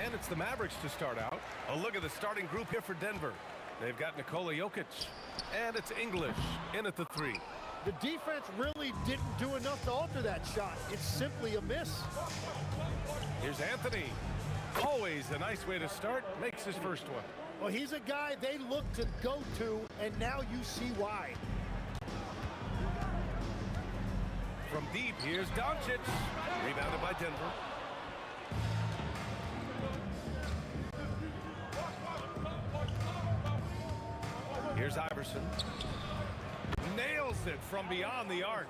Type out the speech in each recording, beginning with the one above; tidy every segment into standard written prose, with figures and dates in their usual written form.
And it's the Mavericks to start out. A look at the starting group here for Denver. They've got Nikola Jokic. And it's English in at the 3. The defense really didn't do enough to alter that shot. It's simply a miss. Here's Anthony. Always a nice way to start. Makes his first one. Well, he's a guy they look to go to, and now you see why. From deep, here's Doncic. Rebounded by Denver. Here's Iverson. Nails it from beyond the arc.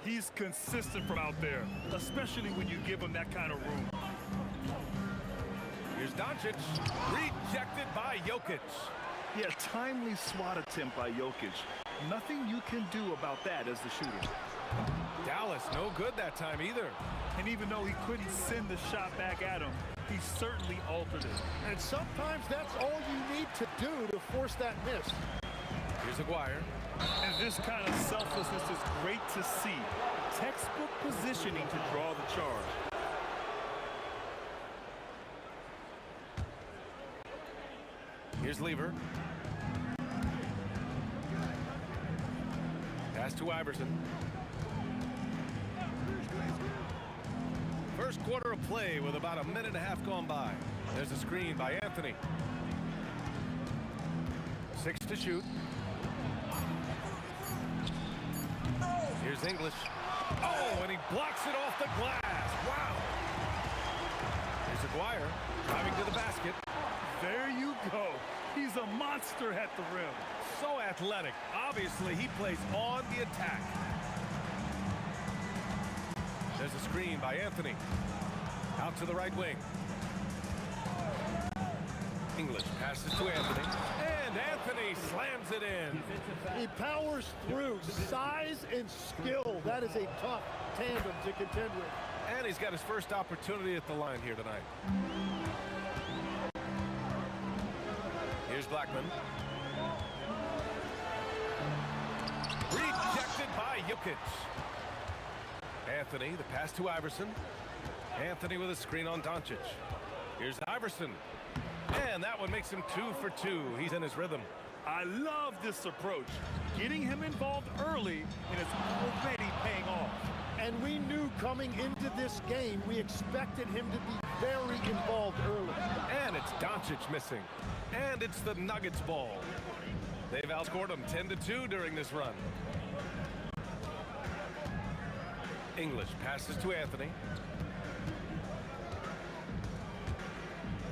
He's consistent from out there, especially when you give him that kind of room. Here's Doncic. Rejected by Jokic. Yeah, timely swat attempt by Jokic. Nothing you can do about that as the shooter. Dallas, no good that time either. And even though he couldn't send the shot back at him, he certainly altered it. And sometimes that's all you need to do to force that miss. Here's Aguirre. And this kind of selflessness is great to see. Textbook positioning to draw the charge. Here's Lever. Pass to Iverson. First quarter of play with about a minute and a half gone by. There's a screen by Anthony. 6 to shoot. Here's English. Oh, and he blocks it off the glass. Wow. Here's Aguirre driving to the basket. There you go. He's a monster at the rim. So athletic. Obviously, he plays on the attack. There's a screen by Anthony. Out to the right wing. English passes to Anthony. And Anthony slams it in. He powers through. Size and skill. That is a tough tandem to contend with. And he's got his first opportunity at the line here tonight. Here's Blackman. Rejected by Jokic. Anthony, the pass to Iverson. Anthony with a screen on Doncic. Here's Iverson. And that one makes him 2 for 2. He's in his rhythm. I love this approach. Getting him involved early, and it's already paying off. And we knew coming into this game, we expected him to be very involved early. And it's Doncic missing. And it's the Nuggets ball. They've outscored them 10 to 2 during this run. English passes to Anthony.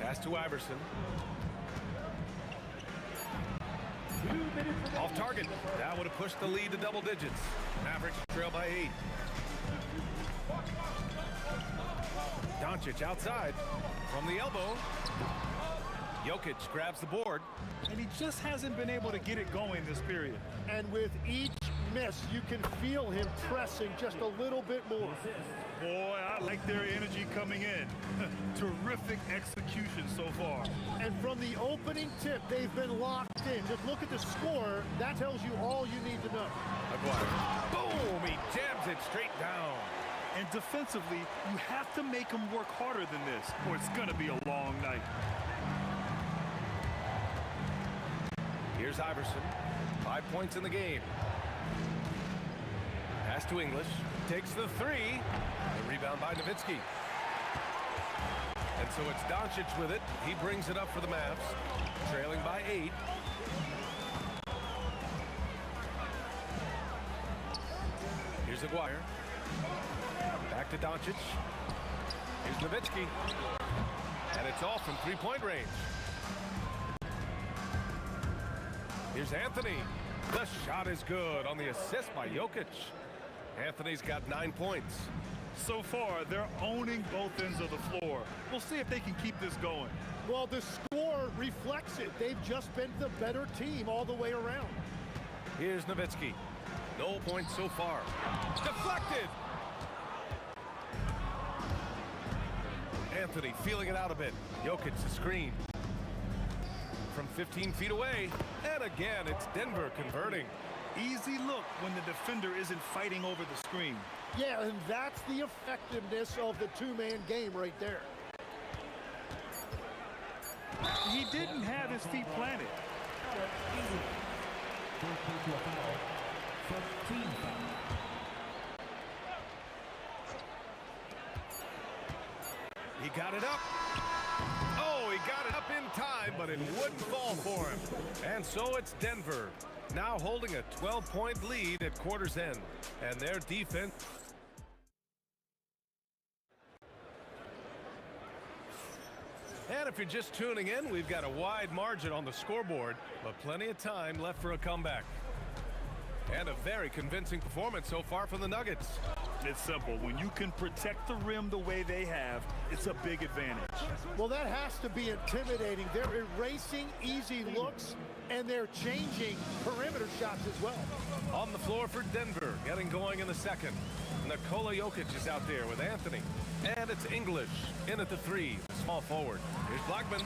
Pass to Iverson. Off target. That would have pushed the lead to double digits. Mavericks trail by 8. Doncic outside from the elbow. Jokic grabs the board. And he just hasn't been able to get it going this period. And with each miss, you can feel him pressing just a little bit more. Boy, I like their energy coming in. Terrific execution so far. And from the opening tip, they've been locked in. Just look at the score. That tells you all you need to know. Aguirre. Boom! He jams it straight down. And defensively, you have to make him work harder than this, or it's going to be a long night. Here's Iverson. 5 points in the game. Pass to English. Takes the 3. The rebound by Nowitzki. And so it's Doncic with it. He brings it up for the Mavs. Trailing by 8. Here's Aguirre. Back to Doncic. Here's Nowitzki. And it's off from three-point range. Here's Anthony. The shot is good on the assist by Jokic. Anthony's got 9 points. So far, they're owning both ends of the floor. We'll see if they can keep this going. Well, the score reflects it. They've just been the better team all the way around. Here's Nowitzki. No points so far. Deflected! Anthony feeling it out a bit. Jokic the screen. From 15 feet away. And again, it's Denver converting. Easy look when the defender isn't fighting over the screen. Yeah, and that's the effectiveness of the two-man game right there. He didn't have his feet planted. Team foul. He got it up. Oh, he got it up in time, but it wouldn't fall for him. And so it's Denver, now holding a 12-point lead at quarter's end. And their defense... And if you're just tuning in, we've got a wide margin on the scoreboard, but plenty of time left for a comeback. And a very convincing performance so far from the Nuggets. It's simple. When you can protect the rim the way they have, it's a big advantage. Well, that has to be intimidating. They're erasing easy looks, and they're changing perimeter shots as well. On the floor for Denver, getting going in the second. Nikola Jokic is out there with Anthony. And it's English in at the three, small forward. Here's Blackman.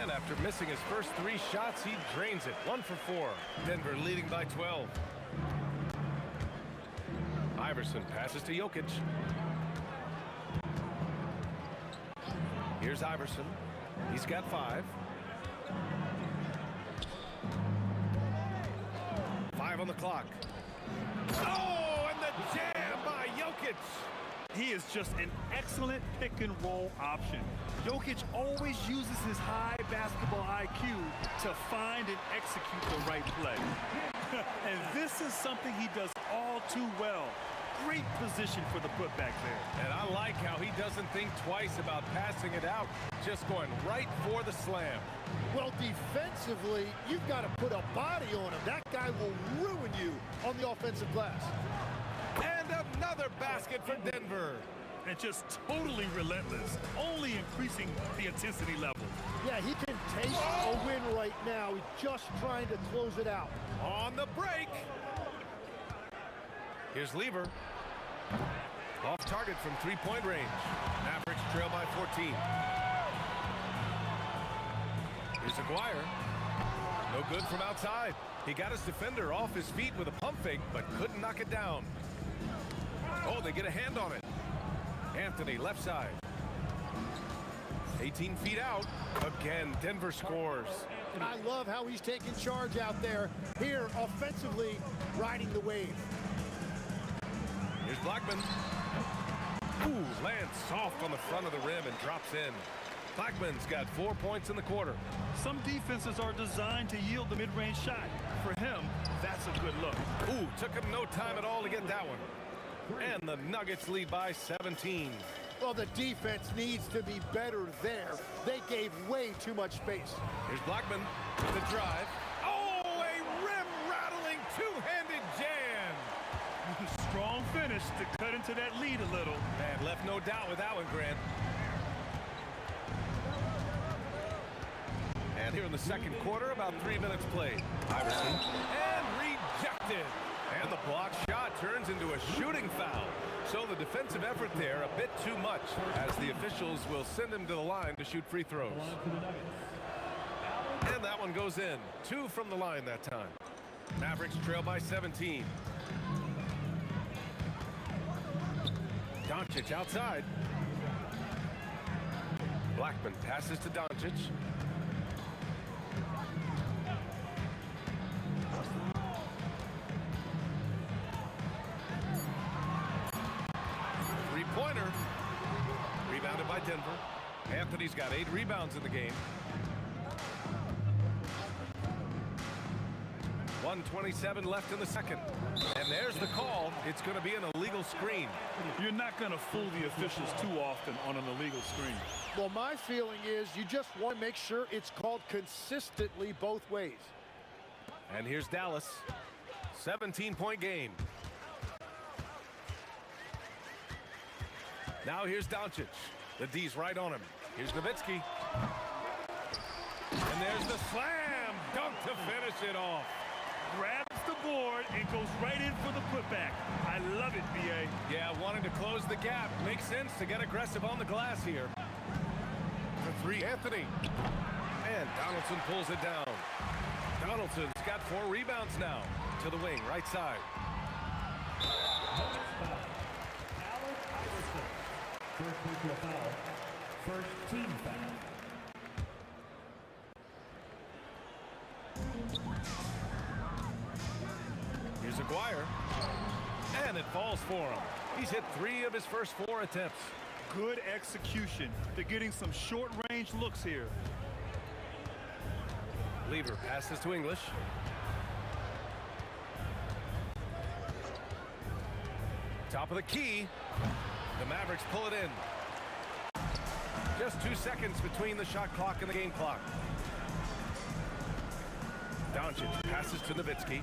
And after missing his first 3 shots, he drains it. 1 for 4. Denver leading by 12. Iverson passes to Jokic. Here's Iverson. He's got 5. 5 on the clock. Oh, and the jam by Jokic. He is just an excellent pick-and-roll option. Jokic always uses his high basketball IQ to find and execute the right play. And this is something he does all too well. Great position for the putback there. And I like how he doesn't think twice about passing it out, just going right for the slam. Well, defensively, you've got to put a body on him. That guy will ruin you on the offensive glass. And another basket for Denver. And just totally relentless, only increasing the intensity level. Yeah, he can taste a win right now. He's just trying to close it out. On the break. Here's Lever. Off target from 3-point range. Mavericks trail by 14. Here's Aguirre. No good from outside. He got his defender off his feet with a pump fake, but couldn't knock it down. Oh, they get a hand on it. Anthony, left side. 18 feet out. Again, Denver scores. I love how he's taking charge out there. Here, offensively, riding the wave. Here's Blackman. Ooh, lands soft on the front of the rim and drops in. Blackman's got 4 points in the quarter. Some defenses are designed to yield the mid-range shot. For him, that's a good look. Ooh, took him no time at all to get that one. And the Nuggets lead by 17. Well, the defense needs to be better there. They gave way too much space. Here's Blackman with the drive. Oh, a rim-rattling two-handed jam. Strong finish to cut into that lead a little. And left no doubt with that one, Grant. And here in the second quarter, about 3 minutes played. Iverson. And rejected. And the block shot turns into a shooting foul. So the defensive effort there a bit too much, as the officials will send him to the line to shoot free throws. And that one goes in. 2 from the line that time. Mavericks trail by 17. Doncic outside. Blackman passes to Doncic. Three-pointer. Rebounded by Denver. Anthony's got 8 rebounds in the game. 1:27 left in the second. And there's the call. It's going to be an illegal screen. You're not going to fool the officials too often on an illegal screen. Well, my feeling is you just want to make sure it's called consistently both ways. And here's Dallas. 17-point game. Now here's Doncic. The D's right on him. Here's Nowitzki. And there's the slam dunk to finish it off. Grabs the board and goes right in for the putback. I love it, B.A. Yeah, wanting to close the gap. Makes sense to get aggressive on the glass here. For 3, Anthony. And Donaldson pulls it down. Donaldson's got 4 rebounds now. To the wing, right side. First personal foul. First team foul. Here's Aguirre. Aguirre. And it falls for him. He's hit 3 of his first 4 attempts. Good execution. They're getting some short-range looks here. Lever passes to English. Top of the key. The Mavericks pull it in. Just 2 seconds between the shot clock and the game clock. Doncic passes to Nowitzki.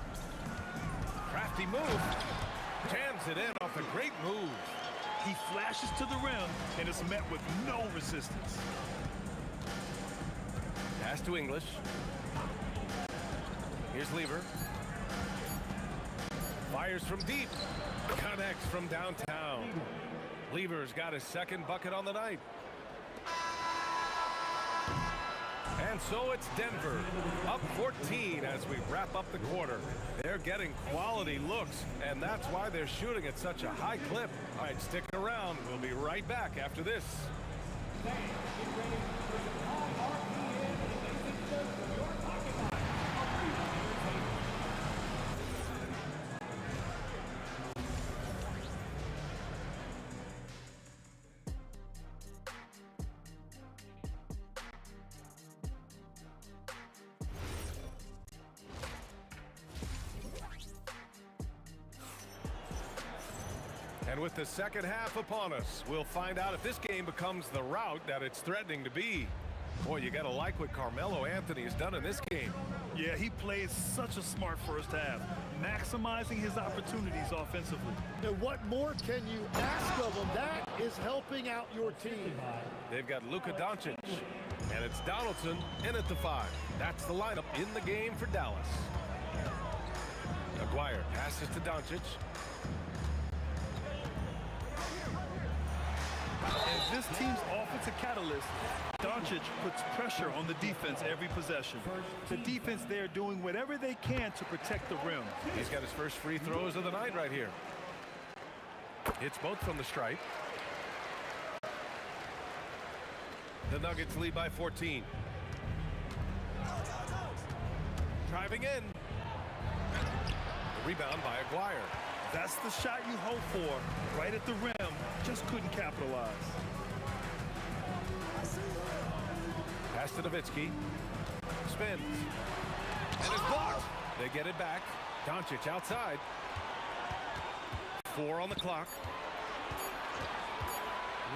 Crafty move. Jams it in off a great move. He flashes to the rim and is met with no resistance. Pass to English. Here's Lever. Fires from deep. Connects from downtown. Lever's got his second bucket on the night. And so it's Denver, up 14 as we wrap up the quarter. They're getting quality looks, and that's why they're shooting at such a high clip. All right, stick around. We'll be right back after this. And with the second half upon us, we'll find out if this game becomes the rout that it's threatening to be. Boy, you gotta like what Carmelo Anthony has done in this game. Yeah, he plays such a smart first half, maximizing his opportunities offensively. Now, what more can you ask of him? That is helping out your team. They've got Luka Doncic, and it's Donaldson in at the 5. That's the lineup in the game for Dallas. Aguirre passes to Doncic. As this team's offensive catalyst, Doncic puts pressure on the defense every possession. The defense there doing whatever they can to protect the rim. He's got his first free throws of the night right here. Hits both from the stripe. The Nuggets lead by 14. Driving in. The rebound by Aguirre. That's the shot you hope for, right at the rim. Just couldn't capitalize. Pass to Nowitzki. Spins. And it's blocked. They get it back. Doncic outside. 4 on the clock.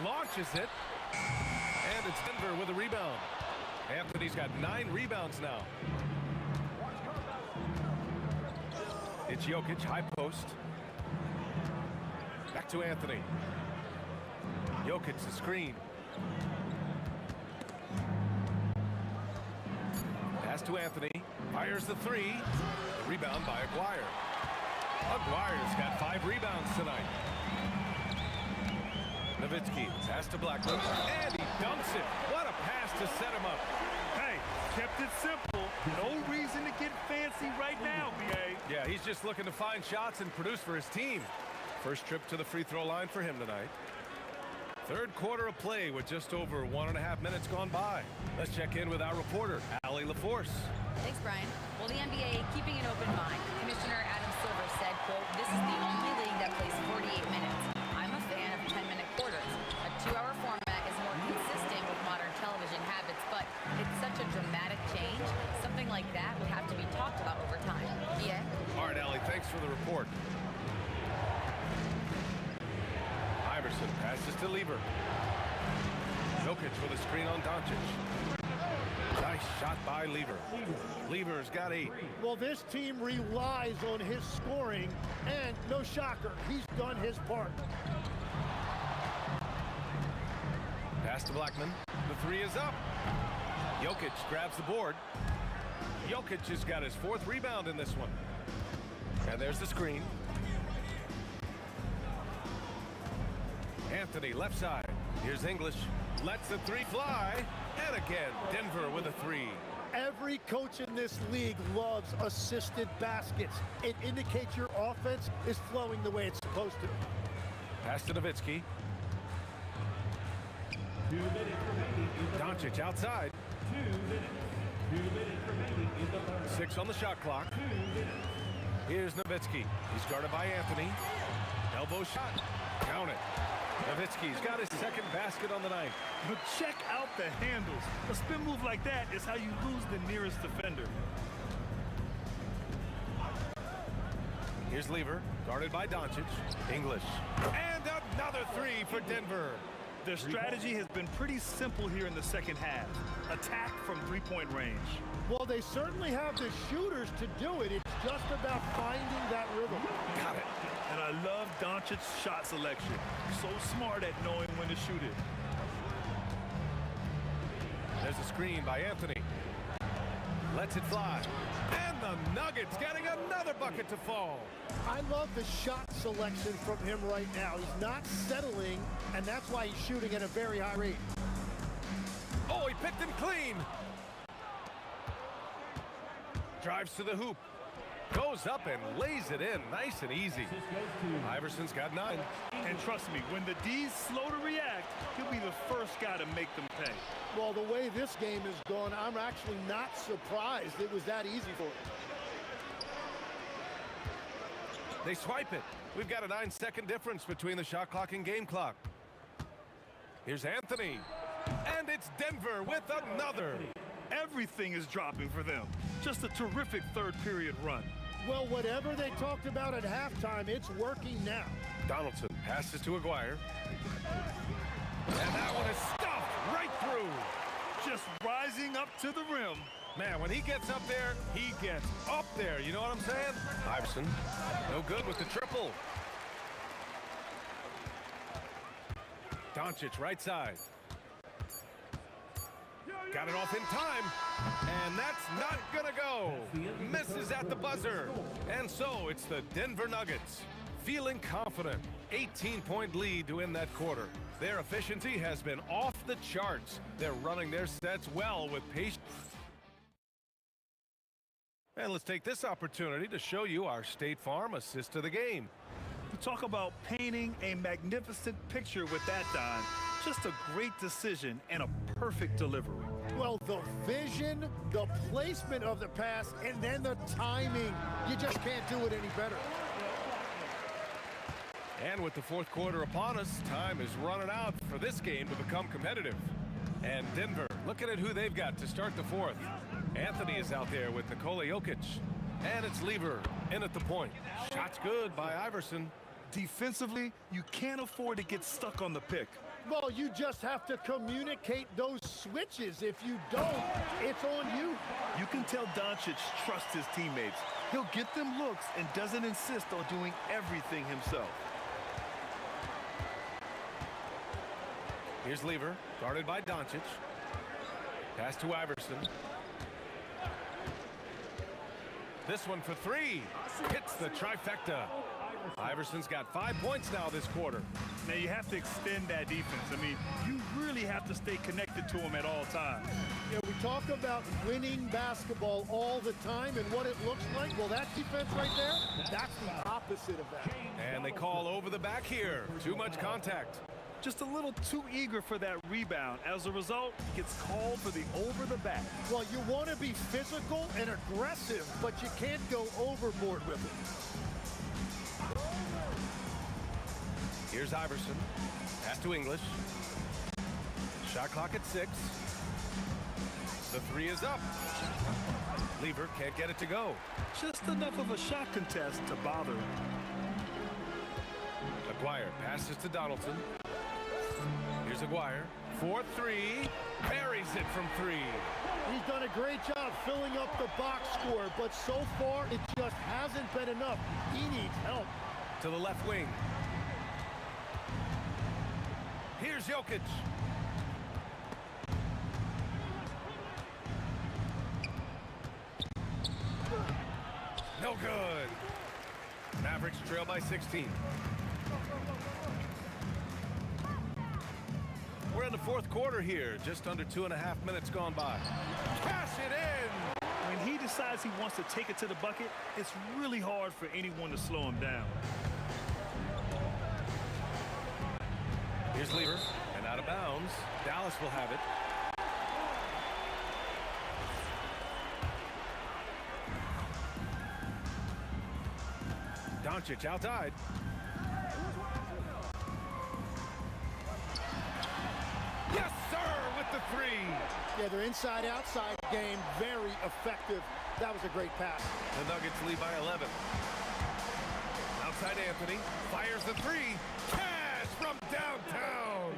Launches it. And it's Denver with a rebound. Anthony's got 9 rebounds now. It's Jokic, high post. Back to Anthony. Jokic, the screen. Pass to Anthony. Fires the 3. The rebound by Aguirre. Aguirre's got 5 rebounds tonight. Nowitzki, pass to Blackman. And he dunks it. What a pass to set him up. Hey, kept it simple. No reason to get fancy right now, B.A. Yeah, he's just looking to find shots and produce for his team. First trip to the free throw line for him tonight. Third quarter of play with just over 1.5 minutes gone by. Let's check in with our reporter, Allie LaForce. Thanks, Brian. Well, the NBA keeping an open mind. Commissioner Adam Silver said, quote, "This is the only league that plays 48 minutes. I'm a fan of 10-minute quarters. A 2-hour format is more consistent with modern television habits, but it's such a dramatic change. Something like that would have to be talked about over time." Yeah? All right, Allie, thanks for the report. Iverson passes to Lever. Jokic with a screen on Doncic. Nice shot by Lever. Lever's got 8. Well, this team relies on his scoring, and no shocker, he's done his part. Pass to Blackman. The 3 is up. Jokic grabs the board. Jokic has got his 4th rebound in this one. And there's the screen. Anthony, left side. Here's English. Lets the 3 fly. And again, Denver with a 3. Every coach in this league loves assisted baskets. It indicates your offense is flowing the way it's supposed to. Pass to Nowitzki. 2 minutes remaining in the Doncic outside. 2 minutes. 2 minutes remaining in the third. 6 on the shot clock. 2 minutes. Here's Nowitzki. He's guarded by Anthony. Elbow shot. Count it. Nowitzki's got his second basket on the night. But check out the handles. A spin move like that is how you lose the nearest defender. Here's Lever, guarded by Doncic. English. And another three for Denver. Their strategy has been pretty simple here in the second half. Attack from three-point range. Well, they certainly have the shooters to do it. It's just about finding that rhythm. Got it. And I love Doncic's shot selection. So smart at knowing when to shoot it. There's a screen by Anthony. Lets it fly. And the Nuggets getting another bucket to fall. I love the shot selection from him right now. He's not settling, and that's why he's shooting at a very high rate. Oh, he picked him clean. Drives to the hoop. Goes up and lays it in nice and easy. Iverson's got 9. And trust me, when the D's slow to react, he'll be the first guy to make them pay. Well, the way this game has gone, I'm actually not surprised it was that easy for him. They swipe it. We've got a 9-second difference between the shot clock and game clock. Here's Anthony. And it's Denver with another. Everything is dropping for them. Just a terrific third period run. Well, whatever they talked about at halftime, it's working now. Donaldson passes to Aguirre. And that one is stuffed right through. Just rising up to the rim. Man, when he gets up there, he gets up there. You know what I'm saying? Iverson, no good with the triple. Doncic, right side. Got it off in time, and that's not gonna go. Misses at the buzzer. And so it's the Denver Nuggets feeling confident. 18-point lead to end that quarter. Their efficiency has been off the charts. They're running their sets well with patience. And let's take this opportunity to show you our State Farm assist to the game. You talk about painting a magnificent picture with that, Don. Just a great decision and a perfect delivery. Well, the vision, the placement of the pass, and then the timing. You just can't do it any better. And with the fourth quarter upon us, time is running out for this game to become competitive. And Denver, looking at who they've got to start the fourth. Anthony is out there with Nikola Jokic. And it's Lever in at the point. Shot's good by Iverson. Defensively, you can't afford to get stuck on the pick. Well, you just have to communicate those switches. If you don't, it's on you. You can tell Doncic trusts his teammates. He'll get them looks and doesn't insist on doing everything himself. Here's Lever, guarded by Doncic. Pass to Iverson. This one for 3. Hits the trifecta. Iverson's got 5 points now this quarter. Now you have to extend that defense. I mean, you really have to stay connected to him at all times. You know, we talk about winning basketball all the time and what it looks like. Well, that defense right there, that's the opposite of that. And they call over the back here. Too much contact. Just a little too eager for that rebound. As a result, gets called for the over the back. Well, you want to be physical and aggressive, but you can't go overboard with it. Here's Iverson. Pass to English. Shot clock at 6. The 3 is up. Lever can't get it to go. Just enough of a shot contest to bother him. Aguirre passes to Donaldson. Here's Aguirre. 4-3. Buries it from 3. He's done a great job filling up the box score, but so far it just hasn't been enough. He needs help. To the left wing. Here's Jokic. No good. Mavericks trail by 16. We're in the fourth quarter here. Just under 2.5 minutes gone by. Cash it in. When he decides he wants to take it to the bucket, it's really hard for anyone to slow him down. Here's Lever, and out of bounds. Dallas will have it. Doncic outside. Yes, sir, with the three. Yeah, their inside-outside game, very effective. That was a great pass. The Nuggets lead by 11. Outside Anthony, fires the three. Cash from downtown.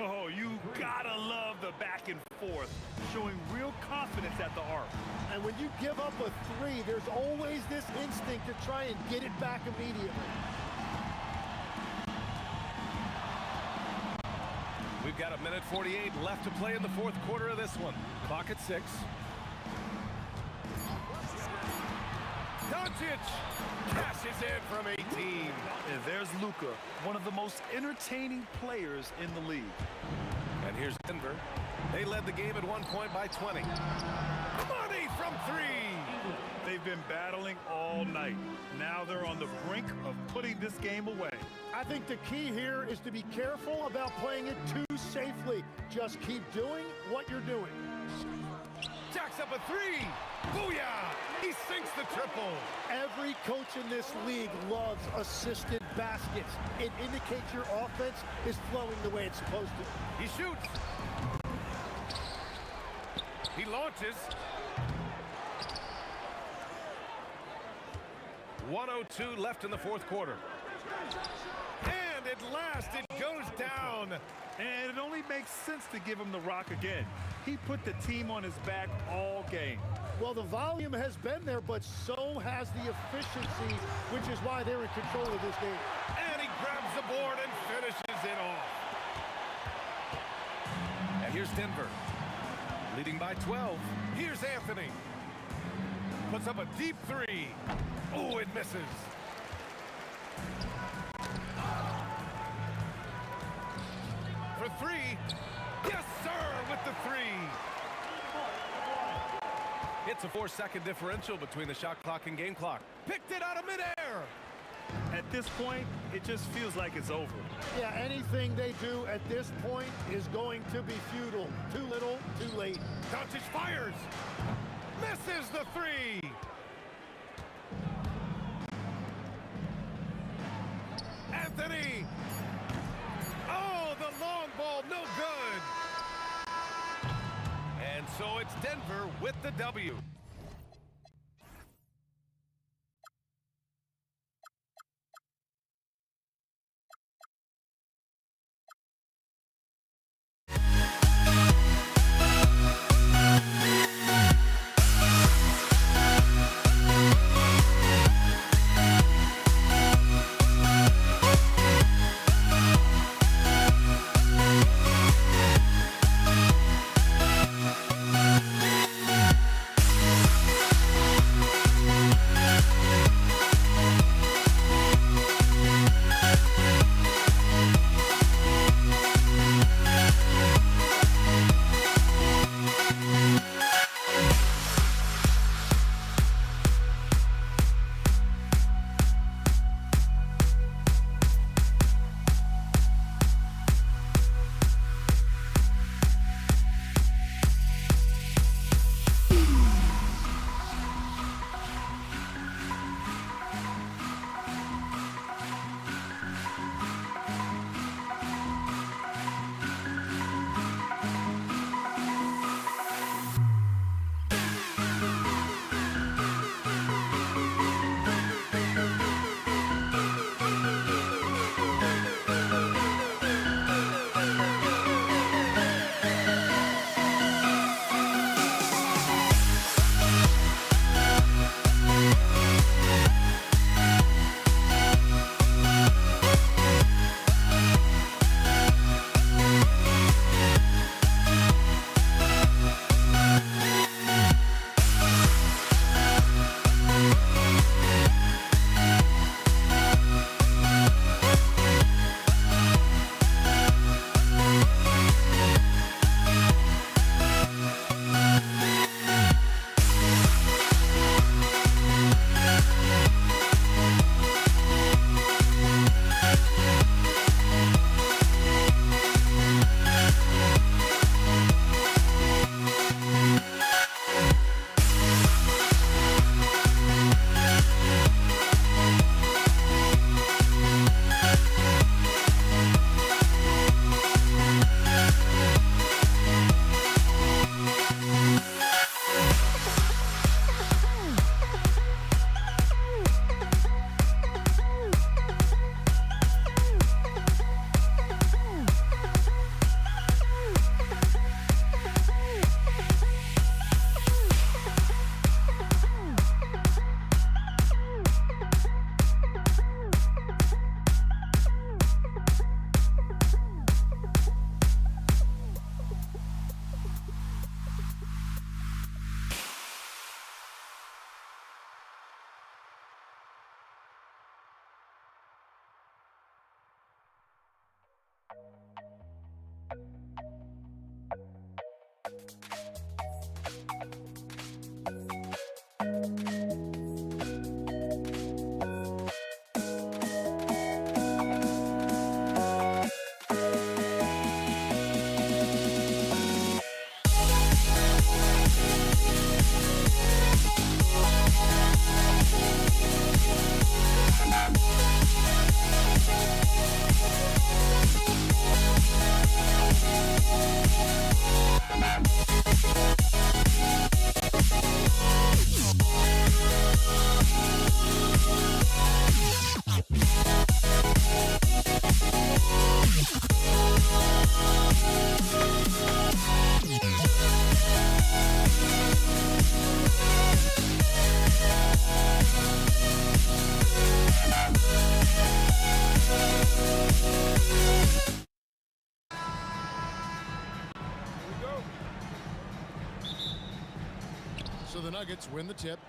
Oh, you gotta love the back and forth, showing real confidence at the arc. And when you give up a three, there's always this instinct to try and get it back immediately. We've got 1:48 left to play in the fourth quarter of this one. Clock at 6. Doncic cashes in from 18. And there's Luka, one of the most entertaining players in the league. And here's Denver. They led the game at one point by 20. Money from 3. They've been battling all night. Now they're on the brink of putting this game away. I think the key here is to be careful about playing it too safely. Just keep doing what you're doing. Jacks up a 3. Booyah! He sinks the triple. Every coach in this league loves assisted baskets. It indicates your offense is flowing the way it's supposed to. He shoots. He launches. 1:02 left in the fourth quarter. And at last it goes down. And it only makes sense to give him the rock again. He put the team on his back all game. Well, the volume has been there, but so has the efficiency, which is why they're in control of this game. And he grabs the board and finishes it off. And here's Denver, leading by 12. Here's Anthony. Puts up a deep 3. Oh, it misses. For 3. Yes, sir, with the 3. It's a 4-second differential between the shot clock and game clock. Picked it out of midair. At this point, it just feels like it's over. Yeah, anything they do at this point is going to be futile. Too little, too late. Doncic fires. Misses the 3. Anthony. Oh, the long ball, no good. And so it's Denver with the W. So the Nuggets win the tip.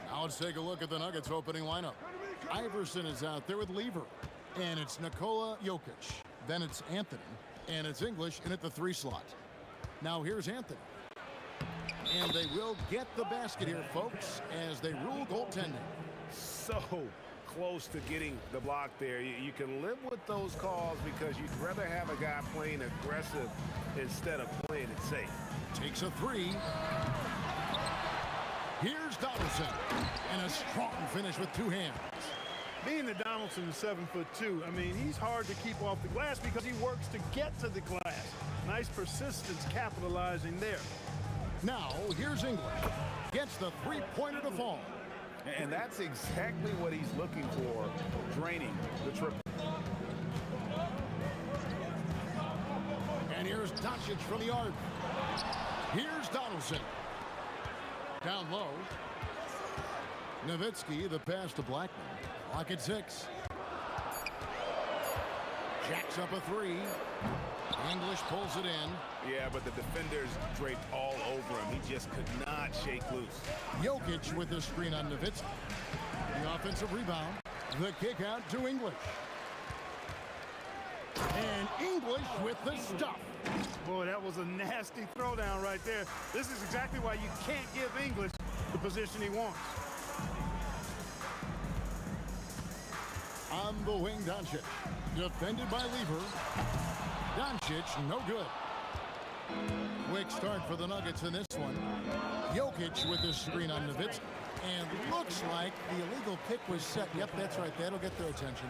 Now let's take a look at the Nuggets opening lineup. Iverson is out there with Lever. And it's Nikola Jokic. Then it's Anthony. And it's English in at the 3 slot. Now here's Anthony. And they will get the basket here, folks, as they rule goaltending. So close to getting the block there. You can live with those calls because you'd rather have a guy playing aggressive instead of playing it safe. Takes a 3. Here's Donaldson. And a strong finish with 2 hands. Being that Donaldson is 7'2", I mean, he's hard to keep off the glass because he works to get to the glass. Nice persistence capitalizing there. Now, here's English. Gets the 3-pointer to fall. And that's exactly what he's looking for, draining the triple. And here's Doncic from the arc. Here's Donaldson. Down low. Nowitzki, the pass to Blackman. Clock at 6. Jacks up a 3. English pulls it in. Yeah, but the defenders draped all over him. He just could not shake loose. Jokic with the screen on Nowitzki. The offensive rebound. The kick out to English. And English with the stuff. Boy, that was a nasty throwdown right there. This is exactly why you can't give English the position he wants. On the wing, Doncic. Defended by Lever. Doncic, no good. Quick start for the Nuggets in this one. Jokic with the screen on Nowitzki. And looks like the illegal pick was set. Yep, that's right. That'll get their attention.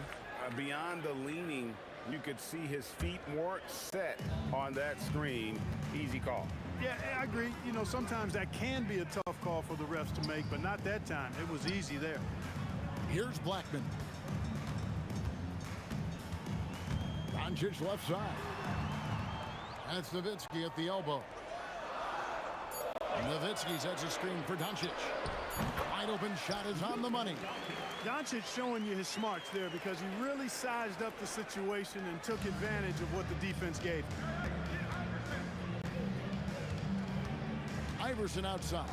Beyond the leaning, you could see his feet weren't set on that screen. Easy call. Yeah, I agree. You know, sometimes that can be a tough call for the refs to make, but not that time. It was easy there. Here's Blackman. Doncic left side. That's Nowitzki at the elbow. Nowitzki sets a screen for Doncic. Wide open shot is on the money. Doncic showing you his smarts there because he really sized up the situation and took advantage of what the defense gave him. Iverson outside.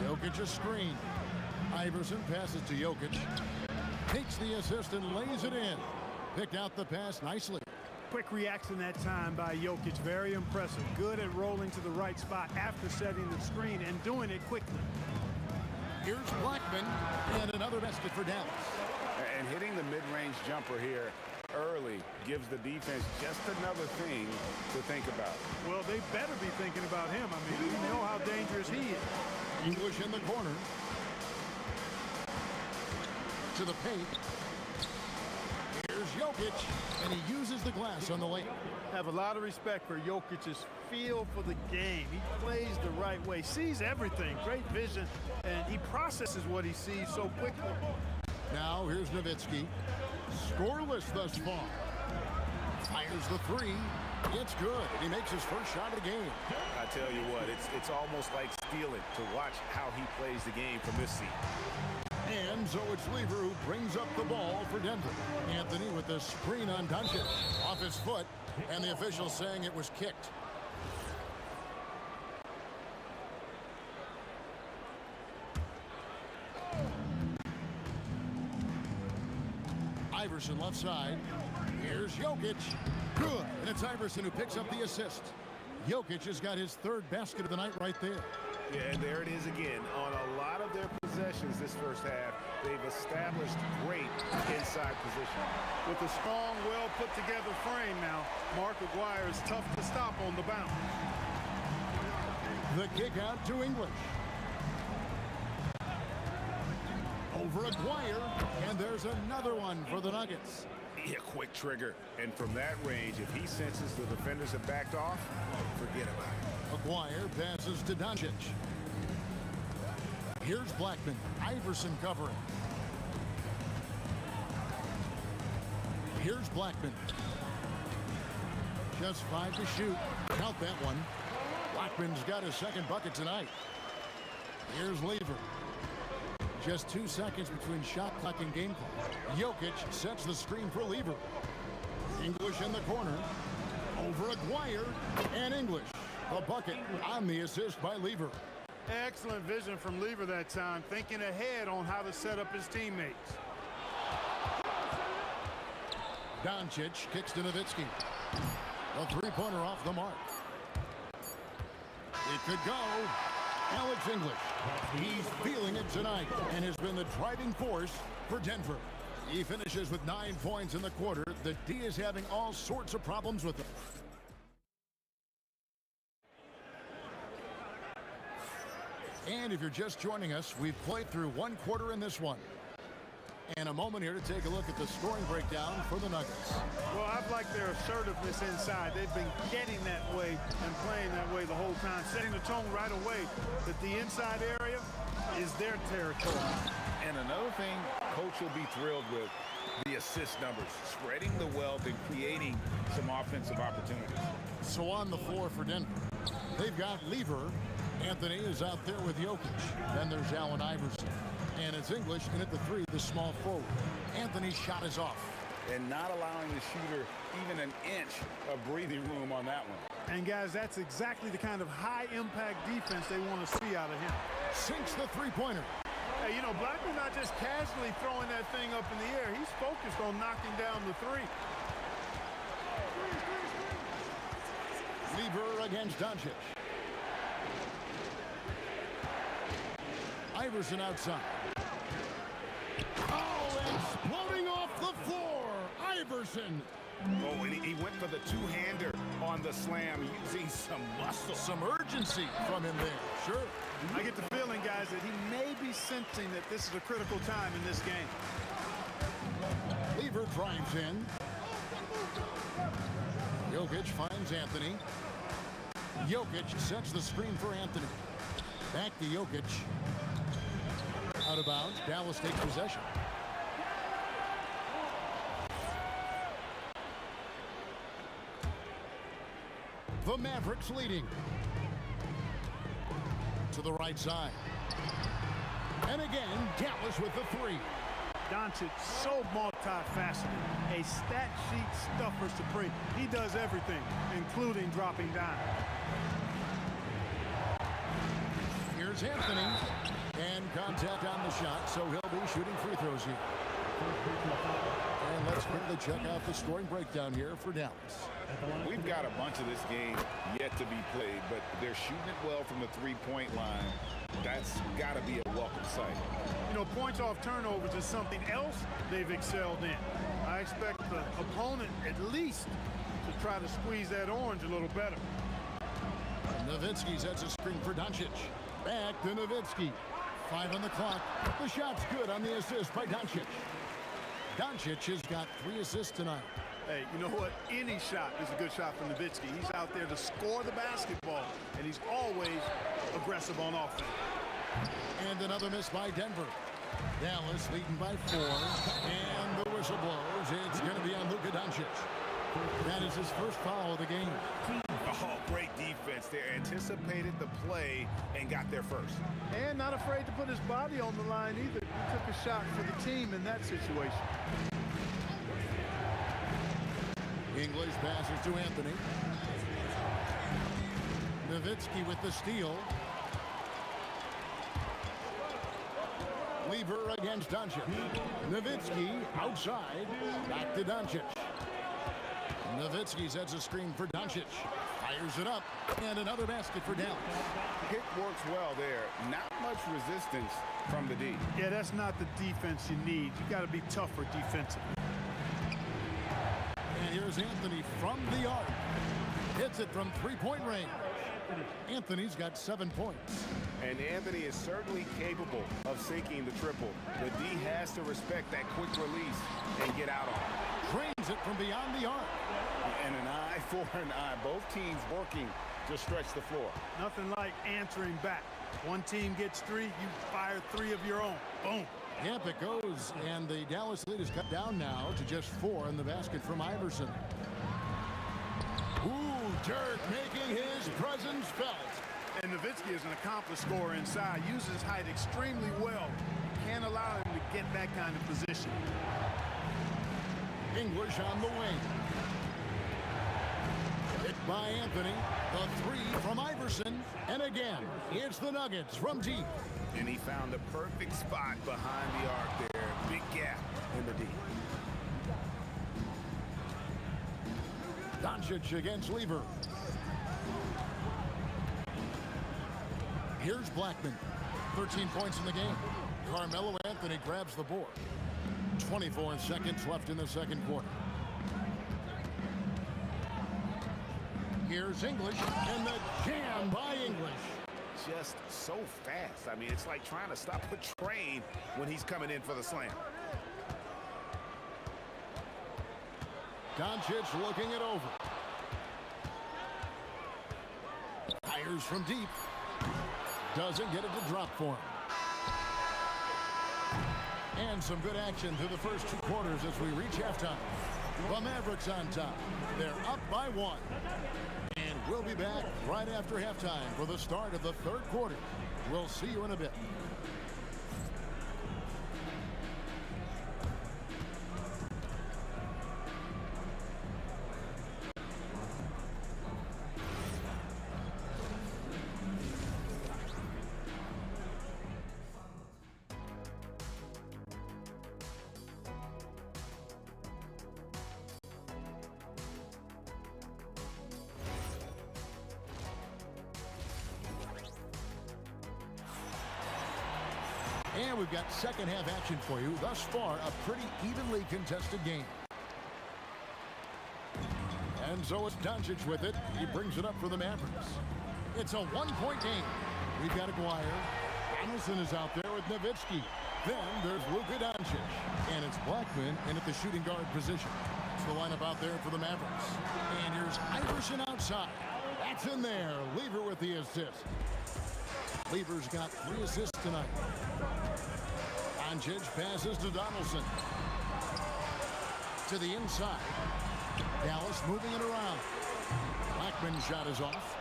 Jokic a screen. Iverson passes to Jokic. Takes the assist and lays it in. Picked out the pass nicely. Quick reaction that time by Jokic. Very impressive. Good at rolling to the right spot after setting the screen and doing it quickly. Here's Blackman and another basket for Dallas. And hitting the mid-range jumper here early gives the defense just another thing to think about. Well, they better be thinking about him. I mean, you know how dangerous he is. English in the corner. To the paint. Here's Jokic, and he uses the glass on the lane. Have a lot of respect for Jokic's feel for the game. He plays the right way, sees everything, great vision, and he processes what he sees so quickly. Now here's Nowitzki. Scoreless thus far. Fires the 3. It's good. He makes his first shot of the game. I tell you what, it's almost like stealing to watch how he plays the game from this seat. And so it's Lever who brings up the ball for Denver. Anthony with the screen on Doncic. Off his foot, and the official saying it was kicked. Iverson left side. Here's Jokic. Good. And it's Iverson who picks up the assist. Jokic has got his 3rd basket of the night right there. Yeah, and there it is again. On a lot of their possessions this first half, they've established great inside position. With a strong, well-put-together frame now, Mark Aguirre is tough to stop on the bounce. The kick out to English. Over Aguirre, and there's another one for the Nuggets. Yeah, quick trigger. And from that range, if he senses the defenders have backed off, forget about it. Aguirre passes to Doncic. Here's Blackman. Iverson covering. Here's Blackman. Just 5 to shoot. Count that one. Blackman's got his 2nd bucket tonight. Here's Lever. Just 2 seconds between shot clock and game clock. Jokic sets the screen for Lever. English in the corner. over Aguirre and English. The bucket on the assist by Lever. Excellent vision from Lever that time, thinking ahead on how to set up his teammates. Doncic kicks to Nowitzki. A three-pointer off the mark. It could go. Alex English. He's feeling it tonight and has been the driving force for Denver. He finishes with 9 points in the quarter. The D is having all sorts of problems with him. And if you're just joining us, we've played through one quarter in this one. And a moment here to take a look at the scoring breakdown for the Nuggets. Well, I've liked their assertiveness inside. They've been getting that way and playing that way the whole time, setting the tone right away that the inside area is their territory. And another thing Coach will be thrilled with, the assist numbers, spreading the wealth and creating some offensive opportunities. So on the floor for Denver, they've got Lever. Anthony is out there with Jokic. Then there's Allen Iverson. And it's English in at the three, the small forward. Anthony's shot is off. And not allowing the shooter even an inch of breathing room on that one. And guys, that's exactly the kind of high-impact defense they want to see out of him. Sinks the three-pointer. Hey, you know, Blackman's not just casually throwing that thing up in the air. He's focused on knocking down the three. Lever against Doncic. Iverson outside. Oh, exploding off the floor. Iverson. Oh, and he went for the two-hander on the slam, using some muscle. Some urgency from him there. Sure. I get the feeling, guys, that he may be sensing that this is a critical time in this game. Lever drives in. Jokic finds Anthony. Jokic sets the screen for Anthony. Back to Jokic. Out of bounds. Dallas takes possession. The Mavericks leading. To the right side. And again, Dallas with the three. Doncic, so multifaceted. A stat sheet stuffer supreme. He does everything, including dropping down. Here's Anthony. And contact on the shot, so he'll be shooting free throws here. And let's quickly check out the scoring breakdown here for Dallas. We've got a bunch of this game yet to be played, but they're shooting it well from the three-point line. That's got to be a welcome sight. You know, points off turnovers is something else they've excelled in. I expect the opponent at least to try to squeeze that orange a little better. Nowitzki sets a screen for Doncic. Back to Nowitzki. 5 on the clock. The shot's good on the assist by Doncic. Doncic has got 3 assists tonight. Hey, you know what? Any shot is a good shot from Nowitzki. He's out there to score the basketball, and he's always aggressive on offense. And another miss by Denver. Dallas leading by 4. And the whistle blows. It's going to be on Luka Doncic. That is his first foul of the game. Oh, great defense there. Anticipated the play and got there first. And not afraid to put his body on the line either. He took a shot for the team in that situation. English passes to Anthony. Nowitzki with the steal. Lever against Doncic. Nowitzki outside. Back to Doncic. Nowitzki sets a screen for Doncic. Fires it up. And another basket for Dallas. Pick works well there. Not much resistance from the D. Yeah, that's not the defense you need. You got to be tougher defensively. And here's Anthony from the arc. Hits it from three-point range. Anthony's got 7 points. And Anthony is certainly capable of sinking the triple. The D has to respect that quick release and get out on it. Drains it from beyond the arc. And an eye for an eye. Both teams working to stretch the floor. Nothing like answering back. One team gets 3, you fire 3 of your own. Boom. Yep, it goes. And the Dallas lead is cut down now to just 4 in the basket from Iverson. Ooh, Dirk making his presence felt. And Nowitzki is an accomplished scorer inside. Uses his height extremely well. Can't allow him to get that kind of position. English on the wing. by Anthony. The three from Iverson. And again, it's the Nuggets from deep. And he found the perfect spot behind the arc there. Big gap in the deep. Doncic against Lever. Here's Blackman. 13 points in the game. Carmelo Anthony grabs the board. 24 seconds left in the second quarter. Here's English, and the jam by English. Just so fast. I mean, it's like trying to stop a train when he's coming in for the slam. Doncic looking it over. Fires from deep. Doesn't get it to drop for him. And some good action through the first two quarters as we reach halftime. The Mavericks on top. They're up by 1. And we'll be back right after halftime for the start of the third quarter. We'll see you in a bit. And we've got second half action for you. Thus far, a pretty evenly contested game. And so it's Doncic with it. He brings it up for the Mavericks. It's a one-point game. We've got Aguirre. Anderson is out there with Nowitzki. Then there's Luka Doncic. And it's Blackman in at the shooting guard position. It's the lineup out there for the Mavericks. And here's Iverson outside. That's in there. Lever with the assist. Lever's got 3 assists tonight. Doncic passes to Donaldson. To the inside. Dallas moving it around. Blackman's shot is off.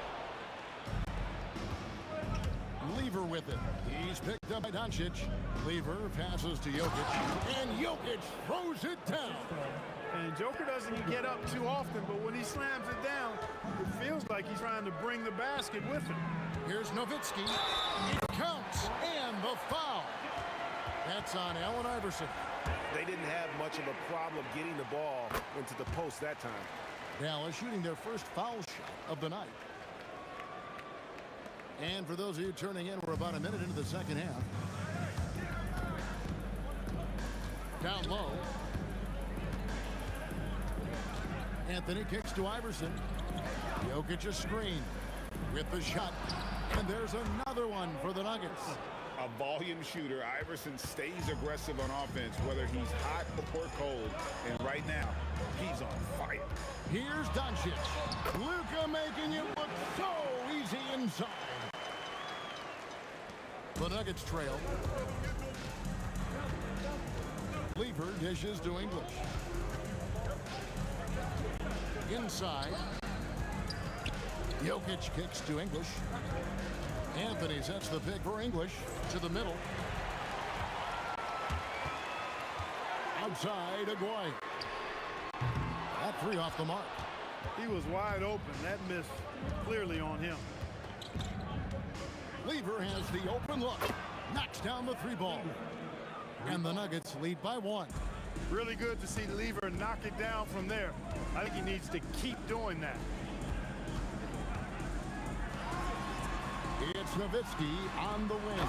Lever with it. He's picked up by Doncic. Lever passes to Jokic. And Jokic throws it down. And Joker doesn't get up too often, but when he slams it down, it feels like he's trying to bring the basket with him. Here's Nowitzki. It counts. And the foul. That's on Allen Iverson. They didn't have much of a problem getting the ball into the post that time. Dallas shooting their first foul shot of the night. And for those of you turning in, we're about a minute into the second half. Down low. Anthony kicks to Iverson. Jokic a screen with the shot. And there's another one for the Nuggets. A volume shooter. Iverson stays aggressive on offense, whether he's hot or cold. And right now, he's on fire. Here's Doncic. Luka making it look so easy inside. The Nuggets trail. Lever dishes to English. Inside. Jokic kicks to English. Anthony sets the pick for English to the middle. Outside, Aguirre. That 3 off the mark. He was wide open. That miss clearly on him. Lever has the open look. Knocks down the 3 ball. And the Nuggets lead by 1. Really good to see Lever knock it down from there. I think he needs to keep doing that. It's Nowitzki on the wing.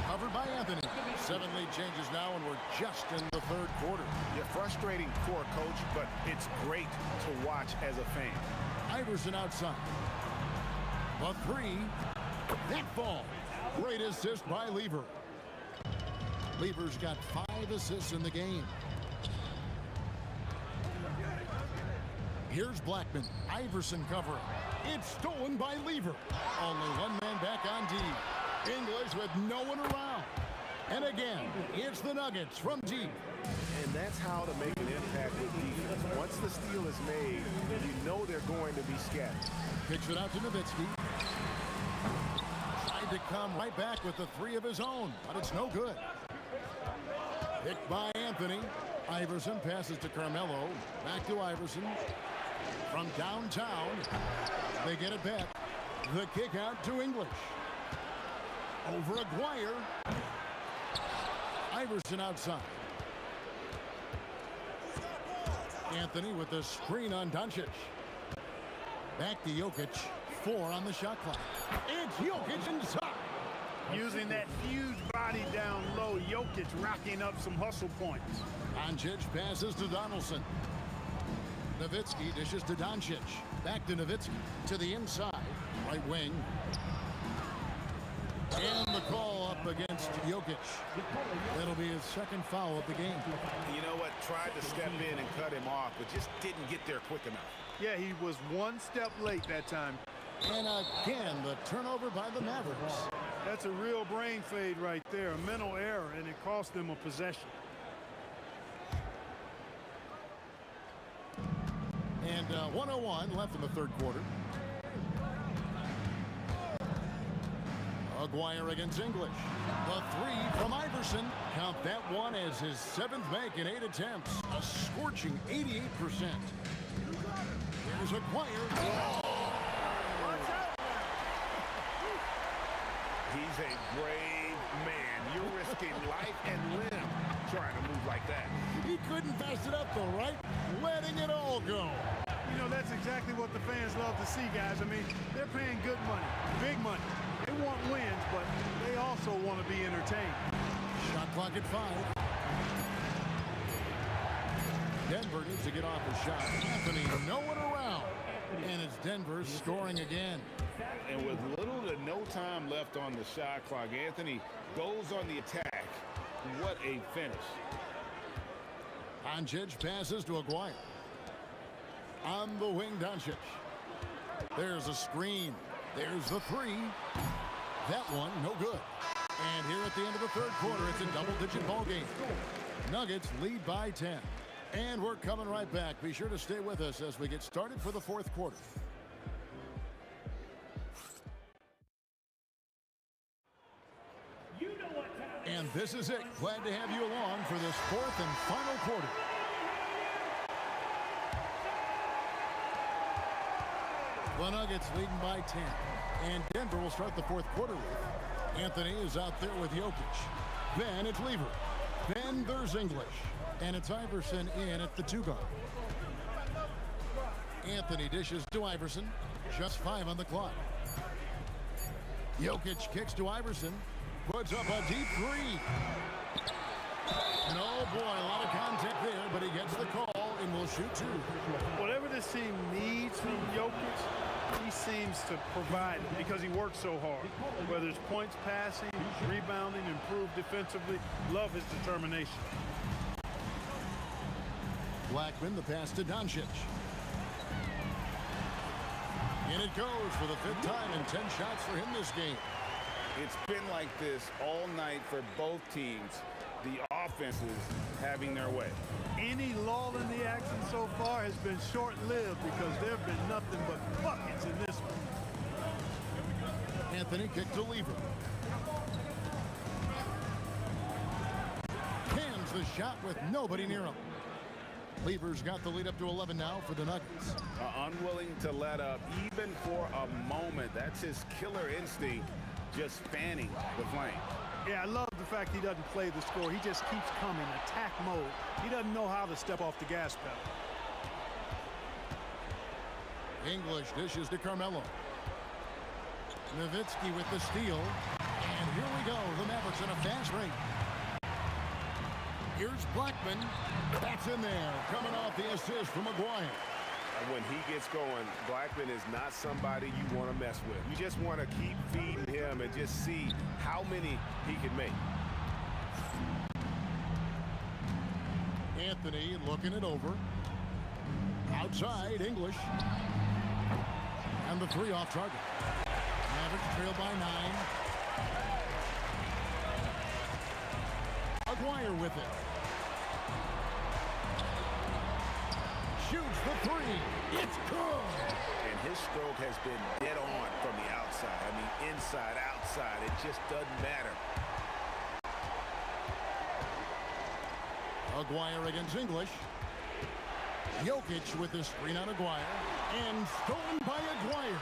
Covered by Anthony. 7 lead changes now, and we're just in the third quarter. Yeah, frustrating for a coach, but it's great to watch as a fan. Iverson outside. The 3. That ball. Great assist by Lever. Lever's got 5 assists in the game. Here's Blackman. Iverson covering. It's stolen by Lever. Only one man back on D. English with no one around. And again, it's the Nuggets from deep. And that's how to make an impact with defense. Once the steal is made, you know they're going to be scattered. Kicks it out to Nowitzki. Tried to come right back with the 3 of his own, but it's no good. Picked by Anthony. Iverson passes to Carmelo. Back to Iverson. From downtown, they get it back. The kick out to English. Over Aguirre. Iverson outside. Anthony with the screen on Doncic. Back to Jokic. 4 on the shot clock. It's Jokic inside. Using that huge body down low, Jokic racking up some hustle points. Doncic passes to Donaldson. Nowitzki dishes to Doncic. Back to Nowitzki. To the inside. Right wing. And the call up against Jokic. That'll be his second foul of the game. You know what? Tried to step in and cut him off, but just didn't get there quick enough. Yeah, he was one step late that time. And again, the turnover by the Mavericks. That's a real brain fade right there, a mental error, and it cost them a possession. And 1:01 left in the third quarter. Aguirre against English. The 3 from Iverson. Count that one as his 7th make in 8 attempts. A scorching 88%. Here's Aguirre. He's a brave man. You're risking life and limb trying to move like that. He couldn't pass it up though, right? Letting it all go. You know, that's exactly what the fans love to see, guys. I mean, they're paying good money, big money. They want wins, but they also want to be entertained. Shot clock at 5. Denver needs to get off a shot. Anthony, no one around. And it's Denver scoring again. And with little to no time left on the shot clock, Anthony goes on the attack. What a finish. Doncic passes to Aguirre. On the wing, Doncic. There's a screen. There's the 3. That one, no good. And here at the end of the third quarter, it's a double-digit ball game. Nuggets lead by 10. And we're coming right back. Be sure to stay with us as we get started for the fourth quarter. And this is it. Glad to have you along for this fourth and final quarter. The Nuggets leading by 10. And Denver will start the fourth quarter with. Anthony is out there with Jokic. Then it's Lever. Then there's English. And it's Iverson in at the 2 guard. Anthony dishes to Iverson. Just 5 on the clock. Jokic kicks to Iverson. Puts up a deep 3. And oh boy, a lot of contact there, but he gets the call and will shoot 2. Whatever this team needs from Jokic, he seems to provide it because he works so hard. Whether it's points passing, rebounding, improved defensively, love his determination. Blackman, the pass to Doncic. And it goes for the 5th time in 10 shots for him this game. It's been like this all night for both teams. The offenses having their way. Any lull in the action so far has been short-lived because there have been nothing but buckets in this one. Anthony kicked to Lever. Cans the shot with nobody near him. Lever's got the lead up to 11 now for the Nuggets. Unwilling to let up even for a moment. That's his killer instinct, just fanning the flame. Yeah, I love the fact he doesn't play the score. He just keeps coming, attack mode. He doesn't know how to step off the gas pedal. English dishes to Carmelo. Nowitzki with the steal. And here we go. The Mavericks in a fast break. Here's Blackman. That's in there. Coming off the assist from Aguirre. When he gets going, Blackman is not somebody you want to mess with. You just want to keep feeding him and just see how many he can make. Anthony looking it over. Outside, English. And the 3 off target. Mavericks trail by 9. Aguirre with it. Shoots the 3. It's good. And his stroke has been dead on from the outside. I mean, inside, outside. It just doesn't matter. Aguirre against English. Jokic with the screen on Aguirre. And stolen by Aguirre.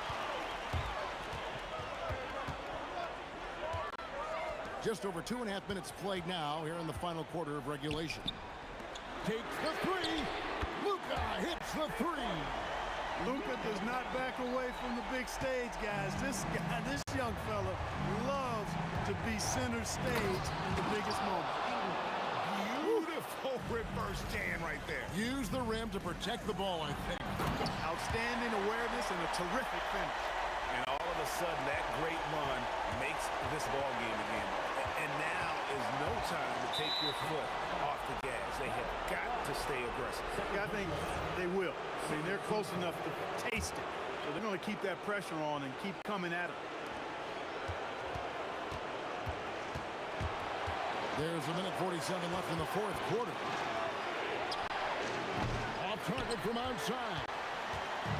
Just over 2.5 minutes played now here in the final quarter of regulation. Takes the three. Luka hits the three. Luka does not back away from the big stage, guys. This young fella loves to be center stage in the biggest moment. Beautiful reverse jam right there. Use the rim to protect the ball, I think. Outstanding awareness and a terrific finish. And all of a sudden, that great run makes this ball game again. And now is no time to take your foot off the gas. They have got to stay aggressive. Yeah, I think they will. See, they're close enough to taste it. So they're going to keep that pressure on and keep coming at it. There's a minute 47 left in the fourth quarter. Off target from outside.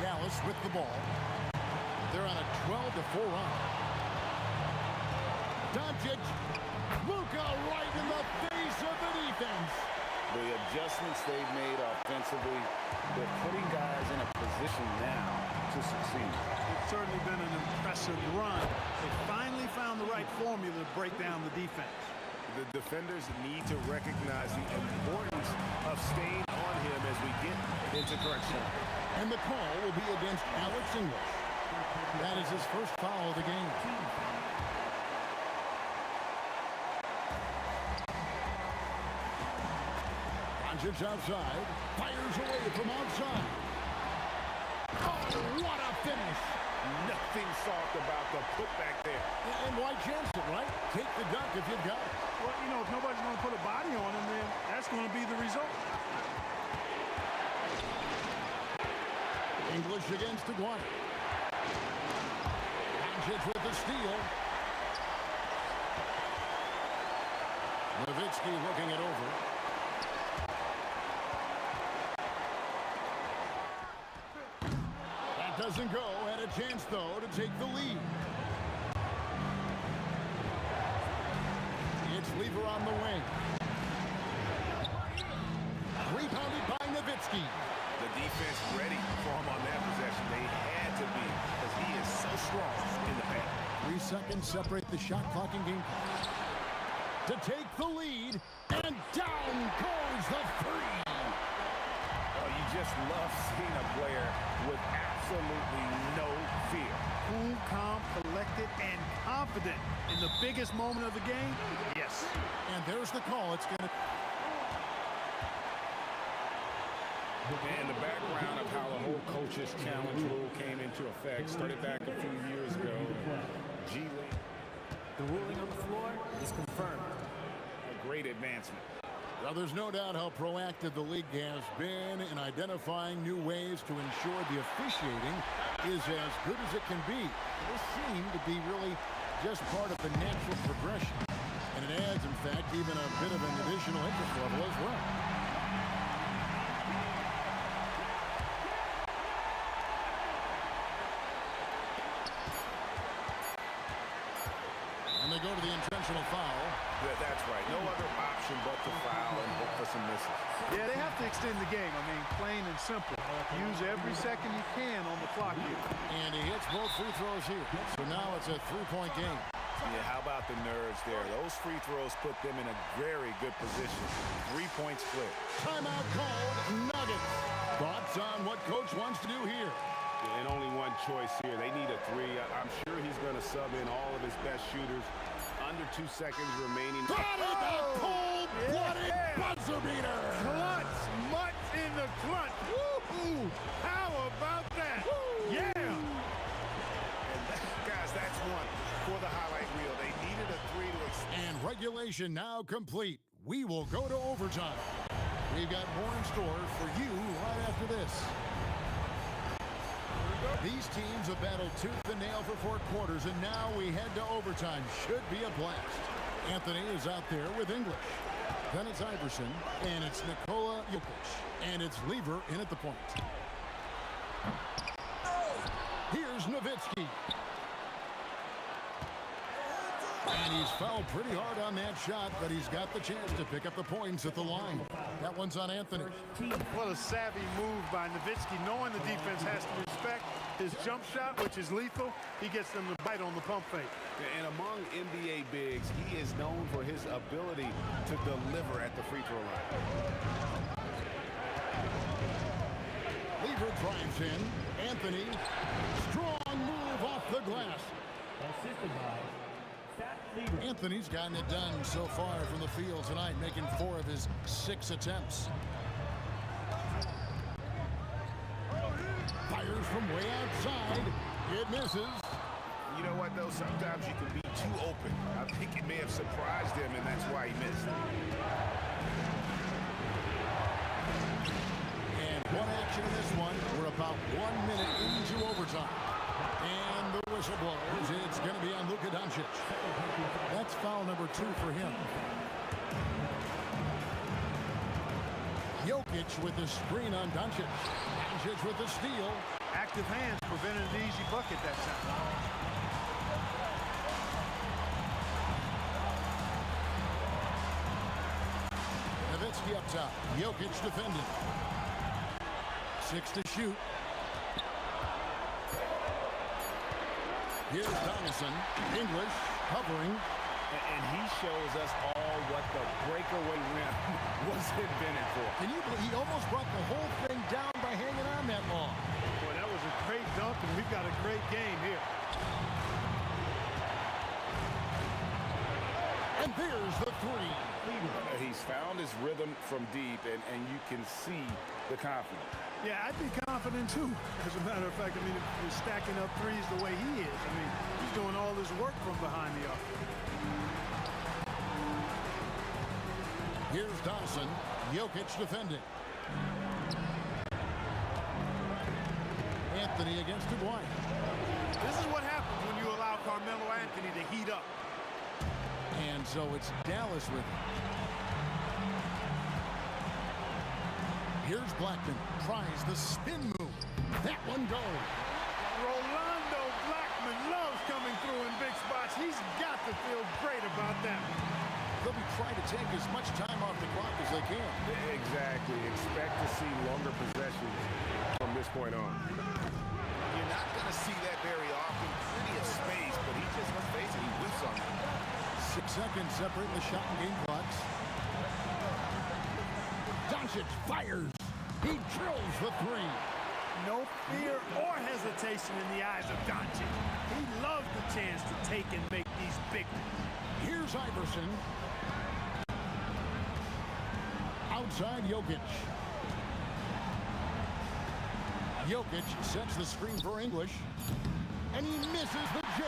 Dallas with the ball. They're on a 12-4 run. Doncic. Luka right in the face of the defense. The adjustments they've made offensively, they're putting guys in a position now to succeed. It's certainly been an impressive run. They finally found the right formula to break down the defense. The defenders need to recognize the importance of staying on him as we get into correction. And the call will be against Alex English. That is his first foul of the game. Doncic outside, fires away from outside. Oh, what a finish! Nothing soft about the putback there. And why chance it, right? Take the dunk if you've got it. Well, you know, if nobody's going to put a body on him, then that's going to be the result. English against Aguirre. Doncic with the steal. Nowitzki looking it over. That doesn't go. Had a chance, though, to take the lead. It's Lever on the wing. Rebounded by Nowitzki. The defense ready for him on that possession. They had to be, because he is so strong in the paint. 3 seconds separate the shot clock and game clock. To take the lead, and down goes the three. Oh, you just love seeing a player with absolutely no fear. Cool, calm, collected, and confident in the biggest moment of the game. Yes. And there's the call. It's going to... And the background of how the whole coach's challenge rule came into effect started back a few years ago. G League. The ruling on the floor is confirmed. A great advancement. Well, there's no doubt how proactive the league has been in identifying new ways to ensure the officiating is as good as it can be. This seemed to be really just part of the natural progression. And it adds, in fact, even a bit of an additional interest level as well. And they go to the intentional foul. That's right. No other option but to foul and hope for some misses. Yeah, they have to extend the game. I mean, plain and simple. Use every second you can on the clock here. And he hits both free throws here. So now it's a three-point game. Yeah, how about the nerves there? Those free throws put them in a very good position. 3-point split. Timeout called. Nuggets. Thoughts on what coach wants to do here? And only one choice here. They need a three. I'm sure he's going to sub in all of his best shooters. Under 2 seconds remaining. Got it! A cold-blooded buzzer beater! Clutch! Much in the clutch! Woo-hoo! How about that? Woo! Yeah! And guys, that's one for the highlight reel. They needed a three to extend. And regulation now complete. We will go to overtime. We've got more in store for you right after this. These teams have battled tooth and nail for 4 quarters, and now we head to overtime. Should be a blast. Anthony is out there with English. Then it's Iverson, and it's Nikola Jokic, and it's Lever in at the point. Here's Nowitzki. And he's fouled pretty hard on that shot, but he's got the chance to pick up the points at the line. That one's on Anthony. What a savvy move by Nowitzki, knowing the defense has to respect his jump shot, which is lethal. He gets them to bite on the pump fake. And among NBA bigs, he is known for his ability to deliver at the free throw line. Lever drives in. Anthony, strong move off the glass. Assisted by Anthony's gotten it done so far from the field tonight, making 4 of his 6 attempts. Fires from way outside. It misses. You know what, though? Sometimes you can be too open. I think it may have surprised him, and that's why he missed. And one action in this one. We're about 1 minute into overtime. And the whistle blows. It's going to be on Luka Doncic. That's foul number 2 for him. Jokic with the screen on Doncic. Doncic with the steal. Active hands prevented an easy bucket that time. Nowitzki up top. Jokic defending. 6 to shoot. Here's Donaldson. English covering. And he shows us all what the breakaway rim was invented for. Can you believe he almost brought the whole thing down by hanging on that long? Boy, that was a great dunk, and we've got a great game here. And there's the 3. He's found his rhythm from deep, and you can see the confidence. Yeah, I'd be confident, too. As a matter of fact, I mean, if he's stacking up threes the way he is. I mean, he's doing all this work from behind the arc. Here's Donaldson. Jokic defending. Anthony against Dwight. This is what happens when you allow Carmelo Anthony to heat up. And so it's Dallas with it. Here's Blackman. Tries the spin move. That one goes. Rolando Blackman loves coming through in big spots. He's got to feel great about that. They'll be trying to take as much time off the clock as they can. Exactly. Expect to see longer possessions from this point on. You're not going to see that very often. Plenty of space, but he just, let's face it, he whiffs on it. 6 seconds separating the shot and game clocks. Doncic fires. He drills the 3. No fear or hesitation in the eyes of Doncic. He loves the chance to take and make these big ones. Here's Iverson. Outside Jokic. Jokic sets the screen for English. And he misses the J.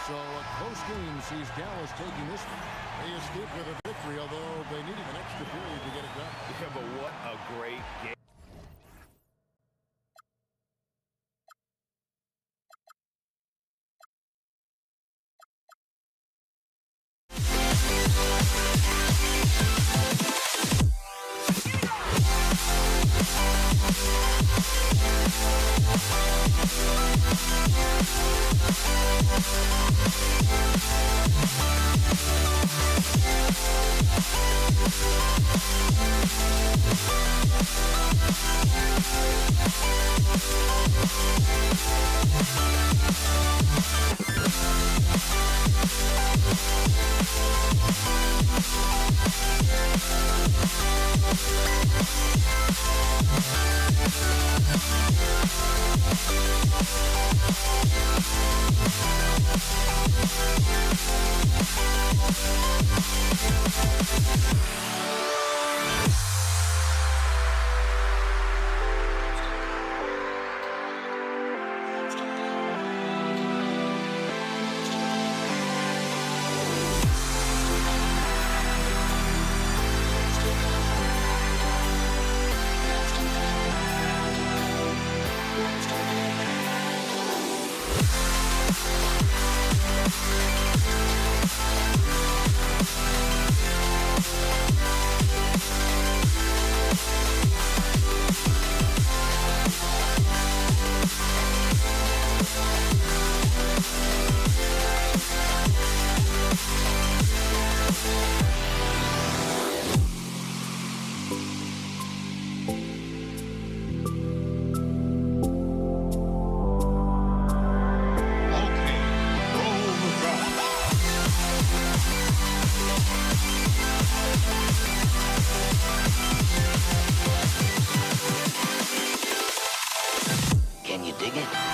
So a close game sees Dallas taking this one. They escaped with a victory, although they needed an extra period to get it done. Yeah, but what a great game. dig it?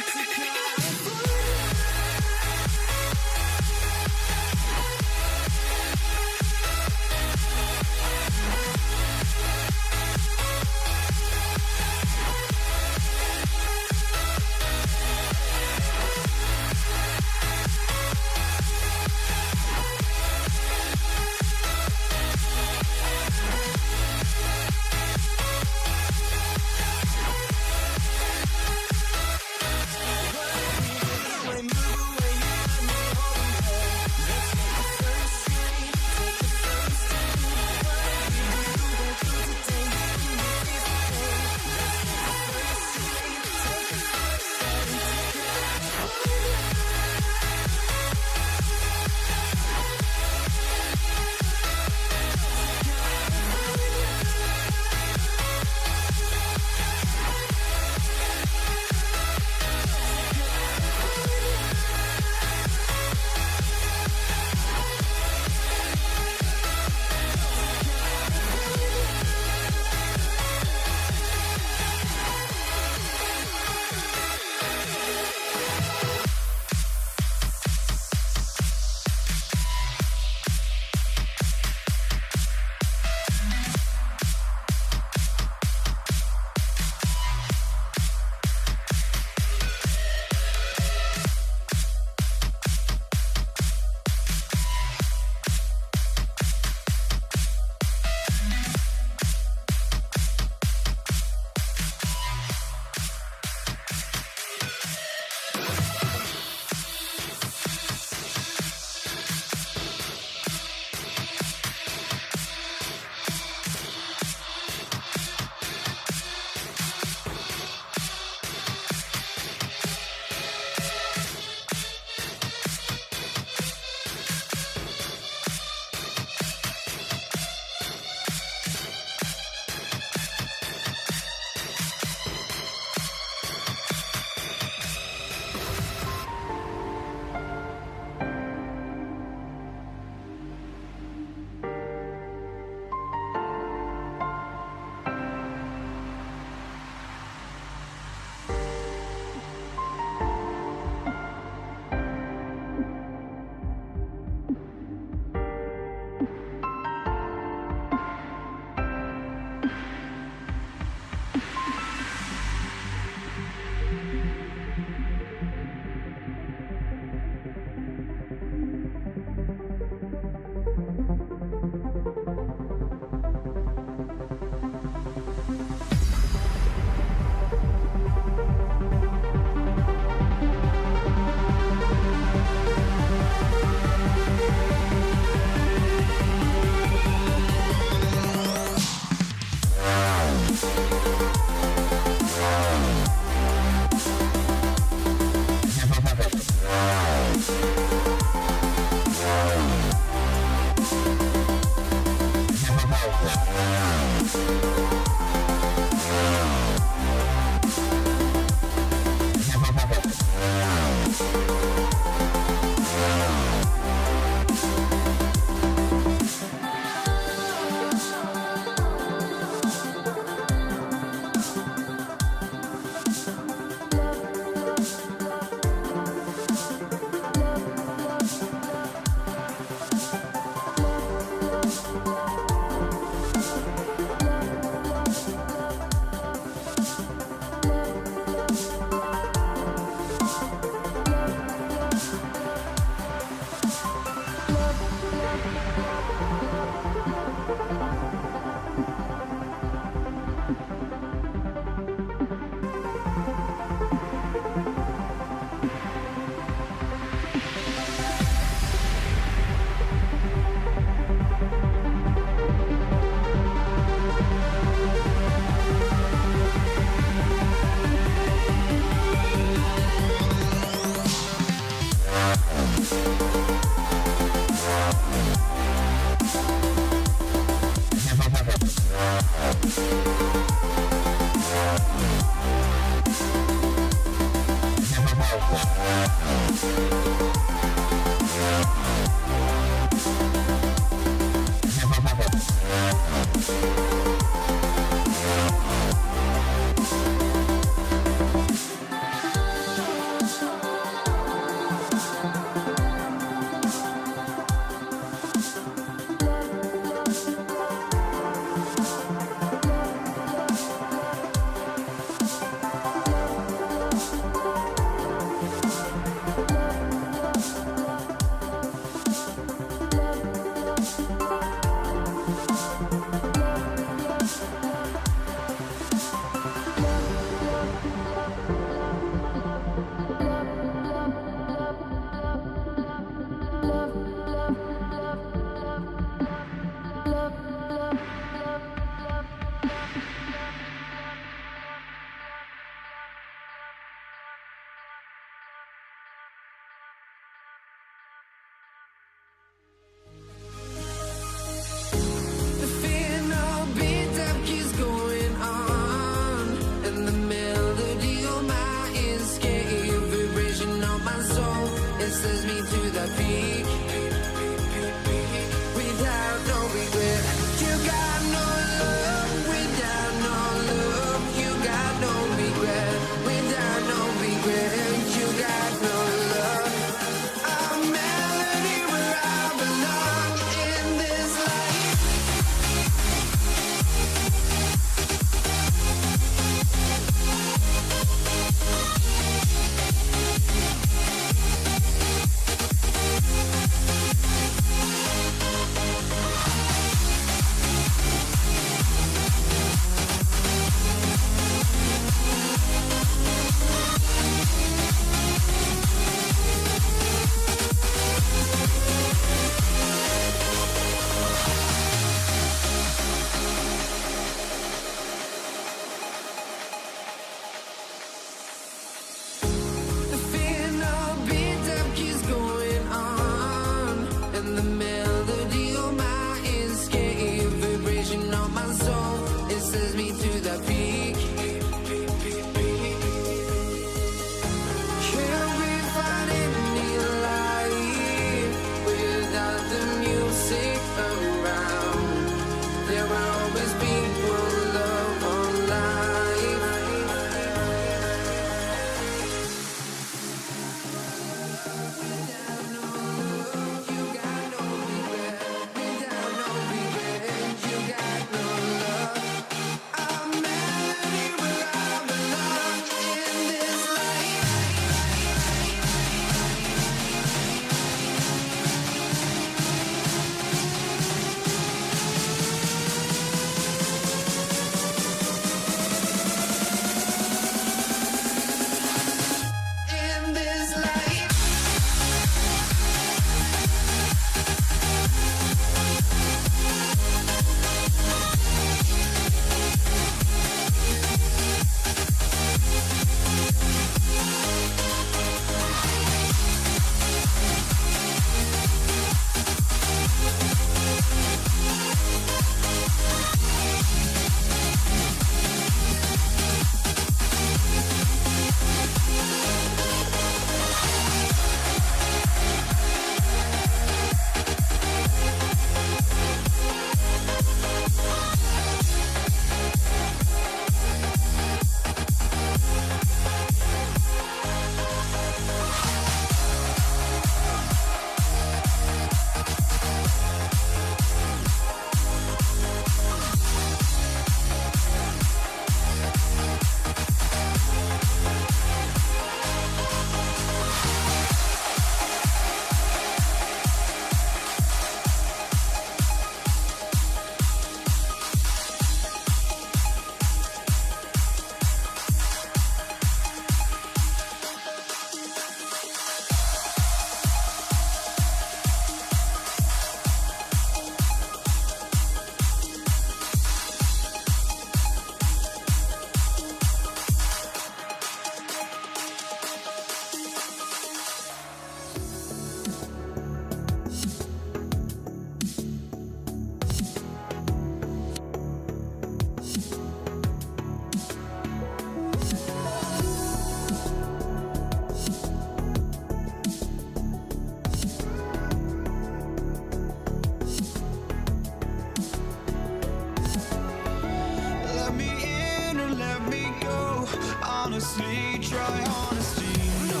honestly, try honesty. No,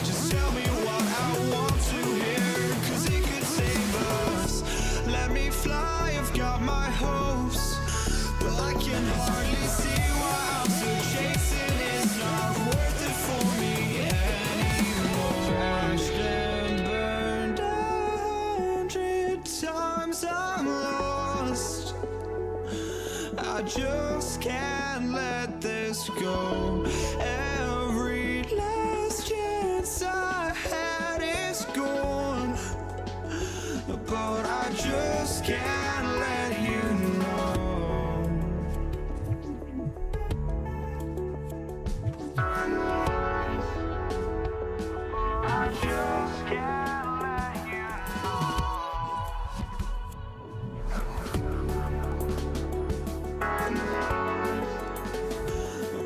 just tell me what I want to hear, 'cause it could save us. Let me fly, I've got my hopes, but I can hardly see why I'm still chasing. It's not worth it for me anymore. Crashed and burned 100 times, I'm lost. I just can't let this go. Every last chance I had is gone, but I just can't let you know. I just can't let you know.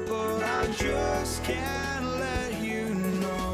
But I just can't let you know.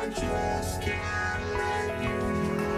Just can't let you know.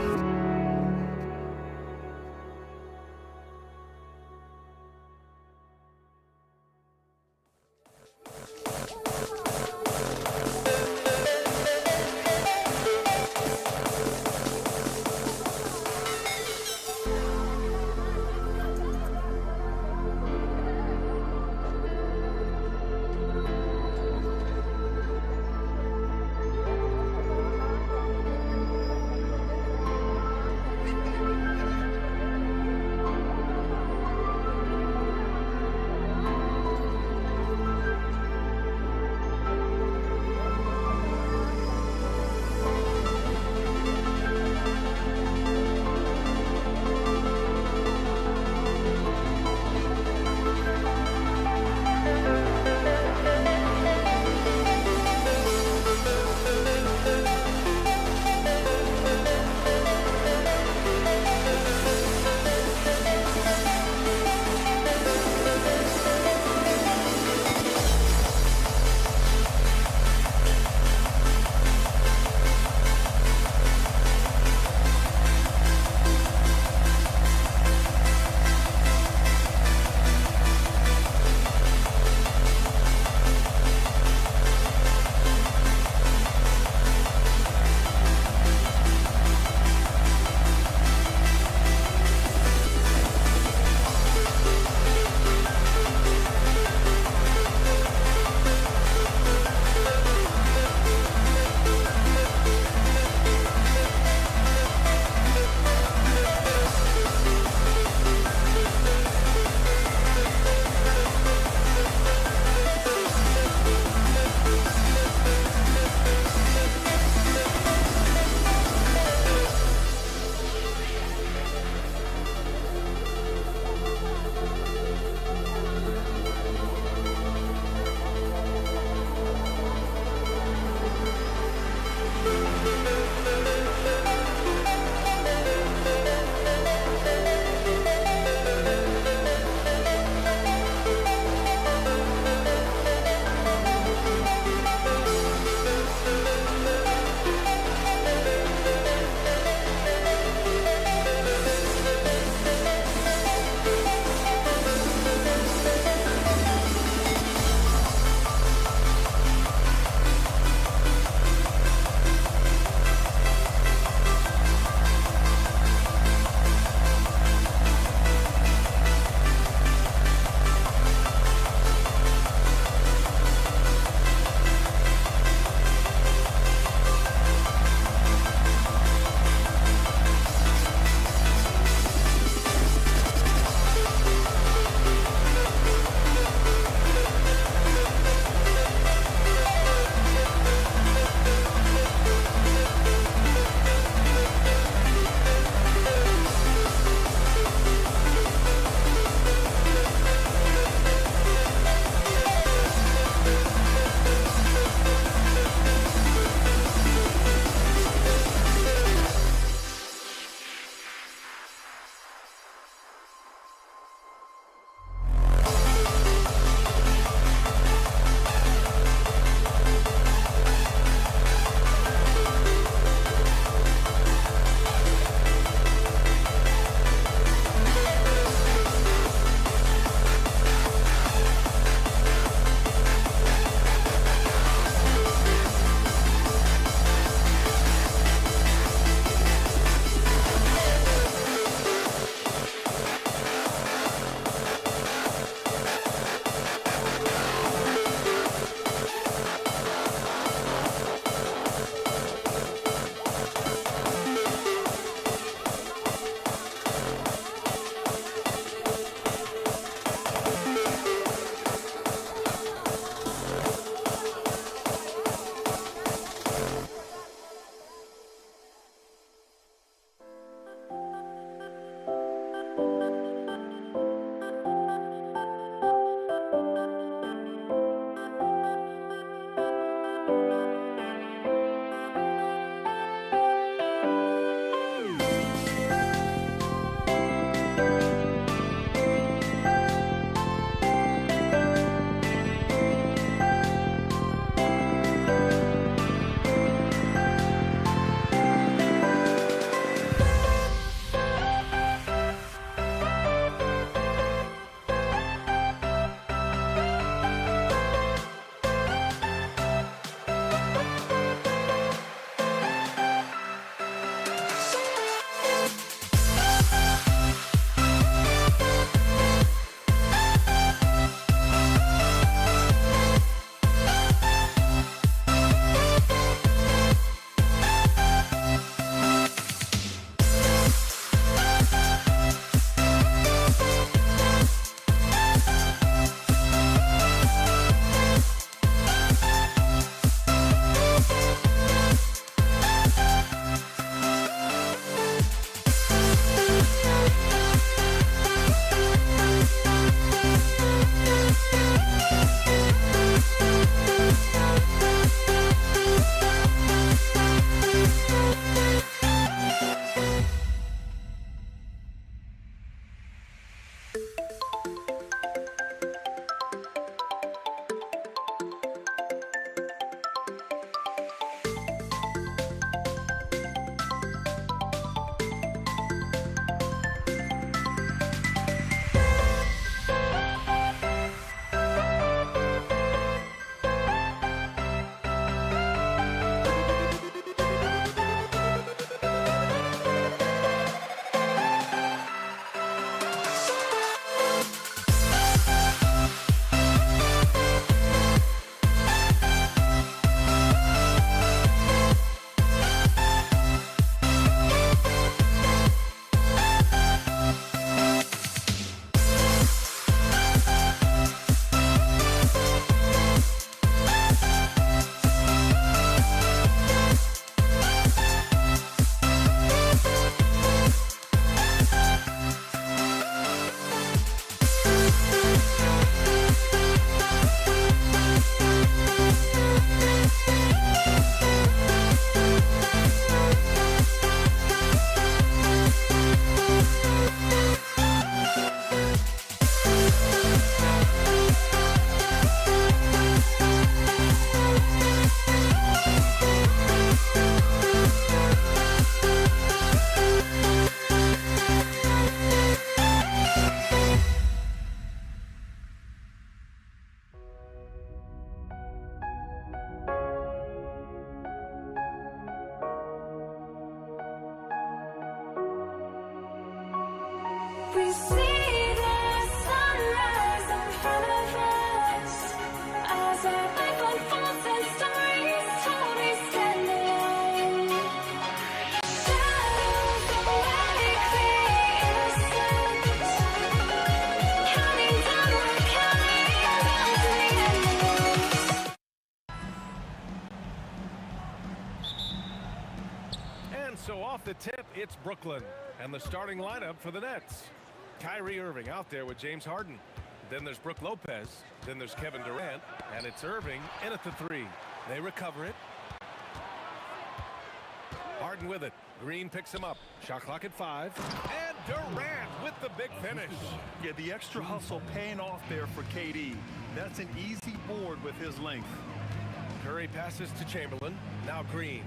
We see the sunrise in front of us as our life unfolds and stories told we stand alone. Shadows awake the innocent, counting down, we're counting down to the end. And so off the tip, it's Brooklyn. And the starting lineup for the Nets. Kyrie Irving out there with James Harden. Then there's Brook Lopez. Then there's Kevin Durant. And it's Irving in at the 3. They recover it. Harden with it. Green picks him up. Shot clock at 5. And Durant with the big finish. Yeah, the extra hustle paying off there for KD. That's an easy board with his length. Curry passes to Chamberlain. Now Green.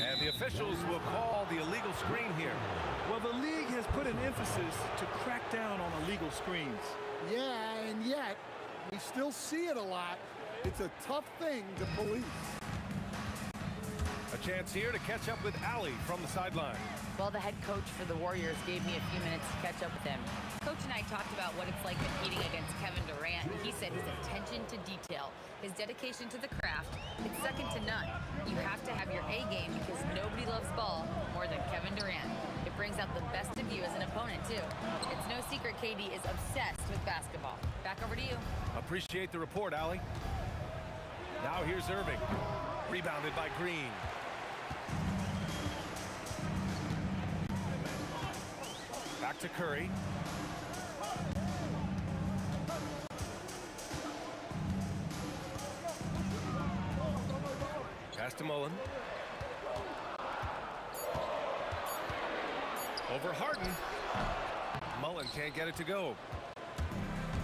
And the officials will call the illegal screen here. Well, the league has put an emphasis to crack down on illegal screens. Yeah, and yet, we still see it a lot. It's a tough thing to police. A chance here to catch up with Allie from the sideline. Well, the head coach for the Warriors gave me a few minutes to catch up with him. Coach and I talked about what it's like competing against Kevin Durant. He said his attention to detail, his dedication to the craft, it's second to none. You have to have your A game because nobody loves ball more than Kevin Durant. It brings out the best of you as an opponent, too. It's no secret KD is obsessed with basketball. Back over to you. Appreciate the report, Allie. Now here's Irving. Rebounded by Green. Back to Curry. Pass to Mullen. Over Harden. Mullen can't get it to go.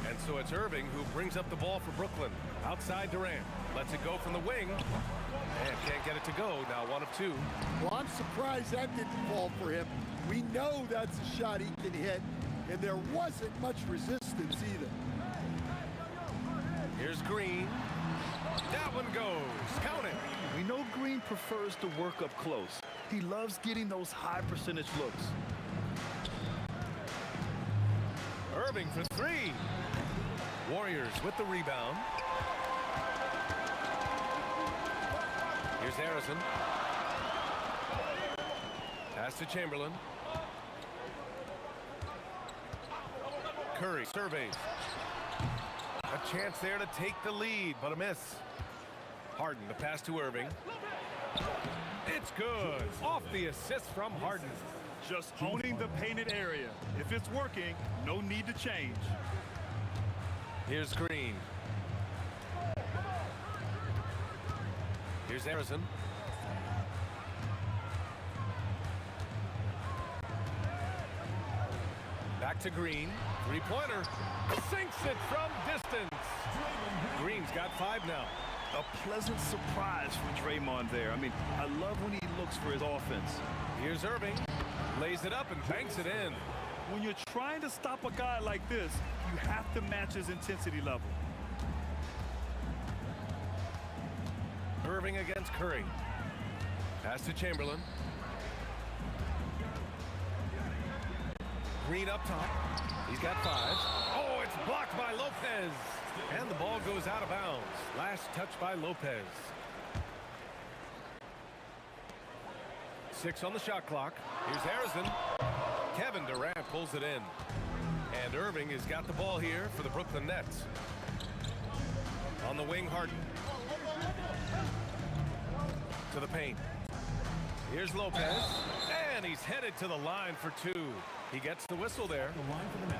And so it's Irving who brings up the ball for Brooklyn. Outside Durant. Lets it go from the wing. And can't get it to go. Now 1 of 2. Well, I'm surprised that didn't fall for him. We know that's a shot he can hit, and there wasn't much resistance either. Here's Green. That one goes. Count it. We know Green prefers to work up close. He loves getting those high percentage looks. Irving for 3. Warriors with the rebound. Here's Harrison. Pass to Chamberlain. Curry surveys. A chance there to take the lead, but a miss. Harden, the pass to Irving. It's good. Off the assist from Harden. Just owning the painted area. If it's working, no need to change. Here's Green. Here's Harrison. Back to Green. 3-pointer. Sinks it from distance. Green's got 5 now. A pleasant surprise for Draymond there. I mean, I love when he looks for his offense. Here's Irving. Lays it up and banks it in. When you're trying to stop a guy like this, you have to match his intensity level. Irving against Curry. Pass to Chamberlain. Green up top. He's got 5. Oh, it's blocked by Lopez. And the ball goes out of bounds. Last touch by Lopez. 6 on the shot clock. Here's Harrison. Kevin Durant pulls it in. And Irving has got the ball here for the Brooklyn Nets. On the wing, Harden. To the paint. Here's Lopez. And he's headed to the line for 2. He gets the whistle there.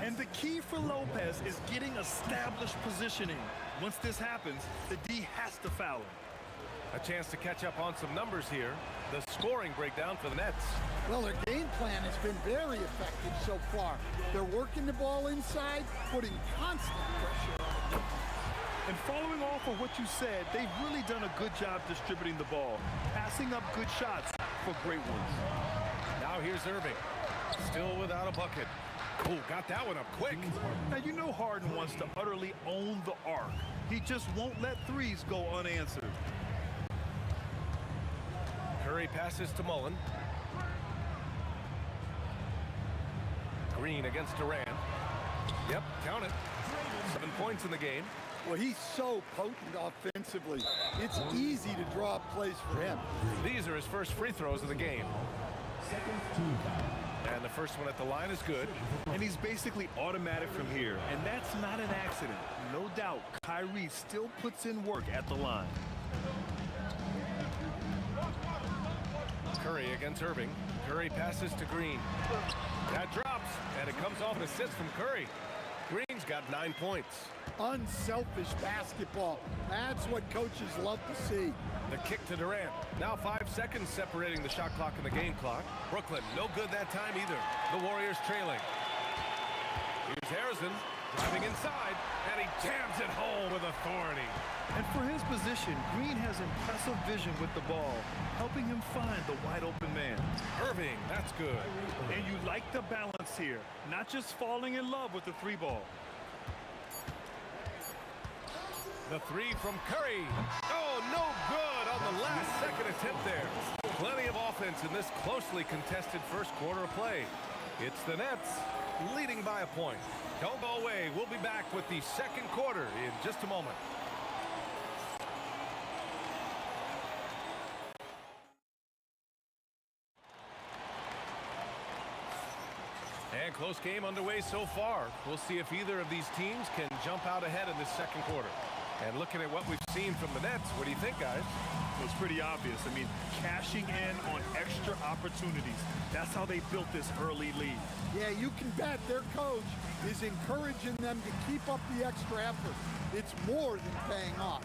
And the key for Lopez is getting established positioning. Once this happens, the D has to foul him. A chance to catch up on some numbers here. The scoring breakdown for the Nets. Well, their game plan has been very effective so far. They're working the ball inside, putting constant pressure on it. And following off of what you said, they've really done a good job distributing the ball, passing up good shots for great ones. Now here's Irving. Still without a bucket. Oh, got that one up quick. Now, you know Harden wants to utterly own the arc. He just won't let threes go unanswered. Curry passes to Mullen. Green against Durant. Yep, count it. 7 points in the game. Well, he's so potent offensively. It's easy to draw up plays for him. These are his first free throws of the game. And the first one at the line is good. And he's basically automatic from here. And that's not an accident. No doubt, Kyrie still puts in work at the line. Curry against Irving. Curry passes to Green. That drops, and it comes off an assist from Curry. Green's got 9 points. Unselfish basketball. That's what coaches love to see. The kick to Durant. Now 5 seconds separating the shot clock and the game clock. Brooklyn, no good that time either. The Warriors trailing. Here's Harrison driving inside, and he jams it home with authority. And for his position, Green has impressive vision with the ball, helping him find the wide open man. Irving, that's good. And you like the balance here, not just falling in love with the three ball. The three from Curry. Oh, no good on the last second attempt there. Plenty of offense in this closely contested first quarter of play. It's the Nets leading by a point. Don't go away. We'll be back with the second quarter in just a moment. And close game underway so far. We'll see if either of these teams can jump out ahead in this second quarter. And looking at what we've seen from the Nets, what do you think, guys? It's pretty obvious. I mean, cashing in on extra opportunities. That's how they built this early lead. Yeah, you can bet their coach is encouraging them to keep up the extra effort. It's more than paying off.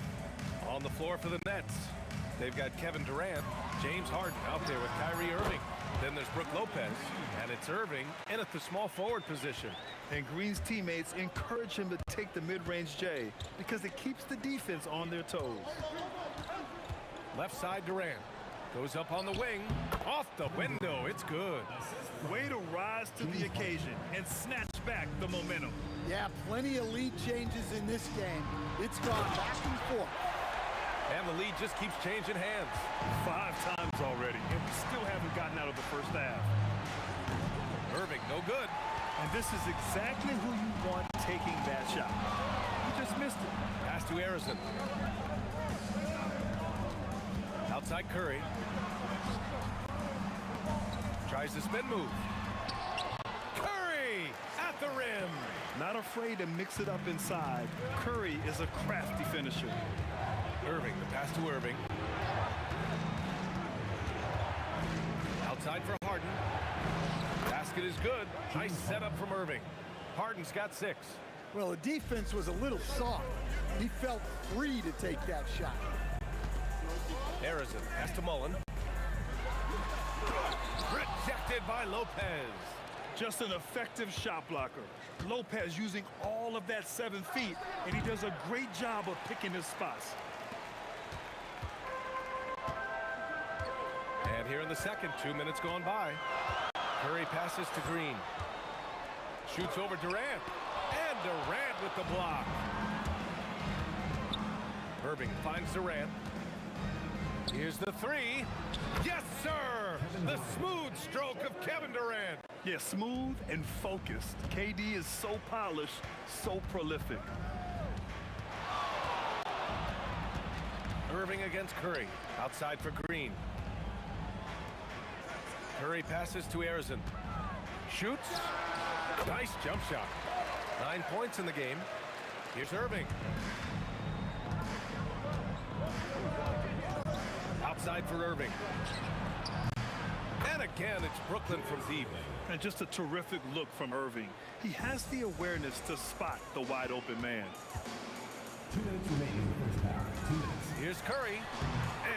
On the floor for the Nets, they've got Kevin Durant, James Harden out there with Kyrie Irving. Then there's Brook Lopez, and it's Irving in at the small forward position. And Green's teammates encourage him to take the mid-range J because it keeps the defense on their toes. Left side Durant goes up on the wing, off the window. It's good. Way to rise to the occasion and snatch back the momentum. Yeah, plenty of lead changes in this game. It's gone back and forth. And the lead just keeps changing hands. 5 times already, and we still haven't gotten out of the first half. Irving, no good. And this is exactly who you want taking that shot. He just missed it. Pass to Harrison. Outside Curry. Tries the spin move. Curry at the rim. Not afraid to mix it up inside. Curry is a crafty finisher. Irving, the pass to Irving. Outside for Harden. Basket is good. Nice setup from Irving. Harden's got 6. Well, the defense was a little soft. He felt free to take that shot. Harrison, pass to Mullen. Rejected by Lopez. Just an effective shot blocker. Lopez using all of that 7 feet, and he does a great job of picking his spots. And here in the second, 2 minutes gone by. Curry passes to Green. Shoots over Durant. And Durant with the block. Irving finds Durant. Here's the 3. Yes, sir! The smooth stroke of Kevin Durant. Yeah, smooth and focused. KD is so polished, so prolific. Irving against Curry. Outside for Green. Curry passes to Harrison. Shoots. Nice jump shot. 9 points in the game. Here's Irving. Outside for Irving. And again, it's Brooklyn from deep. And just a terrific look from Irving. He has the awareness to spot the wide open man. 2 minutes remaining in the first half. 2 minutes. Here's Curry.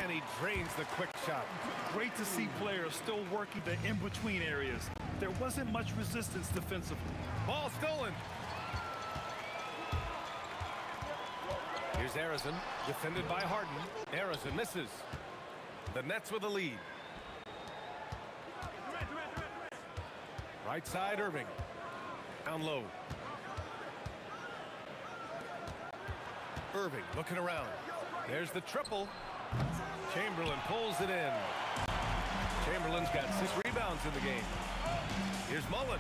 And he drains the quick shot. Great to see players still working the in-between areas. There wasn't much resistance defensively. Ball stolen. Here's Harrison, defended by Harden. Harrison misses. The Nets with a lead. Right side, Irving. Down low. Irving looking around. There's the triple. Chamberlain pulls it in. Chamberlain's got 6 rebounds in the game. Here's Here's Mullen.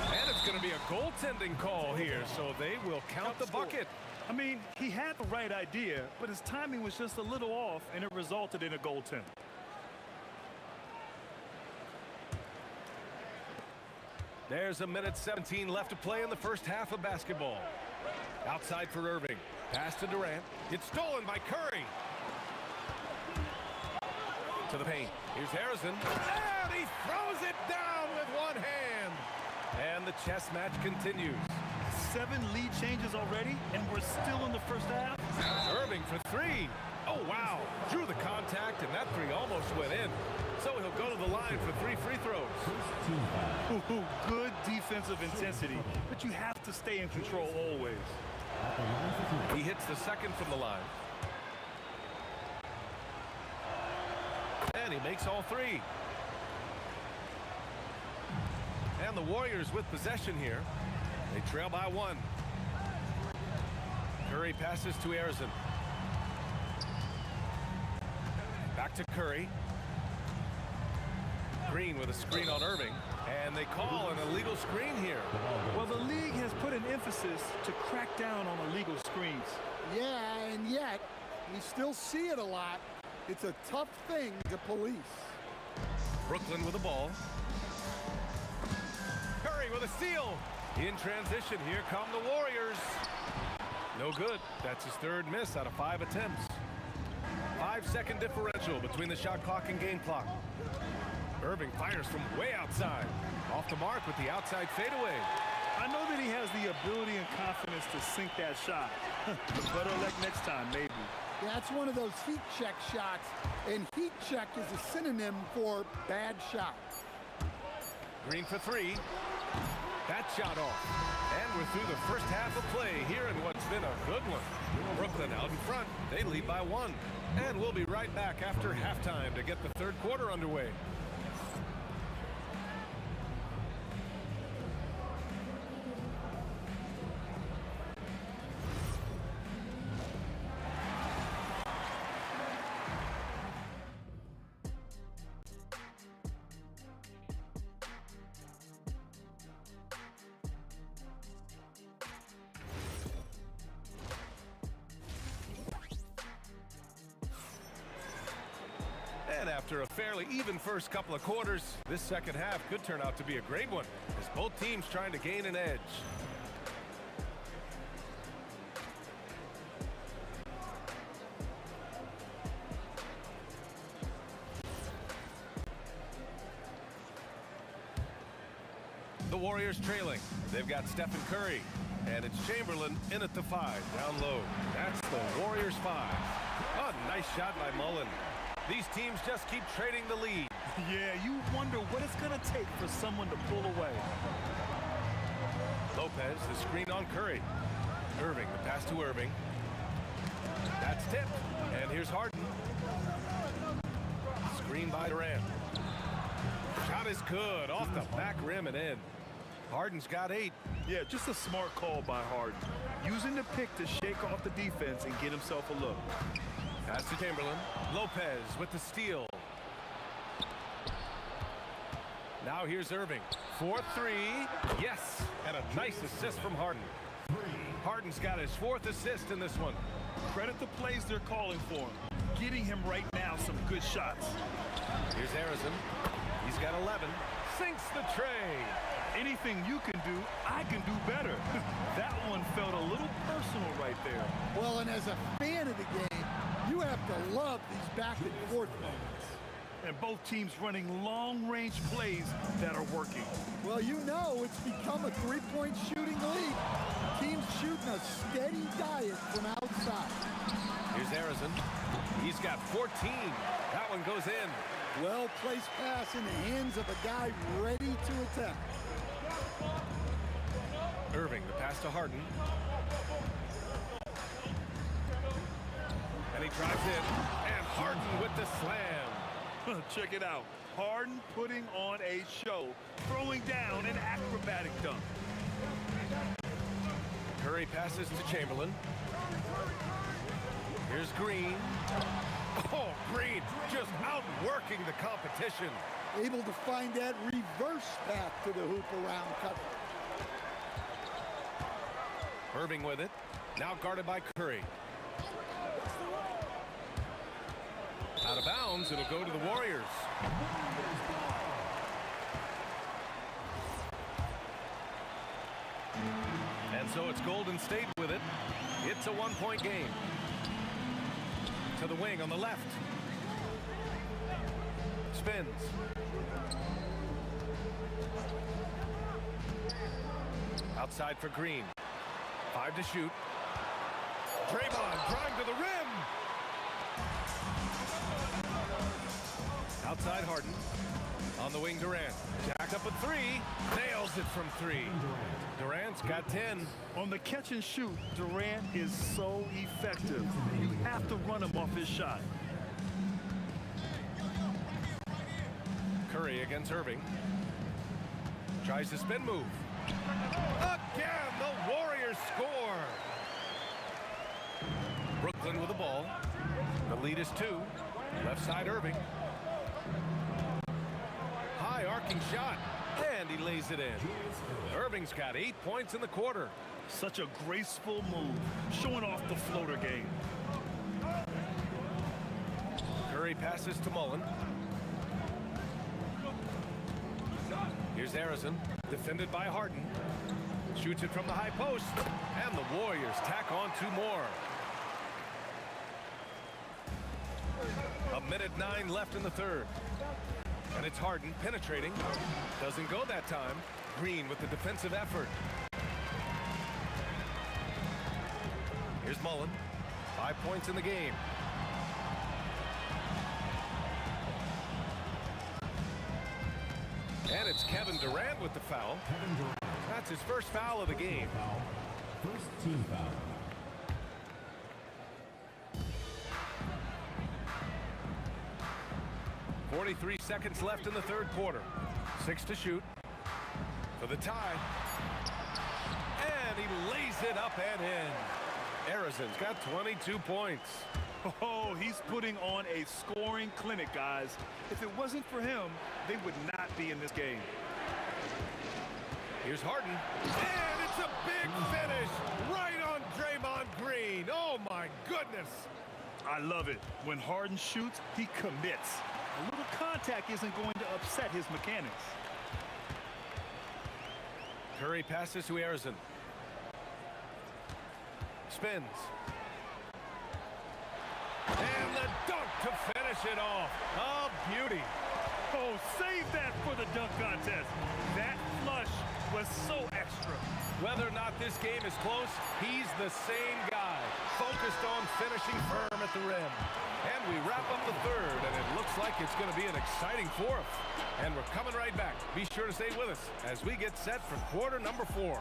And it's going to be a goaltending call here, so they will count the bucket. I mean, he had the right idea, but his timing was just a little off, and it resulted in a goaltend. There's a minute 17 left to play in the first half of basketball. Outside for Irving. Pass to Durant. It's stolen by Curry. To the paint. Here's Harrison. And he throws it down with one hand. And the chess match continues. 7 lead changes already, and we're still in the first half. Irving for 3. Oh, wow. Drew the contact, and that 3 almost went in. So he'll go to the line for 3 free throws. Good defensive intensity, but you have to stay in control always. He hits the second from the line. And he makes all 3. And the Warriors with possession here. They trail by 1. Curry passes to Harrison. Back to Curry. Green with a screen on Irving. And they call an illegal screen here. Well, the league has put an emphasis to crack down on illegal screens. Yeah, and yet, we still see it a lot. It's a tough thing to police. Brooklyn with the ball. Curry with a steal. In transition, here come the Warriors. No good. That's his 3rd miss out of 5 attempts. 5-second differential between the shot clock and game clock. Irving fires from way outside. Off the mark with the outside fadeaway. I know that he has the ability and confidence to sink that shot. Better luck next time, maybe. That's one of those heat check shots, and heat check is a synonym for bad shot. Green for 3. That shot off. And we're through the first half of play here in what's been a good one. Brooklyn out in front. They lead by 1. And we'll be right back after halftime to get the 3rd quarter underway. And after a fairly even first couple of quarters, this second half could turn out to be a great one, as both teams trying to gain an edge. The Warriors trailing. They've got Stephen Curry, and it's Chamberlain in at the 5, down low. That's the Warriors 5. A nice shot by Mullen. These teams just keep trading the lead. Yeah, you wonder what it's going to take for someone to pull away. Lopez, the screen on Curry. Irving, the pass to Irving. That's tipped. And here's Harden. Screen by Durant. Shot is good. Off the back rim and in. Harden's got 8. Yeah, just a smart call by Harden. Using the pick to shake off the defense and get himself a look. Pass to Chamberlain. Lopez with the steal. Now here's Irving. 4-3. Yes. And a nice assist from Harden. Harden's got his 4th assist in this one. Credit the plays they're calling for him. Getting him right now some good shots. Here's Harrison. He's got 11. Sinks the tray. Anything you can do, I can do better. That one felt a little personal right there. Well, and as a fan of the game, you have to love these back and forth moments. And both teams running long-range plays that are working. Well, you know it's become a 3-point shooting league. Teams shooting a steady diet from outside. Here's Harrison. He's got 14. That one goes in. Well-placed pass in the hands of a guy ready to attack. Irving, the pass to Harden. And he drives in. And Harden with the slam. Check it out. Harden putting on a show, throwing down an acrobatic dunk. Curry passes to Chamberlain. Here's Green. Oh, Green just outworking the competition. Able to find that reverse path to the hoop around cut. Irving with it. Now guarded by Curry. Out of bounds, it'll go to the Warriors. And so it's Golden State with it. It's a one-point game. To the wing on the left. Spins. Outside for Green. 5 to shoot. Draymond trying to the rim. Outside Harden. On the wing, Durant. Jacked up a 3. Nails it from 3. Durant's got 10. On the catch and shoot, Durant is so effective. You have to run him off his shot. Curry against Irving. Tries to spin move. Again, the Warriors score. Brooklyn with the ball. The lead is 2. Left side Irving. High arcing shot. And he lays it in. Irving's got 8 points in the quarter. Such a graceful move, showing off the floater game. Curry passes to Mullen. Here's Harrison, defended by Harden. Shoots it from the high post. And the Warriors tack on 2 more. 1:09 left in the third. And it's Harden penetrating. Doesn't go that time. Green with the defensive effort. Here's Mullen. 5 points in the game. And it's Kevin Durant with the foul. That's his first foul of the game. First team foul. 43 seconds left in the third quarter. 6 to shoot for the tie. And he lays it up and in. Harrison's got 22 points. Oh, he's putting on a scoring clinic, guys. If it wasn't for him, they would not be in this game. Here's Harden. And it's a big finish right on Draymond Green. Oh, my goodness. I love it. When Harden shoots, he commits. A little contact isn't going to upset his mechanics. Curry passes to Harrison. Spins. And the dunk to finish it off. Oh, beauty. Oh, save that for the dunk contest. That flush was so extra. Whether or not this game is close, he's the same guy, focused on finishing firm at the rim. And we wrap up the third, and it looks like it's going to be an exciting fourth. And we're coming right back. Be sure to stay with us as we get set for quarter number 4.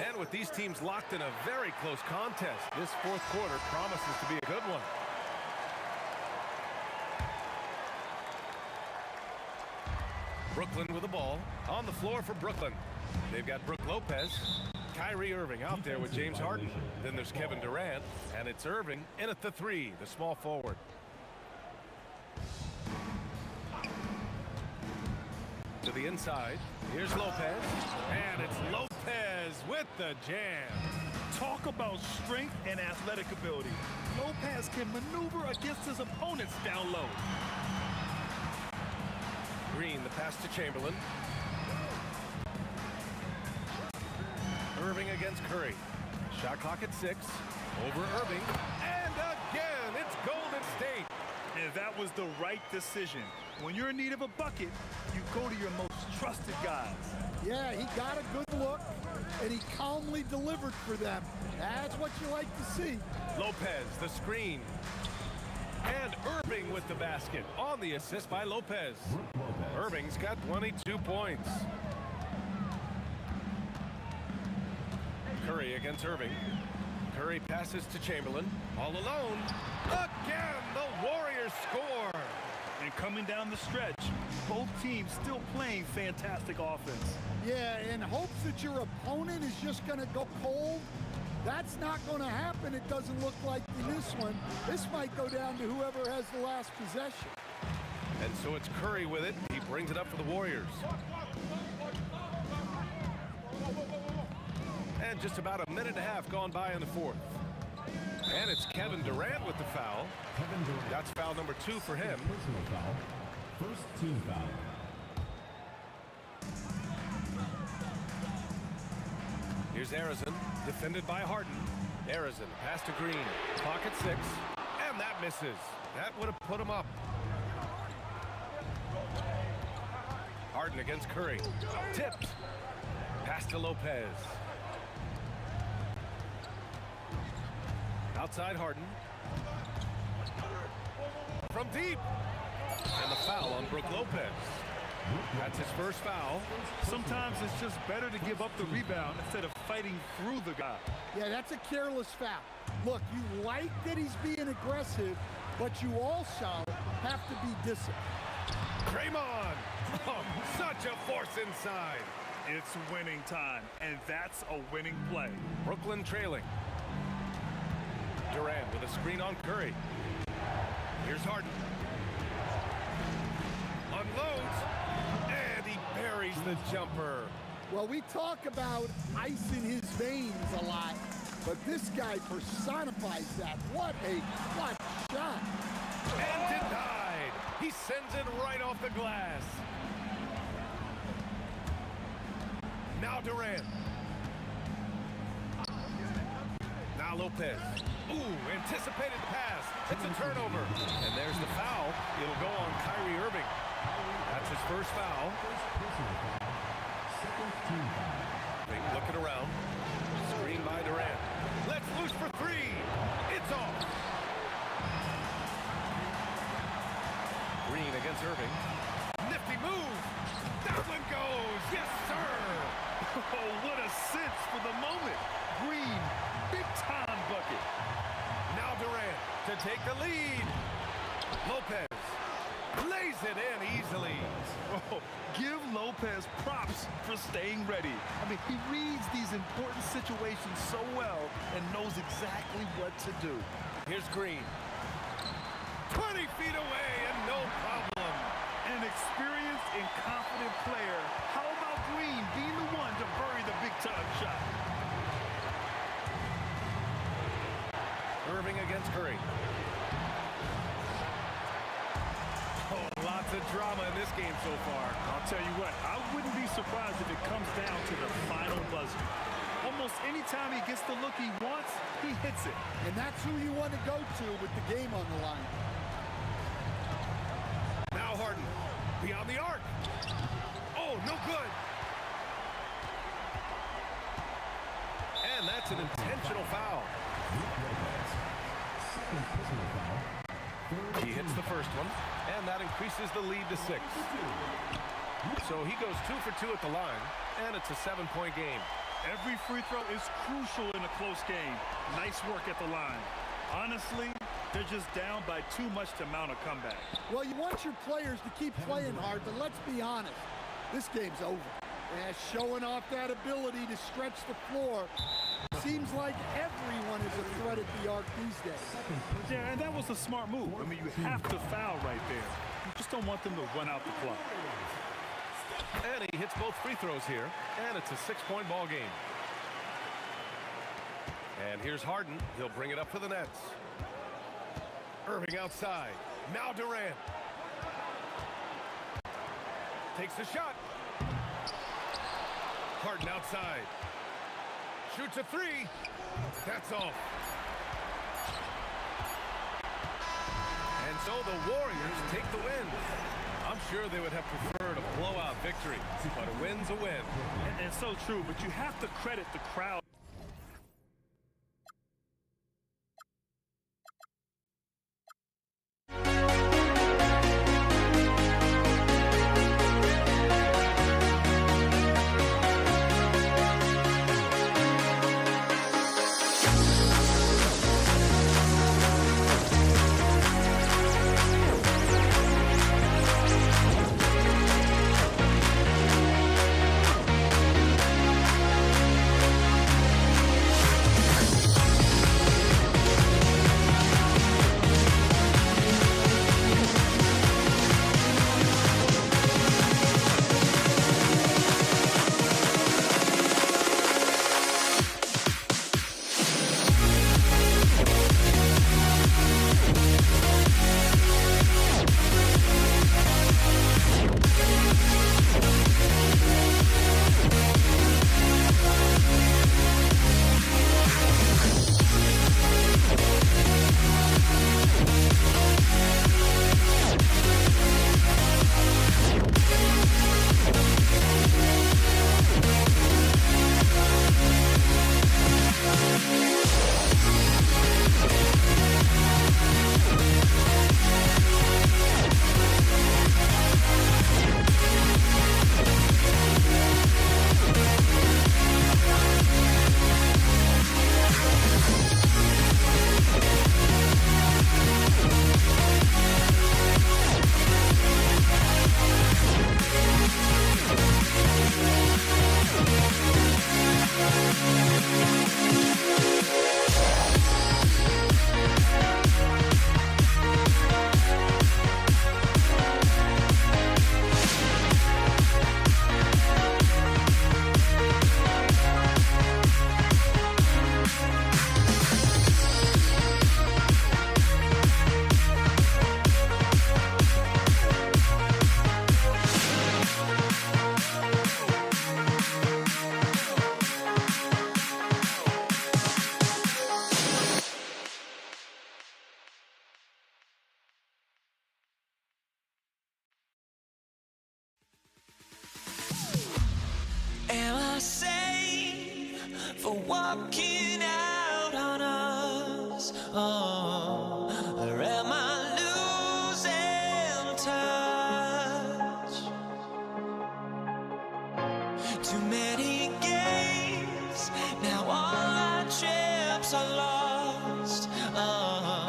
And with these teams locked in a very close contest, this fourth quarter promises to be a good one. Brooklyn with the ball. On the floor for Brooklyn. They've got Brook Lopez. Kyrie Irving out there with James Harden. Then there's Kevin Durant. And it's Irving in at the 3, the small forward. To the inside. Here's Lopez. And it's Lopez with the jam. Talk about strength and athletic ability. Lopez can maneuver against his opponents down low. Green, the pass to Chamberlain. Irving against Curry. Shot clock at 6. Over Irving. And again, it's Golden State. And that was the right decision. When you're in need of a bucket, you go to your most trusted guys. Yeah, he got a good look, and he calmly delivered for them. That's what you like to see. Lopez, the screen. And Irving with the basket on the assist by Lopez. Irving's got 22 points. Curry against Irving. Curry passes to Chamberlain. All alone. Again, the Warriors score. And coming down the stretch, both teams still playing fantastic offense. Yeah, in hopes that your opponent is just going to go cold, That's not going to happen. It doesn't look like in this one. This might go down to whoever has the last possession. And so it's Curry with it. He brings it up for the Warriors. And just about a minute and a half gone by in the fourth. And it's Kevin Durant with the foul. Kevin Durant. That's foul number 2 for him. Personal foul. First team foul. Here's Arizin, defended by Harden. Arizin, pass to Green. Pocket 6. And that misses. That would have put him up. Harden against Curry. Tipped. Pass to Lopez. Outside Harden. From deep. And the foul on Brook Lopez. That's his first foul. Sometimes it's just better to give up the rebound instead of fighting through the guy. Yeah, that's a careless foul. Look, you like that he's being aggressive, but you also have to be disciplined. Draymond. Oh, such a force inside. It's winning time, and that's a winning play. Brooklyn trailing. Durant with a screen on Curry. Here's Harden. Unloads. And he buries the jumper. Well, we talk about ice in his veins a lot, but this guy personifies that. What a clutch shot. And denied. He sends it right off the glass. Now Durant. Now Lopez. Ooh, anticipated pass. It's a turnover. And there's the foul. It'll go on Kyrie Irving. That's his first foul. Second team foul. Looking around. Screen by Durant. Let's loose for 3. It's off. Green against Irving. Nifty move. That one goes. Yes, sir. Oh, what a sense for the moment. Green, big-time bucket. Now Durant to take the lead. Lopez lays it in easily. Oh, give Lopez props for staying ready. I mean, he reads these important situations so well and knows exactly what to do. Here's Green. 20 feet away and no problem. An experienced and confident player. How about Green being the one to bury the big-time shot? Irving against Curry. Oh, lots of drama in this game so far. I'll tell you what, I wouldn't be surprised if it comes down to the final buzzer. Almost any time he gets the look he wants, he hits it. And that's who you want to go to with the game on the line. Now Harden, beyond the arc. Oh, no good. And that's an intentional foul. Second personal foul. He hits the first one, and that increases the lead to 6. So he goes 2 for 2 at the line, and it's a 7-point game. Every free throw is crucial in a close game. Nice work at the line. Honestly, they're just down by too much to mount a comeback. Well, you want your players to keep playing hard, but let's be honest. This game's over. And showing off that ability to stretch the floor. Seems like everyone is a threat at the arc these days. Yeah, and that was a smart move. I mean, you have to foul right there. You just don't want them to run out the clock. And he hits both free throws here, and it's a 6-point ball game. And here's Harden. He'll bring it up for the Nets. Irving outside. Now Durant. Takes the shot. Harden outside. Shoots a 3. That's off. And so the Warriors take the win. I'm sure they would have preferred a blowout victory, but a win's a win. And so true, but you have to credit the crowd. for walking out on us. Oh, or am I losing touch? Too many games, now all our chips are lost. Oh,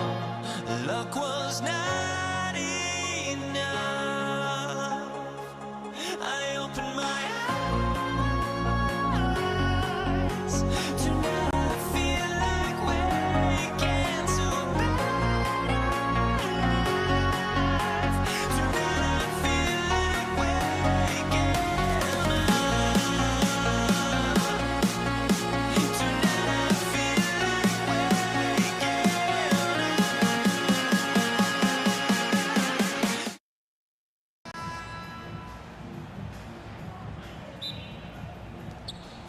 luck was not enough. I opened my eyes. Tonight I feel like waking to life. Tonight I feel like waking up. Tonight I feel like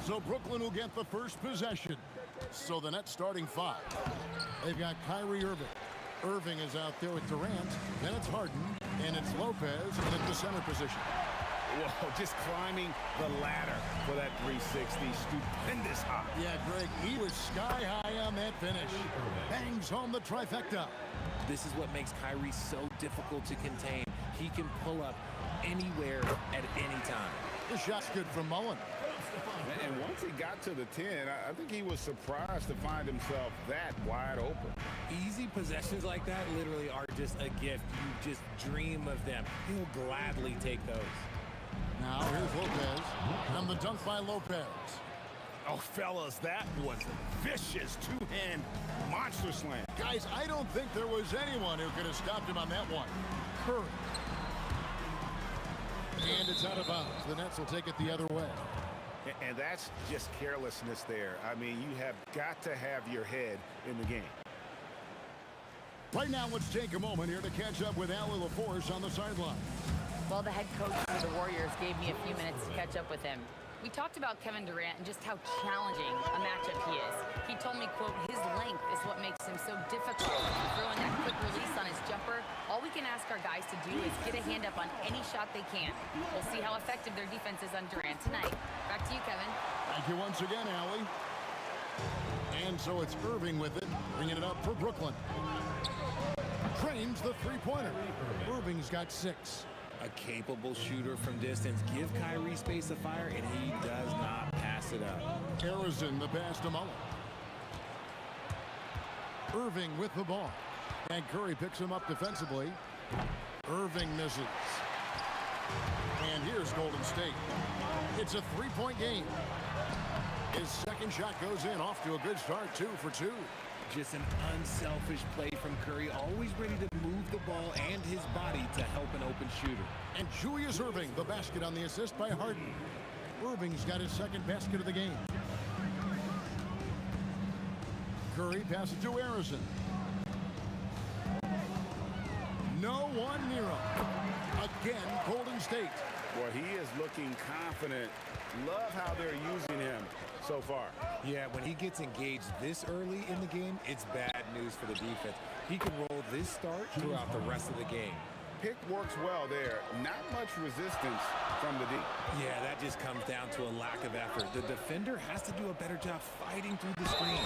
So Brooklyn will get the first possession. So the Nets starting 5. They've got Kyrie Irving. Irving is out there with Durant. Then it's Harden. And it's Lopez in the center position. Whoa, just climbing the ladder for that 360. Stupendous hop. Yeah, Greg, he was sky high on that finish. Bangs home the trifecta. This is what makes Kyrie so difficult to contain. He can pull up anywhere at any time. The shot's good from Mullen. And once he got to the 10, I think he was surprised to find himself that wide open. Easy possessions like that literally are just a gift. You just dream of them. He'll gladly take those. Now here's Lopez. And the dunk by Lopez. Oh, fellas, that was a vicious two-hand monster slam. Guys, I don't think there was anyone who could have stopped him on that one. Curry. And it's out of bounds. The Nets will take it the other way. And that's just carelessness there. I mean, you have got to have your head in the game. Right now, let's take a moment here to catch up with Allie LaForce on the sideline. Well, the head coach for the Warriors gave me a few minutes to catch up with him. We talked about Kevin Durant and just how challenging a matchup he is. He told me, quote, his length is what makes him so difficult. Throwing that quick release on his jumper, all we can ask our guys to do is get a hand up on any shot they can. We'll see how effective their defense is on Durant tonight. Back to you, Kevin. Thank you once again, Allie. And so it's Irving with it, bringing it up for Brooklyn. Trains the three-pointer. Irving's got 6. A capable shooter from distance. Give Kyrie space to fire, and he does not pass it up. Harrison, the pass to Mullen. Irving with the ball. And Curry picks him up defensively. Irving misses. And here's Golden State. It's a 3-point game. His second shot goes in, off to a good start, 2 for 2. Just an unselfish play from Curry, always ready to move the ball and his body to help an open shooter. And Julius Irving, the basket on the assist by Harden. Irving's got his second basket of the game. Curry passes to Harrison. No one near him. Again, Golden State. Boy, he is looking confident. Love how they're using him so far. Yeah, when he gets engaged this early in the game, it's bad news for the defense. He can roll this start throughout the rest of the game. Pick works well there. Not much resistance from the D. Yeah, that just comes down to a lack of effort. The defender has to do a better job fighting through the screen.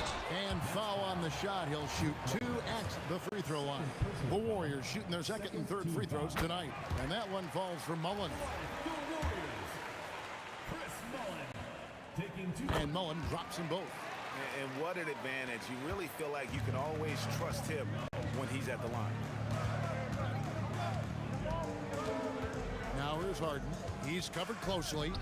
And foul on the shot. He'll shoot 2 at the free throw line. The Warriors shooting their second and third free throws tonight. And that one falls for Mullen. And Mullen drops them both. And what an advantage. You really feel like you can always trust him when he's at the line. Now here's Harden. He's covered closely.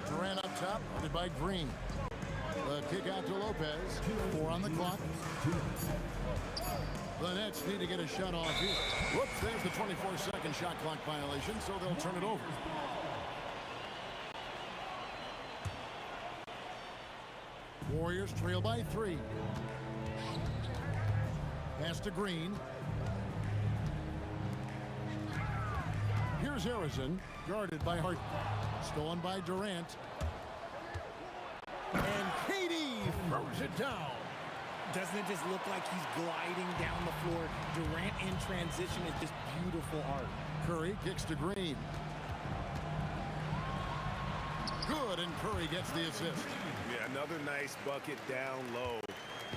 Durant up top, guarded by Green. The kick out to Lopez. 4 on the clock. The Nets need to get a shot off here. Whoops, there's the 24-second shot clock violation, so they'll turn it over. Warriors trail by 3. Pass to Green. Here's Harrison, guarded by Harden. Stolen by Durant. And KD throws it down. Doesn't it just look like he's gliding down the floor? Durant in transition is just beautiful art. Curry kicks to Green. Good, and Curry gets the assist. Yeah, another nice bucket down low.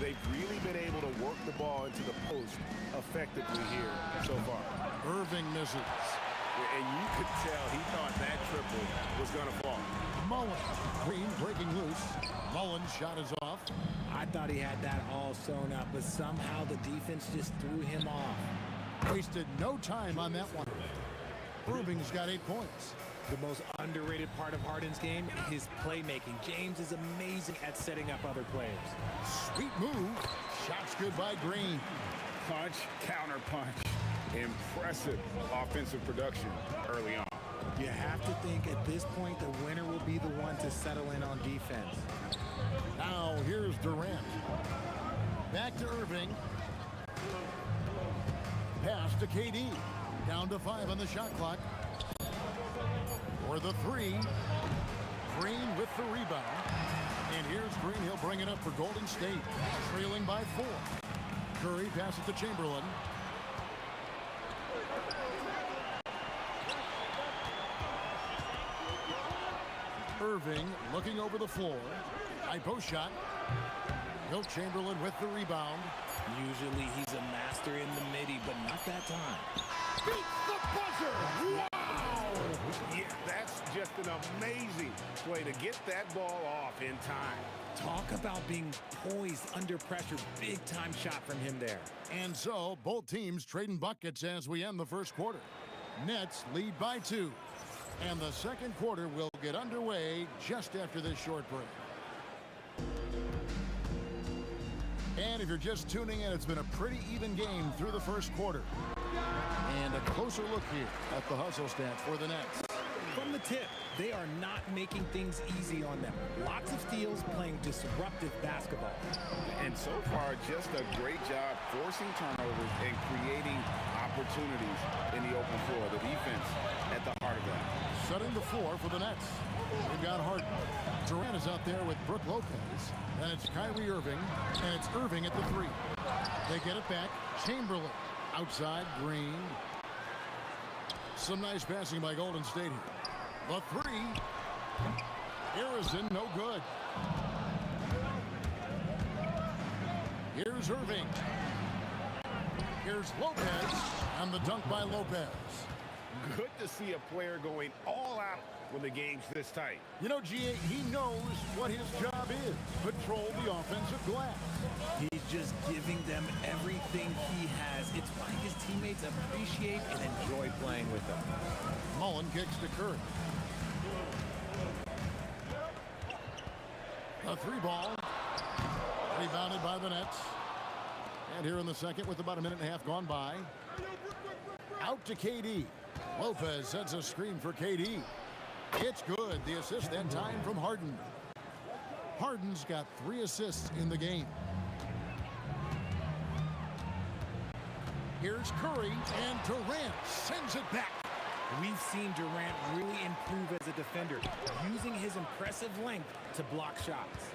They've really been able to work the ball into the post effectively here so far. Irving misses. And you could tell he thought that triple was going to fall. Mullen. Green breaking loose. Mullen's shot is off. I thought he had that all sewn up, but somehow the defense just threw him off. Wasted no time on that one. Irving's got 8 points. The most underrated part of Harden's game, his playmaking. James is amazing at setting up other players. Sweet move. Shots good by Green. Punch, counter punch. Impressive offensive production early on. You have to think at this point the winner will be the one to settle in on defense. Now here's Durant. Back to Irving. Pass to KD. Down to 5 on the shot clock. For the 3. Green with the rebound. And here's Green. He'll bring it up for Golden State. Trailing by 4. Curry passes to Chamberlain. Irving looking over the floor. High post shot. Wilt Chamberlain with the rebound. Usually he's a master in the midi, but not that time. Beats the buzzer! Wow! Yeah, that's just an amazing play to get that ball off in time. Talk about being poised under pressure. Big time shot from him there. And so both teams trading buckets as we end the first quarter. Nets lead by 2. And the second quarter will get underway just after this short break. And if you're just tuning in, it's been a pretty even game through the first quarter. And a closer look here at the hustle stats for the Nets. From the tip, they are not making things easy on them. Lots of steals, playing disruptive basketball. And so far, just a great job forcing turnovers and creating opportunities in the open floor. The defense at the heart of that. Setting the floor for the Nets. We've got Harden. Durant is out there with Brook Lopez. And it's Kyrie Irving. And it's Irving at the 3. They get it back. Chamberlain. Outside, Green. Some nice passing by Golden State here. The 3. Harrison, no good. Here's Irving. Here's Lopez. And the dunk by Lopez. Good to see a player going all out when the game's this tight. You know, GA, he knows what his job is. Patrol the offensive glass. He's just giving them everything he has. It's why his teammates appreciate and enjoy playing with him. Mullen kicks to Curry. A 3 ball. Rebounded by the Nets. And here in the second with about a minute and a half gone by. Out to KD. Lopez sets a screen for KD. It's good. The assist that time from Harden. Harden's got 3 assists in the game. Here's Curry, and Durant sends it back. We've seen Durant really improve as a defender, using his impressive length to block shots.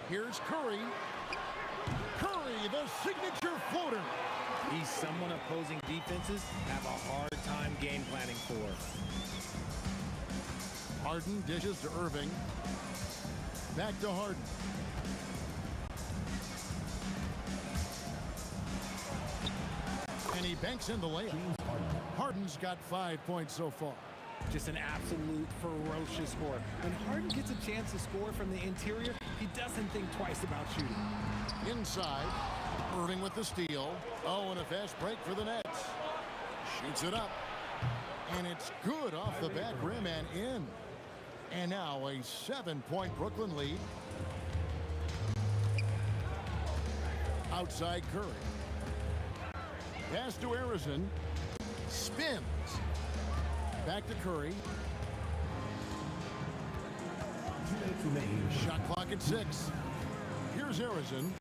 Here's Curry. Curry, the signature floater. He's someone opposing defenses have a hard time game planning for. Harden dishes to Irving. Back to Harden. And he banks in the layup. Harden's got 5 points so far. Just an absolute ferocious score. When Harden gets a chance to score from the interior, he doesn't think twice about shooting. Inside, Irving with the steal. Oh, and a fast break for the Nets. Shoots it up. And it's good off the back rim and in. And now a 7-point Brooklyn lead. Outside Curry. Pass to Harrison. Spins. Back to Curry. Shot clock at 6. Here's Harrison.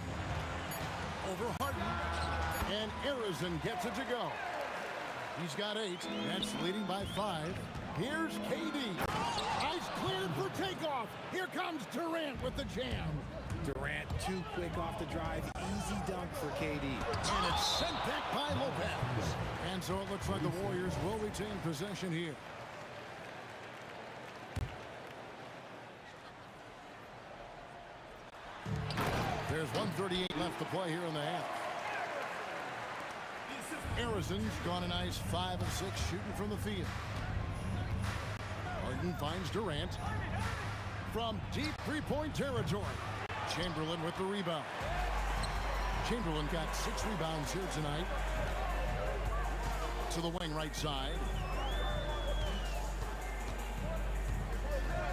Over Harden. And Harrison gets it to go. He's got 8. That's leading by 5. Here's KD. Ice cleared for takeoff. Here comes Durant with the jam. Durant too quick off the drive. Easy dunk for KD. And it's sent back by Lopez. And so it looks like the Warriors will retain possession here. There's 1:38 left to play here in the half. Harrison's gone a nice 5 of 6 shooting from the field. Harden finds Durant. From deep three-point territory. Chamberlain with the rebound. Chamberlain got 6 rebounds here tonight. To the wing right side.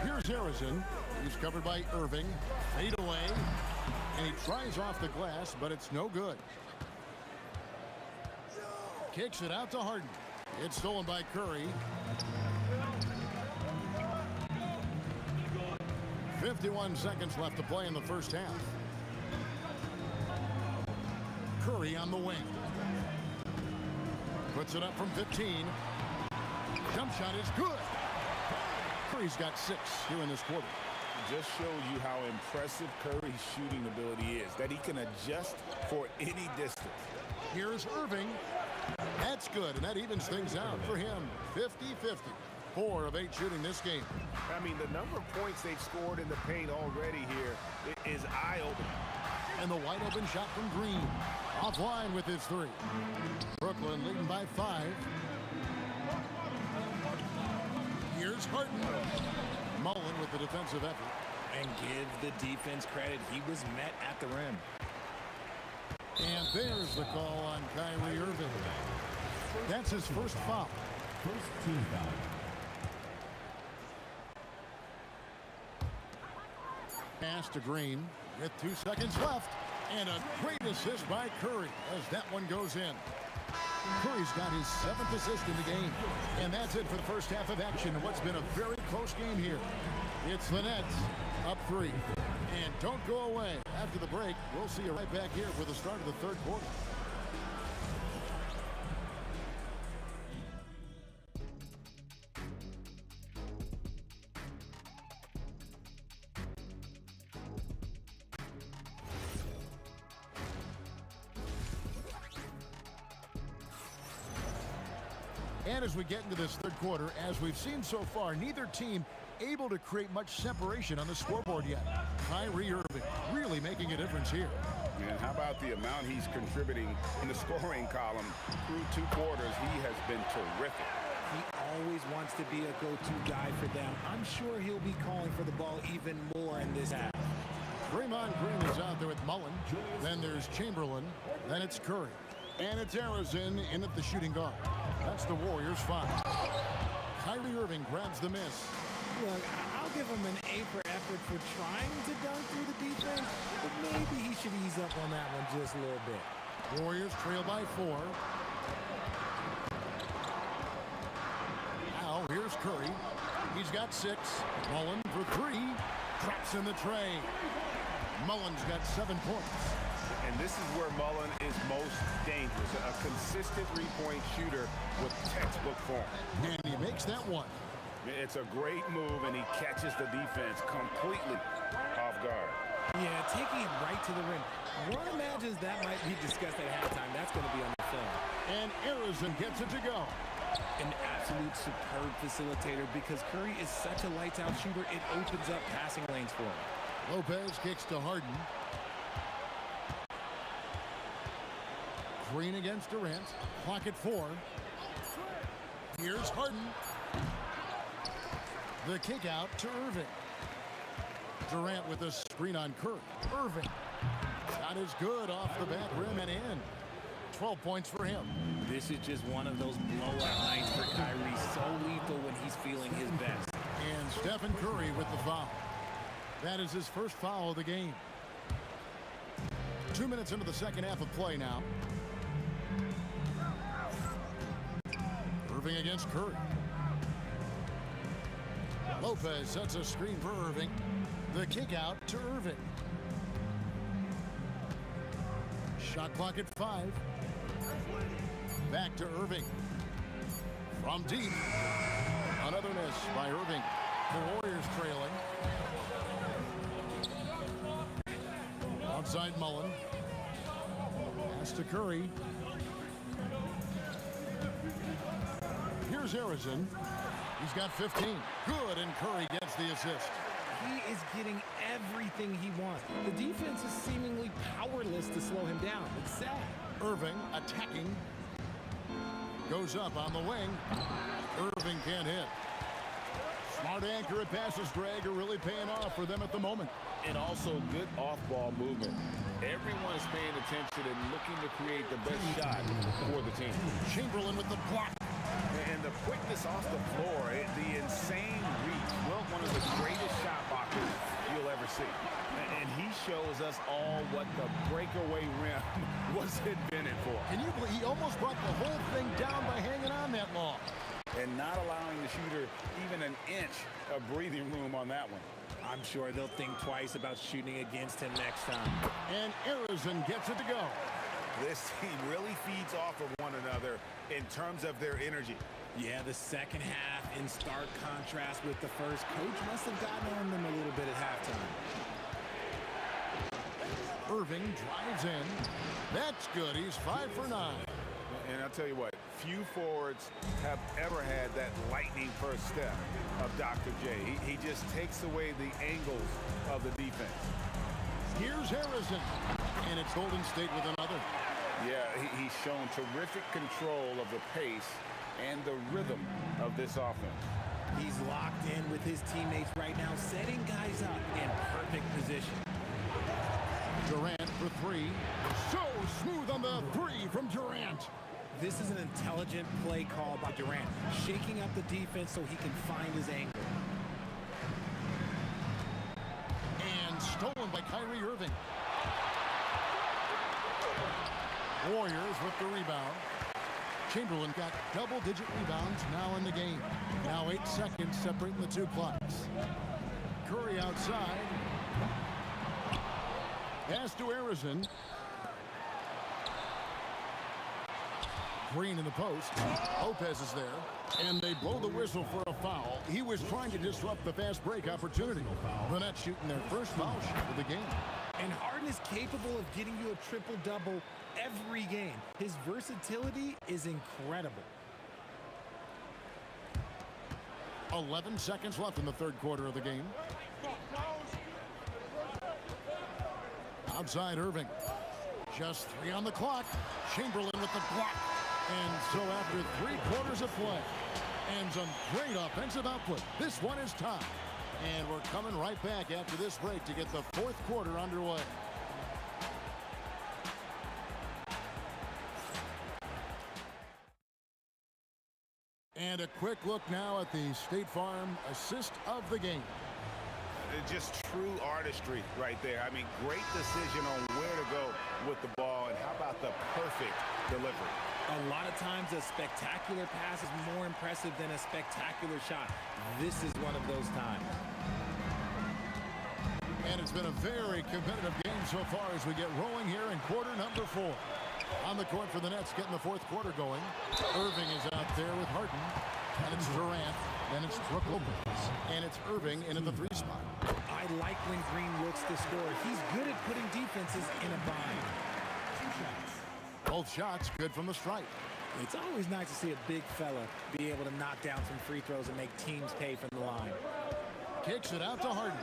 Here's Harrison. He's covered by Irving. Fade away. And he tries off the glass, but it's no good. Kicks it out to Harden. It's stolen by Curry. 51 seconds left to play in the first half. Curry on the wing. Puts it up from 15. Jump shot is good. Curry's got 6 here in this quarter. Just shows you how impressive Curry's shooting ability is, that he can adjust for any distance. Here's Irving. That's good, and that evens things out for him. 50-50. 4 of 8 shooting this game. I mean, the number of points they've scored in the paint already here is eye-opening. And the wide open shot from Green. Offline with his 3. Brooklyn leading by 5. Here's Harden. Mullen with the defensive effort. And give the defense credit. He was met at the rim. And there's the call on Kyrie Irving. That's his first foul. First team foul. Pass to Green with 2 seconds left. And a great assist by Curry as that one goes in. Curry's got his 7th assist in the game. And that's it for the first half of action in what's been a very close game here. It's the Nets up 3. And don't go away. After the break, we'll see you right back here for the start of the third quarter. And as we get into this third quarter, as we've seen so far, neither team able to create much separation on the scoreboard yet. Kyrie Irving really making a difference here. Man, how about the amount he's contributing in the scoring column through 2 quarters? He has been terrific. He always wants to be a go-to guy for them. I'm sure he'll be calling for the ball even more in this half. Draymond Green is out there with Mullen. Then there's Chamberlain. Then it's Curry. And it's Harrison in at the shooting guard. That's the Warriors' 5. Kyrie Irving grabs the miss. Look, I'll give him an A for effort for trying to dunk through the defense, but maybe he should ease up on that one just a little bit. Warriors trail by 4. Now here's Curry. He's got 6. Mullen for 3. Traps in the tray. Mullen's got 7 points. And this is where Mullen is most dangerous. A consistent 3-point shooter with textbook form. And he makes that one. It's a great move, and he catches the defense completely off guard. Yeah, taking it right to the rim. One imagines that might be discussed at halftime. That's going to be on the film. And Harrison gets it to go. An absolute superb facilitator because Curry is such a lights-out shooter, it opens up passing lanes for him. Lopez kicks to Harden. Green against Durant. Clock at 4. Here's Harden. The kick out to Irving. Durant with a screen on Curry. Irving. Shot is good off the back rim and in. 12 points for him. This is just one of those blowout nights for Kyrie. So lethal when he's feeling his best. And Stephen Curry with the foul. That is his first foul of the game. 2 minutes into the second half of play now. Irving against Curry. Lopez sets a screen for Irving. The kick out to Irving. Shot clock at 5. Back to Irving. From deep. Another miss by Irving. The Warriors trailing. Outside Mullen. Pass to Curry. Here's Harrison. He's got 15. Good, and Curry gets the assist. He is getting everything he wants. The defense is seemingly slow him down. It's sad. Irving attacking. Goes up on the wing. Irving can't hit. Smart accurate passes, Greg, are really paying off for them at the moment. And also good off-ball movement. Everyone is paying attention and looking to create the best shot for the team. Chamberlain with the block. And the quickness off the floor, the insane reach. Well, one of the greatest shot blockers you'll ever see. And he shows us all what the breakaway rim was invented for. Can you believe he almost brought the whole thing down by hanging on that long? And not allowing the shooter even an inch of breathing room on that one. I'm sure they'll think twice about shooting against him next time. And Arizon gets it to go. This team really feeds off of one another in terms of their energy. Yeah, the second half in stark contrast with the first. Coach must have gotten on them a little bit at halftime. Irving drives in. That's good. He's 5 for 9. And I'll tell you what, few forwards have ever had that lightning first step of Dr. J. He just takes away the angles of the defense. Here's Harrison. And it's Golden State with another. Yeah, he's shown terrific control of the pace and the rhythm of this offense. He's locked in with his teammates right now, setting guys up in perfect position. Durant for 3. So smooth on the 3 from Durant. This is an intelligent play call by Durant, shaking up the defense so he can find his angle. And stolen by Kyrie Irving. Warriors with the rebound. Chamberlain got double-digit rebounds now in the game. Now 8 seconds separating the two clocks. Curry outside. Pass to Arizon. Green in the post. Lopez is there. And they blow the whistle for a foul. He was trying to disrupt the fast break opportunity. The Nets shooting their first foul shot of the game. And Harden is capable of getting you a triple-double every game. His versatility is incredible. 11 seconds left in the third quarter of the game. Outside Irving. Just 3 on the clock. Chamberlain with the block. And so after 3 quarters of play and some great offensive output, this one is tied. And we're coming right back after this break to get the fourth quarter underway. And a quick look now at the State Farm assist of the game. Just true artistry right there. I mean, great decision on where to go with the ball, and how about the perfect delivery? A lot of times a spectacular pass is more impressive than a spectacular shot. This is one of those times. And it's been a very competitive game so far as we get rolling here in quarter number 4. On the court for the Nets, getting the fourth quarter going. Irving is out there with Harden. And it's Durant. Then it's Brook Lopez. And it's Irving in at the 3 spot. I like when Green looks to score. He's good at putting defenses in a bind. Both shots good from the stripe. It's always nice to see a big fella be able to knock down some free throws and make teams pay from the line. Kicks it out to Harden.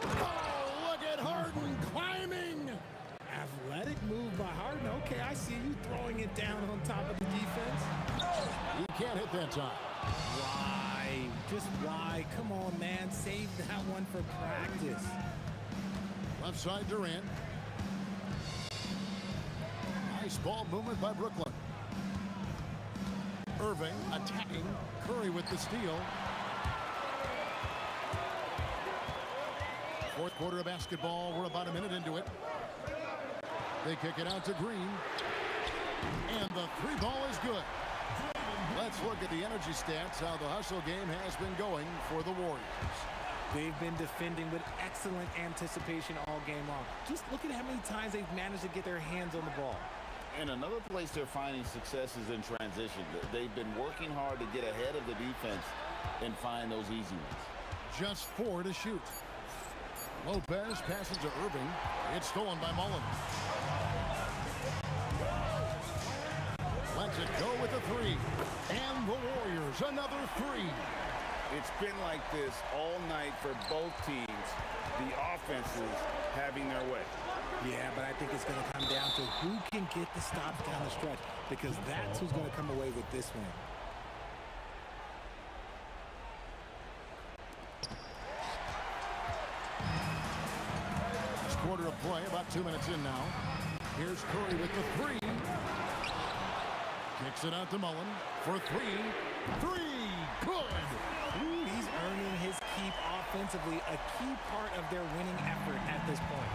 Oh, look at Harden climbing. Athletic move by Harden. Okay, I see you throwing it down on top of the defense. He can't hit that time. Why? Just why? Come on, man. Save that one for practice. Left side Durant. Nice ball movement by Brooklyn. Irving attacking. Curry with the steal. Fourth quarter of basketball. We're about a minute into it. They kick it out to Green. And the 3 ball is good. Let's look at the energy stats, how the hustle game has been going for the Warriors. They've been defending with excellent anticipation all game long. Just look at how many times they've managed to get their hands on the ball. And another place they're finding success is in transition. They've been working hard to get ahead of the defense and find those easy ones. Just 4 to shoot. Lopez passes to Irving. It's stolen by Mullen. Lets it go with a 3. And the Warriors, another 3. It's been like this all night for both teams. The offenses having their way. Yeah, but I think it's going to come down to who can get the stops down the stretch, because that's who's going to come away with this win. This quarter of play, about 2 minutes in now. Here's Curry with the three. Kicks it out to Mullen for three. Three, good. Ooh, he's earning his keep offensively, a key part of their winning effort at this point.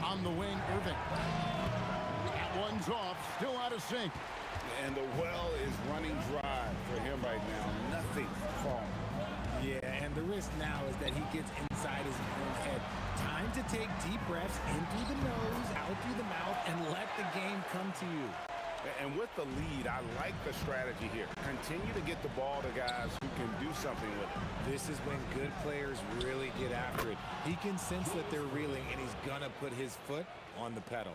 On the wing, Irving. That one's off, still out of sync. And the well is running dry for him right now. Nothing falling. Yeah, and the risk now is that he gets inside his own head. Time to take deep breaths in through the nose, out through the mouth, and let the game come to you. And with the lead, I like the strategy here. Continue to get the ball to guys who can do something with it. This is when good players really get after it. He can sense that they're reeling, and he's going to put his foot on the pedal.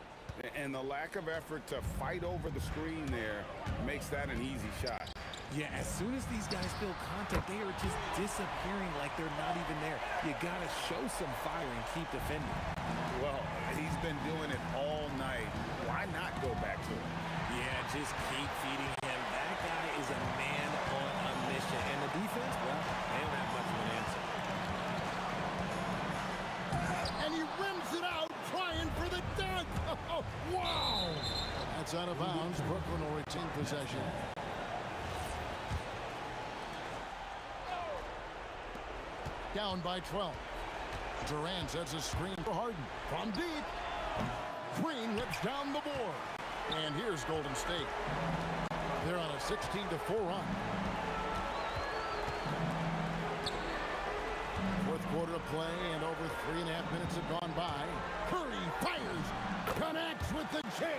And the lack of effort to fight over the screen there makes that an easy shot. Yeah, as soon as these guys feel contact, they are just disappearing like they're not even there. You got to show some fire and keep defending. Well, he's been doing it all night. Why not go back to him? Yeah, just keep feeding him. That guy is a man on a mission. And the defense, well, they don't have much of an answer. And he rims it out, trying for the dunk. Oh, wow! That's out of bounds. Brooklyn will retain possession. Down by 12. Durant sets a screen for Harden. From deep. Green rips down the board. And here's Golden State. They're on a 16-4 run. Fourth quarter of play, and over 3.5 minutes have gone by. Curry fires. Connects with the J.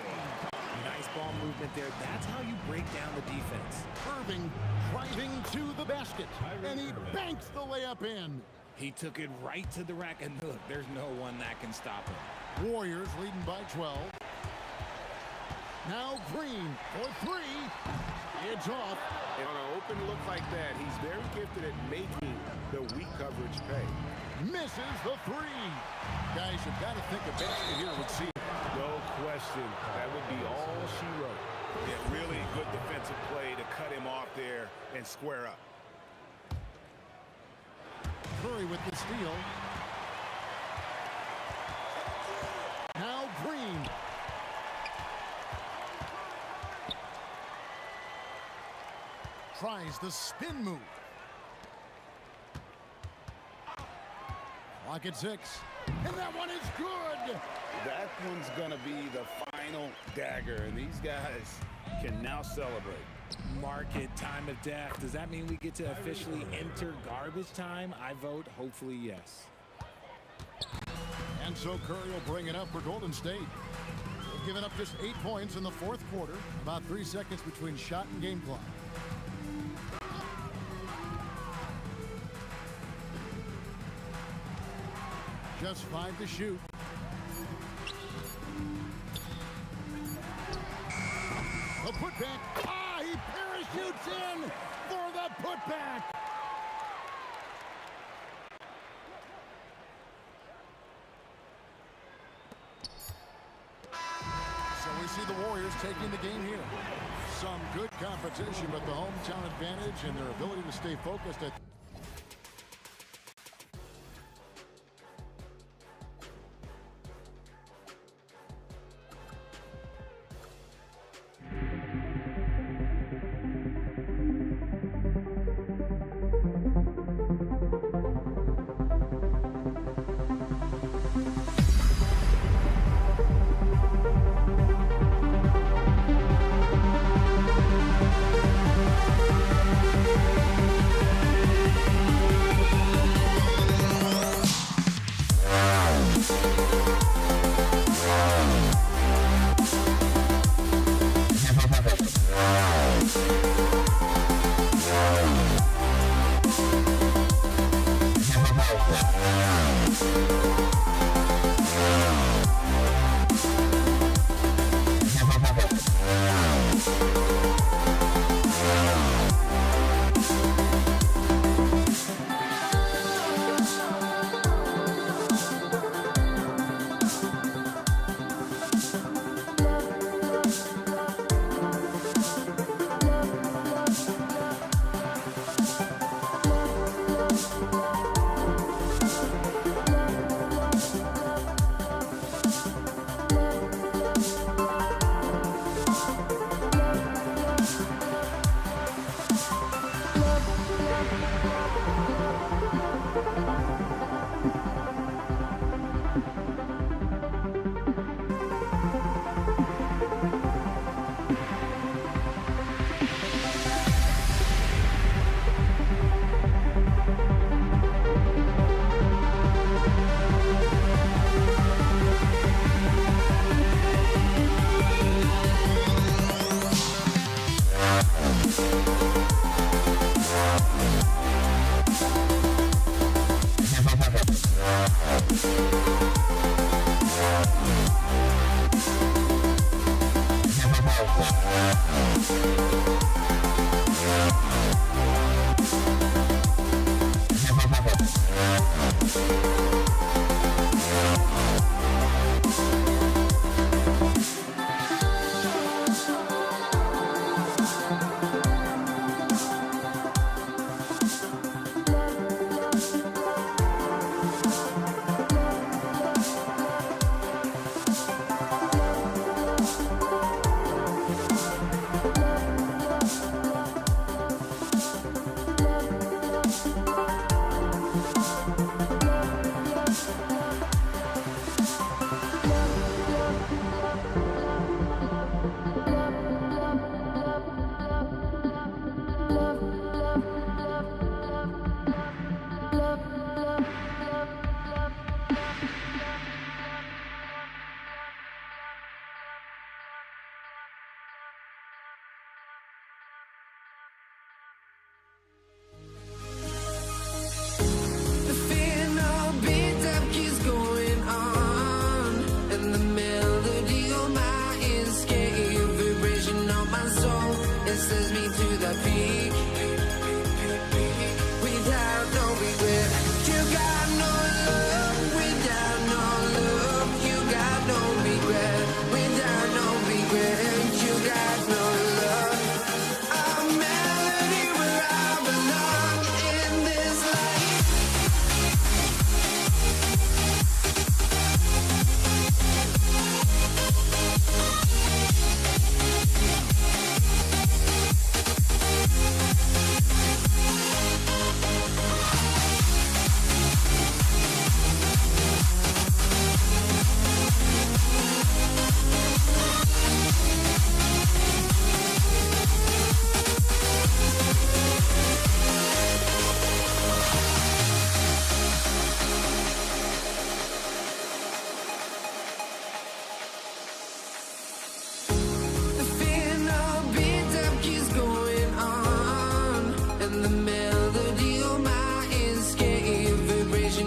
Nice ball movement there. That's how you break down the defense. Irving driving to the basket. And he banks the layup in. He took it right to the rack, and look, there's no one that can stop him. Warriors leading by 12. Now Green for three. It's off. And on an open look like that, he's very gifted at making the weak coverage pay. Misses the three. Guys, you've got to think a basket here would see. No question. That would be all she wrote. Yeah, really good defensive play to cut him off there and square up. Curry with the steal. Now Green. Tries the spin move. Clock at 6. And that one is good. That one's going to be the final dagger, and these guys can now celebrate. Market time of death. Does that mean we get to officially enter garbage time? I vote hopefully yes. And so Curry will bring it up for Golden State. They've given up just 8 points in the fourth quarter. About 3 seconds between shot and game clock. Just 5 to shoot. The putback. Ah, he parachutes in for the putback. So we see the Warriors taking the game here. Some good competition, but the hometown advantage and their ability to stay focused at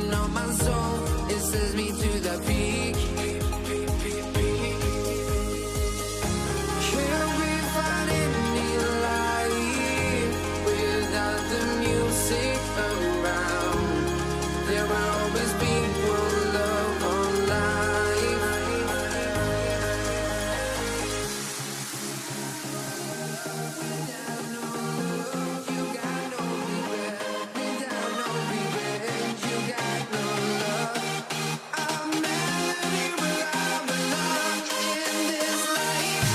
Open up my soul, it sends me to the peak. Can't we find any light without the music around? There will always be one love, one life. Without no love, you got no regret. Without no revenge, you got no love. I'm melody, but I'm alone in this life.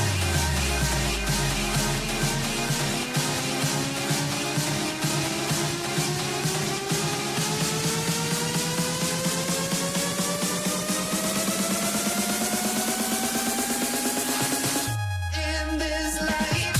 In this life.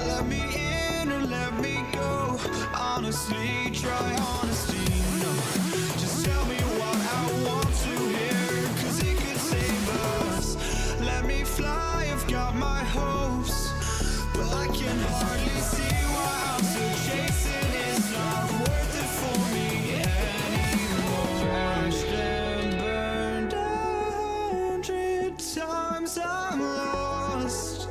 Let me in or let me go. Honestly, try honesty. No, just tell me what I want to hear, 'cause it could save us. Let me fly, I've got my hopes, but I can hardly see why I'm still chasing. It's not worth it for me anymore. Crashed and burned 100 times, I'm lost.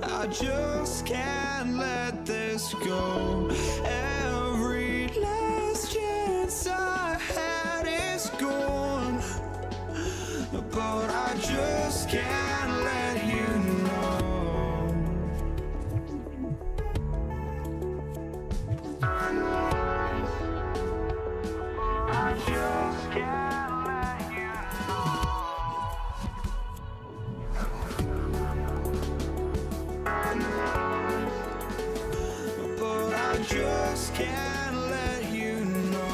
I just can't let this go. Every last chance I had is gone, but I just can't let you know. I just can't let you but I just can't let you know.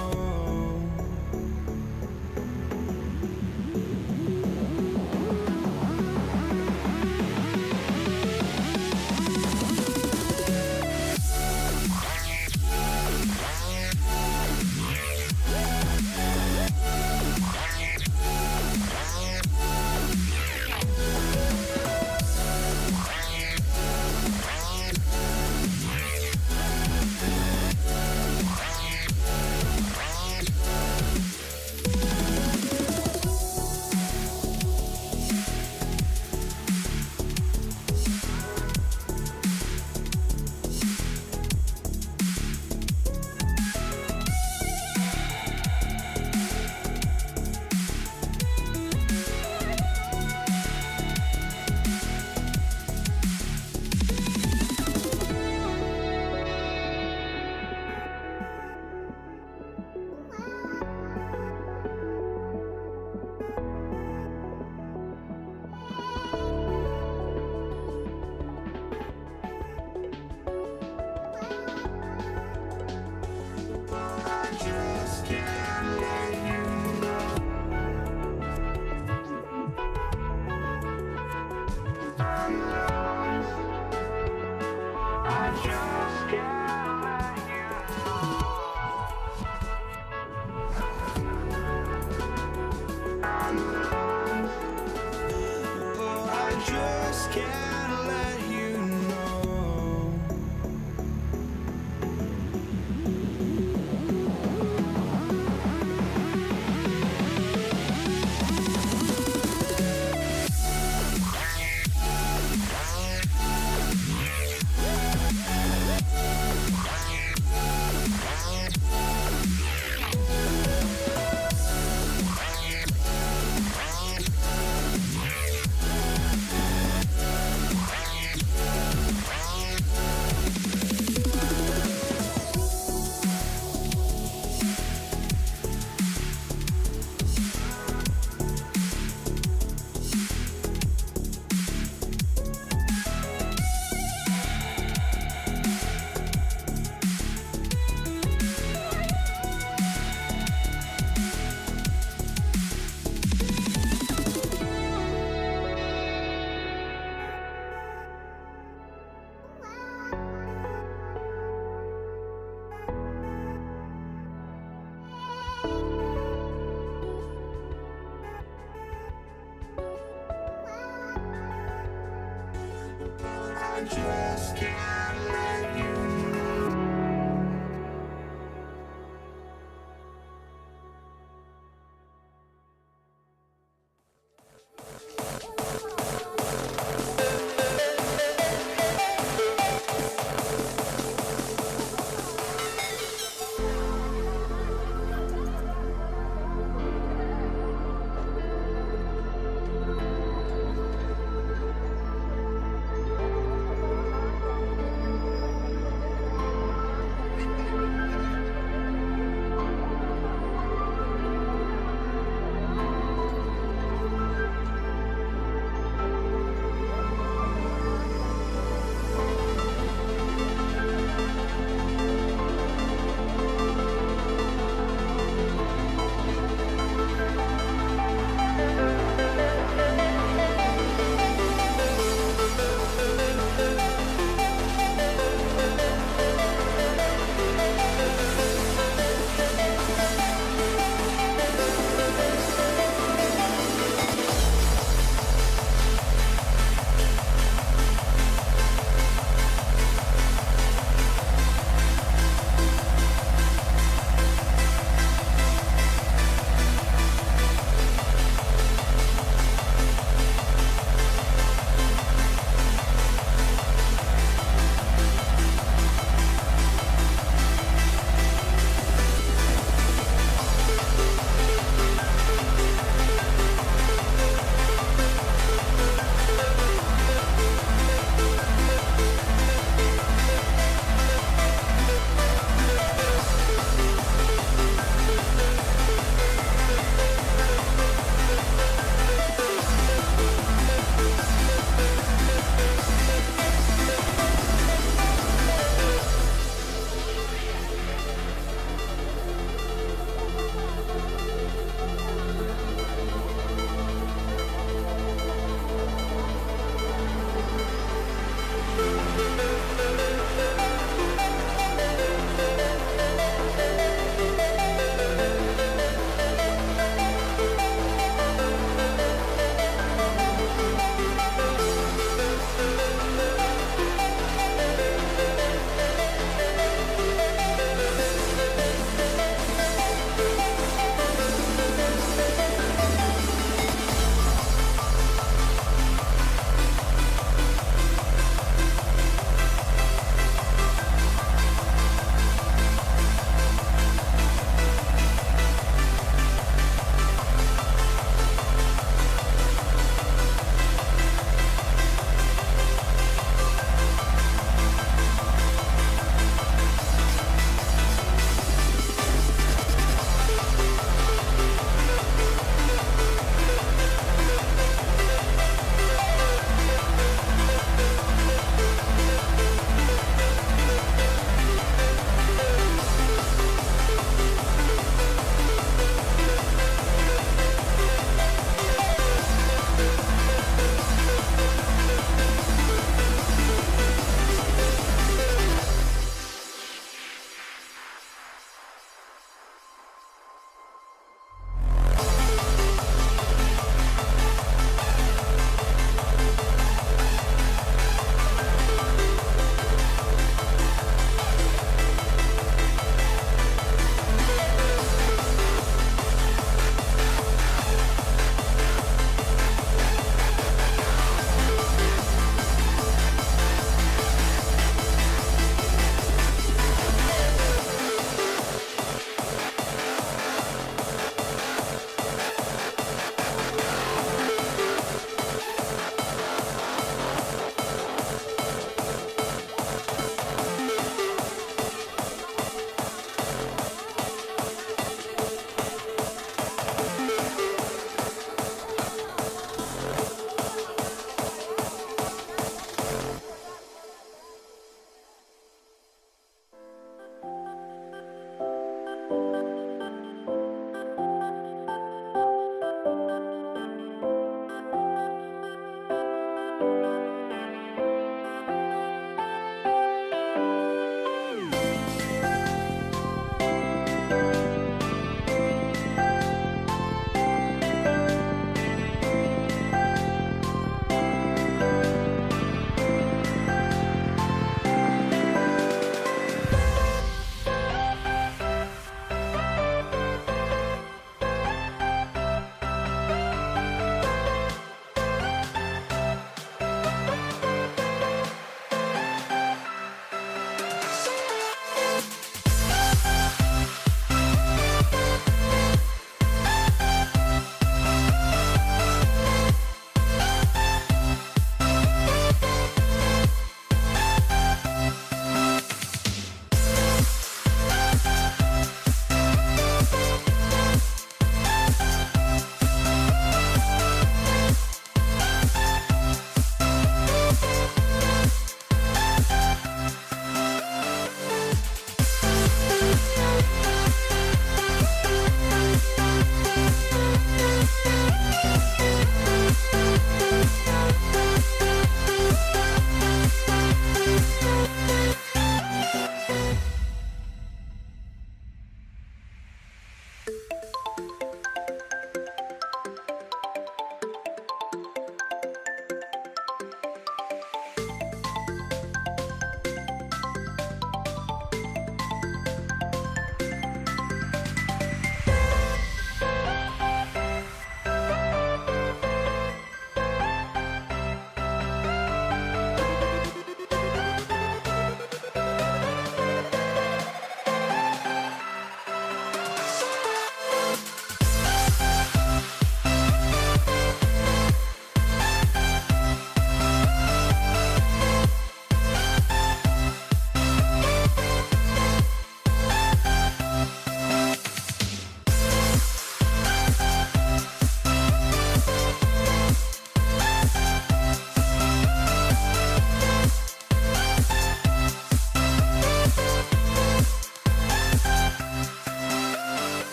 just can't let you know.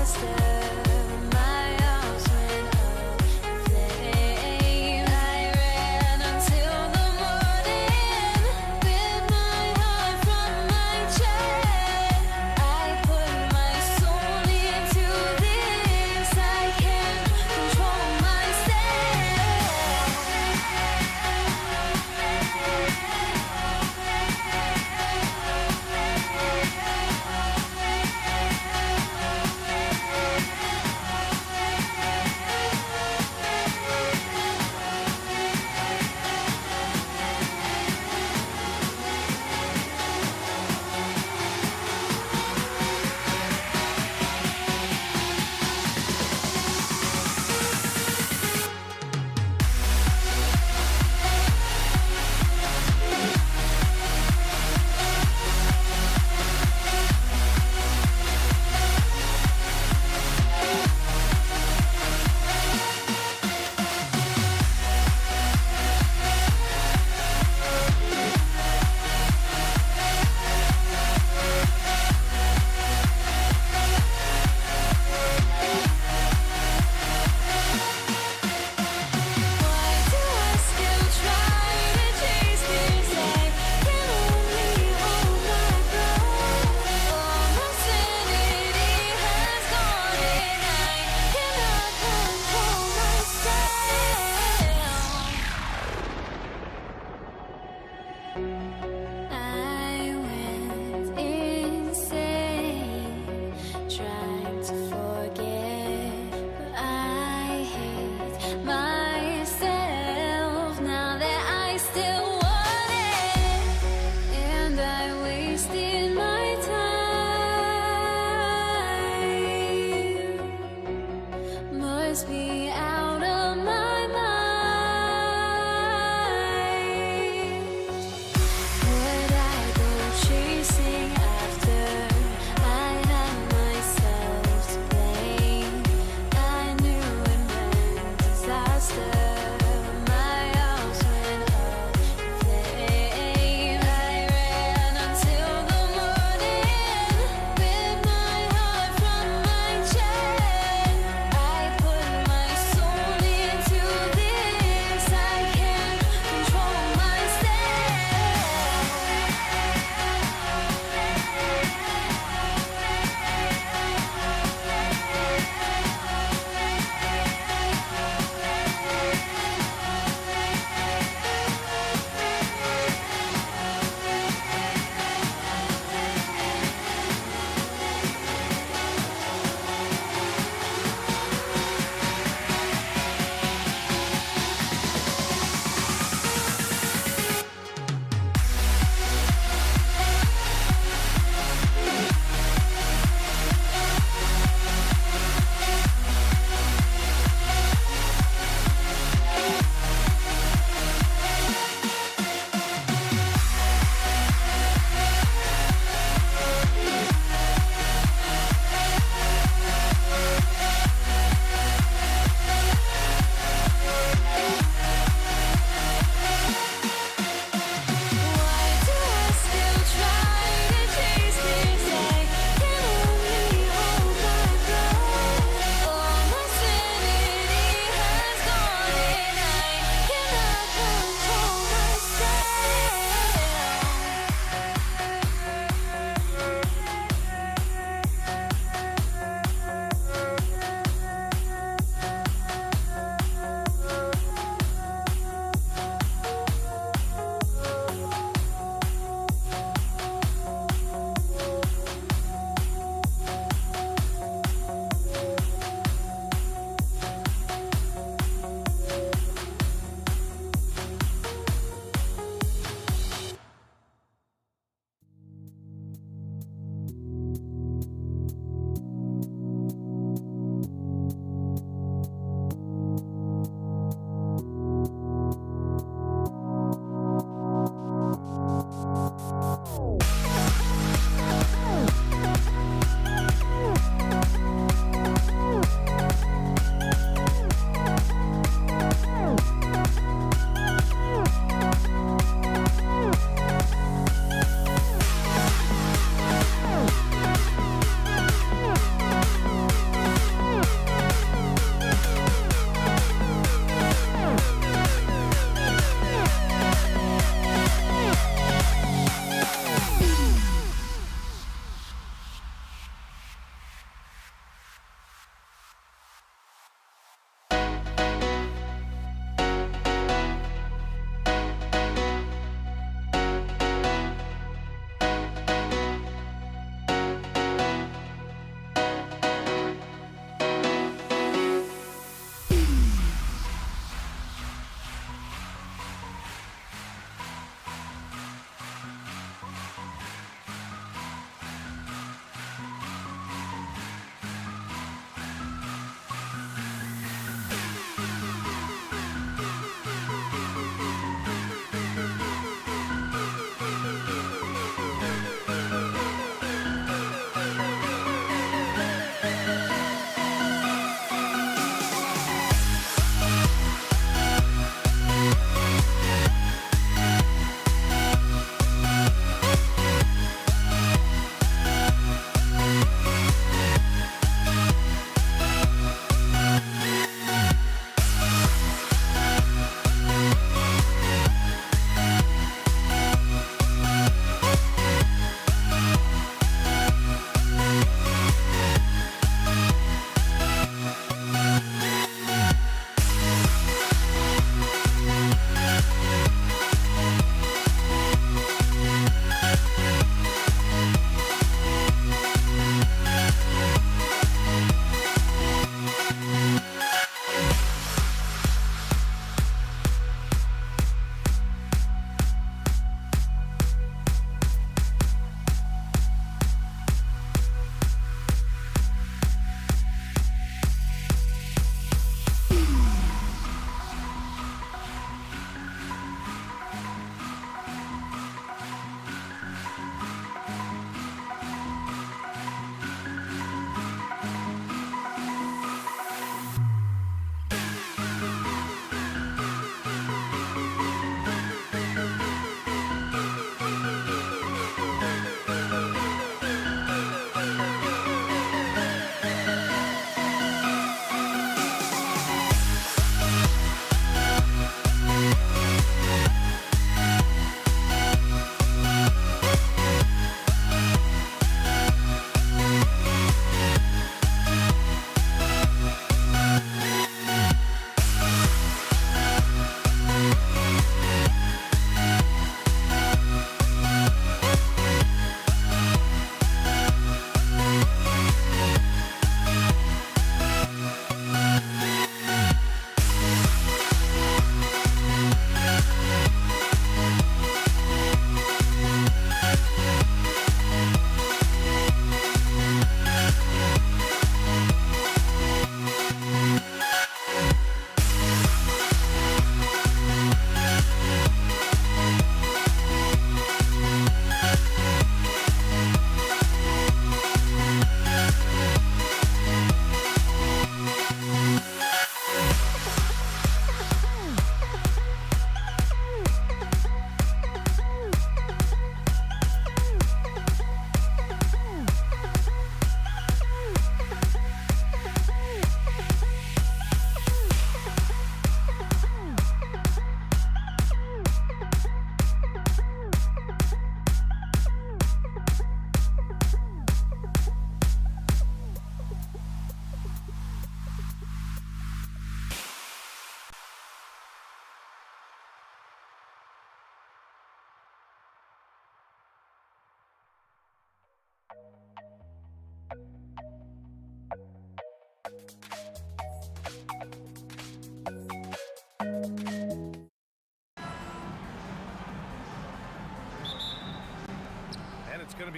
Disaster. drives me out of my mind. Would I go chasing after? I had myself to blame. I knew it meant disaster. My house went up in flames. I ran until the morning with my heart from my chest. I put my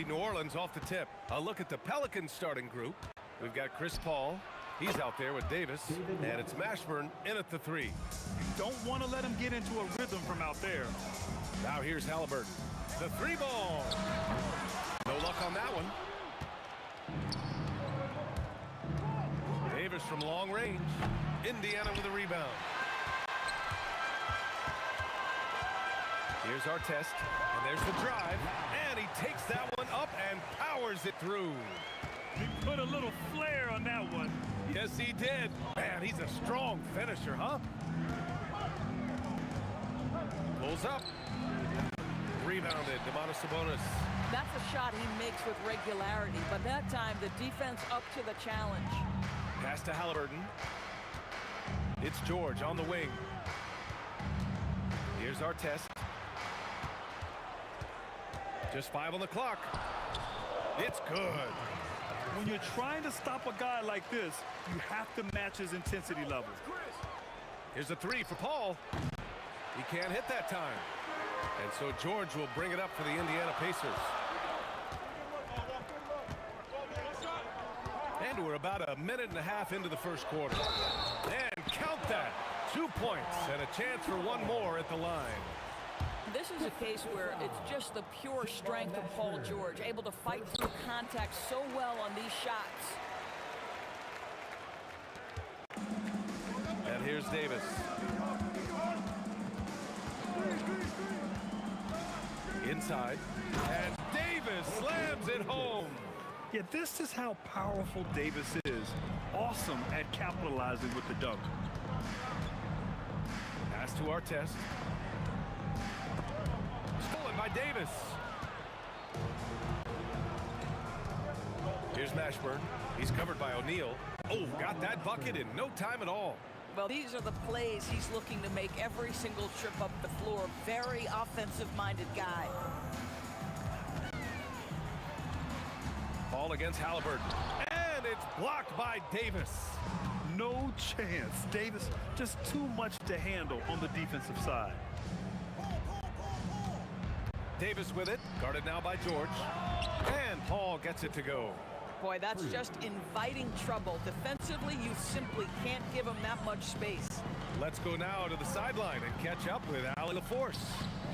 New Orleans off the tip. A look at the Pelicans starting group. We've got Chris Paul. He's out there with Davis. And it's Mashburn in at the 3. Don't want to let him get into a rhythm from out there. Now here's Halliburton. The 3 ball. No luck on that one. Davis from long range. Indiana with a rebound. Here's our test, and there's the drive, and he takes that one up and powers it through. He put a little flair on that one. Yes, he did. Man, he's a strong finisher, huh? Pulls up. Rebounded, Domantas Sabonis. That's a shot he makes with regularity, but that time the defense up to the challenge. Pass to Halliburton. It's George on the wing. Here's our test. Just 5 on the clock. It's good. When you're trying to stop a guy like this, you have to match his intensity level. Here's a 3 for Paul. He can't hit that time. And so George will bring it up for the Indiana Pacers. And we're about a minute and a half into the first quarter. And count that. 2 points and a chance for one more at the line. This is a case where it's just the pure strength of Paul George, able to fight through contact so well on these shots. And here's Davis. Inside. And Davis slams it home. Yeah, this is how powerful Davis is. Awesome at capitalizing with the dunk. Pass to our test. Stolen by Davis. Here's Mashburn. He's covered by O'Neal. Oh, got that bucket in no time at all. Well, these are the plays he's looking to make every single trip up the floor. Very offensive-minded guy. Ball against Halliburton. And it's blocked by Davis. No chance. Davis just too much to handle on the defensive side. Davis with it. Guarded now by George. And Paul gets it to go. Boy, that's just inviting trouble. Defensively, you simply can't give him that much space. Let's go now to the sideline and catch up with Allie LaForce.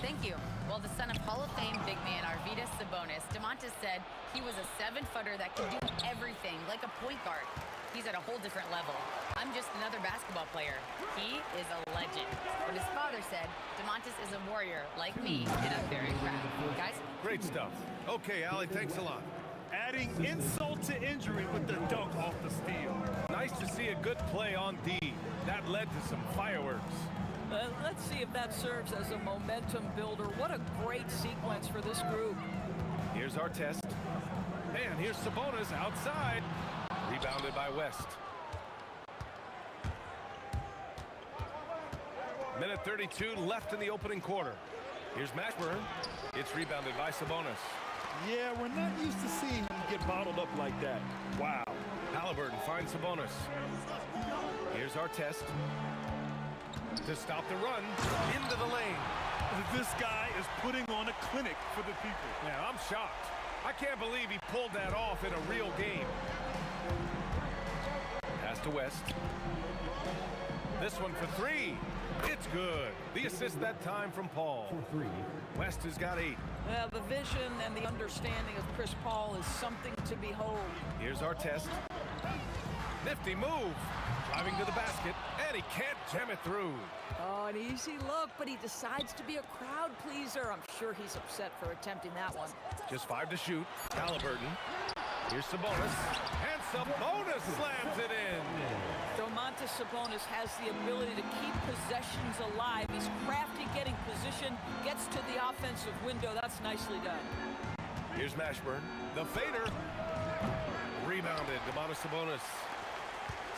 Thank you. Well, the son of Hall of Fame big man Arvydas Sabonis, Domantas said he was a 7-footer that could do everything, like a point guard. He's at a whole different level. I'm just another basketball player. He is a legend. But his father said, Domantas is a warrior like me, and I'm very proud. Guys? Great stuff. Okay, Allie, thanks a lot. Adding insult to injury with the dunk off the steal. Nice to see a good play on D. That led to some fireworks. Let's see if that serves as a momentum builder. What a great sequence for this group. Here's our test. And here's Sabonis outside. Rebounded by West. Minute 32 left in the opening quarter. Here's Mashburn. It's rebounded by Sabonis. Yeah, we're not used to seeing him get bottled up like that. Wow. Halliburton finds Sabonis. Here's our test. To stop the run into the lane. This guy is putting on a clinic for the people. Yeah, I'm shocked. I can't believe he pulled that off in a real game. Pass to West. This one for 3. It's good. The assist that time from Paul. West has got 8. The vision and the understanding of Chris Paul is something to behold. Here's our test. Nifty move. Driving to the basket, and he can't jam it through. Oh, an easy look, but he decides to be a crowd pleaser. I'm sure he's upset for attempting that one. Just 5 to shoot. Halliburton. Here's Sabonis. And Sabonis slams it in. Domantas Sabonis has the ability to keep possessions alive. He's crafty getting position, gets to the offensive window. That's nicely done. Here's Mashburn. The fader. Rebounded. Domantas Sabonis.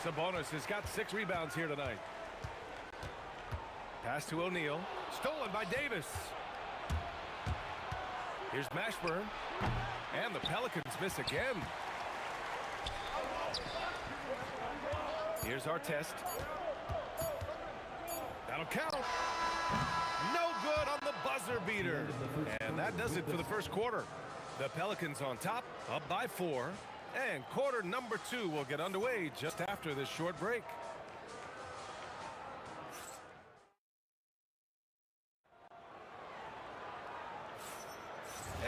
Sabonis has got 6 rebounds here tonight. Pass to O'Neal. Stolen by Davis. Here's Mashburn. And the Pelicans miss again. Here's our test. That'll count. No good on the buzzer beater. And that does it for the first quarter. The Pelicans on top, up by 4. And quarter number 2 will get underway just after this short break.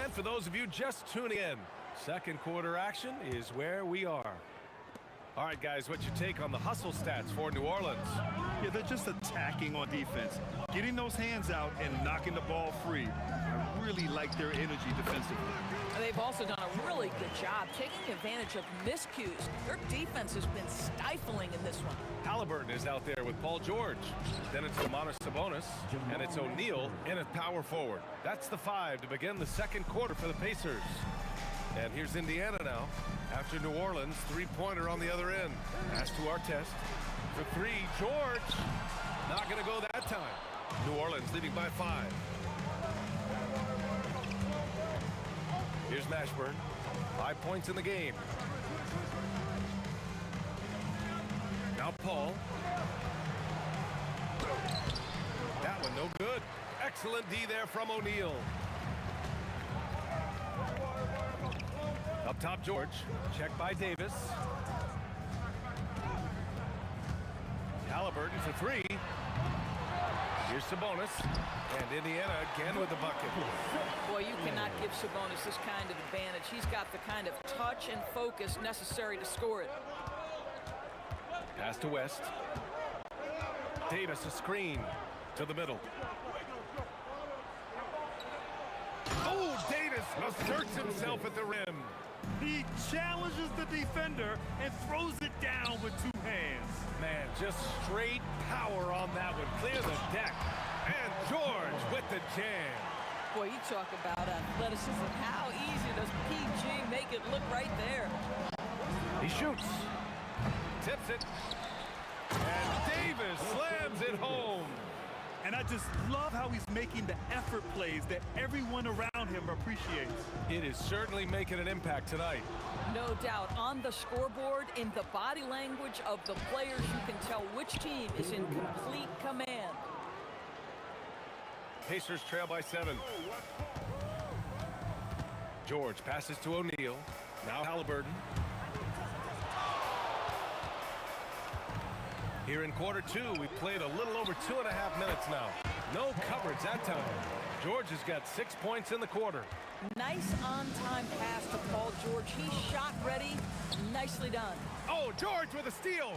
And for those of you just tuning in, second quarter action is where we are. All right, guys, what's your take on the hustle stats for New Orleans? Yeah, they're just attacking on defense, getting those hands out and knocking the ball free. I really like their energy defensively. And they've also done a really good job taking advantage of miscues. Their defense has been stifling in this one. Halliburton is out there with Paul George. Then it's Sabonis, and it's O'Neal in at power forward. That's the 5 to begin the second quarter for the Pacers. And here's Indiana now. After New Orleans, three-pointer on the other end. Pass to Artest. For 3, George. Not going to go that time. New Orleans leading by 5. Here's Mashburn. 5 points in the game. Now Paul. That one no good. Excellent D there from O'Neal. Up top, George. Check by Davis. Halliburton for 3. Here's Sabonis. And Indiana again with the bucket. Boy, you cannot give Sabonis this kind of advantage. He's got the kind of touch and focus necessary to score it. Pass to West. Davis a screen to the middle. Oh, Davis asserts himself at the rim. He challenges the defender and throws it down with 2 hands. Man, just straight power on that one. Clear the deck. And George with the jam. Boy, you talk about athleticism. How easy does PG make it look right there? He shoots. Tips it. And Davis slams it home. And I just love how he's making the effort plays that everyone around him appreciates. It is certainly making an impact tonight. No doubt. On the scoreboard, in the body language of the players, you can tell which team is in complete command. Pacers trail by 7. George passes to O'Neal. Now Halliburton. Here in quarter 2, we played a little over 2.5 minutes now. No coverage that time. George has got 6 points in the quarter. Nice on-time pass to Paul George. He's shot ready. Nicely done. Oh, George with a steal.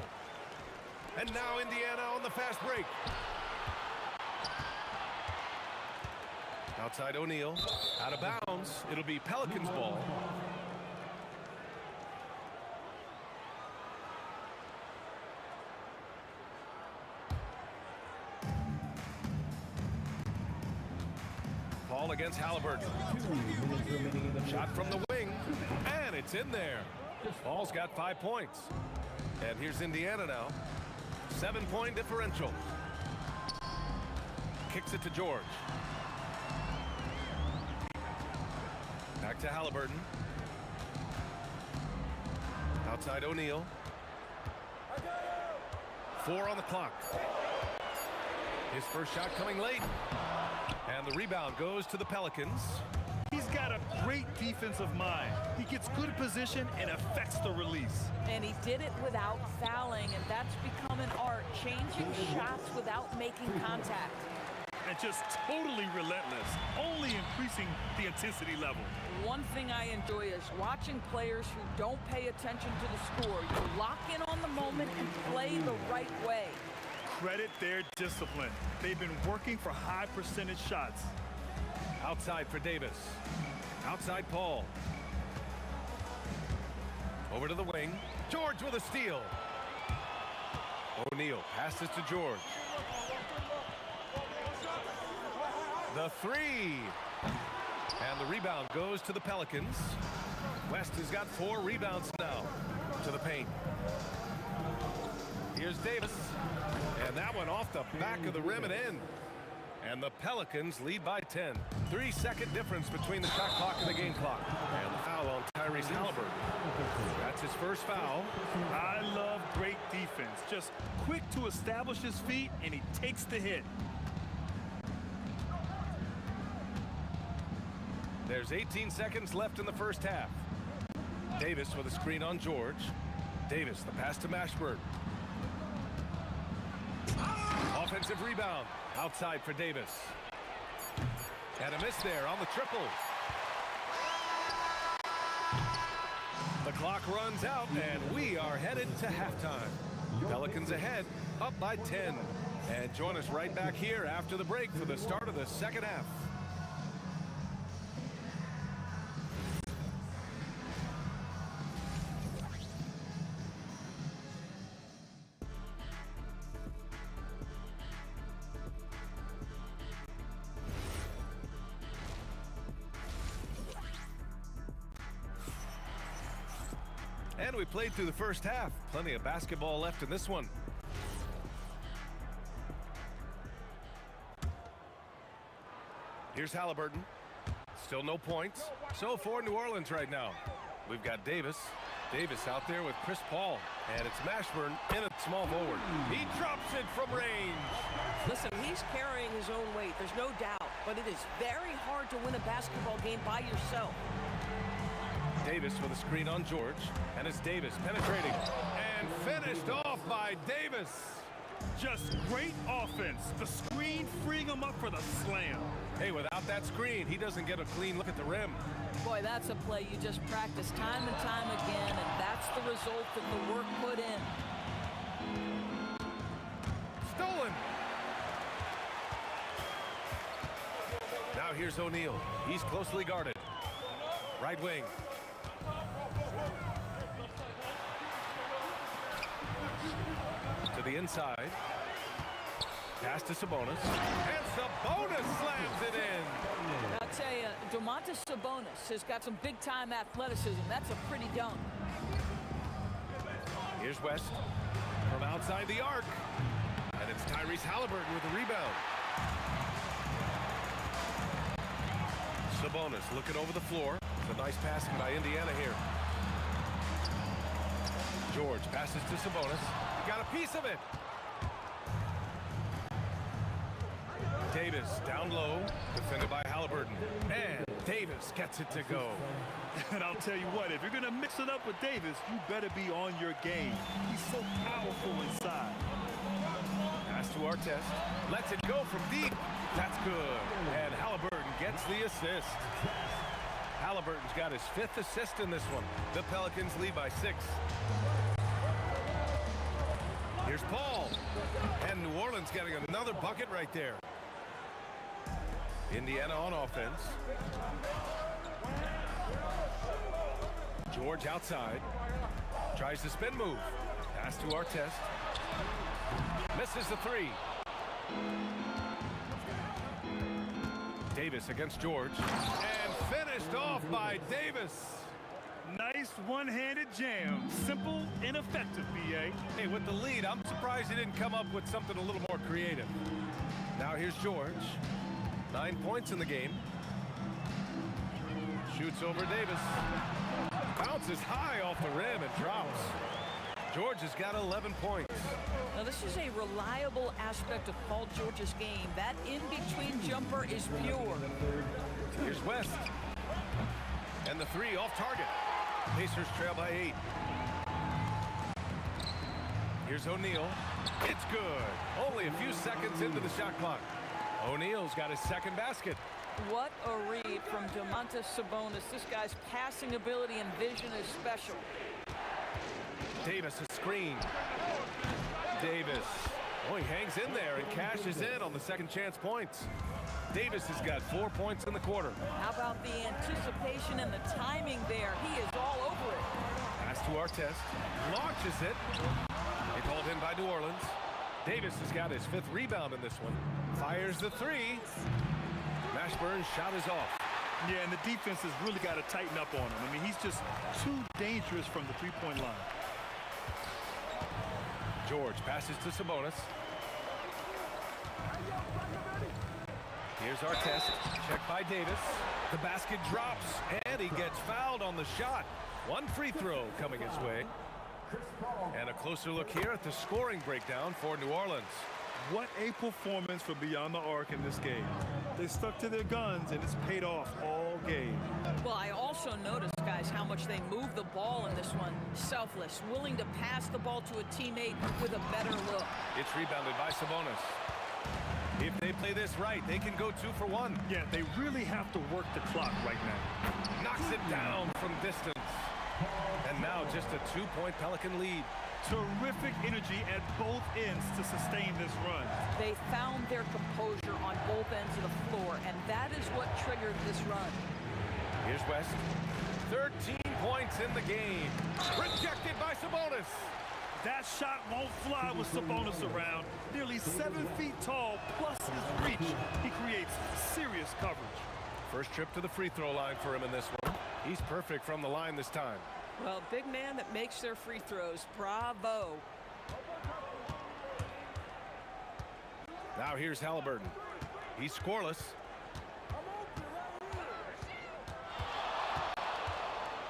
And now Indiana on the fast break. Outside O'Neal. Out of bounds. It'll be Pelicans ball. Paul against Halliburton. Shot from the wing, and it's in there. Paul's got 5 points. And here's Indiana now. 7-point differential. Kicks it to George. Back to Halliburton. Outside O'Neal. 4 on the clock. His first shot coming late. And the rebound goes to the Pelicans. He's got a great defensive mind. He gets good position and affects the release. And he did it without fouling, and that's become an art, changing shots without making contact. And just totally relentless, only increasing the intensity level. One thing I enjoy is watching players who don't pay attention to the score. You lock in on the moment and play the right way. Credit their discipline. They've been working for high percentage shots. Outside for Davis. Outside Paul. Over to the wing. George with a steal. O'Neal passes to George. The 3. And the rebound goes to the Pelicans. West has got 4 rebounds now to the paint. Here's Davis. And that one off the back of the rim and in. And the Pelicans lead by 10. 3-second difference between the shot clock and the game clock. And the foul on Tyrese Halliburton. That's his first foul. I love great defense. Just quick to establish his feet, and he takes the hit. There's 18 seconds left in the first half. Davis with a screen on George. Davis, the pass to Mashburn. Offensive rebound. Outside for Davis. And a miss there on the triple. The clock runs out, and we are headed to halftime. Pelicans ahead, up by 10. And join us right back here after the break for the start of the second half. And we played through the first half. Plenty of basketball left in this one. Here's Halliburton. Still no points. So for New Orleans right now, we've got Davis. Davis out there with Chris Paul. And it's Mashburn in at small forward. He drops it from range. Listen, he's carrying his own weight. There's no doubt. But it is very hard to win a basketball game by yourself. Davis with a screen on George. And it's Davis penetrating. And finished off by Davis. Just great offense. The screen freeing him up for the slam. Hey, without that screen, he doesn't get a clean look at the rim. Boy, that's a play you just practice time and time again, and that's the result of the work put in. Stolen. Now here's O'Neal. He's closely guarded. Right wing. To the inside. Pass to Sabonis. And Sabonis slams it in. I'll tell you, Domantas Sabonis has got some big-time athleticism. That's a pretty dunk. Here's West from outside the arc. And it's Tyrese Halliburton with the rebound. Sabonis looking over the floor. It's a nice passing by Indiana here. George passes to Sabonis. He got a piece of it. Davis down low, defended by Halliburton. And Davis gets it to go. And I'll tell you what, if you're going to mix it up with Davis, you better be on your game. He's so powerful inside. Pass to Artest. Lets it go from deep. That's good. And Halliburton gets the assist. Halliburton's got his 5th assist in this one. The Pelicans lead by 6. Here's Paul. And New Orleans getting another bucket right there. Indiana on offense. George outside. Tries the spin move. Pass to Artest. Misses the 3. Davis against George. And finished off by Davis. Nice one-handed jam. Simple and effective, B.A. Hey, with the lead, I'm surprised he didn't come up with something a little more creative. Now here's George. 9 points in the game. Shoots over Davis. Bounces high off the rim and drops. George has got 11 points. Now, this is a reliable aspect of Paul George's game. That in-between jumper is pure. Here's West. And the 3 off target. Pacers trail by 8. Here's O'Neal. It's good. Only a few seconds into the shot clock. O'Neal's got his 2nd basket. What a read from Domantas Sabonis. This guy's passing ability and vision is special. Davis a screen. Davis. Oh, he hangs in there and cashes in on the second chance points. Davis has got 4 points in the quarter. How about the anticipation and the timing there? He is all over it. Pass to Artest. Launches it. They called in by New Orleans. Davis has got his 5th rebound in this one. Fires the 3. Mashburn's shot is off. Yeah, and the defense has really got to tighten up on him. I mean, he's just too dangerous from the three-point line. George passes to Sabonis. Here's Artest. Checked by Davis. The basket drops, and he gets fouled on the shot. 1 free throw coming his way. And a closer look here at the scoring breakdown for New Orleans. What a performance for Beyond the Arc in this game. They stuck to their guns, and it's paid off all game. Well, I also noticed, guys, how much they move the ball in this one. Selfless, willing to pass the ball to a teammate with a better look. It's rebounded by Sabonis. If they play this right, they can go 2 for 1. Yeah, they really have to work the clock right now. Knocks it down from distance. And now just a 2-point Pelican lead. Terrific energy at both ends to sustain this run. They found their composure on both ends of the floor, and that is what triggered this run. Here's West. 13 points in the game. Rejected by Sabonis. That shot won't fly with Sabonis around. Nearly 7 feet tall, plus his reach. He creates serious coverage. First trip to the free throw line for him in this one. He's perfect from the line this time. Well, big man that makes their free throws. Bravo. Now here's Halliburton. He's scoreless.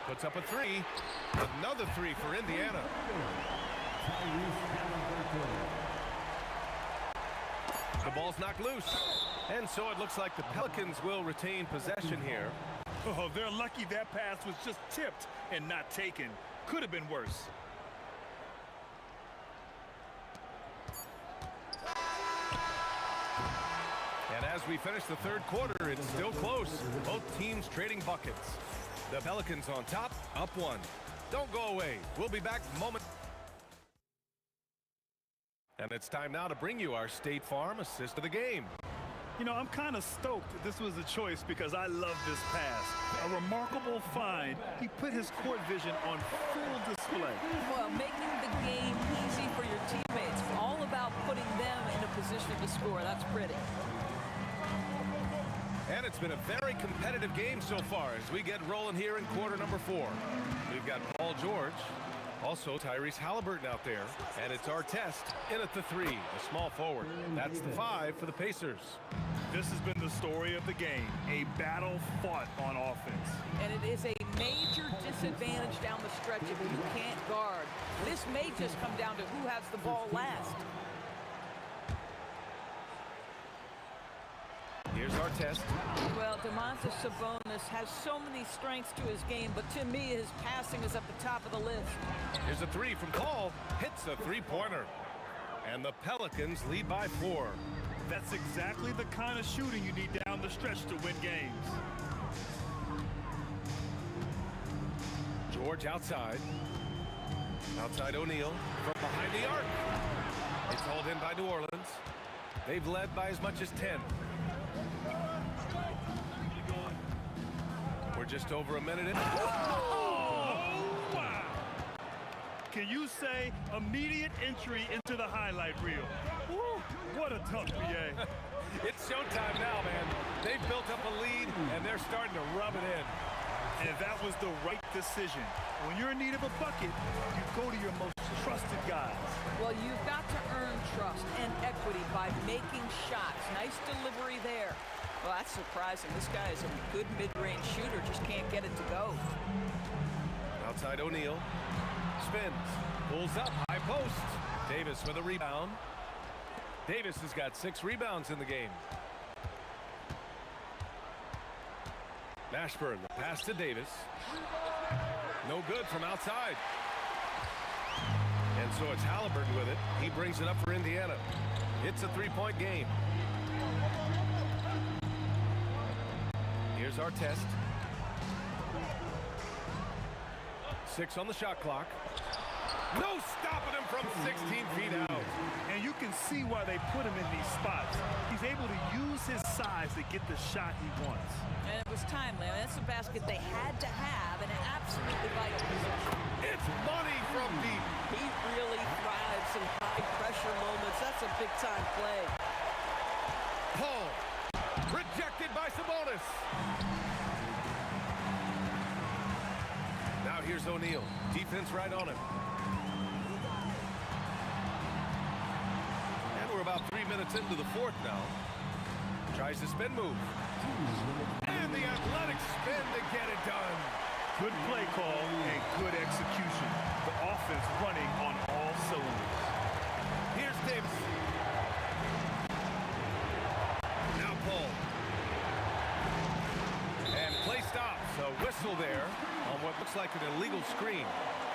Puts up a 3. Another 3 for Indiana. The ball's knocked loose. And so it looks like the Pelicans will retain possession here. Oh, they're lucky that pass was just tipped and not taken. Could have been worse. And as we finish the third quarter, it's still close. Both teams trading buckets. The Pelicans on top, up 1. Don't go away. We'll be back moment. And it's time now to bring you our State Farm assist of the game. You know, I'm kind of stoked that this was a choice because I love this pass. A remarkable find. He put his court vision on full display. Well, making the game easy for your teammates. All about putting them in a position to score. That's pretty. And it's been a very competitive game so far as we get rolling here in quarter number 4. We've got Paul George, also Tyrese Halliburton out there, and it's our test in at the 3, a small forward. That's the 5 for the Pacers. This has been the story of the game, a battle fought on offense. And it is a major disadvantage down the stretch if you can't guard. This may just come down to who has the ball last. Here's our test. Well, Domantas Sabonis has so many strengths to his game, but to me, his passing is at the top of the list. Here's a 3 from Paul. Hits a 3-pointer. And the Pelicans lead by 4. That's exactly the kind of shooting you need down the stretch to win games. George outside. Outside O'Neal from behind the arc. It's hauled in by New Orleans. They've led by as much as 10. We're just over a minute in. Oh, wow. Can you say immediate entry into the highlight reel? Woo, what a tough BA. It's showtime now, man. They've built up a lead, and they're starting to rub it in. And that was the right decision. When you're in need of a bucket, you go to your most trusted guys. Well, you've got to earn trust and equity by making shots. Nice delivery there. Well, that's surprising. This guy is a good mid-range shooter, just can't get it to go. Outside O'Neal. Spins. Pulls up. High post. Davis with a rebound. Davis has got 6 rebounds in the game. Mashburn, the pass to Davis. No good from outside. And so it's Halliburton with it. He brings it up for Indiana. It's a 3-point game. Here's our test. 6 on the shot clock. No stopping him from 16 feet out. And you can see why they put him in these spots. He's able to use his size to get the shot he wants. And it was timely. I mean, that's a basket they had to have, and an absolutely vital possession. It's money from deep. He really thrives in high-pressure moments. That's a big-time play. Paul, rejected by Sabonis. Now here's O'Neal. Defense right on him. And we're about 3 minutes into the 4th now. Tries the spin move. And the athletic spin to get it done. Good play call and good execution. The offense running on all cylinders. Here's Davis. Now Paul. And places whistle there on what looks like an illegal screen.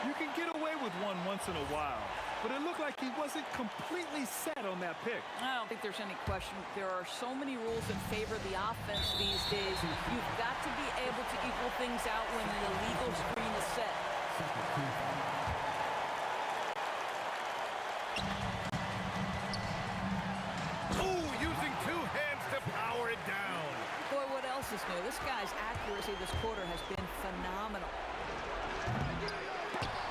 You can get away with one once in a while, but it looked like he wasn't completely set on that pick. I don't think there's any question. There are so many rules that favor the offense these days. You've got to be able to equal things out when the illegal screen is set. Oh, using two hands to power it down. Boy, what else is new? This guy's accuracy this quarter has been phenomenal.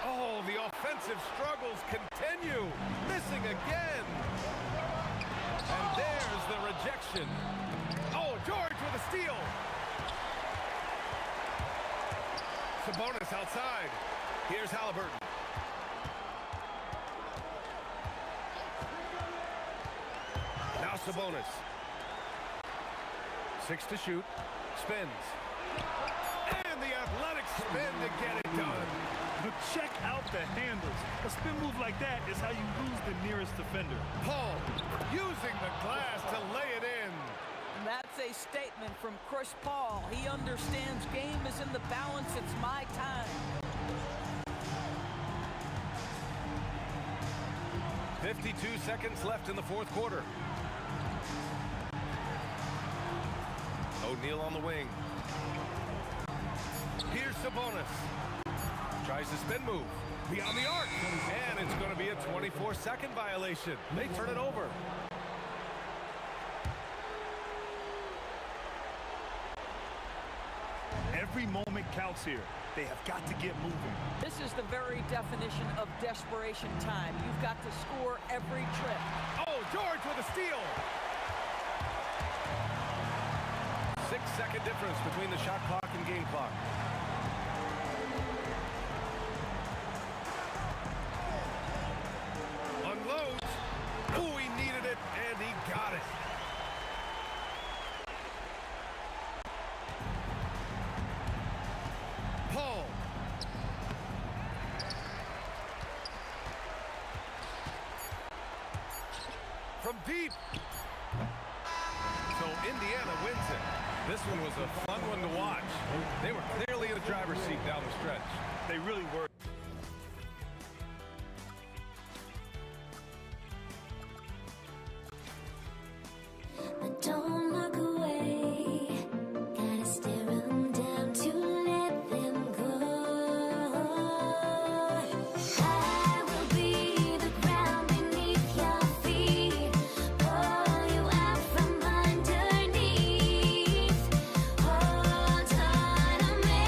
Oh, the offensive struggles continue. Missing again. And there's the rejection. Oh, George with a steal. Sabonis outside. Here's Halliburton. Now Sabonis. 6 to shoot. Spins. And the athletic spin to get it done. But check out the handles. A spin move like that is how you lose the nearest defender. Paul using the glass to lay it in. That's a statement from Chris Paul. He understands game is in the balance. It's my time. 52 seconds left in the fourth quarter. O'Neal on the wing. Here's Sabonis. Tries the spin move. Beyond the arc. And it's going to be a 24-second violation. They turn it over. Every moment counts here. They have got to get moving. This is the very definition of desperation time. You've got to score every trip. Oh, George with a steal. 6-second difference between the shot clock and game clock. Unloads. Oh, he needed it, and he got it. Paul. From deep. So Indiana wins it. This one was a fun one to watch. They were clearly in the driver's seat down the stretch. They really were. But don't look away. Gotta stare 'em down to let them go. I will be the ground beneath your feet. Pull you out from underneath. Hold on to me.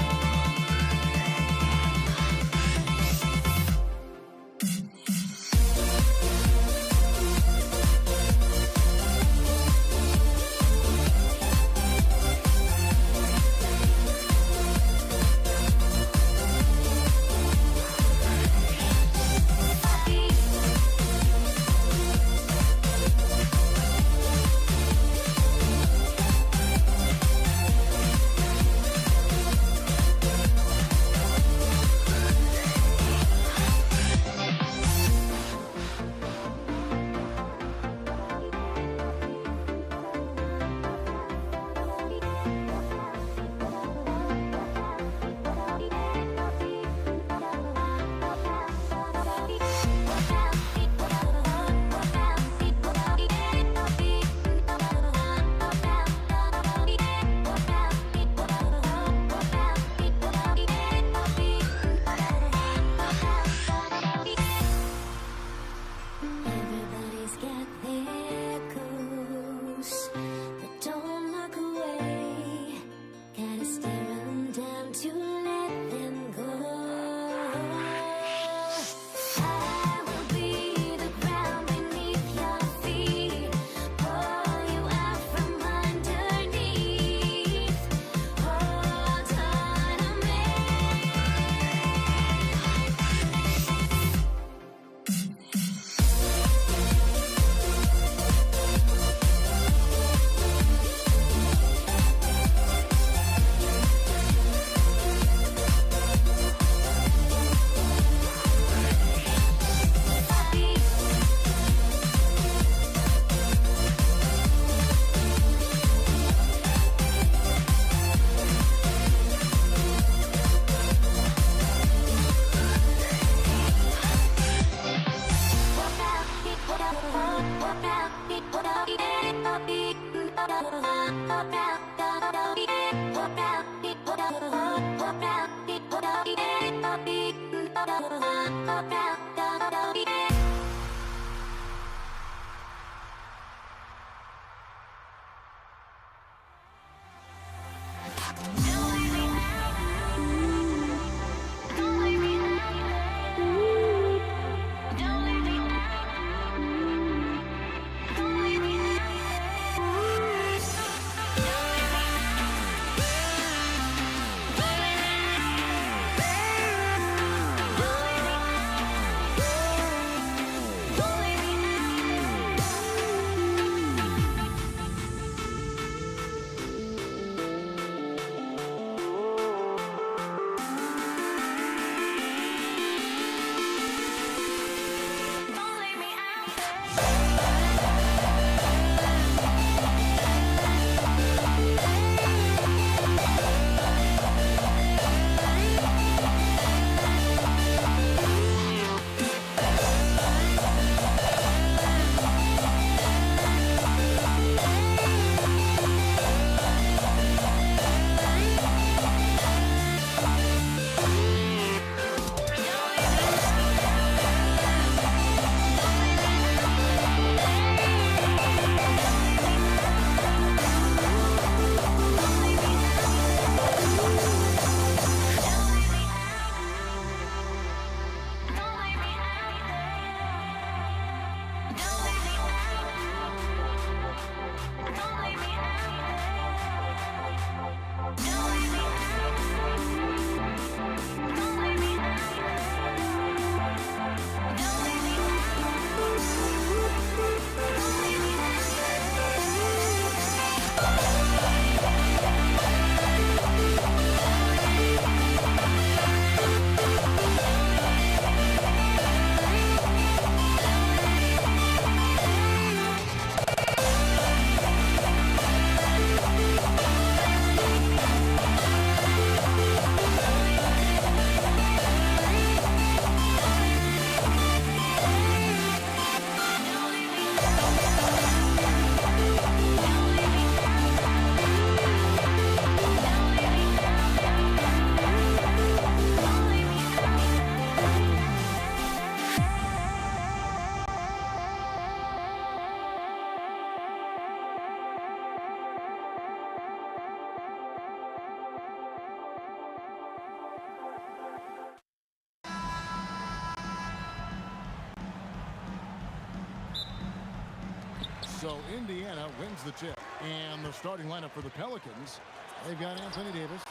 So Indiana wins the tip. And the starting lineup for the Pelicans, they've got Anthony Davis.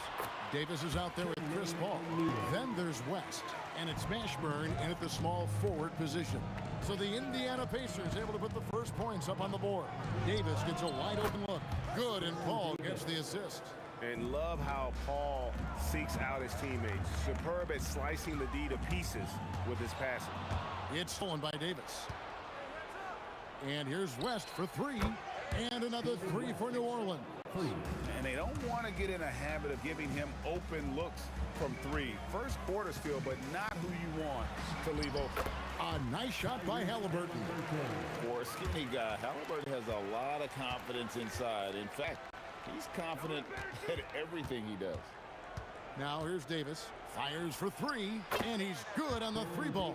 Davis is out there with Chris Paul. Then there's West, and it's Mashburn in at the small forward position. So the Indiana Pacers able to put the first points up on the board. Davis gets a wide open look. Good, and Paul gets the assist. And love how Paul seeks out his teammates. Superb at slicing the D to pieces with his passing. It's stolen by Davis. And here's West for three. And another three for New Orleans. And they don't want to get in a habit of giving him open looks from three. First quarter still, but not who you want to leave open. A nice shot by Halliburton. For a skinny guy, Halliburton has a lot of confidence inside. In fact, he's confident at everything he does. Now here's Davis. Fires for three, and he's good on the three ball.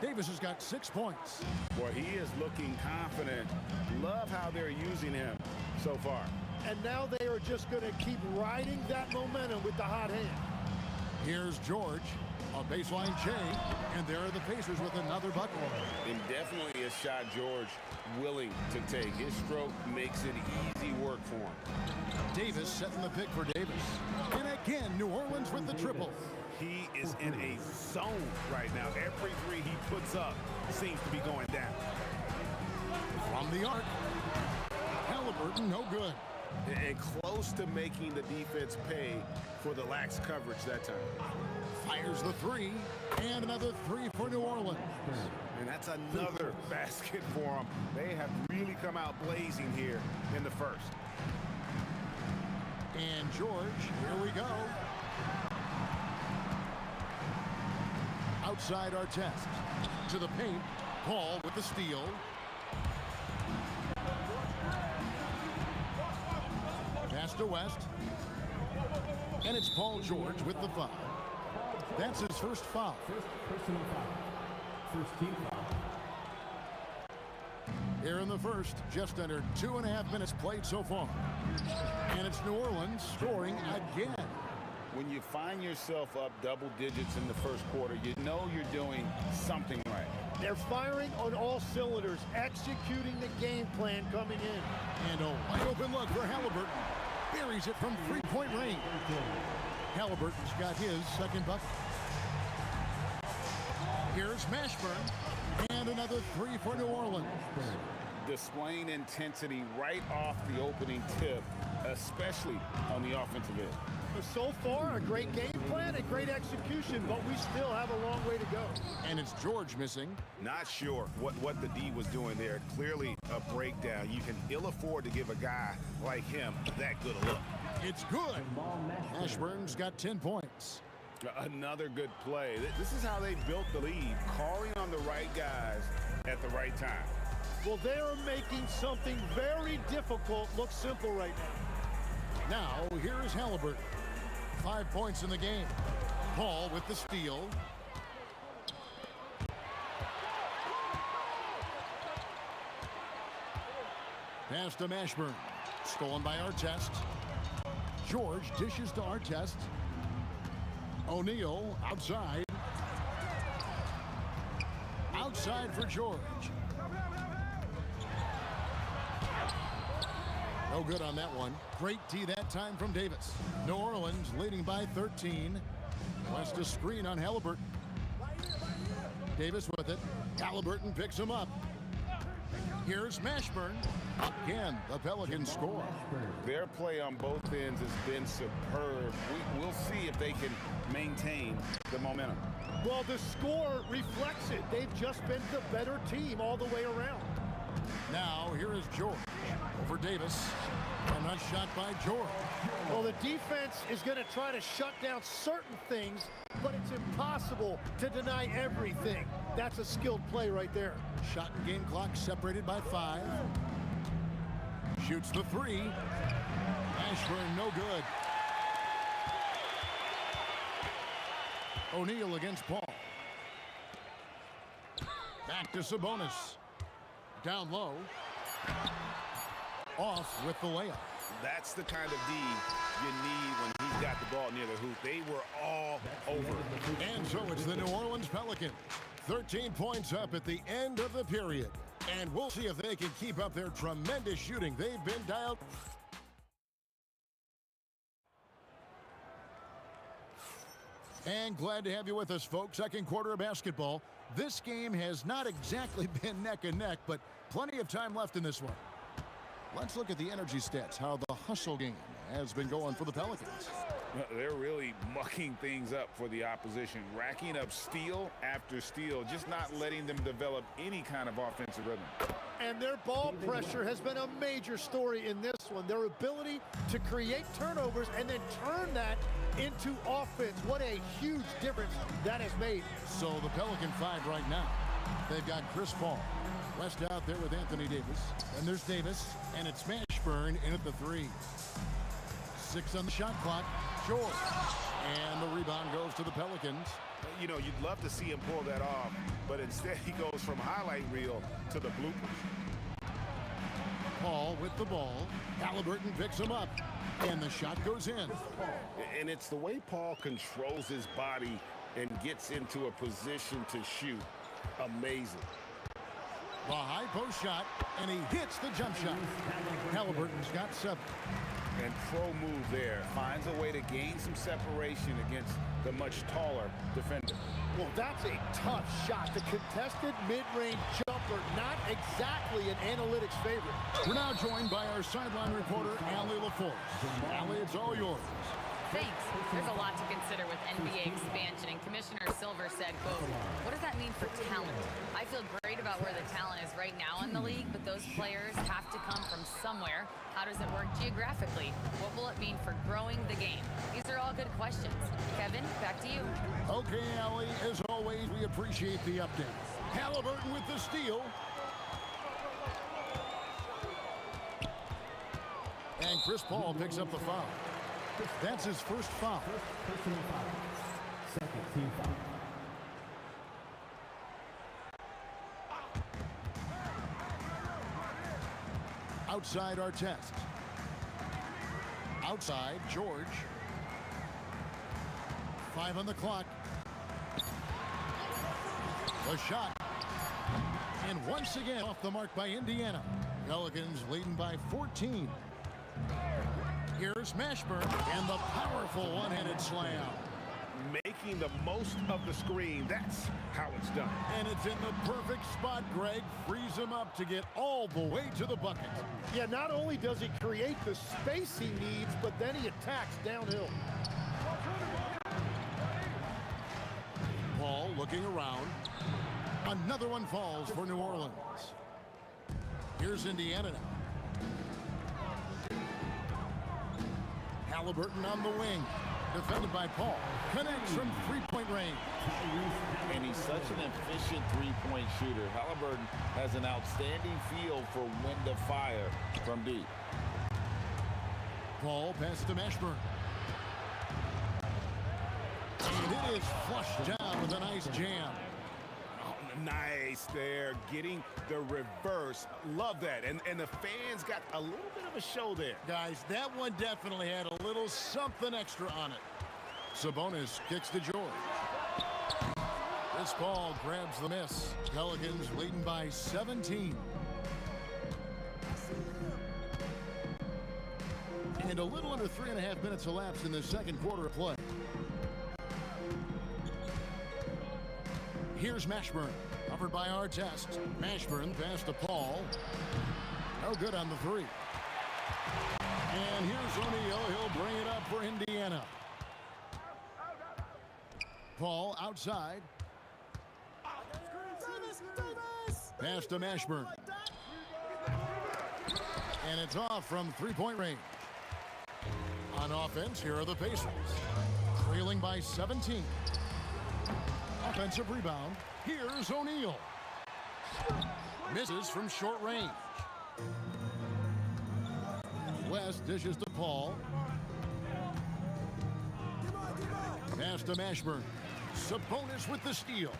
Davis has got 6 points. Boy, he is looking confident. Love how they're using him so far. And now they are just going to keep riding that momentum with the hot hand. Here's George. A baseline J, and there are the Pacers with another bucket. And definitely a shot George willing to take. His stroke makes it easy work for him. Davis setting the pick for Davis. And again, New Orleans with the triple. He is in a zone right now. Every three he puts up seems to be going down. From the arc, Halliburton no good. And close to making the defense pay for the lax coverage that time. Fires the three, and another three for New Orleans. And that's another basket for them. They have really come out blazing here in the first. And George, here we go. Outside our test. To the paint, Paul with the steal. Pass to West. And it's Paul George with the foul. That's his first foul. First personal foul. First team foul. Here in the first, just under 2.5 minutes played so far. And it's New Orleans scoring again. When you find yourself up double digits in the first quarter, you know you're doing something right. They're firing on all cylinders, executing the game plan coming in. And a wide open look for Halliburton. Buries it from three-point range. Halliburton's got his second bucket. Here's Mashburn. And another three for New Orleans. Displaying intensity right off the opening tip, especially on the offensive end. So far, a great game plan and great execution, but we still have a long way to go. And it's George missing. Not sure what the D was doing there. Clearly a breakdown. You can ill afford to give a guy like him that good a look. It's good. Mashburn's got 10 points. Another good play. This is how they built the lead, calling on the right guys at the right time. Well, they are making something very difficult look simple right now. Now, here is Halliburton. 5 points in the game. Paul with the steal. Pass to Mashburn. Stolen by Artest. George dishes to Artest. O'Neal outside. Outside for George. No good on that one. Great D that time from Davis. New Orleans leading by 13. West a screen on Halliburton. Davis with it. Halliburton picks him up. Here's Mashburn. Again, the Pelicans score. Their play on both ends has been superb. We'll see if they can maintain the momentum. Well, the score reflects it. They've just been the better team all the way around. Now, here is George. Over Davis. A nice shot by George. Well, the defense is going to try to shut down certain things, but it's impossible to deny everything. That's a skilled play right there. Shot and game clock separated by 5. Shoots the 3. Mashburn, no good. O'Neal against Paul. Back to Sabonis. Down low. Off with the layup. That's the kind of D you need when he's got the ball near the hoop. They were all over. And so it's the New Orleans Pelicans. 13 points up at the end of the period. And we'll see if they can keep up their tremendous shooting. They've been dialed. And glad to have you with us, folks. Second quarter of basketball. This game has not exactly been neck and neck, but plenty of time left in this one. Let's look at the energy stats, how the hustle game has been going for the Pelicans. They're really mucking things up for the opposition, racking up steal after steal, just not letting them develop any kind of offensive rhythm. And their ball pressure has been a major story in this one. Their ability to create turnovers and then turn that into offense. What a huge difference that has made. So the Pelican 5 right now. They've got Chris Paul. West out there with Anthony Davis. And there's Davis, and it's Mashburn in at the 3. 6 on the shot clock. George. And the rebound goes to the Pelicans. You know, you'd love to see him pull that off, but instead he goes from highlight reel to the bloopers. Paul with the ball. Halliburton picks him up. And the shot goes in. And it's the way Paul controls his body and gets into a position to shoot. Amazing. The high post shot, and he hits the jump shot. Halliburton's got 7. And pro move there. Finds a way to gain some separation against the much taller defender. Well, that's a tough shot. The contested mid-range jumper, not exactly an analytics favorite. We're now joined by our sideline reporter, Allie LaForce. Allie, it's all yours. Thanks. There's a lot to consider with NBA expansion, and Commissioner Silver said, quote, what does that mean for talent? I feel great about where the talent is right now in the league, but those players have to come from somewhere. How does it work geographically? What will it mean for growing the game? These are all good questions. Kevin, back to you. Okay, Allie, as always, we appreciate the update. Halliburton with the steal. And Chris Paul picks up the foul. That's his first foul. Personal foul. Second team foul. Outside Artest. Outside George. 5 on the clock. The shot. And once again off the mark by Indiana. Pelicans leading by 14. Here's Mashburn and the powerful one-handed slam. Making the most of the screen. That's how it's done. And it's in the perfect spot, Greg. Frees him up to get all the way to the bucket. Yeah, not only does he create the space he needs, but then he attacks downhill. Paul looking around. Another one falls for New Orleans. Here's Indiana now. Halliburton on the wing. Defended by Paul. Connects from three-point range. And he's such an efficient three-point shooter. Halliburton has an outstanding feel for when to fire from deep. Paul passes to Mashburn. And it is flushed down with a nice jam. Oh, nice there. Getting the reverse. Love that. And the fans got a little bit of a show there. Guys, that one definitely had a little something extra on it. Sabonis kicks to George. Chris Paul grabs the miss. Pelicans leading by 17. And a little under 3.5 minutes elapsed in the second quarter of play. Here's Mashburn. Covered by Artest. Mashburn pass to Paul. No good on the three. And here's O'Neal. He'll bring it up for Indiana. Paul outside. Pass to Mashburn. And it's off from three-point range. On offense, here are the Pacers. Trailing by 17. Offensive rebound. Here's O'Neal. Misses from short range. West dishes to Paul. Pass to Mashburn. Sabonis with the steal.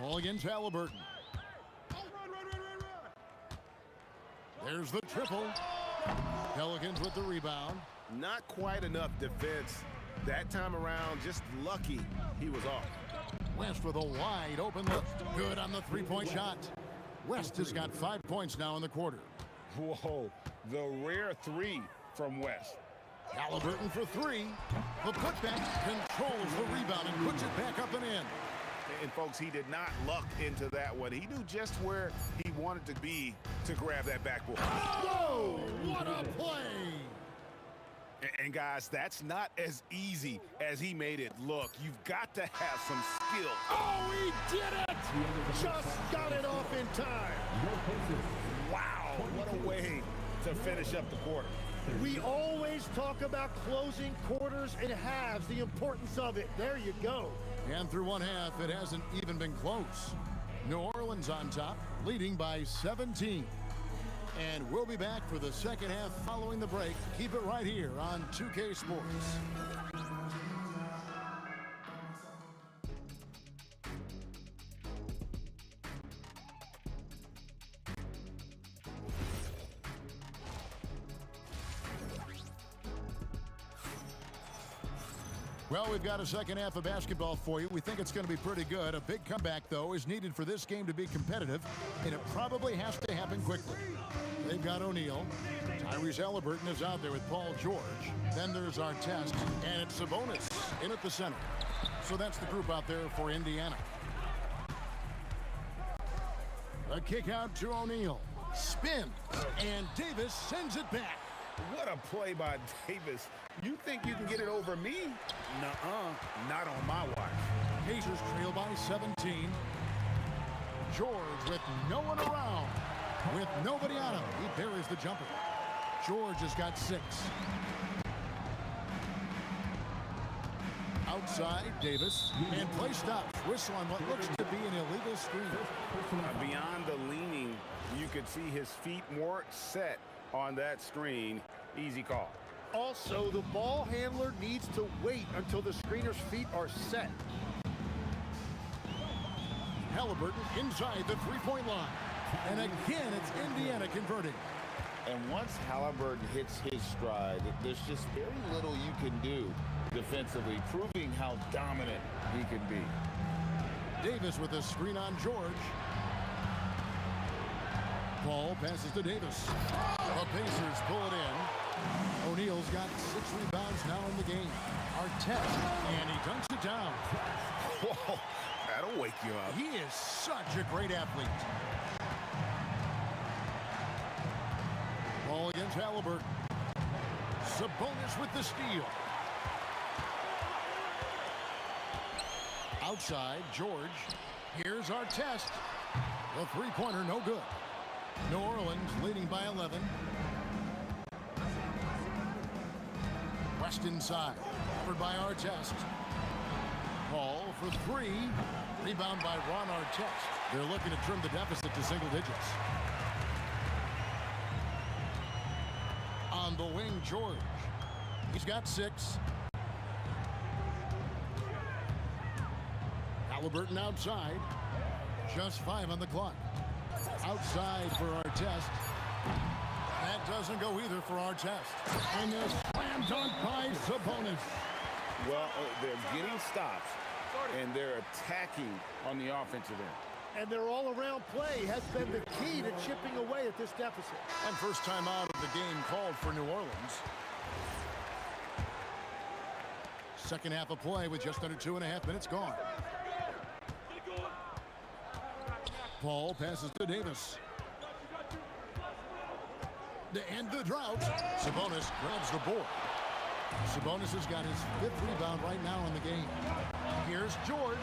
Paul against Halliburton. There's the triple. Pelicans with the rebound. Not quite enough defense. That time around, just lucky he was off. West with a wide open look. Good on the three-point shot. West has got 5 points now in the quarter. Whoa, the rare three from West. Halliburton for three. The putback controls the rebound and puts it back up and in. And folks, he did not luck into that one. He knew just where he wanted to be to grab that backboard. Whoa, what a play! And guys, that's not as easy as he made it look. You've got to have some skill. Oh, he did it! Just got it off in time. Wow, what a way to finish up the quarter. We always talk about closing quarters and halves, the importance of it. There you go. And through one half, it hasn't even been close. New Orleans on top, leading by 17. And we'll be back for the second half following the break. Keep it right here on 2K Sports. Well, we've got a second half of basketball for you. We think it's going to be pretty good. A big comeback, though, is needed for this game to be competitive, and it probably has to happen quickly. They've got O'Neal. Tyrese Halliburton is out there with Paul George. Then there's Artest, and it's Sabonis in at the center. So that's the group out there for Indiana. A kick out to O'Neal. Spins, and Davis sends it back. What a play by Davis. You think you can get it over me? Nuh-uh, not on my watch. Pacers trail by 17. George with no one around. With nobody on him, he buries the jumper. George has got 6. Outside, Davis. And play stops. Whistle on what looks to be an illegal screen. Beyond the leaning, you could see his feet more set on that screen. Easy call. Also, the ball handler needs to wait until the screener's feet are set. Halliburton inside the three-point line. And again, it's Indiana converting. And once Halliburton hits his stride, there's just very little you can do defensively, proving how dominant he can be. Davis with a screen on George. Ball passes to Davis. The Pacers pull it in. O'Neal's got 6 rebounds now in the game. Artest, and he dunks it down. Whoa, that'll wake you up. He is such a great athlete. Ball against Halliburton. Sabonis with the steal. Outside, George. Here's Artest. The three-pointer, no good. New Orleans leading by 11. West inside. Covered by Artest. Paul for 3. Rebound by Ron Artest. They're looking to trim the deficit to single digits. On the wing, George. He's got 6. Halliburton outside. Just 5 on the clock. Outside for Artest. That doesn't go either for Artest. And there's slam dunk by Sabonis. Well, they're getting stops, and they're attacking on the offensive end. And their all-around play has been the key to chipping away at this deficit. And first time out of the game called for New Orleans. Second half of play with just under 2.5 minutes gone. Paul passes to Davis. To end the drought, Sabonis grabs the board. Sabonis has got his 5th rebound right now in the game. Here's George,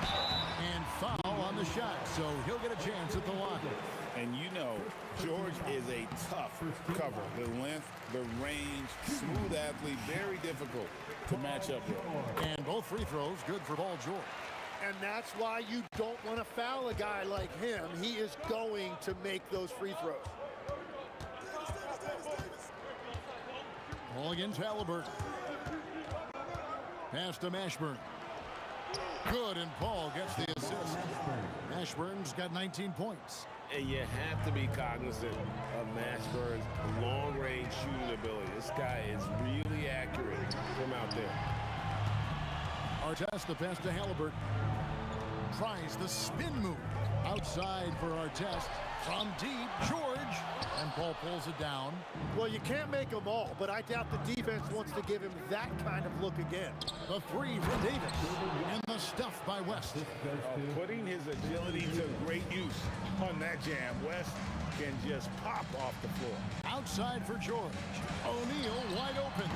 and foul on the shot, so he'll get a chance at the line. And you know, George is a tough cover. The length, the range, smooth athlete, very difficult to match up with. And both free throws good for Paul George. And that's why you don't want to foul a guy like him. He is going to make those free throws. Ball against Halliburton. Pass to Mashburn. Good, and Paul gets the assist. Mashburn's got 19 points. And you have to be cognizant of Mashburn's long-range shooting ability. This guy is really accurate from out there. Artest, the pass to Halliburton. Tries the spin move. Outside for Artest. From deep, George. And Paul pulls it down. Well, you can't make them all, but I doubt the defense wants to give him that kind of look again. The 3 from Davis. And the stuff by West. Putting his agility to great use on that jam. West can just pop off the floor. Outside for George. O'Neal wide open.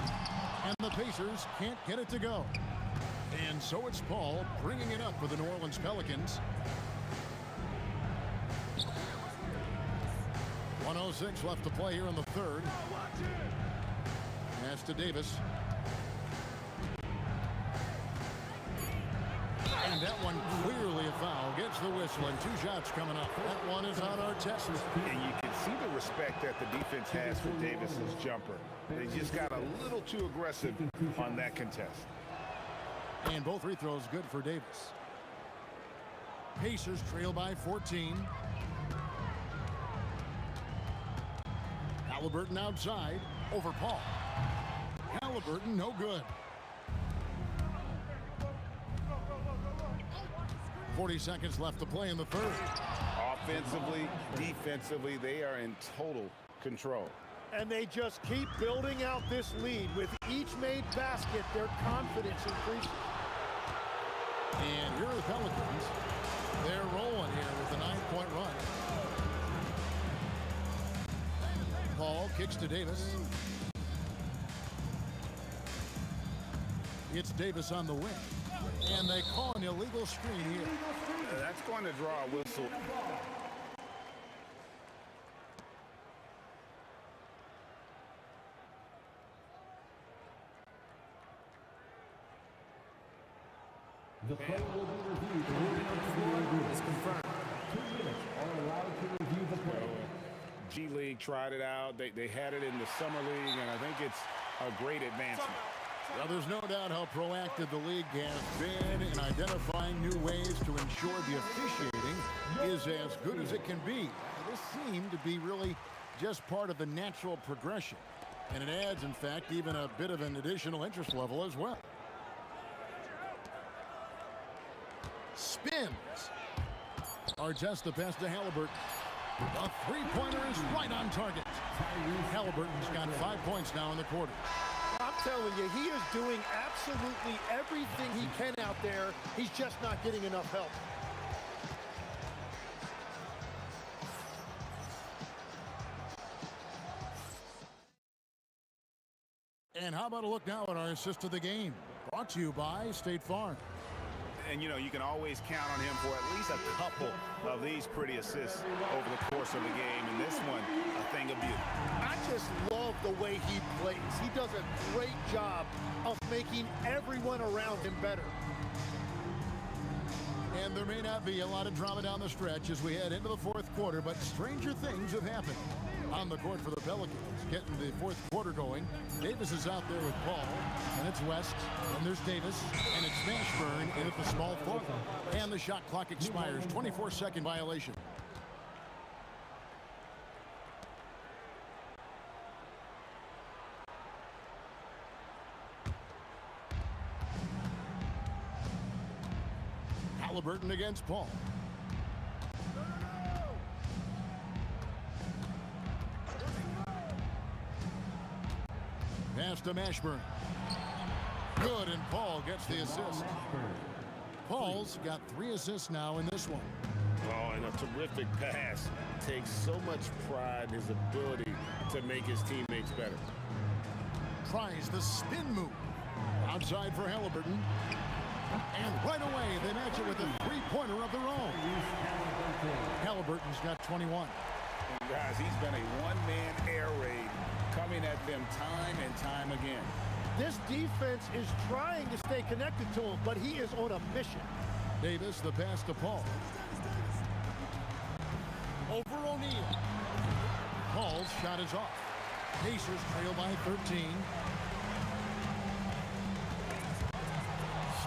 And the Pacers can't get it to go. And so it's Paul bringing it up for the New Orleans Pelicans. 1:06 left to play here in the third. Pass to Davis. And that one clearly a foul. Gets the whistle, and 2 shots coming up. That one is on Artest. And you can see the respect that the defense has for Davis's jumper. They just got a little too aggressive on that contest. And both free throws good for Davis. Pacers trail by 14. Halliburton outside over Paul. Halliburton no good. 40 seconds left to play in the third. Offensively, defensively, they are in total control. And they just keep building out this lead. With each made basket, their confidence increases. And here are the Pelicans. They're rolling here with a 9-point run. Paul kicks to Davis. It's Davis on the wing. And they call an illegal screen here. That's going to draw a whistle. The play will be reviewed. The ruling on the floor is confirmed. 2 minutes are allowed to review the play. G League tried it out. They had it in the Summer League, and I think it's a great advancement. Well, there's no doubt how proactive the league has been in identifying new ways to ensure the officiating is as good as it can be. This seemed to be really just part of the natural progression. And it adds, in fact, even a bit of an additional interest level as well. Spins. Artest the pass to Halliburton. A three-pointer is right on target. Halliburton's got 5 points now in the quarter. I'm telling you, he is doing absolutely everything he can out there. He's just not getting enough help. And how about a look now at our assist of the game? Brought to you by State Farm. And, you know, you can always count on him for at least a couple of these pretty assists over the course of the game. And this one, a thing of beauty. I just love the way he plays. He does a great job of making everyone around him better. And there may not be a lot of drama down the stretch as we head into the fourth quarter, but stranger things have happened. On the court for the Pelicans, getting the fourth quarter going. Davis is out there with Paul, and it's West, and there's Davis, and it's Mashburn in at the small forward. And the shot clock expires, 24-second violation. Halliburton against Paul. Pass to Mashburn. Good, and Paul gets the assist. Paul's got 3 assists now in this one. Oh, and a terrific pass. Takes so much pride in his ability to make his teammates better. Tries the spin move. Outside for Halliburton. And right away, they match it with a three-pointer of their own. Halliburton's got 21. And guys, he's been a one-man air raid coming at them time and time again. This defense is trying to stay connected to him, but he is on a mission. Davis, the pass to Paul. Over O'Neal. Paul's shot is off. Pacers trail by 13.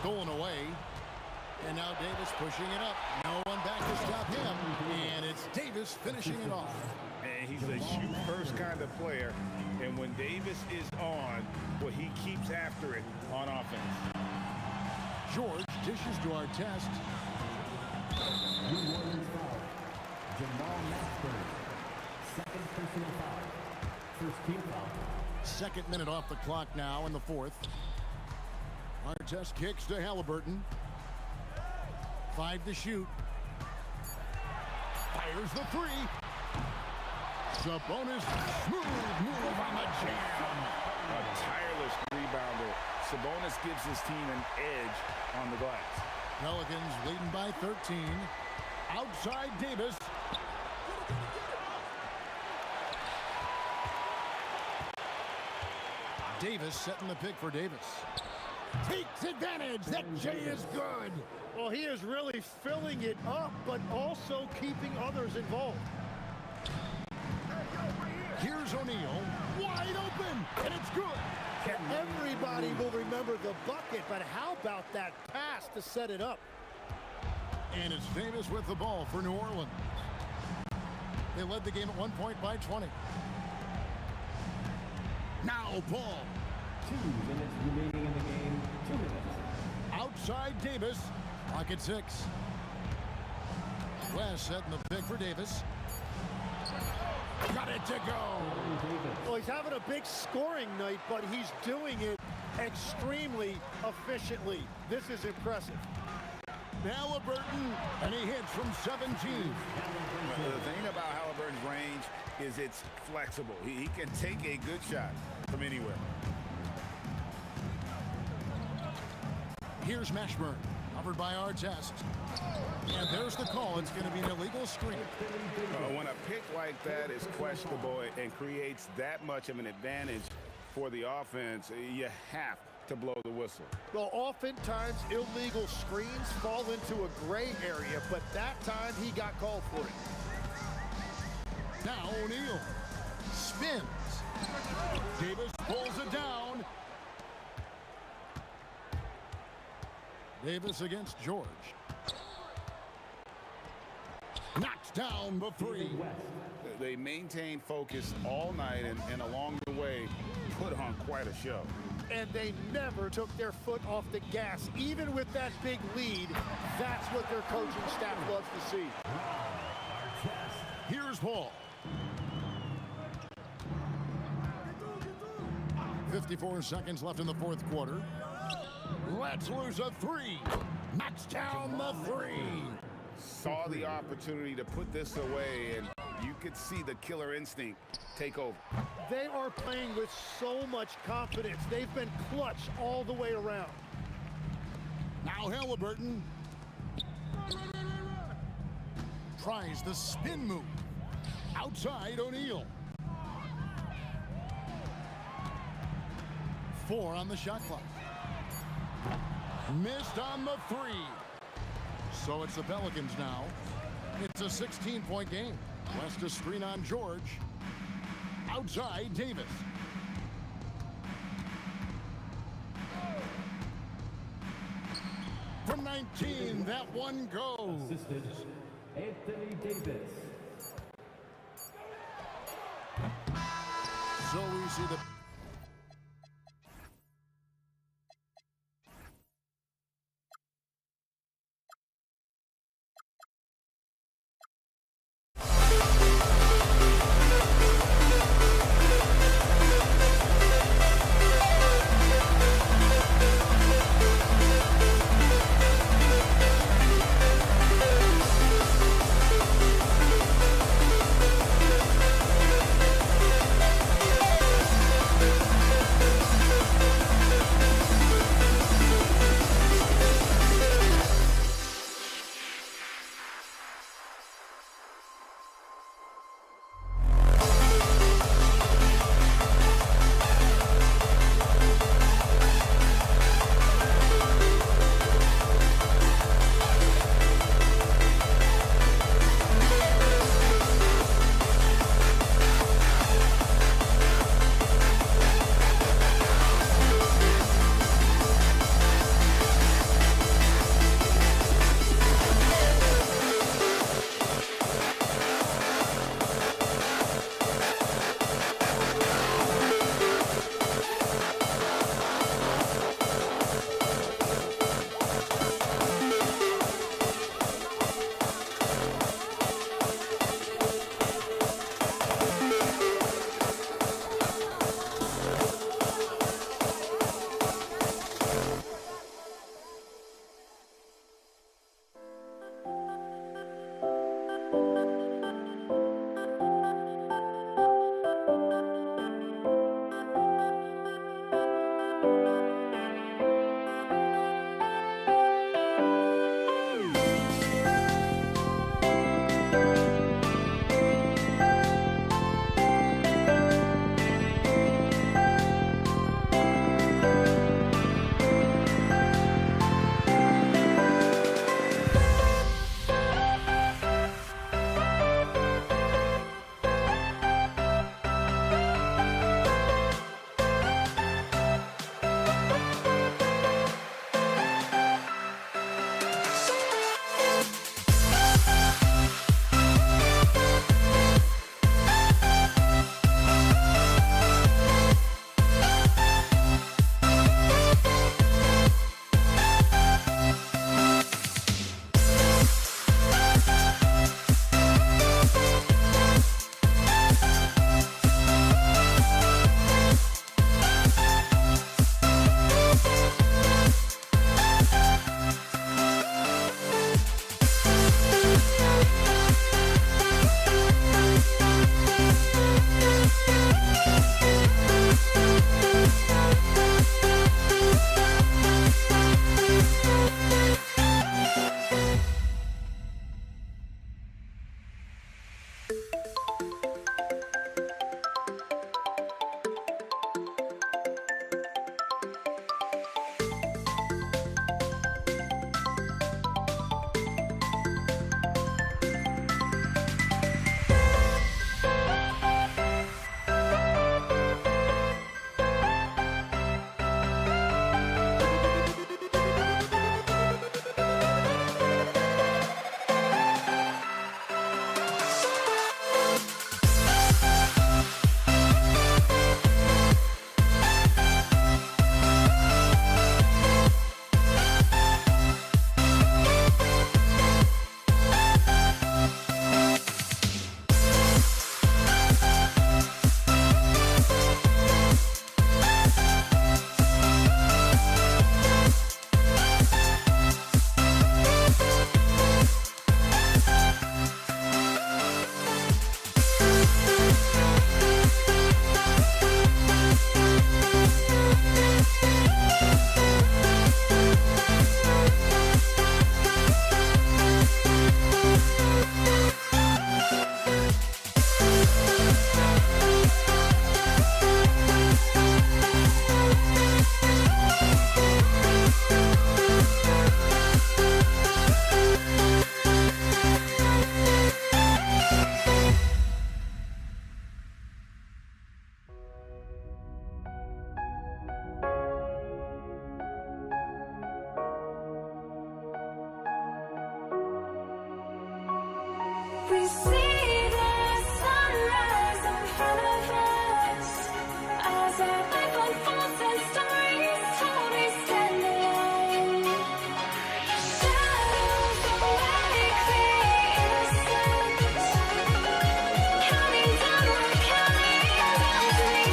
Stolen away. And now Davis pushing it up. No one back to stop him. And it's Davis finishing it off. And he's a shoot-first kind of player. And when Davis is on, well, he keeps after it on offense. George dishes to our test. New Orleans foul. Jamal Mashburn. Second personal foul. First team foul. Second minute off the clock now in the fourth. Artest kicks to Halliburton. 5 to shoot. Fires the 3. Sabonis, smooth move on the jam. A tireless rebounder. Sabonis gives his team an edge on the glass. Pelicans leading by 13. Outside Davis. Davis setting the pick for Davis. Takes advantage. That J is good. Well, he is really filling it up, but also keeping others involved. Here's O'Neal, wide open, and it's good. Everybody will remember the bucket, but how about that pass to set it up? And it's Davis with the ball for New Orleans. They led the game at 1 point by 20. Now Paul. 2 minutes remaining in the game. 2 minutes. Outside Davis. Pocket 6. West setting the pick for Davis. Got it to go. Well, he's having a big scoring night, but he's doing it extremely efficiently. This is impressive. Halliburton, and he hits from 17. The thing about Halliburton's range is it's flexible. He can take a good shot from anywhere. Here's Mashburn, covered by Artest. And there's the call. It's going to be an illegal screen. When a pick like that is questionable and creates that much of an advantage for the offense, you have to blow the whistle. Well, oftentimes illegal screens fall into a gray area, but that time he got called for it. Now O'Neal spins. Davis pulls it down. Davis against George. Knocks down the three. They maintained focus all night and along the way put on quite a show. And they never took their foot off the gas. Even with that big lead, that's what their coaching staff loves to see. Here's Paul. 54 seconds left in the fourth quarter. Let's lose a three. Knocks down the three. Saw the opportunity to put this away, and you could see the killer instinct take over. They are playing with so much confidence. They've been clutch all the way around. Now Halliburton tries the spin move. Outside O'Neal. 4 on the shot clock. Missed on the three. So it's the Pelicans now. It's a 16-point game. West a screen on George. Outside Davis. From 19, that one goes. Assistant Anthony Davis. So we see the We see the sunrise in front of us as our life unfolds and stories told we stand alone. Shadows awake the innocence, counting down, we're counting down to the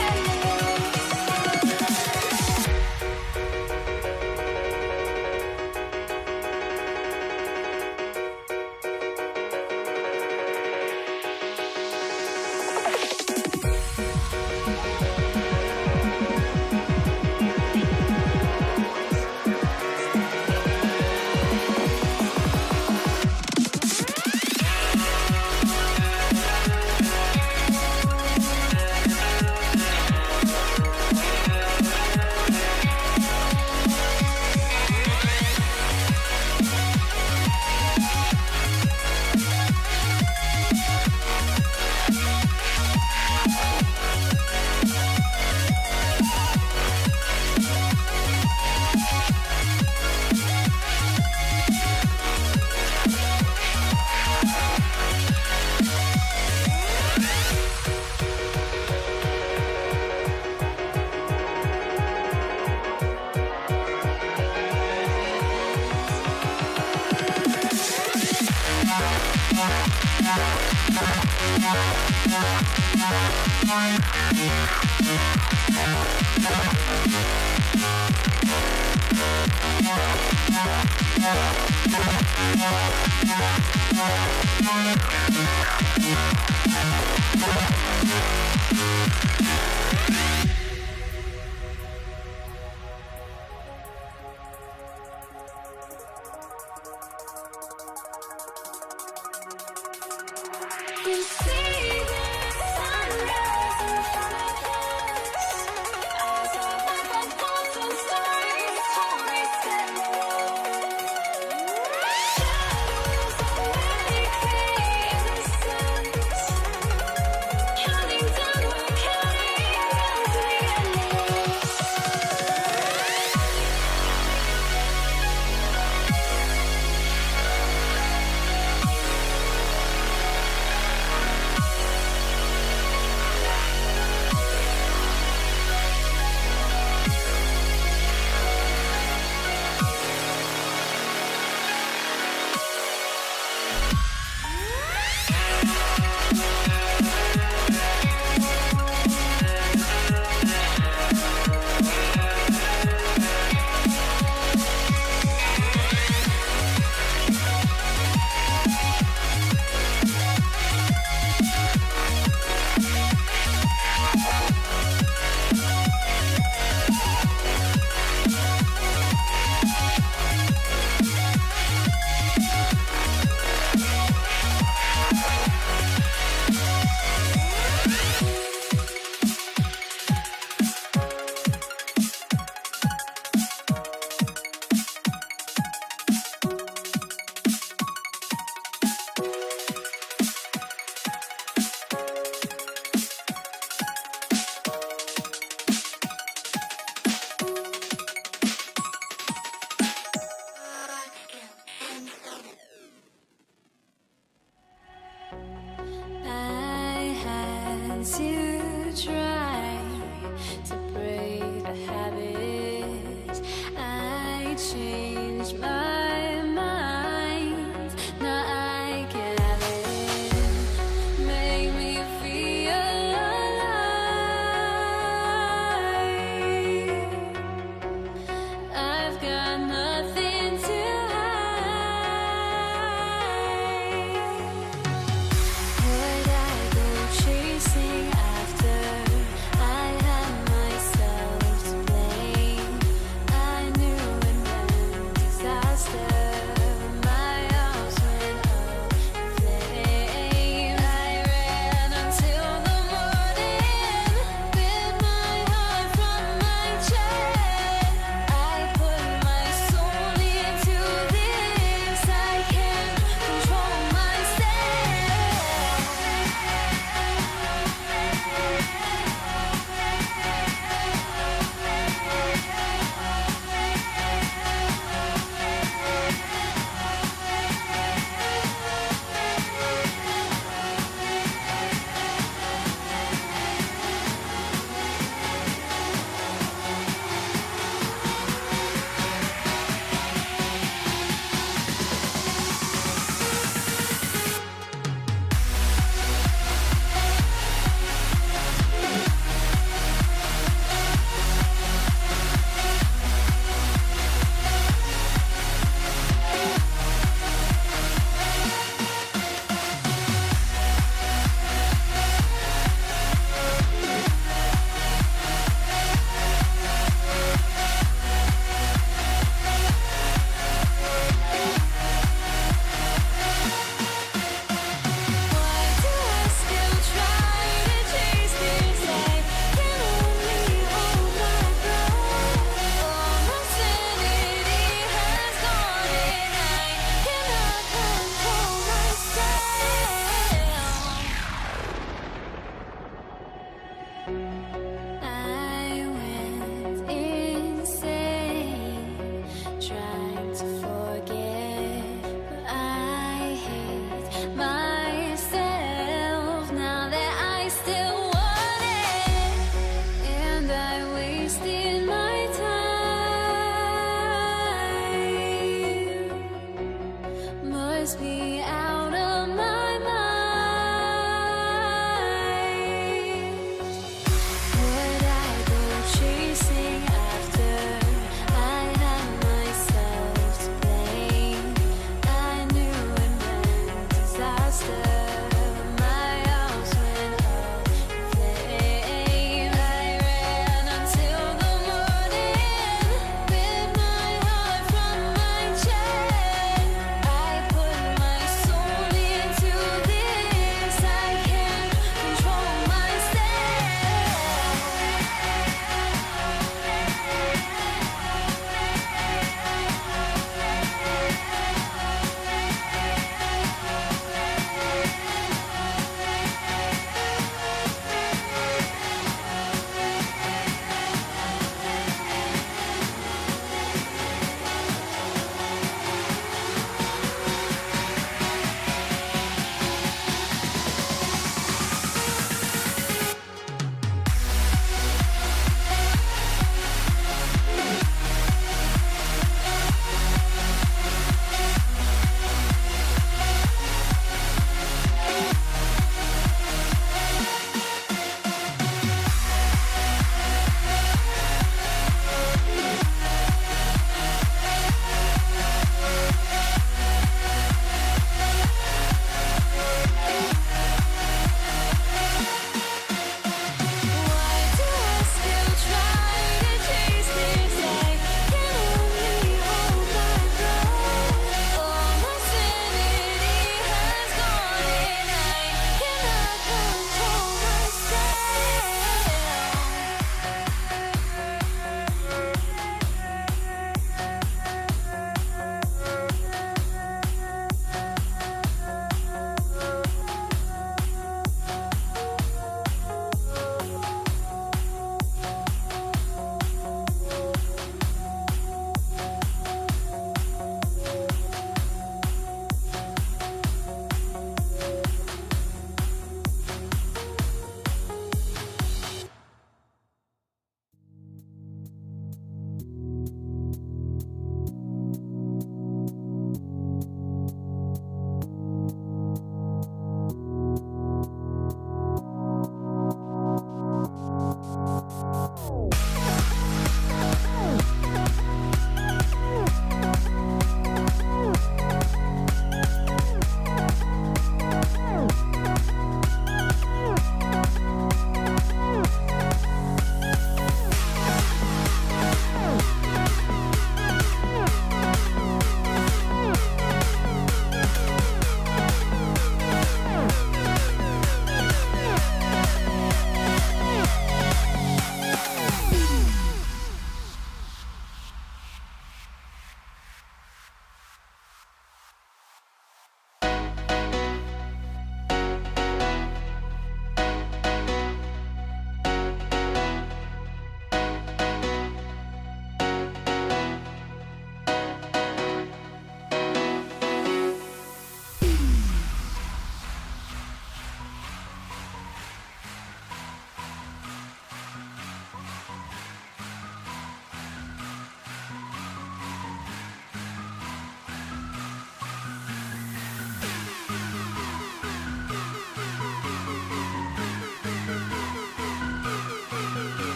We see the sunrise in front of us as our life unfolds and stories told we stand alone. Shadows awake the innocence, counting down, we're counting down to the endless. I had to try to break the habit. I changed my mind. Now I can have it. Make me feel alive. I've got nothing to would I go chasing after? I had myself to blame. I knew it meant disaster.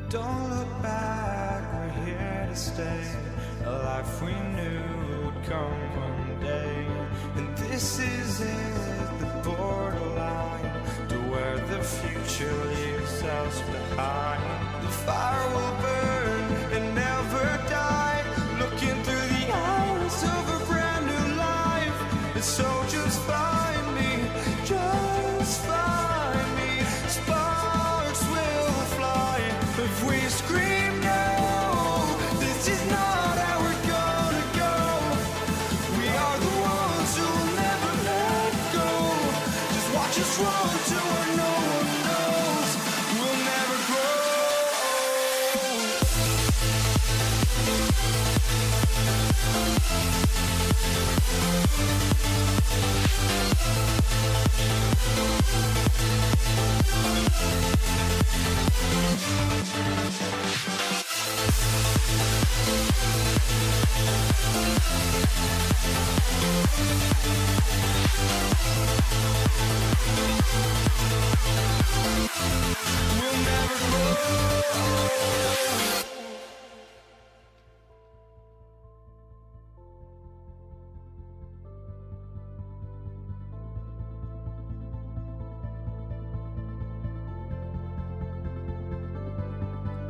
Don't look back, we're here to stay. A life we knew would come one day. And this is it, the borderline to where the future leaves us behind. The fire will burn and never die, looking through the eyes of a brand new life. And so just find me, just find me. Sparks will fly if we scream no. This is not how we're gonna go. We are the ones who will never let go. Just watch us run to where no one knows. We'll never grow. We'll never grow.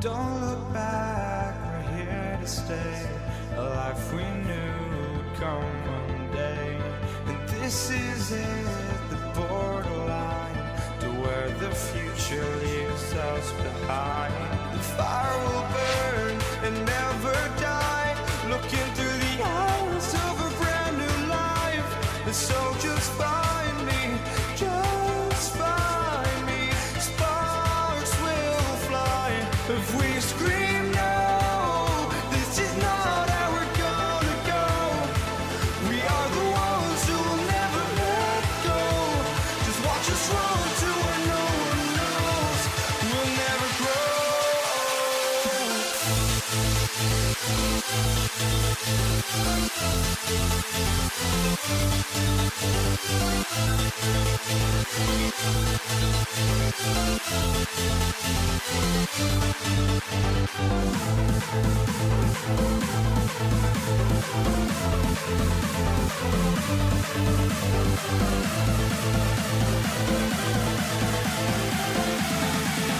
Don't look back, we're here to stay. A life we knew would come one day. And this is it, the borderline to where the future leaves us behind. The fire will burn and never die, looking through the eyes of a brand new life. And so just find me, just find me. Sparks will fly if we scream no. This is not how we're gonna go. We are the ones who will never let go. Just watch us run to where no one knows. We'll never grow.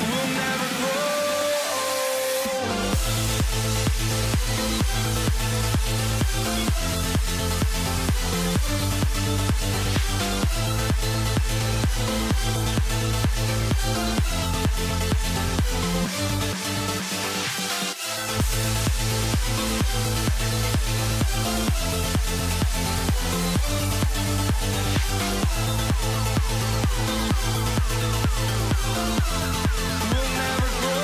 We'll never grow. We'll never grow.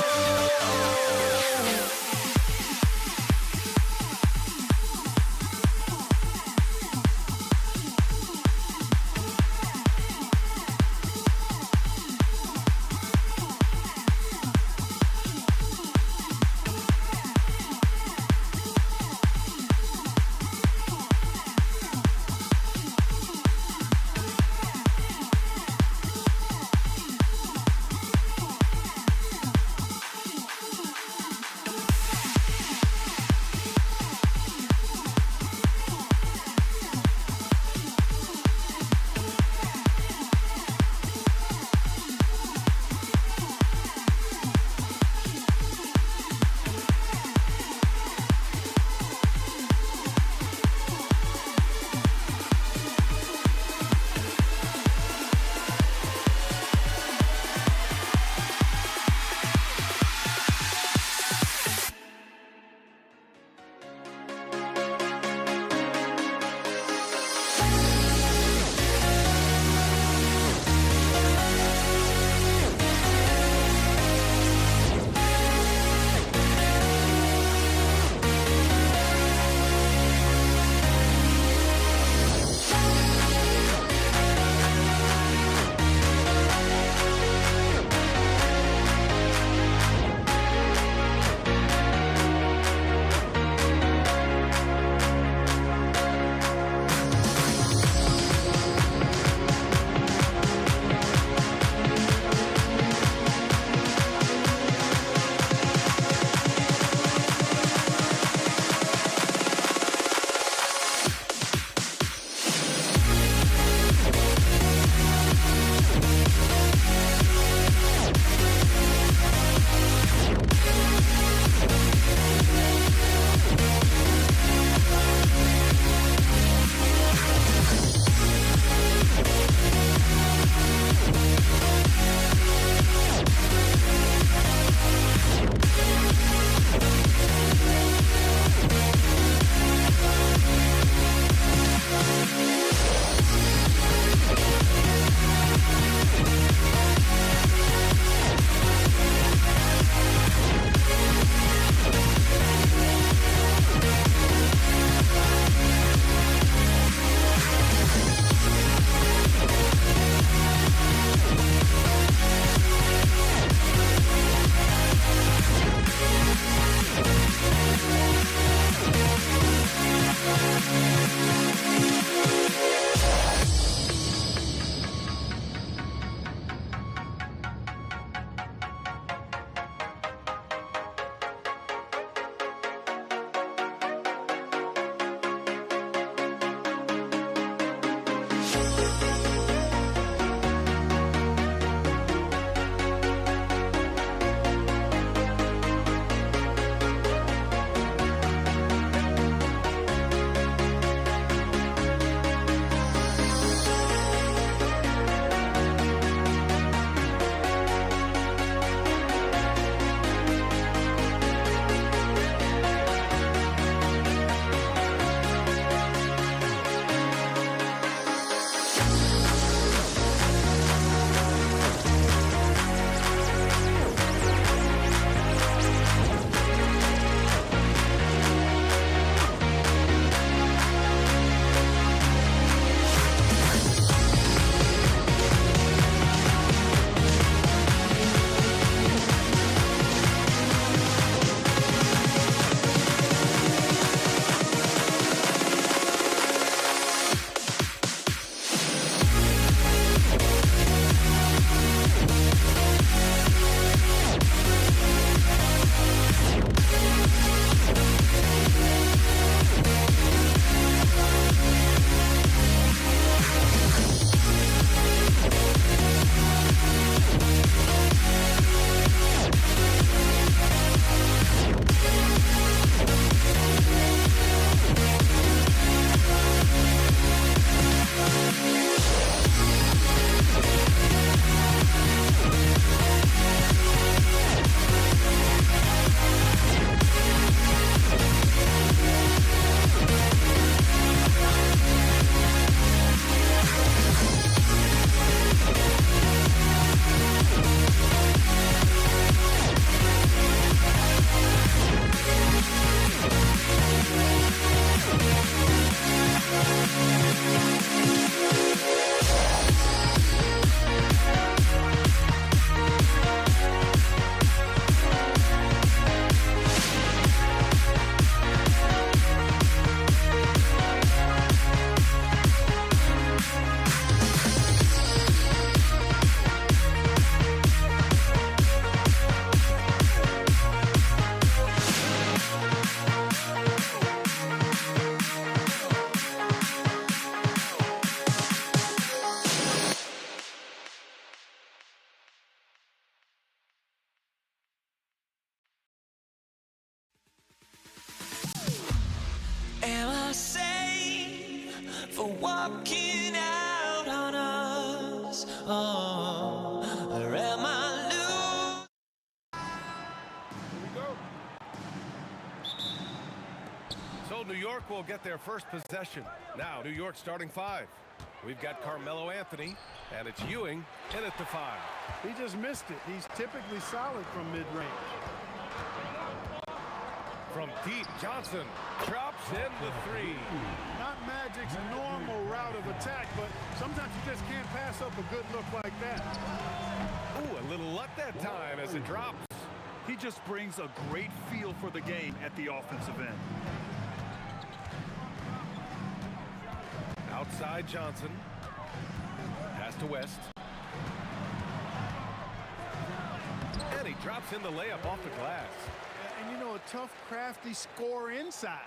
New York will get their first possession. Now, New York starting 5. We've got Carmelo Anthony, and it's Ewing in at the 5. He just missed it. He's typically solid from mid-range. From deep, Johnson drops in the 3. Not Magic's normal route of attack, but sometimes you just can't pass up a good look like that. Ooh, a little luck that time as it drops. He just brings a great feel for the game at the offensive end. Outside Johnson. Pass to West. And he drops in the layup off the glass. And you know, a tough, crafty scorer inside.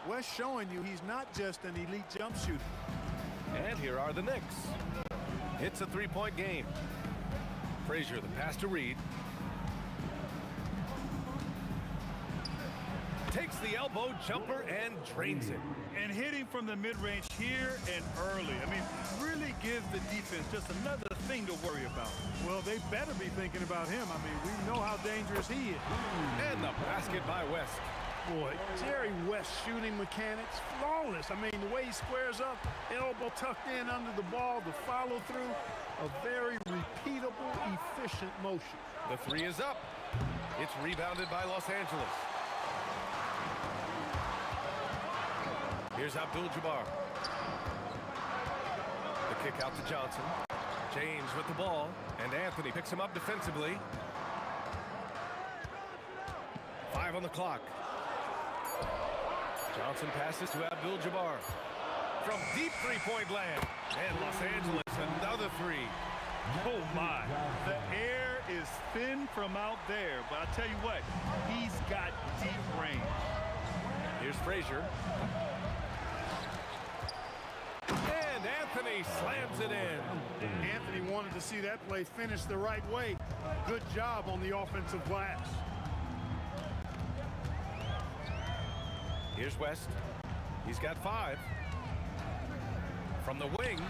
West showing you he's not just an elite jump shooter. And here are the Knicks. It's a 3-point game. Frazier, the pass to Reed. Takes the elbow jumper and drains it. And hitting from the mid-range here and early. I mean, really gives the defense just another thing to worry about. Well, they better be thinking about him. I mean, we know how dangerous he is. And the basket by West. Boy, Jerry West shooting mechanics, flawless. I mean, the way he squares up, elbow tucked in under the ball, the follow through, a very repeatable, efficient motion. The 3 is up. It's rebounded by Los Angeles. Here's Abdul-Jabbar. The kick out to Johnson. James with the ball, and Anthony picks him up defensively. 5 on the clock. Johnson passes to Abdul-Jabbar. From deep 3-point land. And Los Angeles, another 3. Oh, my. The air is thin from out there, but I tell you what, he's got deep range. Here's Frazier. And Anthony slams it in. Anthony wanted to see that play finish the right way. Good job on the offensive glass. Here's West. He's got 5. From the wing.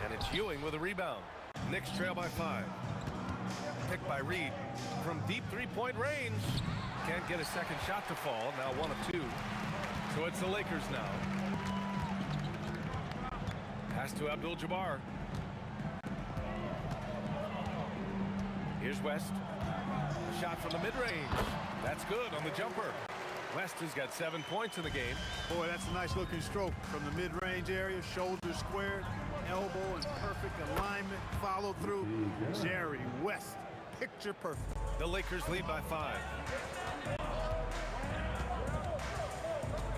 And it's Ewing with a rebound. Knicks trail by 5. Picked by Reed. From deep 3-point range. Can't get a second shot to fall. Now 1 of 2. So it's the Lakers now. Pass to Abdul-Jabbar. Here's West. Shot from the mid-range. That's good on the jumper. West has got 7 points in the game. Boy, that's a nice looking stroke from the mid-range area, shoulders squared, elbow in perfect alignment, follow through. Jerry West, picture perfect. The Lakers lead by 5.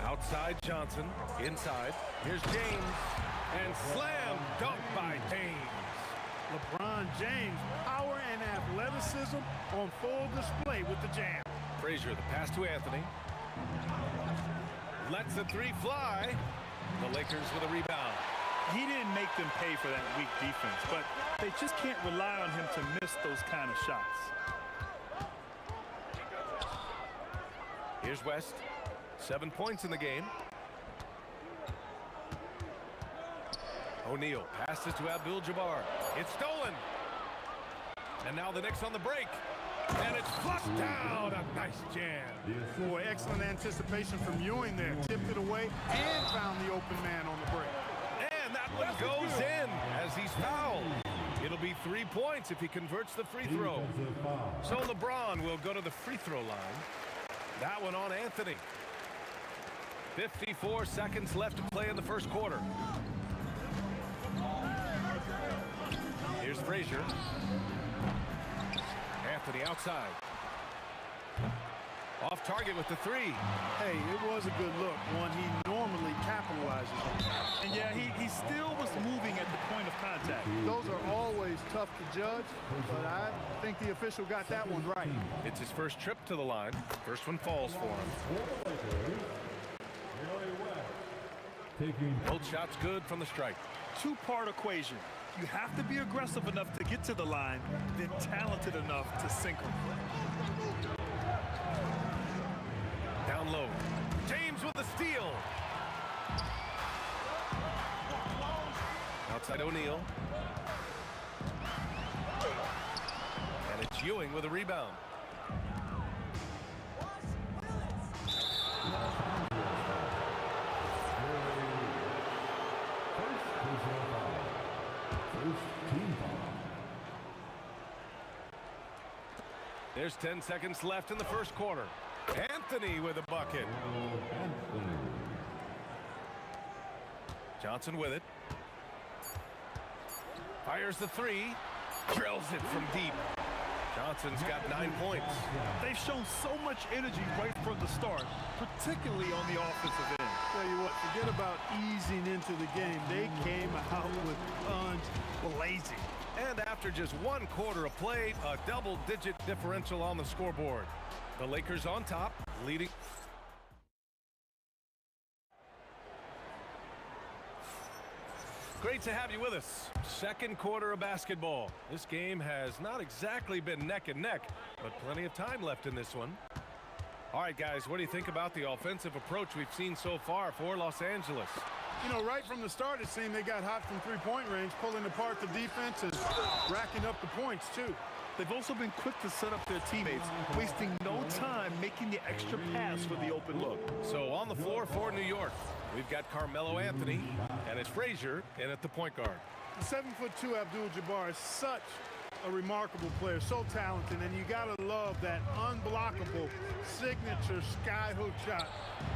Outside Johnson, inside. Here's James, and slam dunk by James. LeBron James, power and athleticism on full display with the jam. Frazier, the pass to Anthony. Lets the 3 fly. The Lakers with a rebound. He didn't make them pay for that weak defense, but they just can't rely on him to miss those kind of shots. Here's West. 7 points in the game. O'Neal passes to Abdul-Jabbar. It's stolen. And now the Knicks on the break. And it's flushed down. A nice jam. Boy, excellent anticipation from Ewing there. Tipped it away and found the open man on the break. And that one goes in as he's fouled. It'll be 3 points if he converts the free throw. So LeBron will go to the free throw line. That one on Anthony. 54 seconds left to play in the first quarter. Here's Frazier. Anthony outside. Off target with the 3. Hey, it was a good look, one he normally capitalizes on. And yeah, he still was moving at the point of contact. Those are always tough to judge, but I think the official got that one right. It's his first trip to the line. First one falls for him. Both shots good from the stripe. 2-part equation. You have to be aggressive enough to get to the line, then talented enough to sink them. Down low. James with the steal. Outside O'Neal. And it's Ewing with a rebound. There's 10 seconds left in the first quarter. Anthony with a bucket. Johnson with it. Fires the three. Drills it from deep. Johnson's got 9 points. They've shown so much energy right from the start, particularly on the offensive end. Tell you what, forget about easing into the game. They came out with guns blazing. And after just 1 quarter of play, a double-digit differential on the scoreboard. The Lakers on top, leading. Great to have you with us. Second quarter of basketball. This game has not exactly been neck and neck, but plenty of time left in this one. All right, guys, what do you think about the offensive approach we've seen so far for Los Angeles? You know, right from the start, it seemed they got hot from three-point range, pulling apart the defense and racking up the points, too. They've also been quick to set up their teammates, wasting no time making the extra pass for the open look. So on the floor for New York, we've got Carmelo Anthony, and it's Frazier in at the point guard. The 7'2" Abdul-Jabbar is such a remarkable player, so talented, and you gotta love that unblockable signature skyhook shot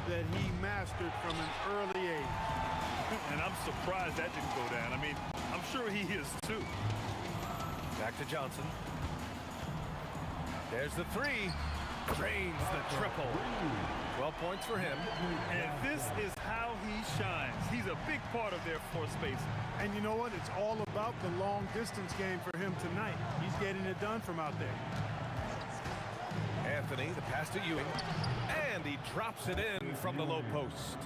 that he mastered from an early age. And I'm surprised that didn't go down. I mean, I'm sure he is too. Back to Johnson. There's the three. Drains the triple. 12 points for him. And this is how he shines. He's a big part of their floor space. And you know what? It's all about the long distance game for him tonight. He's getting it done from out there. Anthony, the pass to Ewing. And he drops it in from the low post.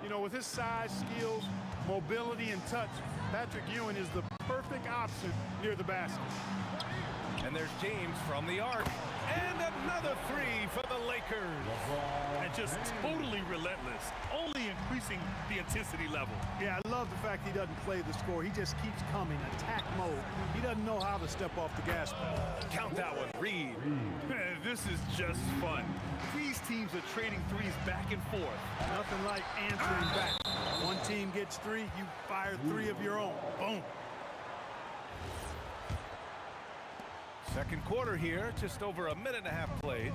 You know, with his size, skills, mobility, and touch, Patrick Ewing is the perfect option near the basket. And there's James from the arc. And another three for the Lakers. And just totally relentless, only increasing the intensity level. Yeah, I love the fact he doesn't play the score. He just keeps coming, attack mode. He doesn't know how to step off the gas pedal. Count that one, Reed. Man, this is just fun. These teams are trading threes back and forth. Nothing like answering back. One team gets three, you fire three of your own. Boom. Second quarter here, just over a minute and a half played.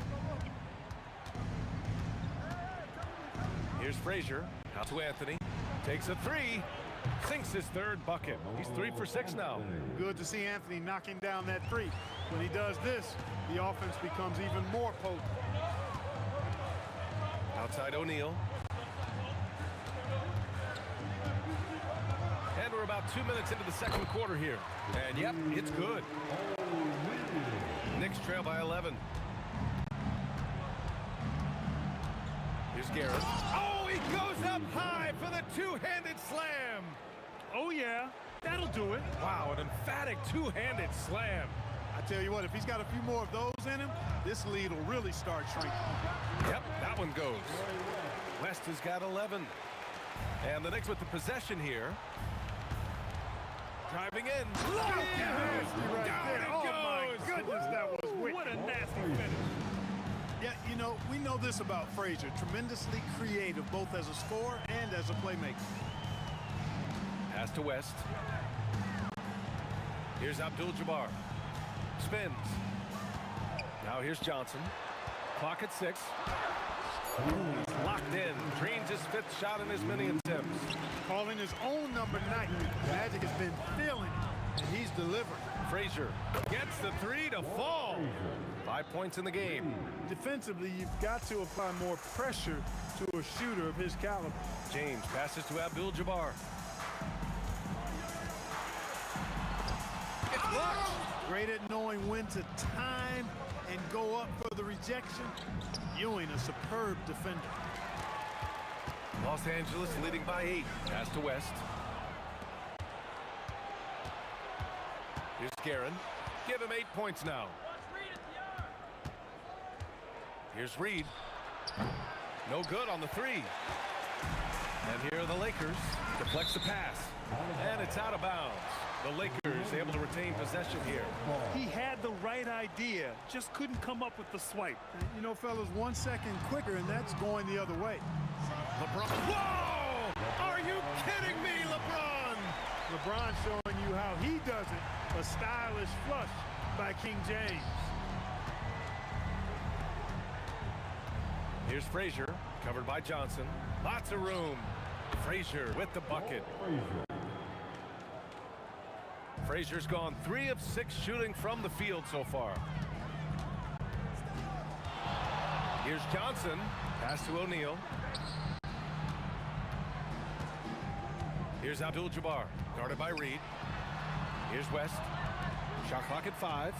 Here's Frazier, out to Anthony, takes a three, sinks his third bucket. He's 3 for 6 now. Good to see Anthony knocking down that three. When he does this, the offense becomes even more potent. Outside O'Neal. And we're about 2 minutes into the second quarter here. And yep, it's good. Knicks trail by 11. Here's Garrett. Oh, he goes up high for the two-handed slam. Oh, yeah, that'll do it. Wow, an emphatic two-handed slam. I tell you what, if he's got a few more of those in him, this lead will really start shrinking. Yep, that one goes. West has got 11. And the Knicks with the possession here. Driving in. Look at nasty right Down there. it Oh, goes. my goodness, that was wicked. What a nasty finish. Yeah, you know, we know this about Frazier. Tremendously creative, both as a scorer and as a playmaker. Pass to West. Here's Abdul-Jabbar. Spins. Now here's Johnson. Clock at 6. He's locked in. Drains his 5th shot in his many attempts. Calling his own number 9. Magic has been feeling it, and he's delivered. Frazier gets the 3 to fall. 5 points in the game. Defensively, you've got to apply more pressure to a shooter of his caliber. James passes to Abdul-Jabbar. It's blocked. Great at knowing when to time and go up for the rejection. Ewing, a superb defender. Los Angeles leading by 8. Pass to West. Here's Guerin. Give him 8 points now. Here's Reed. No good on the 3. And here are the Lakers. Deflects the pass. And it's out of bounds. The Lakers able to retain possession here. He had the right idea, just couldn't come up with the swipe. You know, fellas, 1 second quicker, and that's going the other way. LeBron. Whoa! Are you kidding me, LeBron? LeBron showing you how he does it. A stylish flush by King James. Here's Frazier, covered by Johnson. Lots of room. Frazier with the bucket. Frazier's gone 3 of 6 shooting from the field so far. Here's Johnson. Pass to O'Neal. Here's Abdul-Jabbar, guarded by Reed. Here's West. Shot clock at 5.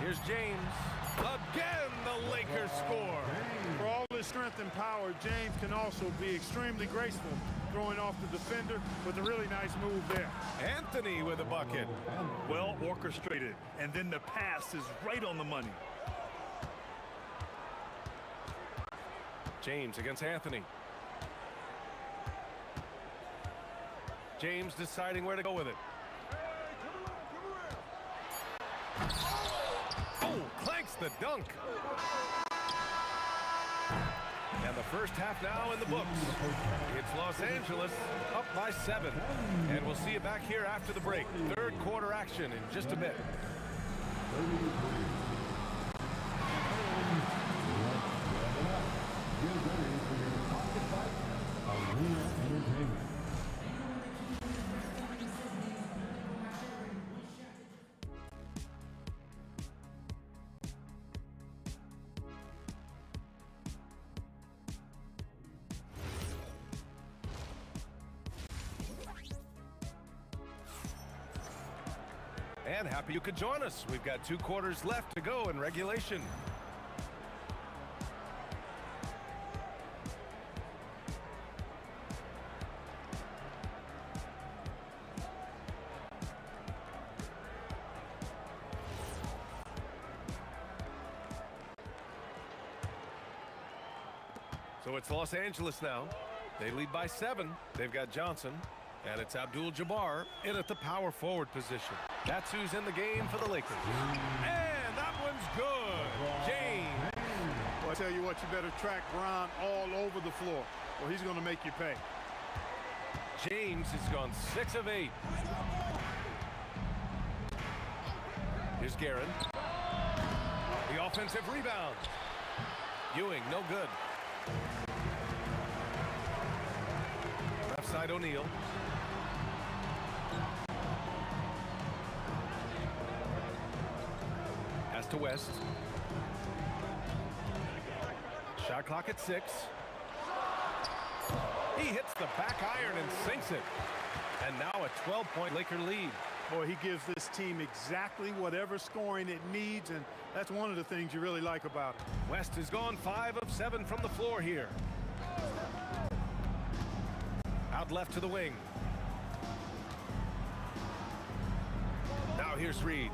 Here's James. Again, the Lakers score. For all his strength and power, James can also be extremely graceful, throwing off the defender with a really nice move there. Anthony with a bucket. Well orchestrated, and then the pass is right on the money. James against Anthony. James deciding where to go with it. Oh, clanks the dunk. And the first half now in the books. It's Los Angeles up by 7. And we'll see you back here after the break. Third quarter action in just a bit. And happy you could join us. We've got 2 quarters left to go in regulation. So it's Los Angeles now. They lead by 7. They've got Johnson. And it's Abdul-Jabbar in at the power forward position. That's who's in the game for the Lakers. And that one's good. James. Well, I tell you what, you better track Bron all over the floor, or he's going to make you pay. James has gone 6 of 8. Here's Guerin. The offensive rebound. Ewing, no good. Left side, O'Neal. Pass to West. Shot clock at 6. He hits the back iron and sinks it. And now a 12-point Laker lead. Boy, he gives this team exactly whatever scoring it needs, and that's one of the things you really like about it. West has gone 5 of 7 from the floor here. Out left to the wing. Now here's Reed.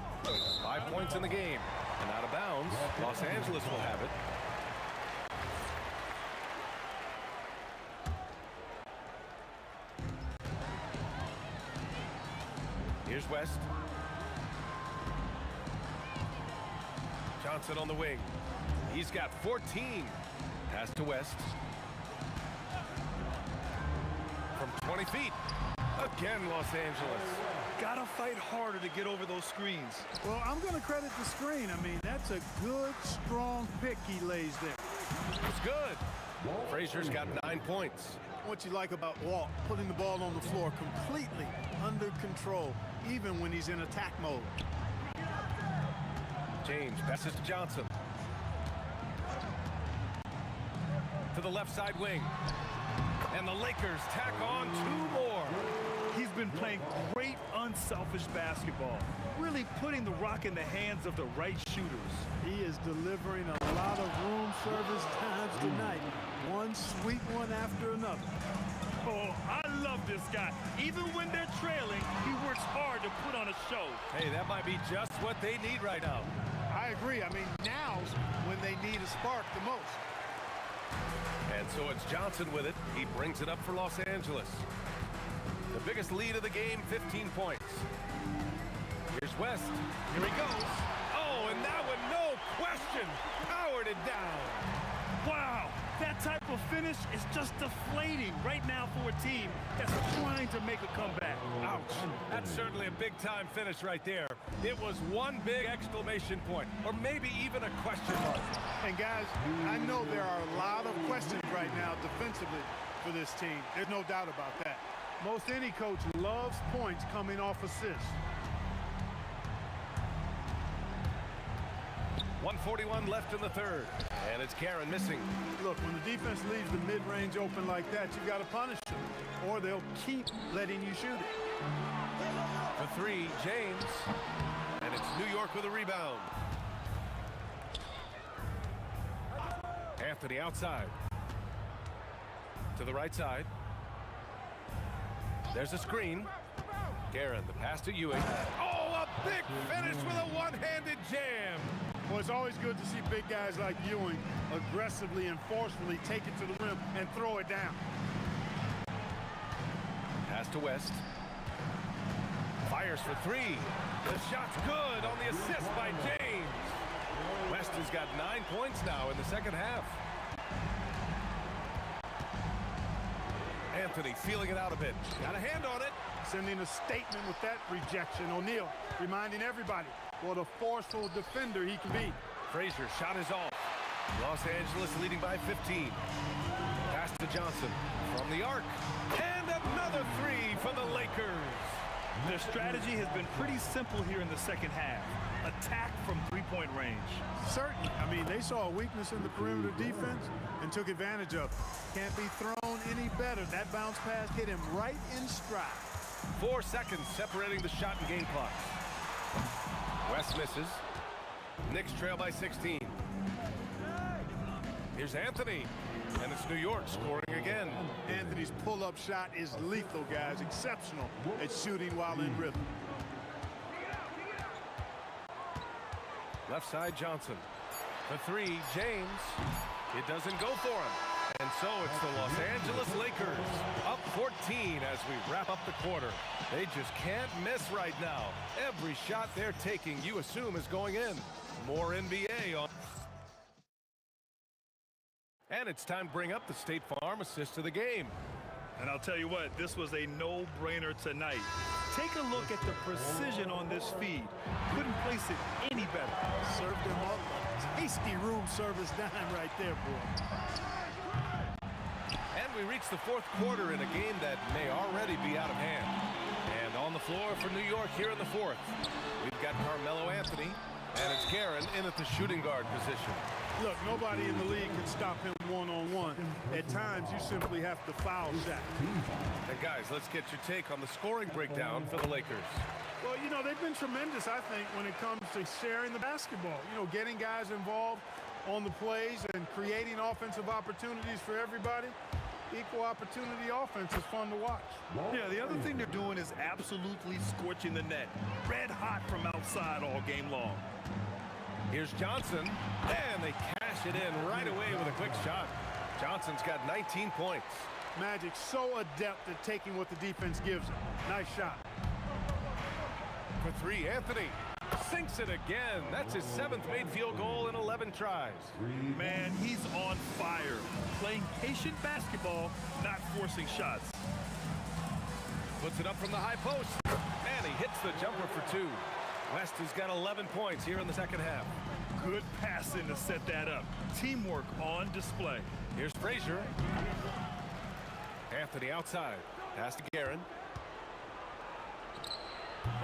5 points in the game. And out of bounds, Los Angeles will have it. Here's West. Johnson on the wing. He's got 14. Pass to West. From 20 feet. Again, Los Angeles. Gotta fight harder to get over those screens. Well, I'm going to credit the screen. I mean, that's a good, strong pick he lays there. It's good. Frazier's got 9 points. What you like about Walt, putting the ball on the floor completely under control, even when he's in attack mode. James passes to Johnson. To the left side wing. And the Lakers tack on 2 more. He's been playing great, unselfish basketball, really putting the rock in the hands of the right shooters. He is delivering a lot of room service times tonight. One sweet one after another. Oh, I love this guy. Even when they're trailing, he works hard to put on a show. Hey, that might be just what they need right now. I agree. I mean, now's when they need a spark the most. And so it's Johnson with it. He brings it up for Los Angeles. The biggest lead of the game, 15 points. Here's West. Here he goes. Oh, and that one, no question, powered it down. Wow, That type of finish is just deflating right now for a team that's trying to make a comeback. Ouch. That's certainly a big-time finish right there. It was one big exclamation point, or maybe even a question mark. And guys, I know there are a lot of questions right now defensively for this team. There's no doubt about that. Most any coach loves points coming off assists. 1:41 left in the third, and it's Karen missing. Look, when the defense leaves the mid-range open like that, you got to punish them, or they'll keep letting you shoot it. For three, James, and it's New York with a rebound. Anthony outside. To the right side. There's a screen. Karen, the pass to Ewing. Oh, a big finish with a one-handed jam. Well, it's always good to see big guys like Ewing aggressively and forcefully take it to the rim and throw it down. Pass to West. Fires for three. The shot's good on the assist by James. West has got 9 points now in the second half. Anthony feeling it out a bit. Got a hand on it. Sending a statement with that rejection. O'Neal reminding everybody what a forceful defender he can be. Frazier shot is off. Los Angeles leading by 15. Pass to Johnson from the arc. And another three for the Lakers. Their strategy has been pretty simple here in the second half. Attack from three-point range. Certainly. I mean, they saw a weakness in the perimeter defense and took advantage of it. Can't be thrown any better. That bounce pass hit him right in stride. 4 seconds separating the shot and game clocks. West misses. Knicks trail by 16. Here's Anthony. And it's New York scoring again. Anthony's pull-up shot is lethal, guys. Exceptional at shooting while in rhythm. Left side, Johnson. For three, James. It doesn't go for him. And so it's the Los Angeles Lakers up 14 as we wrap up the quarter. They just can't miss right now. Every shot they're taking, you assume, is going in. More NBA on. And it's time to bring up the State Farm assist of the game. And I'll tell you what, this was a no-brainer tonight. Take a look at the precision on this feed. Couldn't place it any better. Served him up a tasty room service dime right there, boy. And we reach the fourth quarter in a game that may already be out of hand. And on the floor for New York here in the fourth, we've got Carmelo Anthony, and it's Karen in at the shooting guard position. Look, nobody in the league can stop him one-on-one. At times, you simply have to foul Shaq. And guys, let's get your take on the scoring breakdown for the Lakers. Well, you know, they've been tremendous, I think, when it comes to sharing the basketball. You know, getting guys involved on the plays and creating offensive opportunities for everybody. Equal opportunity offense is fun to watch. Yeah, the other thing they're doing is absolutely scorching the net. Red hot from outside all game long. Here's Johnson, and they cash it in right away with a quick shot. Johnson's got 19 points. Magic so adept at taking what the defense gives him. Nice shot. For three, Anthony sinks it again. That's his 7th made field goal in 11 tries. Man, he's on fire. Playing patient basketball, not forcing shots. Puts it up from the high post, and he hits the jumper for two. West has got 11 points here in the second half. Good passing to set that up. Teamwork on display. Here's Frazier. Anthony outside. Pass to Guerin.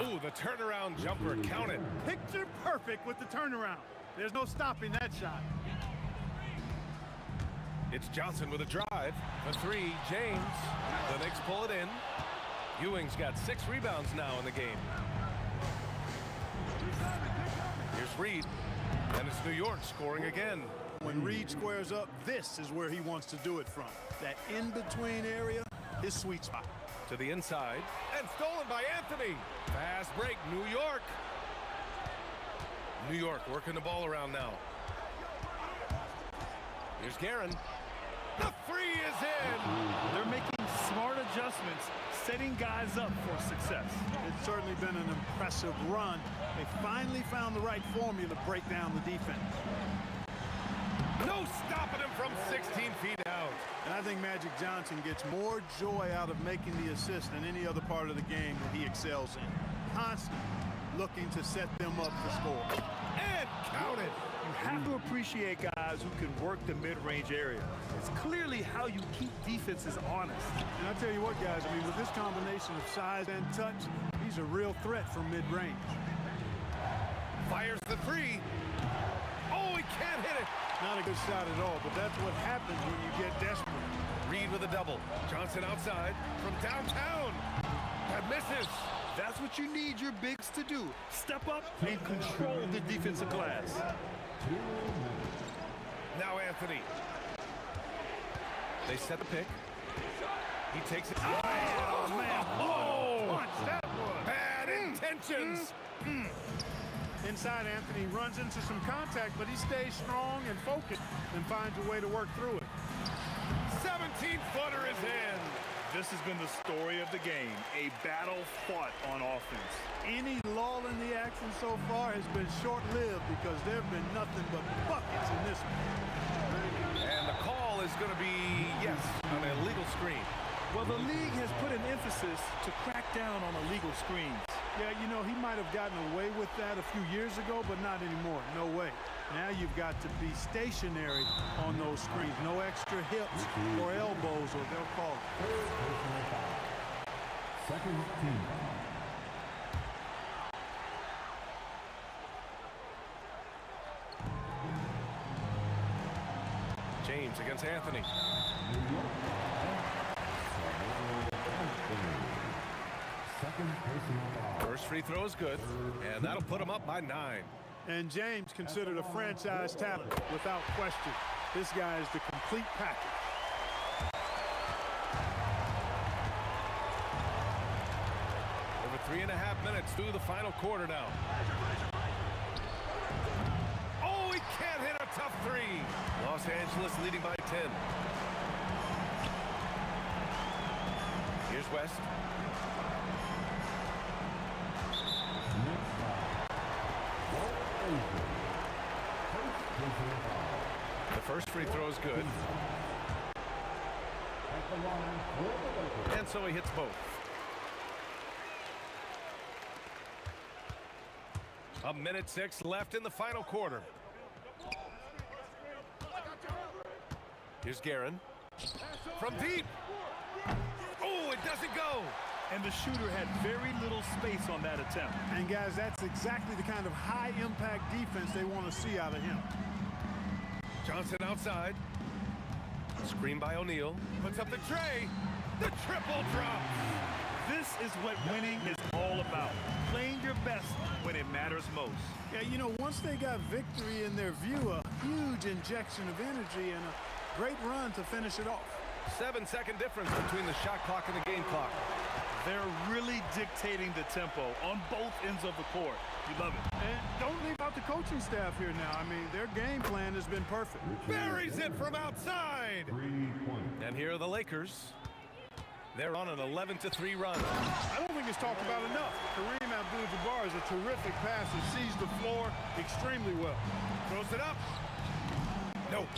Ooh, the turnaround jumper. Count it. Picture perfect with the turnaround. There's no stopping that shot. It's Johnson with a drive. For three, James. The Knicks pull it in. Ewing's got 6 rebounds now in the game. Here's Reed, and it's New York scoring again. When Reed squares up, this is where he wants to do it from. That in-between area, his sweet spot. To the inside, and stolen by Anthony. Fast break, New York. New York working the ball around now. Here's Guerin. The three is in. They're making smart adjustments, setting guys up for success. It's certainly been an impressive run. They finally found the right formula to break down the defense. No stopping him from 16 feet out. And I think Magic Johnson gets more joy out of making the assist than any other part of the game that he excels in. Constantly looking to set them up to score. And counted. You have to appreciate guys who can work the mid-range area. It's clearly how you keep defenses honest. And I tell you what, guys, I mean, with this combination of size and touch, he's a real threat from mid-range. Fires the three. Oh, he can't hit it. Not a good shot at all, but that's what happens when you get desperate. Reed with a double. Johnson outside from downtown. That misses. That's what you need your bigs to do. Step up and control the defensive glass. Now Anthony. They set the pick. He takes it. Oh, man. Whoa. Punch that one. Bad intentions. Inside, Anthony runs into some contact, but he stays strong and focused and finds a way to work through it. 17-footer is in. This has been the story of the game, a battle fought on offense. Any lull in the action so far has been short-lived because there have been nothing but buckets in this one. And the call is going to be, yes, an illegal screen. Well, the league has put an emphasis to crack down on illegal screens. Yeah, you know, he might have gotten away with that a few years ago, but not anymore. No way. Now you've got to be stationary on those screens. No extra hips or elbows, or they'll call it. Second team. James against Anthony. First free throw is good, and that'll put him up by 9. And James considered a franchise talent, without question. This guy is the complete package. Over 3.5 minutes through the final quarter now. Oh, he can't hit a tough three. Los Angeles leading by 10. Here's West. The first free throw is good. And so he hits both. A minute 6 left in the final quarter. Here's Guerin. From deep. Oh, it doesn't go. And the shooter had very little space on that attempt. And guys, that's exactly the kind of high-impact defense they want to see out of him. Johnson outside. Screen by O'Neal. Puts up the tray. The triple drop. This is what winning is all about. Playing your best when it matters most. Yeah, you know, once they got victory in their view, a huge injection of energy and a great run to finish it off. 7-second difference between the shot clock and the game clock. They're really dictating the tempo on both ends of the court. You love it. And don't leave out the coaching staff here now. I mean, their game plan has been perfect. Buries it from outside. And here are the Lakers. They're on an 11-3 run. I don't think it's talked about enough. Kareem Abdul-Jabbar is a terrific passer, sees the floor extremely well. Throws it up. Nope.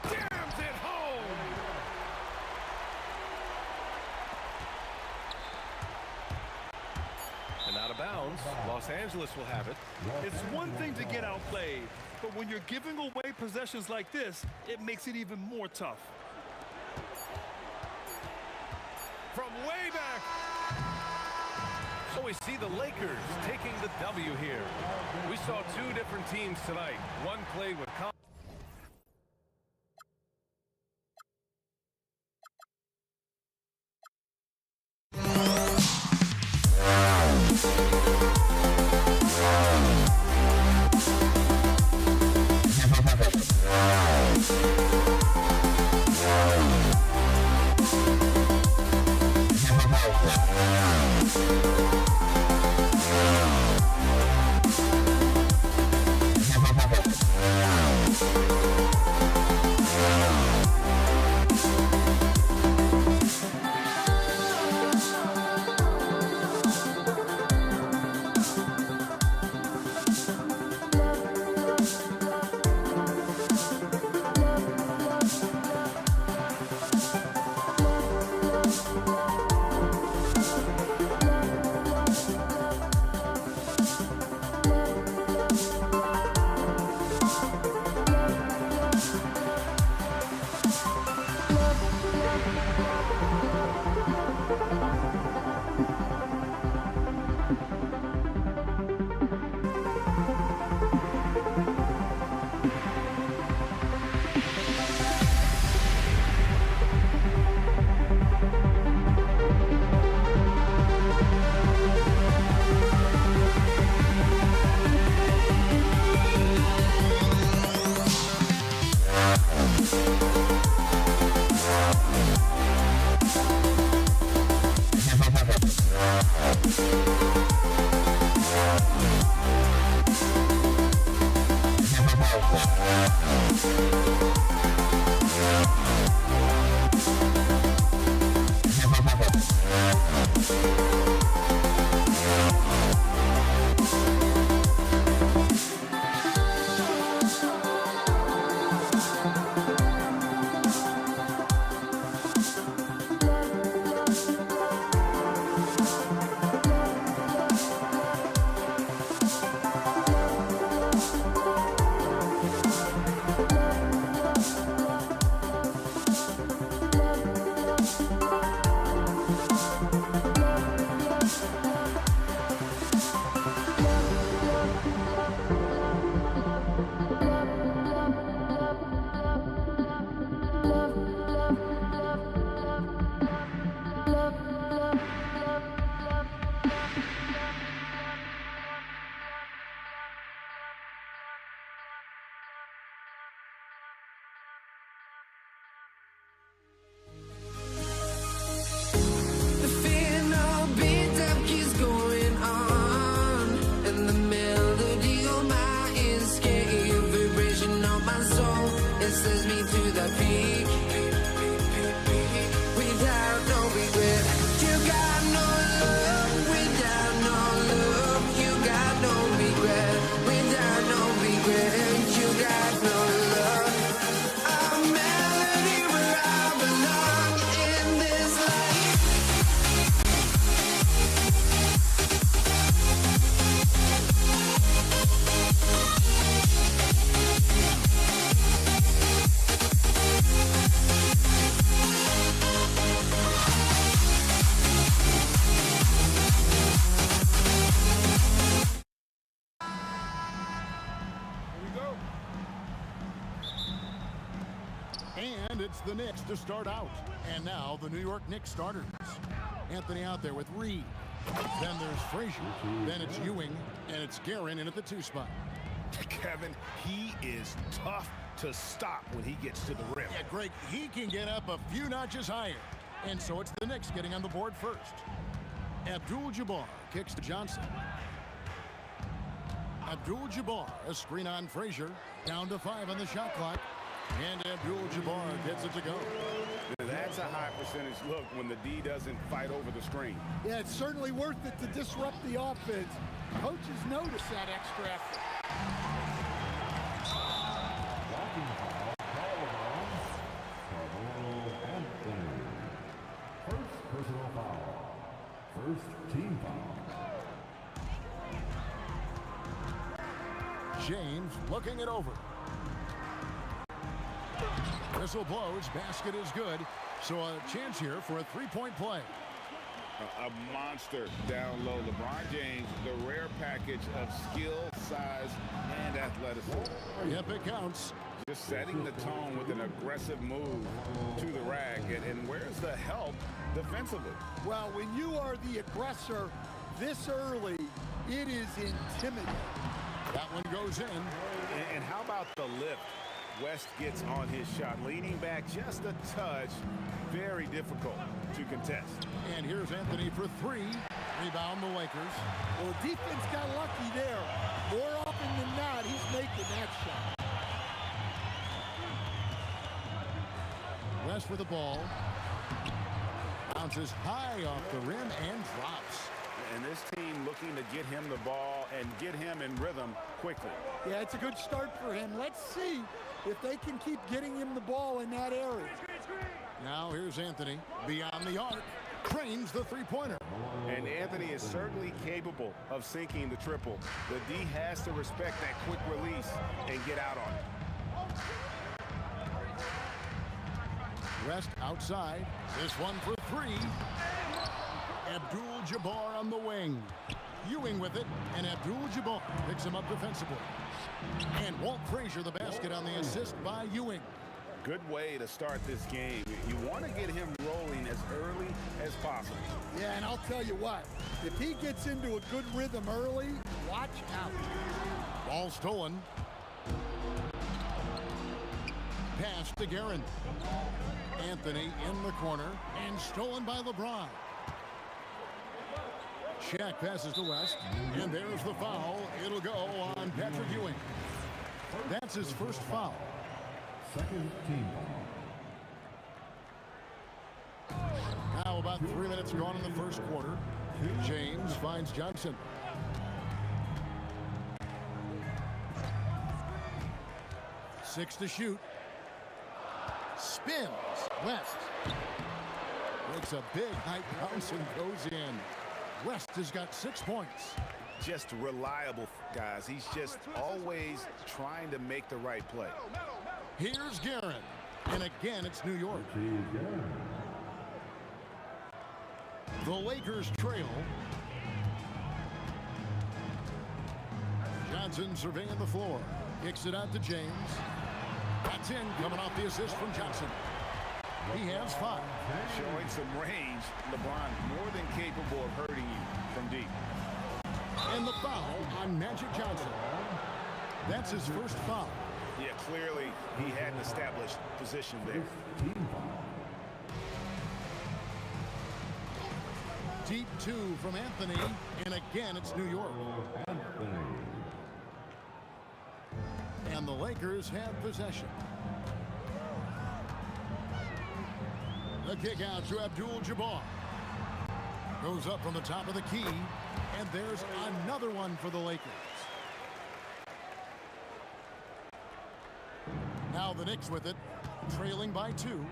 Jams it home. And out of bounds, Los Angeles will have it. It's one thing to get outplayed, but when you're giving away possessions like this, it makes it even more tough. From way back. So we see the Lakers taking the W here. We saw two different teams tonight. One played with confidence. peak. Without no regret. You got no love. Without no love. You got no regret. Without no regret. You got no love. A melody where I belong in this life. And it's the Knicks to start out. And now the New York Knicks starters. Anthony out there with Reed. Then there's Frazier. Then it's Ewing. And it's Guerin in at the 2 spot. Kevin, he is tough to stop when he gets to the rim. Yeah, Greg, he can get up a few notches higher. And so it's the Knicks getting on the board first. Abdul-Jabbar kicks to Johnson. Abdul-Jabbar, a screen on Frazier. Down to 5 on the shot clock. And Abdul-Jabbar gets it to go. That's a high percentage look when the D doesn't fight over the screen. Yeah, it's certainly worth it to disrupt the offense. Coaches notice that extra effort. Walking foul, called on Carmelo Anthony. First personal foul. First team foul. James looking it over. Whistle blows, basket is good. So a chance here for a 3-point play. A monster down low. LeBron James, the rare package of skill, size, and athleticism. Yep, it counts. Just setting the tone with an aggressive move to the rack. And where's the help defensively? Well, when you are the aggressor this early, it is intimidating. That one goes in. And how about the lift? West gets on his shot, leaning back just a touch. Very difficult to contest. And here's Anthony for 3. Rebound the Lakers. Well, the defense got lucky there. More often than not, he's making that shot. West with the ball. Bounces high off the rim and drops. And this team looking to get him the ball and get him in rhythm quickly. Yeah, it's a good start for him. Let's see if they can keep getting him the ball in that area. Now here's Anthony beyond the arc. Cranes the 3-pointer. And Anthony is certainly capable of sinking the triple. The D has to respect that quick release and get out on it. West outside. This one for 3. Abdul-Jabbar on the wing. Ewing with it, and Abdul-Jabbar picks him up defensively. And Walt Frazier the basket on the assist by Ewing. Good way to start this game. You want to get him rolling as early as possible. Yeah, and I'll tell you what, if he gets into a good rhythm early, watch out. Ball stolen. Pass to Guerin. Anthony in the corner, and stolen by LeBron. Shaq passes to West, and there's the foul. It'll go on Patrick Ewing. That's his first foul. Second team foul. Now about 3 minutes gone in the first quarter. James finds Johnson. Six to shoot. Spins. West makes a big high bounce and goes in. West has got 6 points. Just reliable, guys. He's just always trying to make the right play. Here's Guerin. And again, it's New York. The Lakers trail. Johnson surveying the floor. Kicks it out to James. That's in, coming off the assist from Johnson. He has 5. Showing some range. LeBron more than capable of hurting you from deep. And the foul on Magic Johnson. That's his first foul. Yeah, clearly he had an established position there. Deep 2 from Anthony, and again it's New York. And the Lakers have possession. The kick out to Abdul-Jabbar. Goes up from the top of the key, and there's another one for the Lakers. Now the Knicks with it, trailing by 2.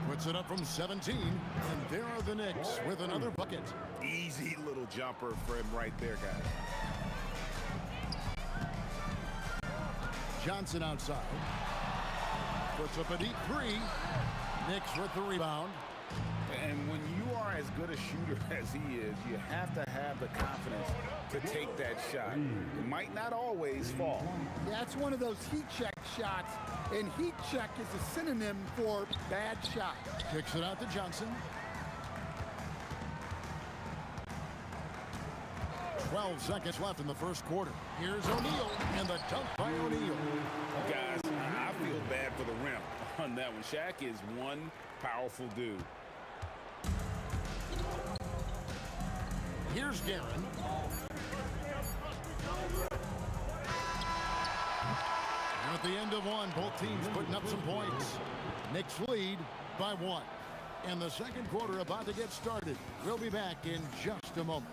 Puts it up from 17, and there are the Knicks with another bucket. Easy little jumper for him right there, guys. Johnson outside. Puts up a deep 3. Knicks with the rebound. And when you are as good a shooter as he is, you have to have the confidence to take that shot. It might not always fall. Yeah, it's one of those heat check shots, and heat check is a synonym for bad shot. Kicks it out to Johnson. 12 seconds left in the first quarter. Here's O'Neal, and the dunk by O'Neal. Guys, I feel bad for the rim on that one. Shaq is one powerful dude. Here's Guerin. And at the end of one, both teams putting up some points. Knicks lead by 1. And the second quarter about to get started. We'll be back in just a moment.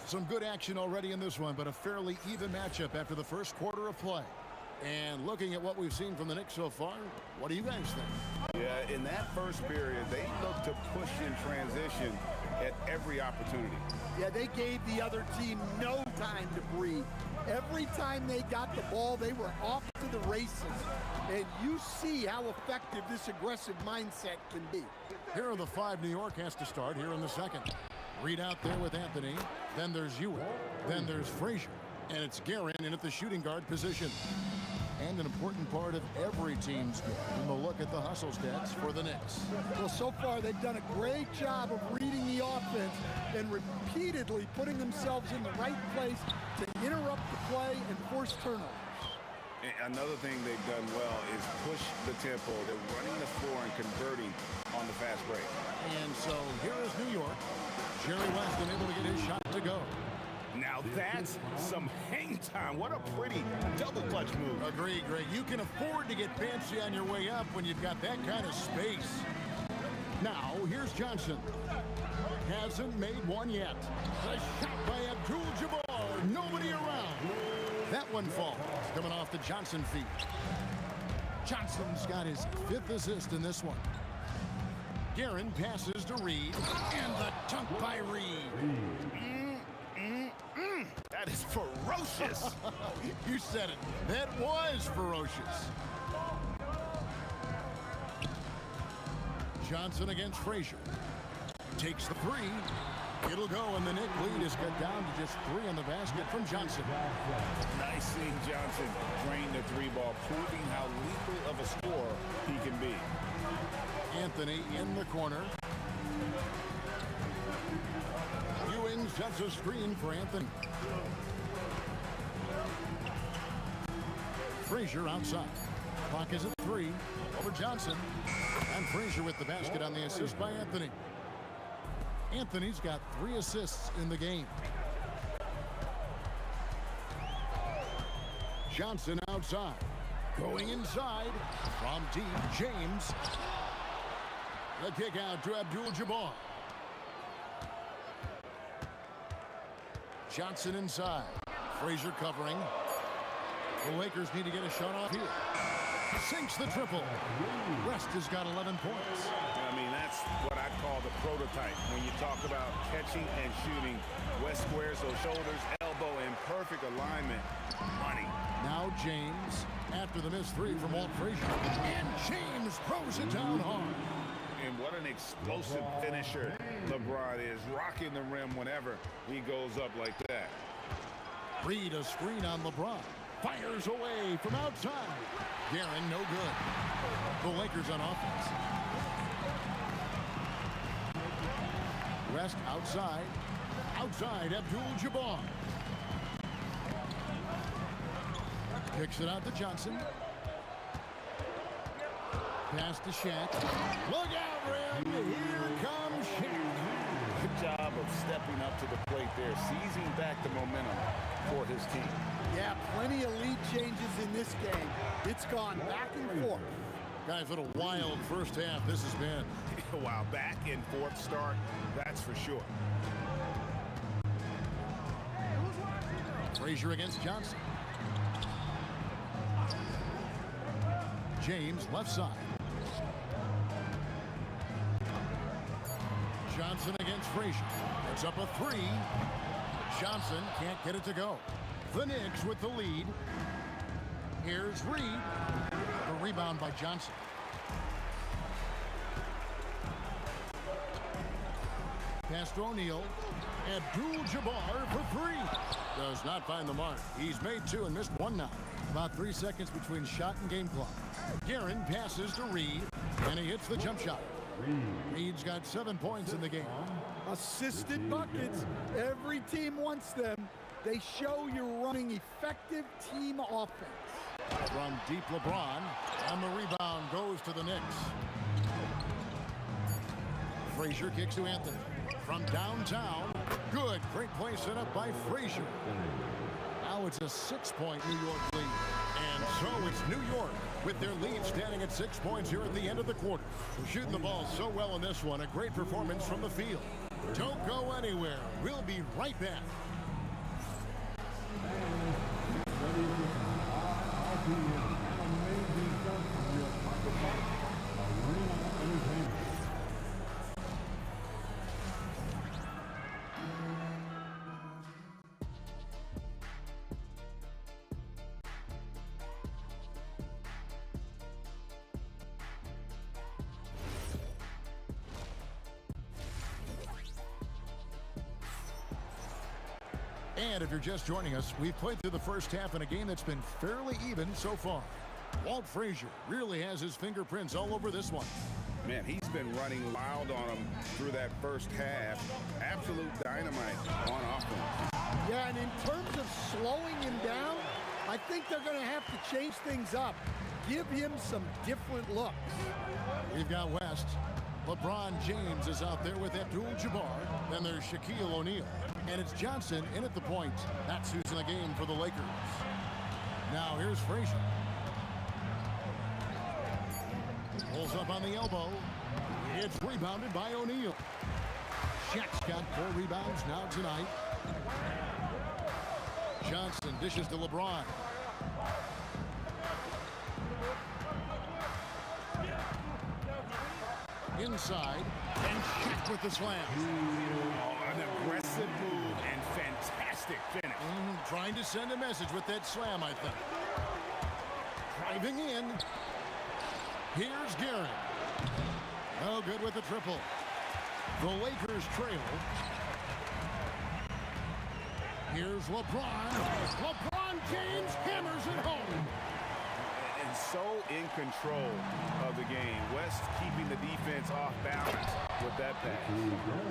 Some good action already in this one, but a fairly even matchup after the first quarter of play. And looking at what we've seen from the Knicks so far, what do you guys think? Yeah, in that first period, they looked to push in transition at every opportunity. Yeah, they gave the other team no time to breathe. Every time they got the ball, they were off to the races. And you see how effective this aggressive mindset can be. Here are the 5 New York has to start here in the second. Reed out there with Anthony. Then there's Ewing. Then there's Frazier. And it's Guerin in at the shooting guard position. And an important part of every team's game, a look at the hustle stats for the Knicks. Well, so far they've done a great job of reading the offense and repeatedly putting themselves in the right place to interrupt the play and force turnovers. Another thing they've done well is push the tempo. They're running the floor and converting on the fast break. And so here is New York. Jerry West unable to get his shot to go. Now that's some hang time. What a pretty double clutch move. Agree, Greg. You can afford to get fancy on your way up when you've got that kind of space. Now, here's Johnson. Hasn't made one yet. The shot by Abdul-Jabbar. Nobody around. That one falls, coming off the Johnson feet. Johnson's got his 5th assist in this one. Guerin passes to Reed, and the dunk by Reed. That is ferocious. You said it. That was ferocious. Johnson against Frazier. Takes the 3. It'll go, and the Knick lead is cut down to just 3 on the basket from Johnson. Nice seeing Johnson drain the 3 ball, proving how lethal of a scorer he can be. Anthony in the corner. Ewing sets a screen for Anthony. Frazier outside. Clock is at 3. Over Johnson. And Frazier with the basket on the assist by Anthony. Anthony's got 3 assists in the game. Johnson outside. Going inside. From deep, James. The kick out to Abdul-Jabbar. Johnson inside. Frazier covering. The Lakers need to get a shot off here. Sinks the triple. West has got 11 points. I mean, that's what I call the prototype. When you talk about catching and shooting, West squares those shoulders, elbow in perfect alignment. Money. Now James, after the missed 3 from Walt Frazier. And James throws it down hard. And what an explosive finisher LeBron is, rocking the rim whenever he goes up like that. Reed a screen on LeBron. Fires away from outside. Guerin no good. The Lakers on offense. West outside. Outside Abdul-Jabbar. Kicks it out to Johnson. pass to Shaq. Look out, Rim. Here comes Shaq. Good job of stepping up to the plate there, seizing back the momentum for his team. Yeah, plenty of lead changes in this game. It's gone back and forth. Guys, what a wild first half this has been. Wow, back and forth start, that's for sure. Frazier against Johnson. James left side. Johnson against Frazier. It's up a three. Johnson can't get it to go. The Knicks with the lead. Here's Reed. The rebound by Johnson. Pass to O'Neal. Abdul-Jabbar for three. Does not find the mark. He's made two and missed one now. About 3 seconds between shot and game clock. Guerin passes to Reed, and he hits the jump shot. Reed's got 7 points in the game. Assisted buckets. Every team wants them. They show you're running effective team offense. From deep, LeBron, and the rebound goes to the Knicks. Frazier kicks to Anthony. From downtown, good. Great play set up by Frazier. Now it's a 6-point New York lead. And so it's New York with their lead standing at 6 points here at the end of the quarter. Shooting the ball so well in this one. A great performance from the field. Don't go anywhere. We'll be right back. And if you're just joining us, we've played through the first half in a game that's been fairly even so far. Walt Frazier really has his fingerprints all over this one. Man, he's been running wild on him through that first half. Absolute dynamite on offense. Yeah, and in terms of slowing him down, I think they're going to have to change things up. Give him some different looks. We've got West. LeBron James is out there with Abdul-Jabbar. Then there's Shaquille O'Neal. And it's Johnson in at the point. That's who's in the game for the Lakers. Now here's Frazier. Pulls up on the elbow. It's rebounded by O'Neal. Shaq's got 4 rebounds now tonight. Johnson dishes to LeBron. Inside, and Shaq with the slam. Oh, an aggressive move and fantastic finish. Trying to send a message with that slam, I think. Driving in. Here's Guerin. Oh, good with the triple. The Lakers trail. Here's LeBron. LeBron James hammers it home. And so in control of the game. West keeping the defense off balance with that pass.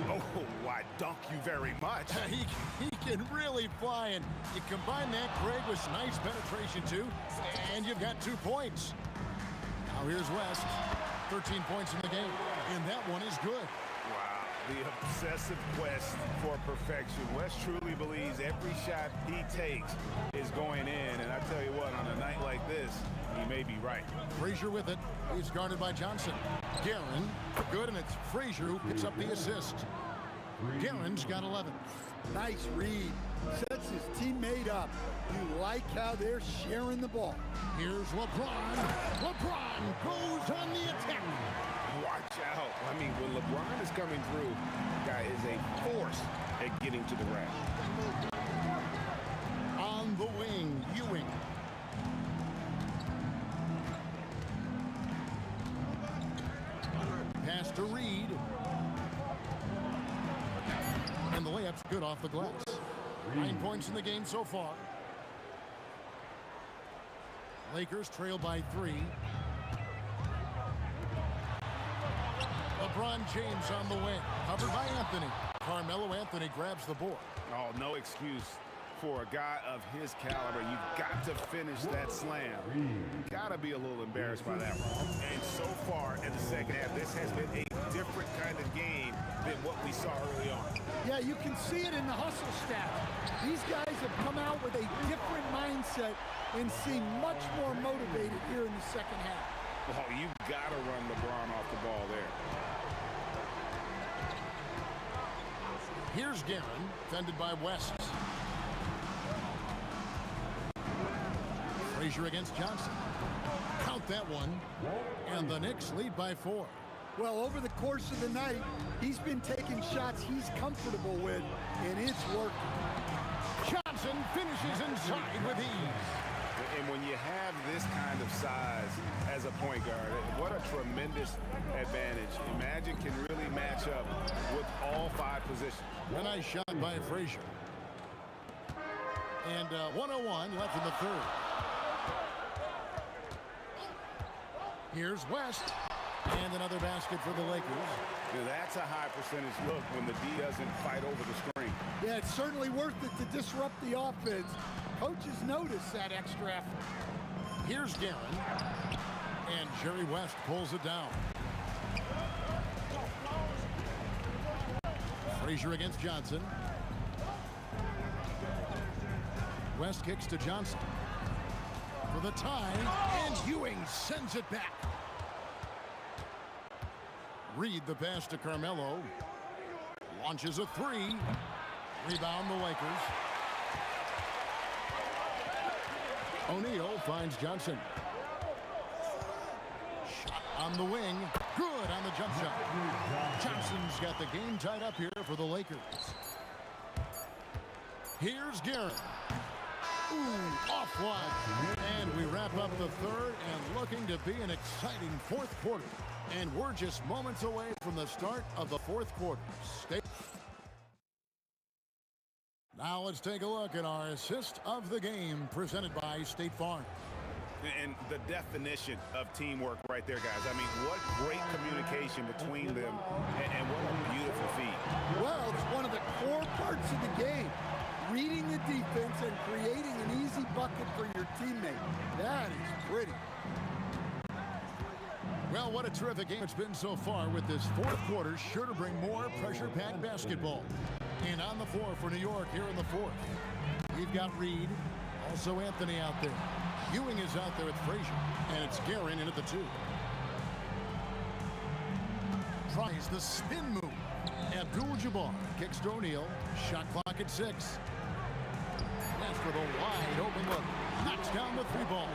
Oh, I dunk you very much. He can really fly, and you combine that, Craig, with some nice penetration, too, and you've got 2 points. Now here's West. 13 points in the game, and that one is good. Wow, the obsessive quest for perfection. West truly believes every shot he takes is going in, and I tell you what, on a night like this, he may be right. Frazier with it. He's guarded by Johnson. Guerin, good, and it's Frazier who picks up the assist. Guerin's got 11. Nice read. Sets his teammate up. You like how they're sharing the ball. Here's LeBron. LeBron goes on the attack. Watch out. I mean, when LeBron is coming through, guy is a force at getting to the rack. On the wing, Ewing. Pass to Reed. And the layup's good off the glass. 9 points in the game so far. Lakers trail by 3. LeBron James on the wing. Covered by Anthony. Carmelo Anthony grabs the board. Oh, no excuse For a guy of his caliber, you've got to finish that slam. Got to be a little embarrassed by that one. And so far in the second half, this has been a different kind of game than what we saw early on. Yeah, you can see it in the hustle stats. These guys have come out with a different mindset and seem much more motivated here in the second half. Well, you've got to run LeBron off the ball there. Here's Guerin, defended by West. Frazier against Johnson. Count that one. And the Knicks lead by 4. Well, over the course of the night, he's been taking shots he's comfortable with, and it's working. Johnson finishes inside with ease. And when you have this kind of size as a point guard, what a tremendous advantage. Magic can really match up with all 5 positions. A nice shot by Frazier. And 1:01 left in the third. Here's West. And another basket for the Lakers. Yeah, that's a high percentage look when the D doesn't fight over the screen. Yeah, it's certainly worth it to disrupt the offense. Coaches notice that extra effort. Here's Guerin. And Jerry West pulls it down. Frazier against Johnson. West kicks to Johnson. For the tie. And Ewing sends it back. Reed the pass to Carmelo. Launches a 3. Rebound the Lakers. O'Neal finds Johnson. Shot on the wing. Good on the jump shot. Johnson's got the game tied up here for the Lakers. Here's Guerin. Ooh, offline. And we wrap up the third and looking to be an exciting fourth quarter. And we're just moments away from the start of the fourth quarter. Now let's take a look at our assist of the game presented by State Farm. And the definition of teamwork right there, guys. I mean, what great communication between them and what a beautiful feat. Well, it's one of the core parts of the game. Reading the defense and creating an easy bucket for your teammate. That is pretty. Well, what a terrific game it's been so far, with this fourth quarter sure to bring more pressure-packed basketball. And on the floor for New York here in the fourth, we've got Reed, also Anthony out there. Ewing is out there with Frazier, and it's Guerin in at the 2. Tries the spin move. Abdul-Jabbar kicks to O'Neal. Shot clock at 6. That's for the wide open look. Knocks down the 3-ball.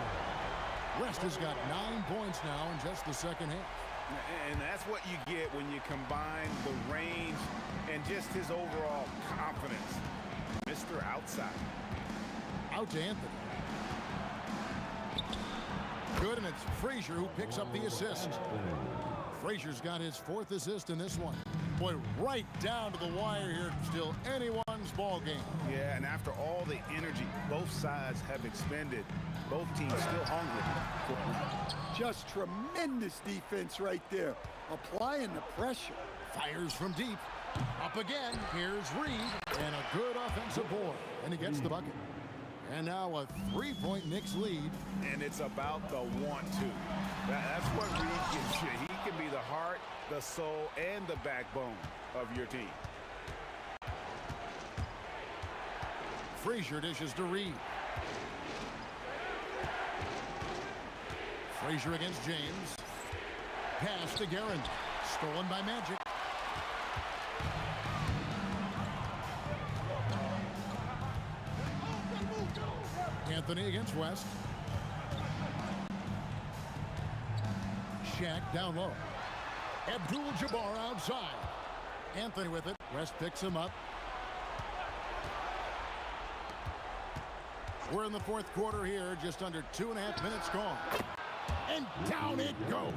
West has got 9 points now in just the second half. And that's what you get when you combine the range and just his overall confidence. Mr. Outside. Out to Anthony. Good, and it's Frazier who picks up the assist. Frazier's got his 4th assist in this one. Boy, right down to the wire here. Still anyone's ball game. Yeah, and after all the energy both sides have expended, both teams still hungry. Just tremendous defense right there. Applying the pressure. Fires from deep. Up again. Here's Reed. And a good offensive board. And he gets the bucket. And now a 3-point Knicks lead. And it's about the want-to. That's what Reed gives you. He can be the heart, the soul, and the backbone of your team. Frazier dishes to Reed. Frazier against James. Pass to Guerin. Stolen by Magic. Anthony against West. Shaq down low. Abdul-Jabbar outside. Anthony with it. West picks him up. We're in the fourth quarter here. Just under 2.5 minutes gone. And down it goes.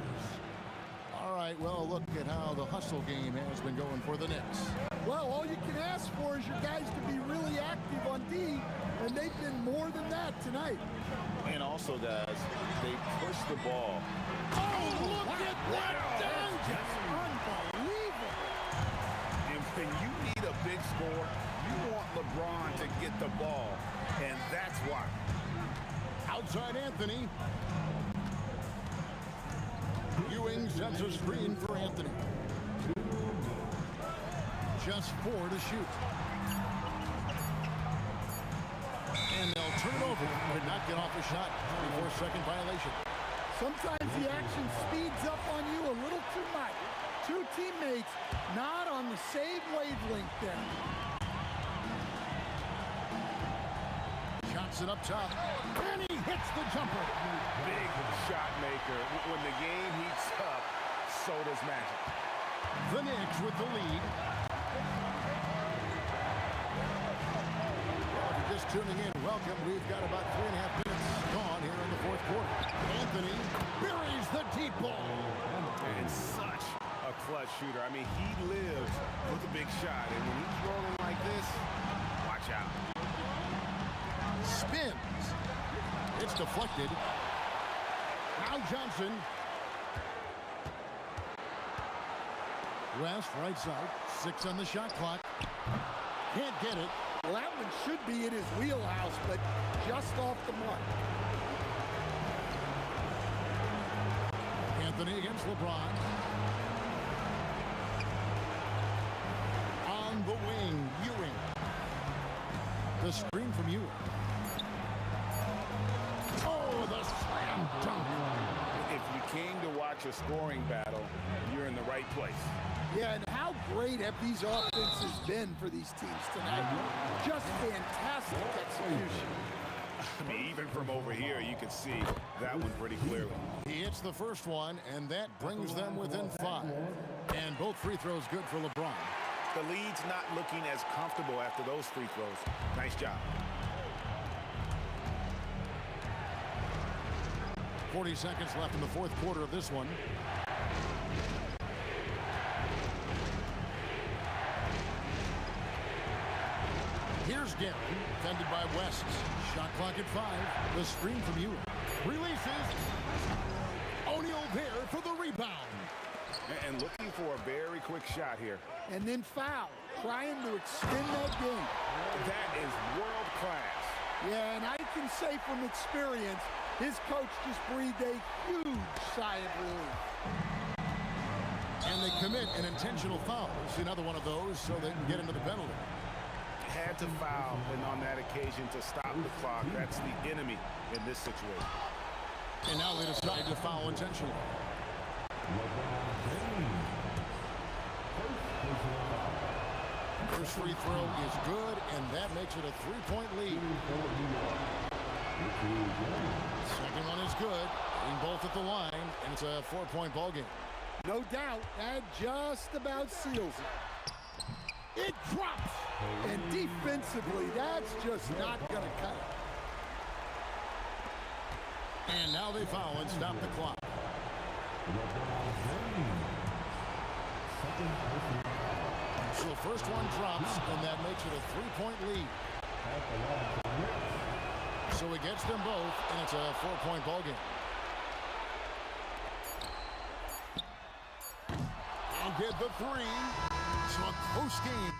All right, well, look at how the hustle game has been going for the Knicks. Well, all you can ask for is your guys to be really active on D, and they've been more than that tonight. And also, guys, they push the ball. Oh, look at that dunk! Just unbelievable. And when you need a big score, you want LeBron to get the ball outside Anthony. Ewing sets a screen for Anthony. Just 4 to shoot. And they'll turn it over. Could not get off a shot. 24-second violation. Sometimes the action speeds up on you a little too much. Two teammates not on the same wavelength there. Shots it up top. And he hits the jumper. Big shot maker. When the game heats up, so does Magic. The Knicks with the lead. Well, if you're just tuning in, welcome. We've got about 3.5 minutes gone here in the fourth quarter. Anthony buries the deep ball. And such a clutch shooter. I mean, he lives with a big shot. And when he's rolling like this, watch out. Spins. It's deflected. Now Johnson. West, right side. 6 on the shot clock. Can't get it. Well, that one should be in his wheelhouse, but just off the mark. Anthony against LeBron. On the wing, Ewing. The screen from Ewing. Oh, the slam dunk. If you came to watch a scoring battle, you're in the right place. Yeah, and how great have these offenses been for these teams tonight? Just fantastic execution. I mean, even from over here, you can see that one pretty clearly. He hits the first one, and that brings them within 5. And both free throws good for LeBron. The lead's not looking as comfortable after those free throws. Nice job. 40 seconds left in the fourth quarter of this one. Here's Gary, defended by West. Shot clock at 5. The screen from Ewing. Releases. O'Neal there for the rebound. And looking for a very quick shot here. And then foul, trying to extend that game. That is world class. Yeah, and I can say from experience, his coach just breathed a huge sigh of relief. And they commit an intentional foul. See another one of those so they can get into the penalty. Had to foul, and on that occasion to stop the clock. That's the enemy in this situation. And now they decide to foul intentionally. First free throw is good, and that makes it a 3-point lead. Second one is good. Getting both at the line, and it's a 4-point ball game. No doubt, that just about seals it. It drops, and defensively, that's just not going to cut it. And now they foul and stop the clock. So the first one drops, and that makes it a 3-point lead. So it gets them both, and it's a 4-point ball game. And get the 3. So a close game.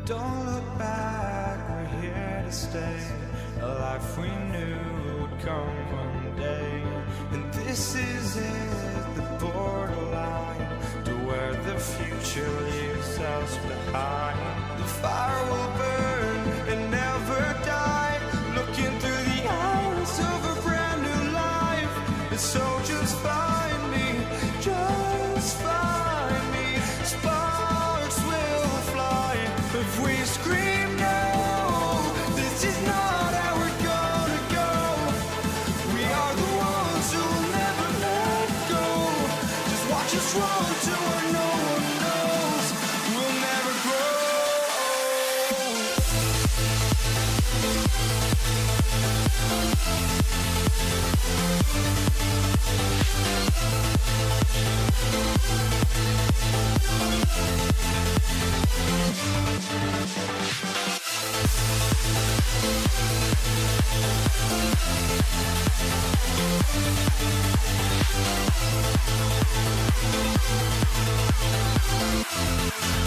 Don't look back, we're here to stay. A life we knew would come one day. And this is it, the borderline to where the future leaves us behind. The fire will burn and never die, looking through the eyes of a brand new life. And so just find me, just find me. Sparks will fly if we scream no. This is not how we're gonna go. We are the ones who will never let go. Just watch us run to where no one knows. We'll never grow.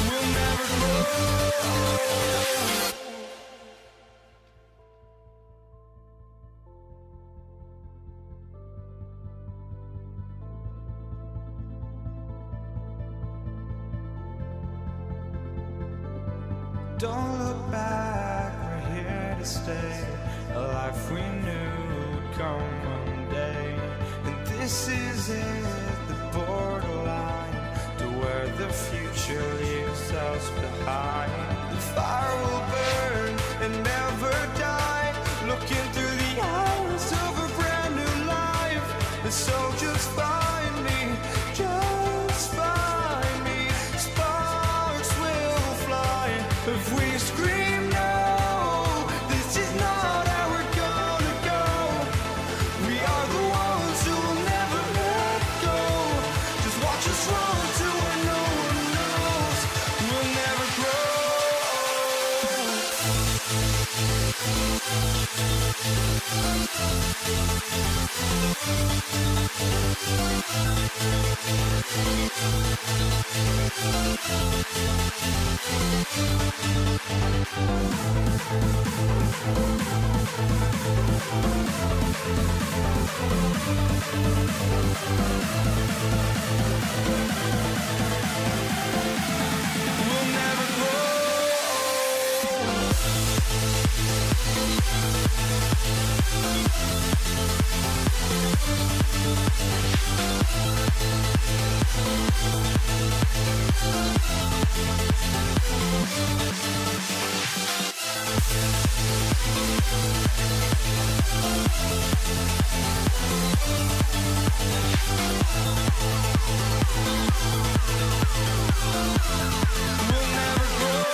We'll never grow. Don't look back, we're here to stay. A life we knew would come one day. And this is it, the borderline to where the future leaves us behind. The fire will burn and never die, looking through the eyes of a brand new life. And so just find me, just find me. Sparks will fly if we scream no. This is not how we're gonna go. We are the ones who will never let go. Just watch us run to where no one knows. We'll never grow. We'll never grow. We'll never grow.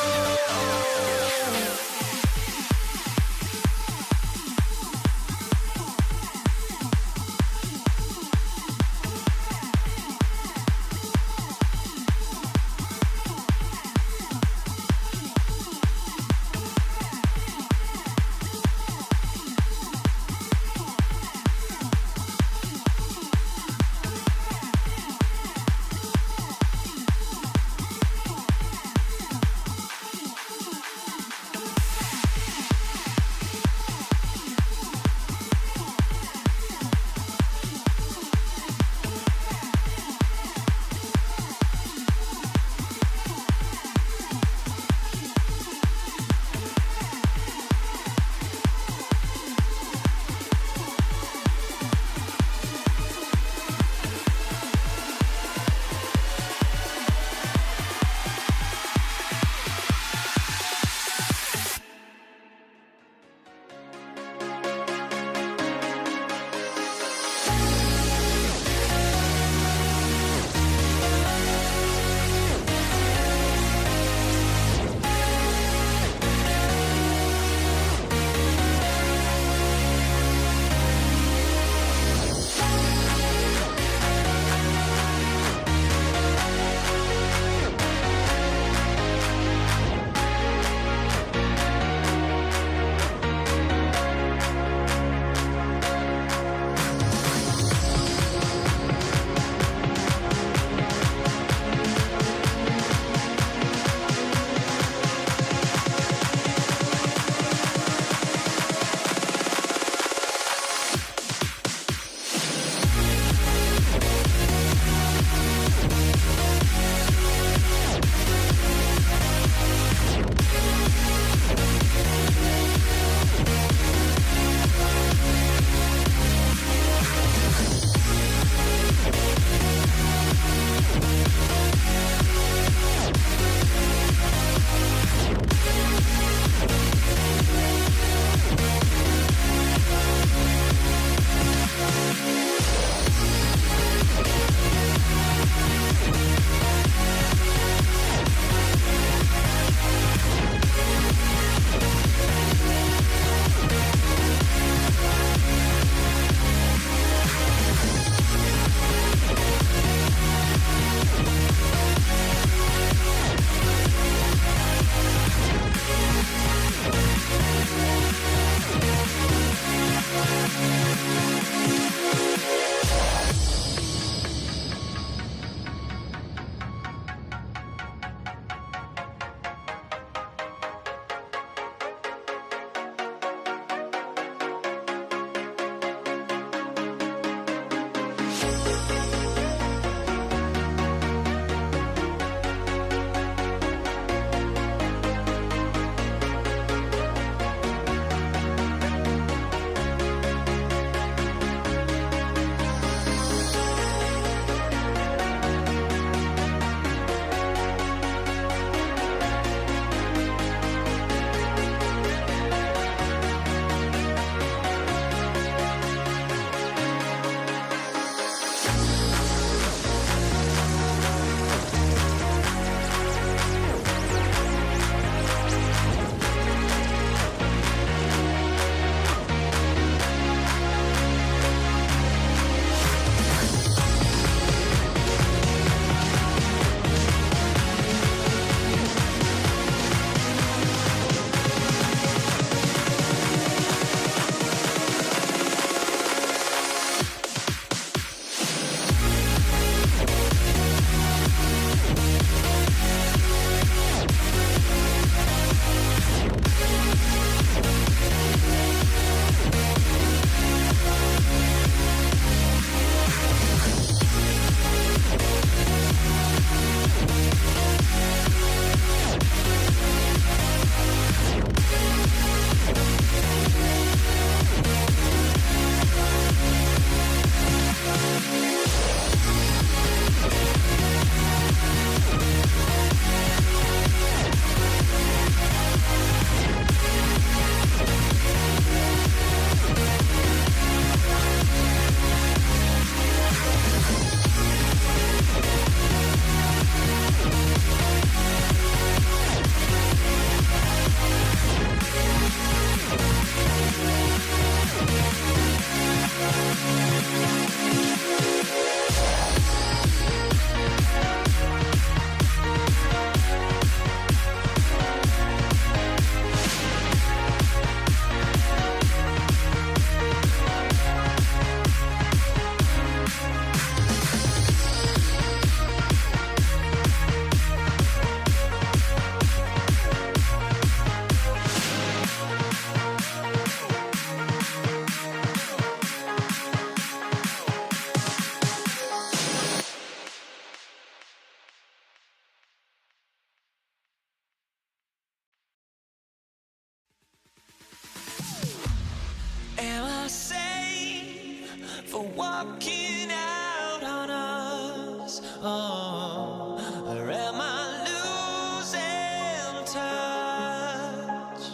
walking out on us? Oh, or am I losing touch?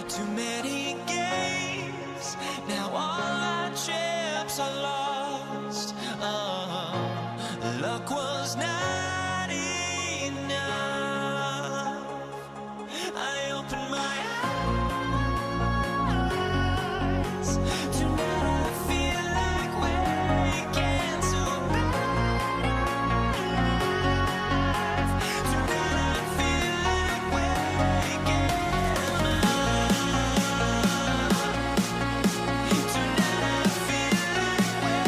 Too many games, now all our chips are lost. Oh, luck was not enough. I opened my eyes. Tonight I feel like waking to life. Tonight I feel like waking up. Tonight I feel like waking up.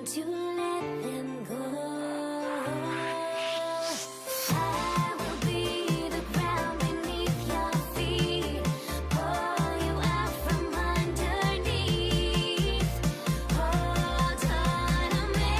time to let them go. I will be the ground beneath your feet, pull you out from underneath. Hold on to me.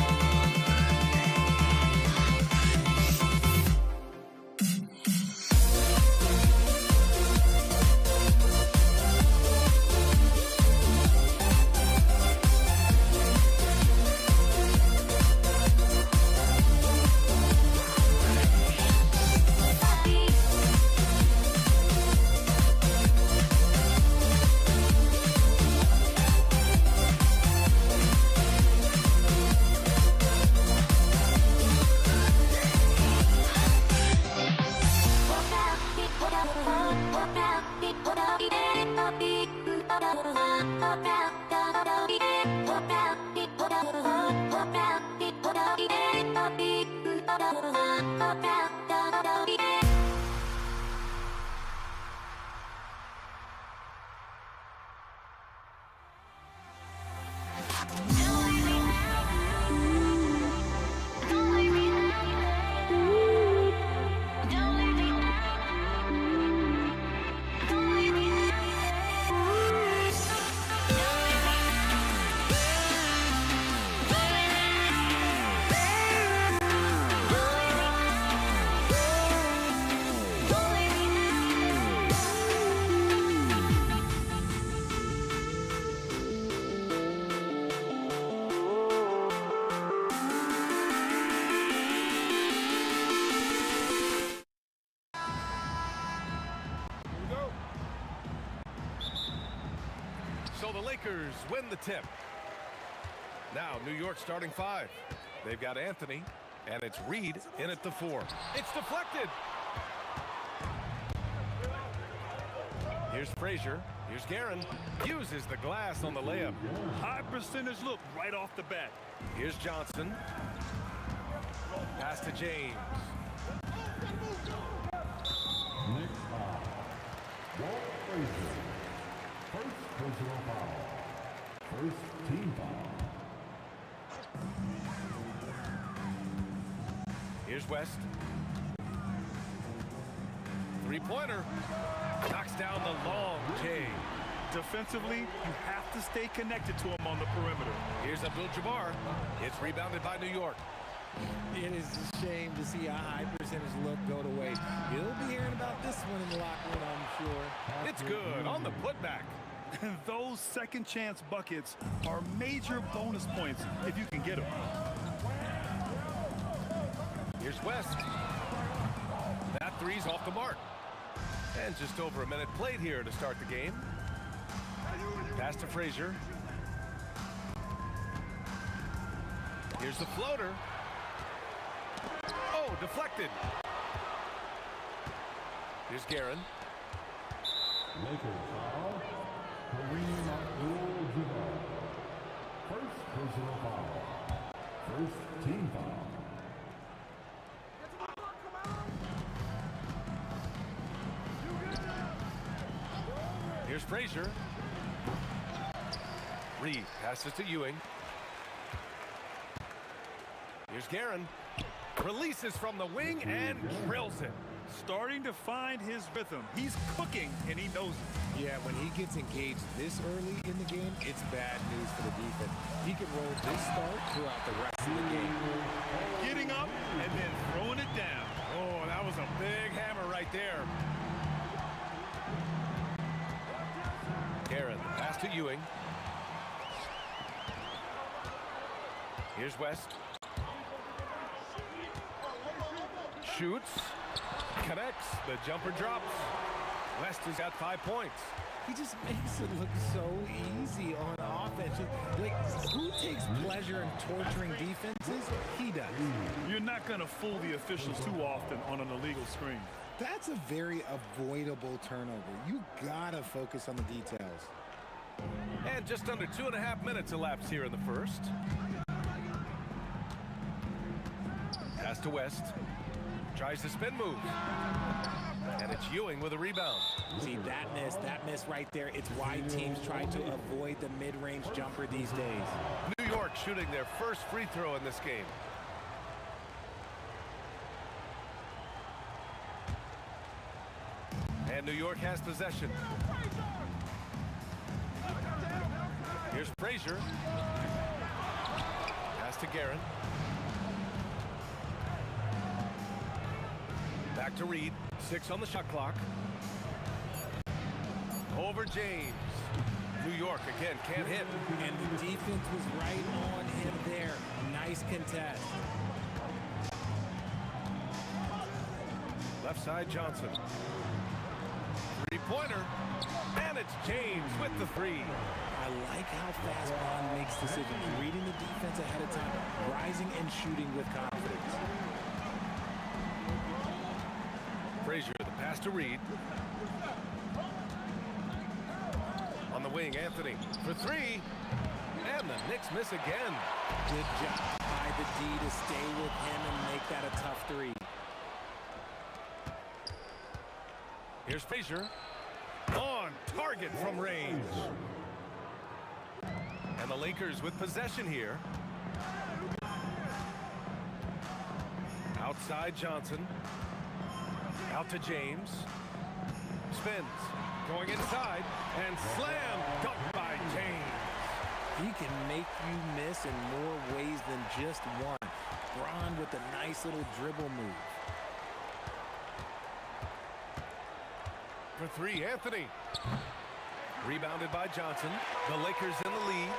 So the Lakers win the tip. Now New York starting 5. They've got Anthony, and it's Reed in at the 4. It's deflected. Here's Frazier. Here's Guerin. Uses the glass on the layup. High percentage look right off the bat. Here's Johnson. Pass to James. Next foul. Walt Frazier. First personal foul. First team foul. Here's West. Three-pointer. Knocks down the long J. Defensively, you have to stay connected to him on the perimeter. Here's Abdul-Jabbar. It's rebounded by New York. It is a shame to see a high percentage look go to waste. You'll be hearing about this one in the locker room, I'm sure. It's good on the putback. Those second chance buckets are major bonus points if you can get them. Here's West. That three's off the mark. And just over a minute played here to start the game. Pass to Frazier. Here's the floater. Oh, deflected. Here's Guerin. Lakers foul. Kareem Abdul-Jabbar. First personal foul. First team foul. Here's Frazier. Reed passes to Ewing. Here's Guerin. Releases from the wing and drills it. Starting to find his rhythm. He's cooking, and he knows it. Yeah, when he gets engaged this early in the game, it's bad news for the defense. He can roll this start throughout the rest of the game. Getting up and then throwing it down. Oh, that was a big hammer right there. Guerin, pass to Ewing. Here's West. Shoots. Connects. The jumper drops. West has got 5 points. He just makes it look so easy on offense. Like, who takes pleasure in torturing defenses? He does. You're not going to fool the officials too often on an illegal screen. That's a very avoidable turnover. You gotta focus on the details. And just under 2.5 minutes elapsed here in the first. Pass to West. Tries the spin move. And it's Ewing with a rebound. See, that miss right there. It's why teams try to avoid the mid-range jumper these days. New York York shooting their first free throw in this game. And New York has possession. Here's Frazier. Pass to Guerin. Back to Reed. 6 on the shot clock. Over James. New York again can't hit. And the defense was right on him there. Nice contest. Left side Johnson. Three-pointer. And it's James with the three. I like how fast Bond makes decisions, reading the defense ahead of time, rising and shooting with confidence. Frazier, the pass to Reed. On the wing, Anthony for three. And the Knicks miss again. Good job by the D to stay with him and make that a tough three. Here's Frazier. On target from range. And the Lakers with possession here. Outside Johnson. Out to James. Spins. Going inside. And slam. Dunked by James. He can make you miss in more ways than just one. Braun with a nice little dribble move. For three, Anthony. Rebounded by Johnson. The Lakers in the lead.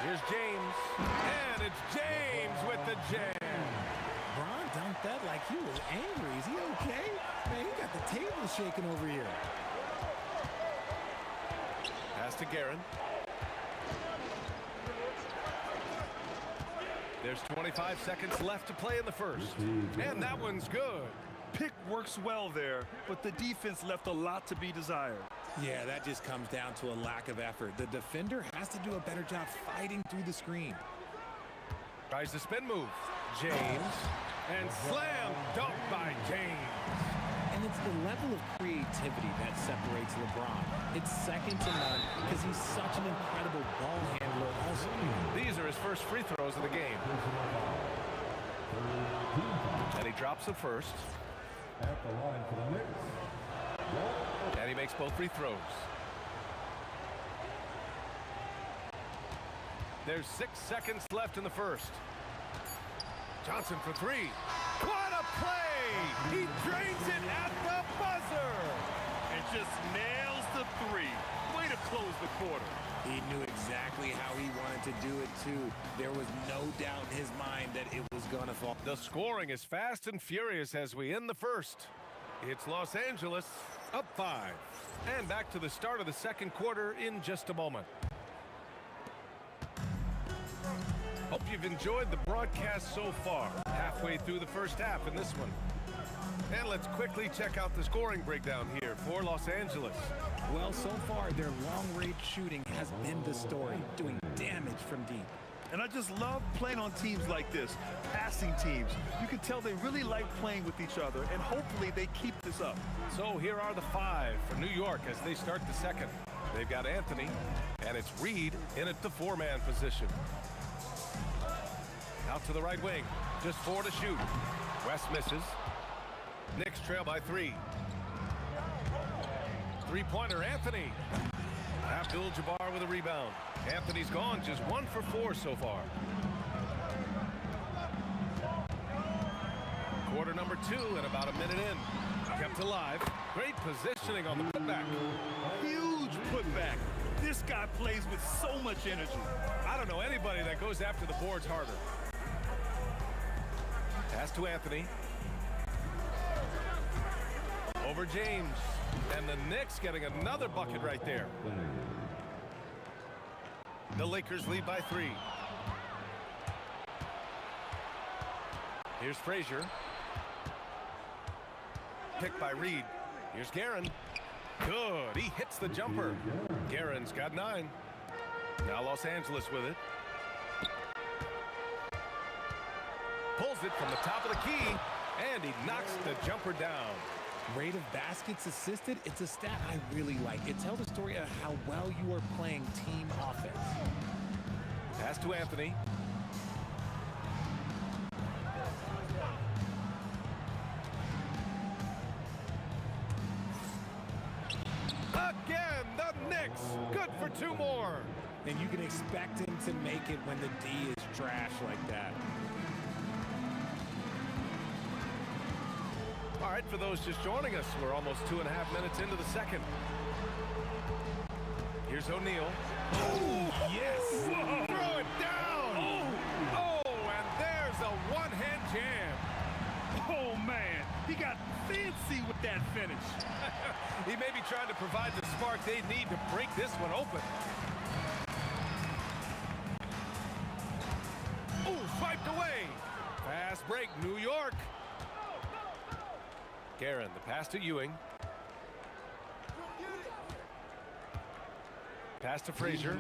Here's James. And it's James with the jam. Braun dunked that like he was angry. Is he okay? Man, he got the table shaking over here. Pass to Guerin. There's 25 seconds left to play in the first. And that one's good. Pick works well there, but the defense left a lot to be desired. Yeah, that just comes down to a lack of effort. The defender has to do a better job fighting through the screen. Tries the spin move. James. And slam dunk by James. And it's the level of creativity that separates LeBron. It's second to none because he's such an incredible ball handler also. These are his first free throws of the game. And he drops the first. At the line for the Knicks. And he makes both free throws. There's 6 seconds left in the first. Johnson for three. What a play! He drains it at the buzzer! And just nails the three. Way to close the quarter. He knew exactly how he wanted to do it, too. There was no doubt in his mind that it was going to fall. The scoring is fast and furious as we end the first. It's Los Angeles up 5. And back to the start of the second quarter in just a moment. Hope you've enjoyed the broadcast so far. Halfway through the first half in this one. And let's quickly check out the scoring breakdown here for Los Angeles. Well, so far, their long-range shooting has been the story, doing damage from deep. And I just love playing on teams like this, passing teams. You can tell they really like playing with each other, and hopefully they keep this up. So here are the 5 for New York as they start the second. They've got Anthony, and it's Reed in at the 4-man position. Out to the right wing, just 4 to shoot. West misses. Knicks trail by 3. Three-pointer, Anthony. Abdul-Jabbar with a rebound. Anthony's gone, just 1 for 4 so far. Quarter number 2 and about a minute in. Kept alive. Great positioning on the putback. Huge putback. This guy plays with so much energy. I don't know anybody that goes after the boards harder. Pass to Anthony. Over James. And the Knicks getting another bucket right there. The Lakers lead by 3. Here's Frazier. Picked by Reed. Here's Guerin. Good. He hits the jumper. Guerin's got 9. Now Los Angeles with it. Pulls it from the top of the key. And he knocks the jumper down. Rate of baskets assisted, it's a stat I really like. It tells the story of how well you are playing team offense. Pass to Anthony. Again, the Knicks. Good for 2 more. And you can expect him to make it when the D is trash like that. All right, for those just joining us, we're almost 2.5 minutes into the second. Here's O'Neal. Oh, yes. Whoa. Throw it down. Oh, and there's a one-hand jam. Oh, man. He got fancy with that finish. He may be trying to provide the spark they need to break this one open. Oh, swiped away. Fast break, New York. Guerin, the pass to Ewing. Pass to Frazier.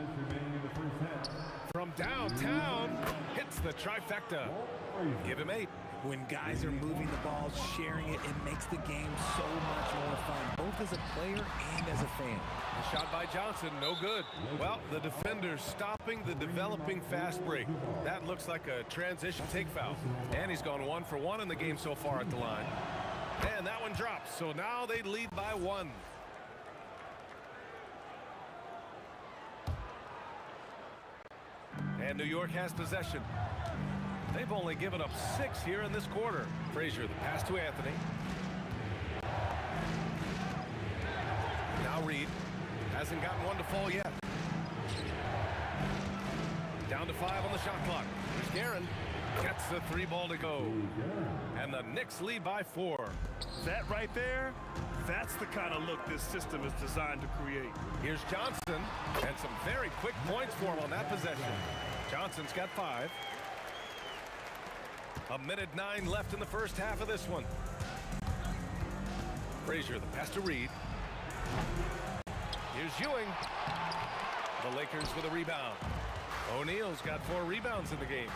From downtown, hits the trifecta. Give him 8. When guys are moving the ball, sharing it, it makes the game so much more fun, both as a player and as a fan. The shot by Johnson, no good. Well, the defender's stopping the developing fast break. That looks like a transition take foul. And he's gone 1 for 1 in the game so far at the line. And that one drops, so now they lead by 1. And New York has possession. They've only given up 6 here in this quarter. Frazier, the pass to Anthony. Now Reed. Hasn't gotten one to fall yet. Down to 5 on the shot clock. Here's Guerin. Gets the 3 ball to go. And the Knicks lead by 4. That right there, that's the kind of look this system is designed to create. Here's Johnson. And some very quick points for him on that possession. Johnson's got 5. 1:09 left in the first half of this one. Frazier, the pass to Reed. Here's Ewing. The Lakers with a rebound. O'Neal's got 4 rebounds in the game.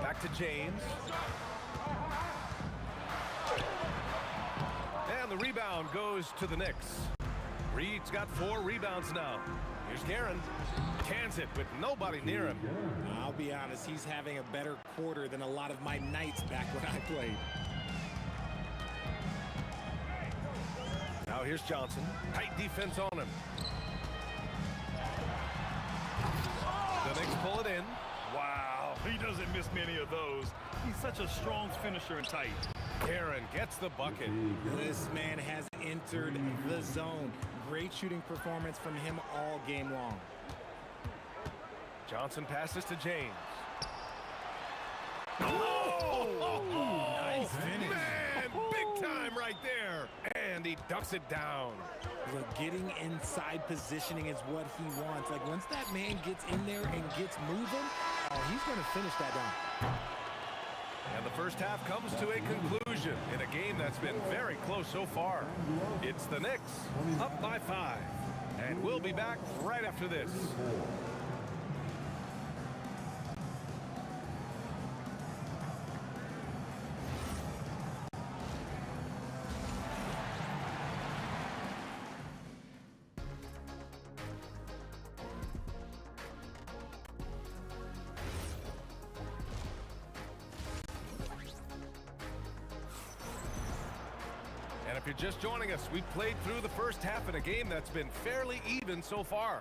Back to James. And the rebound goes to the Knicks. Reed's got 4 rebounds now. Here's Guerin. Cans it with nobody near him. I'll be honest, he's having a better quarter than a lot of my nights back when I played. Now here's Johnson. Tight defense on him. The Knicks pull it in. Wow, he doesn't miss many of those. He's such a strong finisher and tight. Guerin gets the bucket. This man has entered the zone. Great shooting performance from him all game long. Johnson passes to James. Oh! Nice finish. Man, big time right there. And he ducks it down. Look, getting inside positioning is what he wants. Like, once that man gets in there and gets moving, he's going to finish that down. And the first half comes to a conclusion in a game that's been very close so far. It's the Knicks up by 5. And we'll be back right after this. And if you're just joining us, we've played through the first half in a game that's been fairly even so far.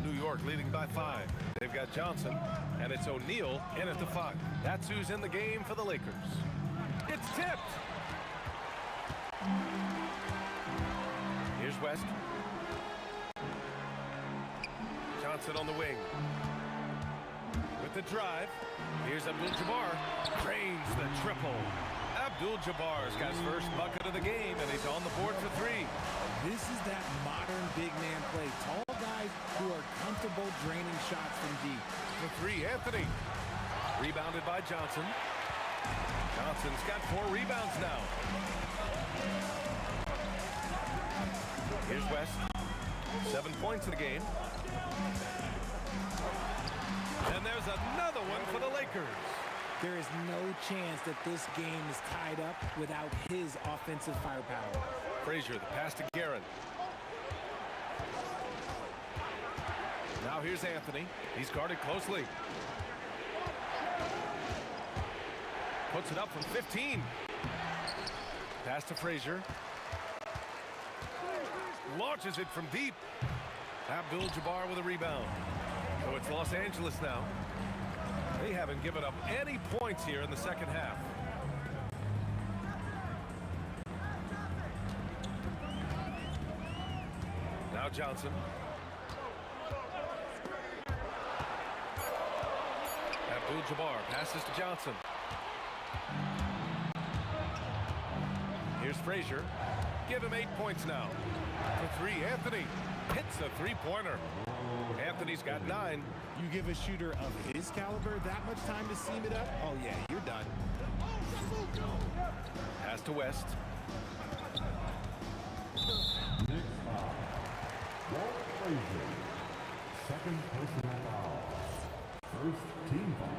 New York leading by 5. They've got Johnson, and it's O'Neal in at the 5. That's who's in the game for the Lakers. It's tipped. Here's West. Johnson on the wing. With the drive. Here's Abdul-Jabbar. Drains the triple. Abdul-Jabbar's got his first bucket of the game, and he's on the board for 3. This is that modern big man play. Tall guys who are comfortable draining shots from deep. For 3, Anthony. Rebounded by Johnson. Johnson's got 4 rebounds now. Here's West. 7 points in the game. And there's another one for the Lakers. There is no chance that this game is tied up without his offensive firepower. Frazier, the pass to Guerin. Now here's Anthony. He's guarded closely. Puts it up from 15. Pass to Frazier. Launches it from deep. Abdul-Jabbar with a rebound. So it's Los Angeles now. They haven't given up any points here in the second half. Now Johnson. Abdul-Jabbar passes to Johnson. Here's Frazier. Give him 8 points now. For three, Anthony hits a three-pointer. Anthony's got 9. You give a shooter of his caliber that much time to seam it up? Oh, yeah, you're done. Pass to West. Next foul. Walt Frazier. Second personal foul. First team foul.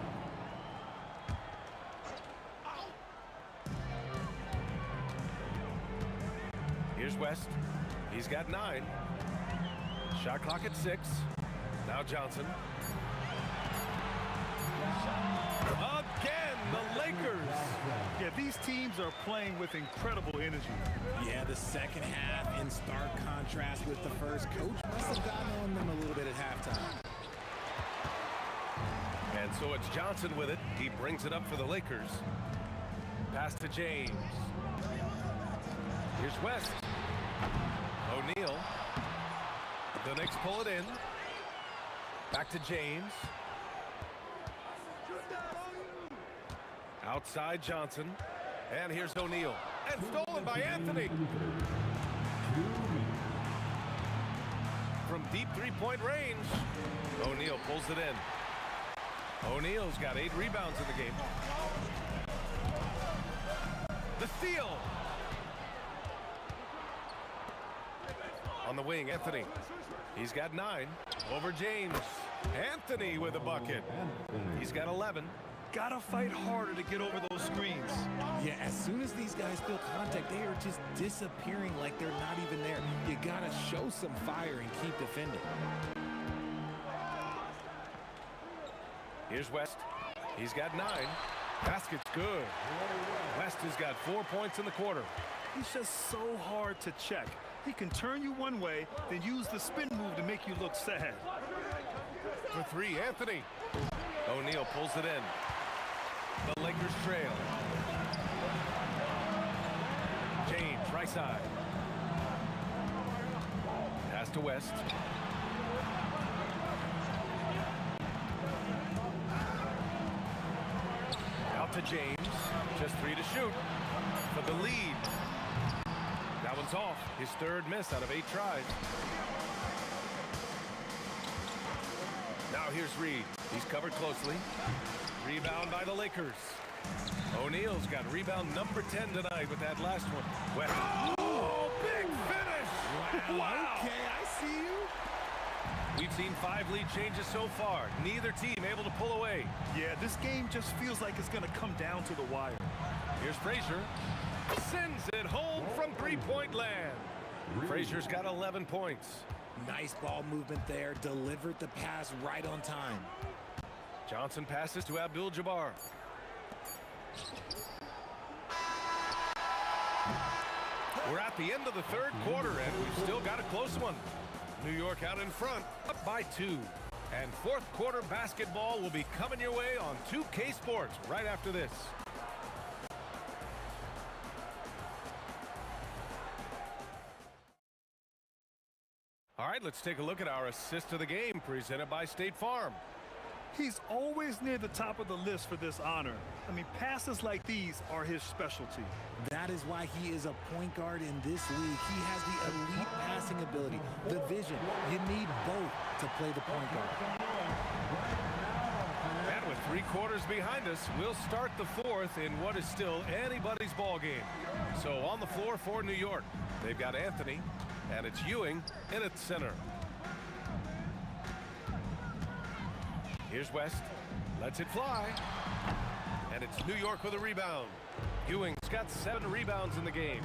Here's West. He's got 9. Shot clock at 6. Now Johnson. Again, the Lakers. Yeah, these teams are playing with incredible energy. Yeah, the second half in stark contrast with the first. Coach must have gotten on them a little bit at halftime. And so it's Johnson with it. He brings it up for the Lakers. Pass to James. Here's West. O'Neal. The Knicks pull it in. Back to James. Outside Johnson. And here's O'Neal. And stolen by Anthony. From deep three-point range. O'Neal pulls it in. O'Neal's got 8 rebounds in the game. The steal. On the wing, Anthony. He's got 9. Over James. Anthony with a bucket. He's got 11. Gotta fight harder to get over those screens. Yeah, as soon as these guys feel contact, they are just disappearing like they're not even there. You gotta show some fire and keep defending. Here's West. He's got 9. Basket's good. West has got 4 points in the quarter. He's just so hard to check. He can turn you one way, then use the spin move to make you look sad. For 3, Anthony. O'Neal pulls it in. The Lakers trail. James, right side. Pass to West. Out to James. Just 3 to shoot. For the lead. That one's off. His 3rd miss out of 8 tries. Now here's Reed. He's covered closely. Rebound by the Lakers. O'Neal's got rebound number 10 tonight with that last one. West. Oh, big finish! Wow. Okay, I see you. We've seen 5 lead changes so far. Neither team able to pull away. Yeah, this game just feels like it's going to come down to the wire. Here's Frazier. Sends it home from three-point land. Frazier's got 11 points. Nice ball movement there. Delivered the pass right on time. Johnson passes to Abdul-Jabbar. We're at the end of the 3rd quarter, and we've still got a close one. New York out in front, up by 2. And 4th quarter basketball will be coming your way on 2K Sports right after this. All right, let's take a look at our assist of the game presented by State Farm. He's always near the top of the list for this honor. I mean, passes like these are his specialty. That is why he is a point guard in this league. He has the elite passing ability, the vision. You need both to play the point guard. And with 3 quarters behind us, we'll start the 4th in what is still anybody's ball game. So on the floor for New York, they've got Anthony, and it's Ewing in at center. Here's West, lets it fly, and it's New York with a rebound. Ewing's got 7 rebounds in the game.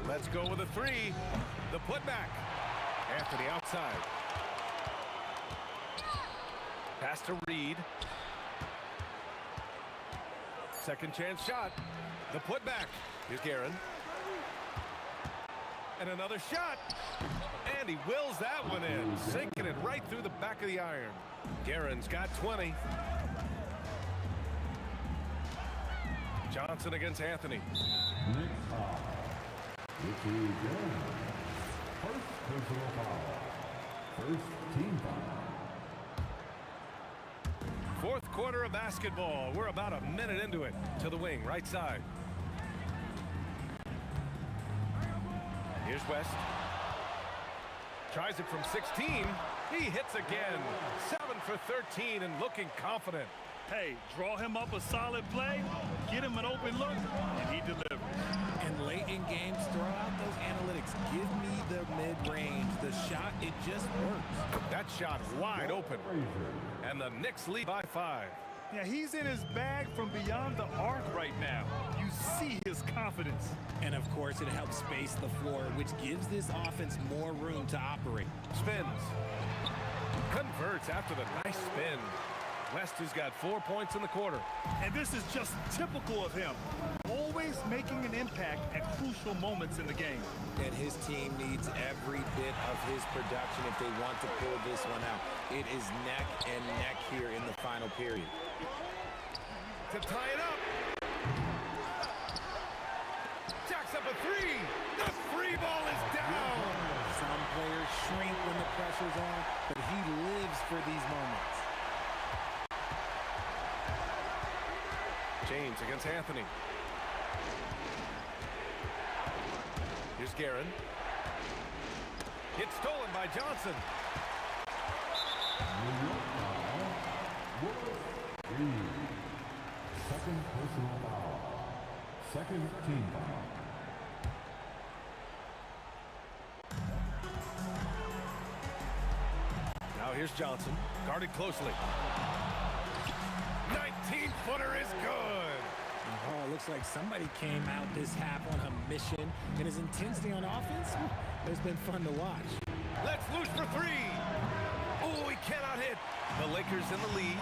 Let's go with a 3, the putback, Anthony outside. Pass to Reed. Second chance shot. The putback. Here's Guerin. And another shot. And he wills that one in, sinking it right through the back of the iron. Guerin's got 20. Johnson against Anthony. Next foul. Ricky Jones. First personal foul. First team foul. Fourth quarter of basketball. We're about a minute into it. To the wing, right side. Here's West. Tries it from 16. He hits again. 7 for 13 and looking confident. Hey, draw him up a solid play, get him an open look, and he delivers. And late in games, throw out those analytics. Give me the mid-range. The shot, it just works. That shot wide open. And the Knicks lead by 5. Yeah, he's in his bag from beyond the arc right now. You see his confidence. And of course, it helps space the floor, which gives this offense more room to operate. Spins. Converts after the nice spin. West has got 4 points in the quarter. And this is just typical of him. Always making an impact at crucial moments in the game. And his team needs every bit of his production if they want to pull this one out. It is neck and neck here in the final period. To tie it up. Jacks up a three. The free ball is down. Some players shrink when the pressure's on, but he lives for these moments. James against Anthony. Here's Guerin. It's stolen by Johnson. Second personal foul. Second team foul. Now here's Johnson. Guarded closely. 19-footer is good. Oh, it looks like somebody came out this half on a mission. And his intensity on offense, it's been fun to watch. Let's loose for three. Oh, he cannot hit. The Lakers in the lead.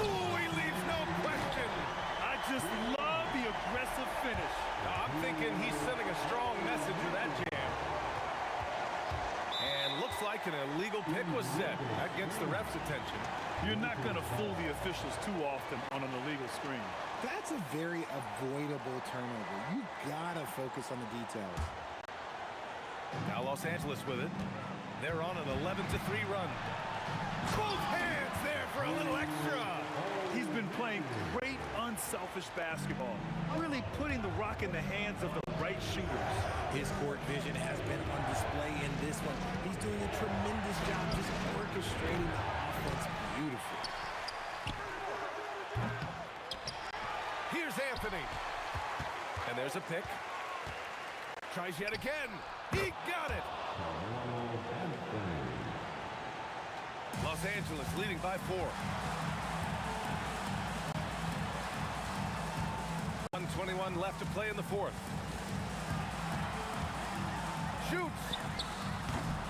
Oh, he leaves no question. I just love the aggressive finish. I'm thinking he's sending a strong message with that jam. And looks like an illegal pick was set. That gets the ref's attention. You're not going to fool the officials too often on an illegal screen. That's a very avoidable turnover. You gotta focus on the details. Now Los Angeles with it. They're on an 11-3 run. Both hands there for a little extra. He's been playing great unselfish basketball, really putting the rock in the hands of the right shooters. His court vision has been on display in this one. He's doing a tremendous job just orchestrating the offense beautifully. Here's Anthony. And there's a pick. Tries yet again. He got it. Los Angeles leading by 4. 1:21 left to play in the fourth. Shoots.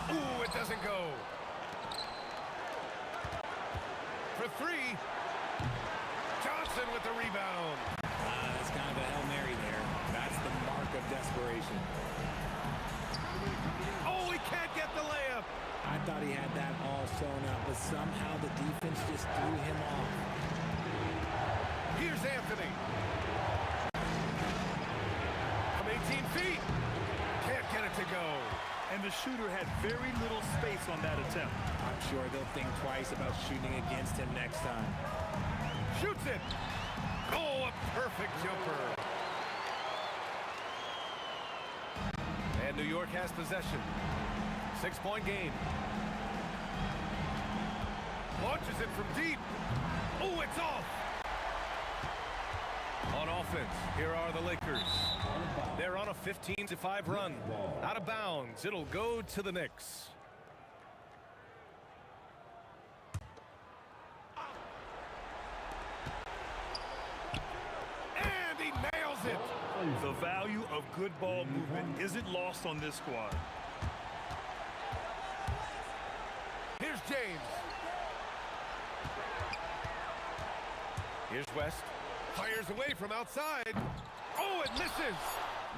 Ooh, it doesn't go. For 3. Johnson with the rebound. That's kind of a Hail Mary there. That's the mark of desperation. Oh, he can't get the layup. I thought he had that all sewn up, but somehow the defense just threw him off. Here's Anthony. From 18 feet. Can't get it to go. And the shooter had very little space on that attempt. I'm sure they'll think twice about shooting against him next time. Shoots it. Oh, a perfect jumper. And New York has possession. 6-point game. Launches it from deep. Oh, it's off. On offense, here are the Lakers. They're on a 15-5 run. Out of bounds. It'll go to the Knicks. And he nails it. The value of good ball movement isn't lost on this squad. James. Here's West. Fires away from outside. Oh, it misses.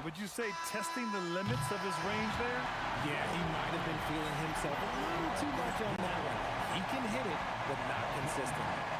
Would you say testing the limits of his range there? Yeah, he might have been feeling himself a little too much on that one. He can hit it, but not consistently.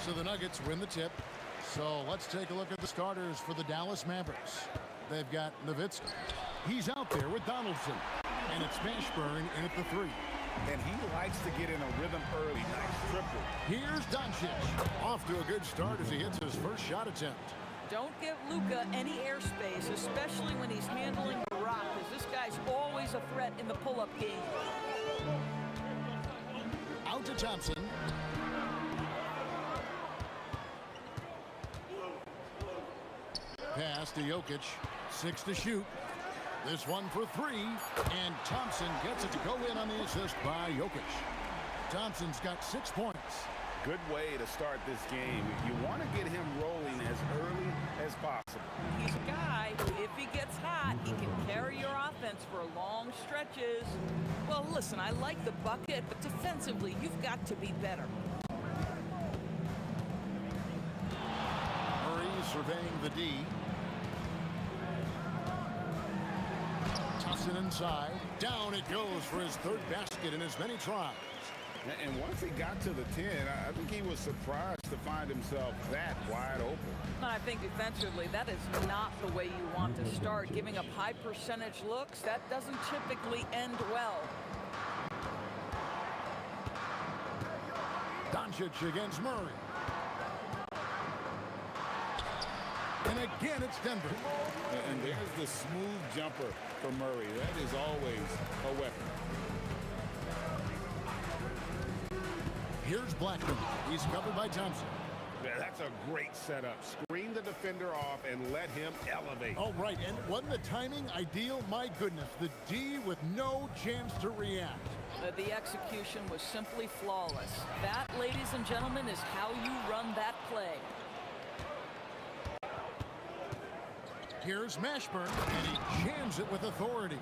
So the Nuggets win the tip. So let's take a look at the starters for the Dallas Mavericks. They've got Nowitzki. He's out there with Donaldson. And it's Mashburn in at the 3. And he likes to get in a rhythm early. Nice triple. Here's Doncic. Off to a good start as he hits his first shot attempt. Don't give Luka any airspace, especially when he's handling the rock, because this guy's always a threat in the pull-up game. Out to Thompson. Pass to Jokic. 6 to shoot. This one for 3. And Thompson gets it to go in on the assist by Jokic. Thompson's got 6 points. Good way to start this game. You want to get him rolling as early as possible. He's a guy who, if he gets hot, he can carry your offense for long stretches. Well, listen, I like the bucket, but defensively, you've got to be better. Murray surveying the D. inside. Down it goes for his third basket in as many tries. And once he got to the 10, I think he was surprised to find himself that wide open. I think defensively, that is not the way you want to start. Giving up high percentage looks, that doesn't typically end well. Doncic against Murray. And again, it's Denver. And there's the smooth jumper for Murray. That is always a weapon. Here's Blackman. He's covered by Thompson. Yeah, that's a great setup. Screen the defender off and let him elevate. Oh, right. And wasn't the timing ideal? My goodness. The D with no chance to react. The execution was simply flawless. That, ladies and gentlemen, is how you run that play. Here's Mashburn, and he jams it with authority.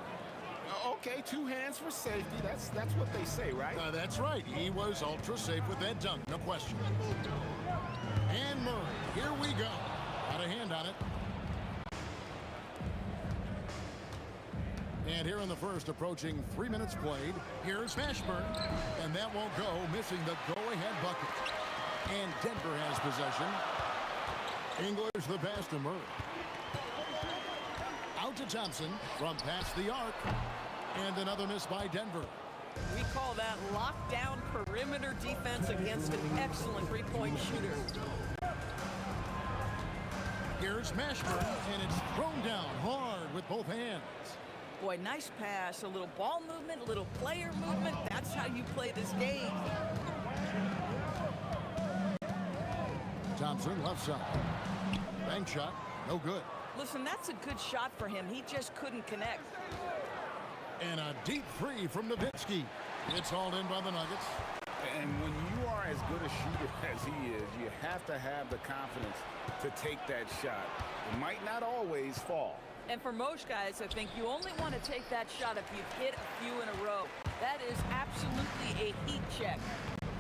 Okay, 2 hands for safety. That's what they say, right? That's right. He was ultra safe with that dunk, no question. And Murray, here we go. Got a hand on it. And here in the first, approaching 3 minutes played, here's Mashburn, and that won't go, missing the go-ahead bucket. And Denver has possession. English the pass to Murray. Out to Thompson from past the arc. And another miss by Denver. We call that lockdown perimeter defense against an excellent three-point shooter. Here's Mashburn, and it's thrown down hard with both hands. Boy, nice pass. A little ball movement, a little player movement. That's how you play this game. Thompson, left side. Bank shot, no good. Listen, that's a good shot for him. He just couldn't connect. And a deep three from Nowitzki. It's hauled in by the Nuggets. And when you are as good a shooter as he is, you have to have the confidence to take that shot. It might not always fall. And for most guys, I think you only want to take that shot if you've hit a few in a row. That is absolutely a heat check.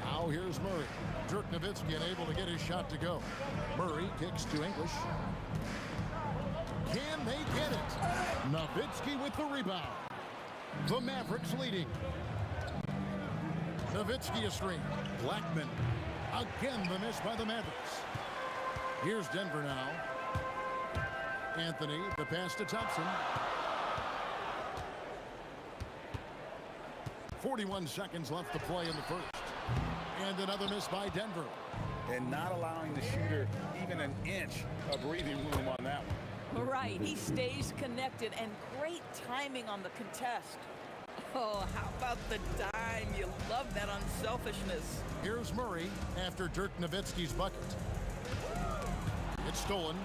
Now here's Murray. Dirk Nowitzki unable to get his shot to go. Murray kicks to English. Can they get it? Nowitzki with the rebound. The Mavericks leading. Nowitzki a screen. Blackman. Again the miss by the Mavericks. Here's Denver now. Anthony, the pass to Thompson. 41 seconds left to play in the first. And another miss by Denver. And not allowing the shooter even an inch of breathing room on that one. Right, he stays connected, and great timing on the contest. Oh, how about the dime? You love that unselfishness. Here's Murray after Dirk Nowitzki's bucket. It's stolen.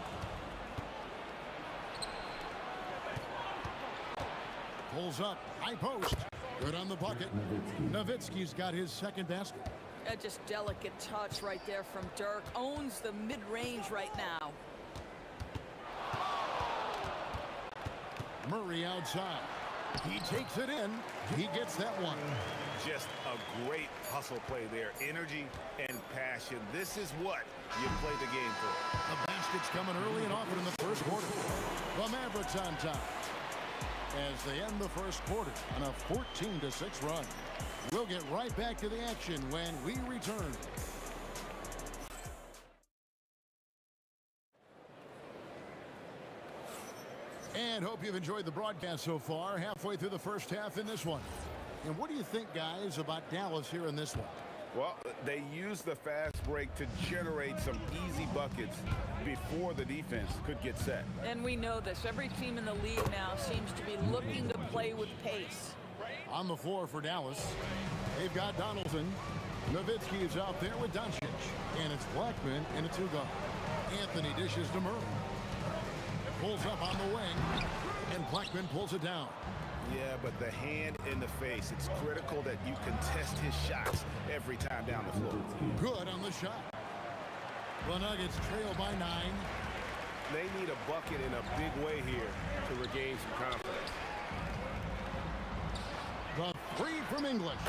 Pulls up, high post. Good on the bucket. Nowitzki's got his second basket. Just delicate touch right there from Dirk. Owns the mid-range right now. Murray outside. He takes it in. He gets that one. Just a great hustle play there. Energy and passion. This is what you play the game for. The basket's coming early and often in the first quarter. The Mavericks on top as they end the first quarter on a 14-6 run. We'll get right back to the action when we return. And hope you've enjoyed the broadcast so far, halfway through the first half in this one. And what do you think, guys, about Dallas here in this one? Well, they used the fast break to generate some easy buckets before the defense could get set. And we know this. Every team in the league now seems to be looking to play with pace. On the floor for Dallas, they've got Donaldson. Nowitzki is out there with Doncic. And it's Blackman in a two-guard. Anthony dishes to Murray. Pulls up on the wing, and Blackman pulls it down. Yeah, but the hand in the face, it's critical that you contest his shots every time down the floor. Good on the shot. The Nuggets trail by 9. They need a bucket in a big way here to regain some confidence. The three from English.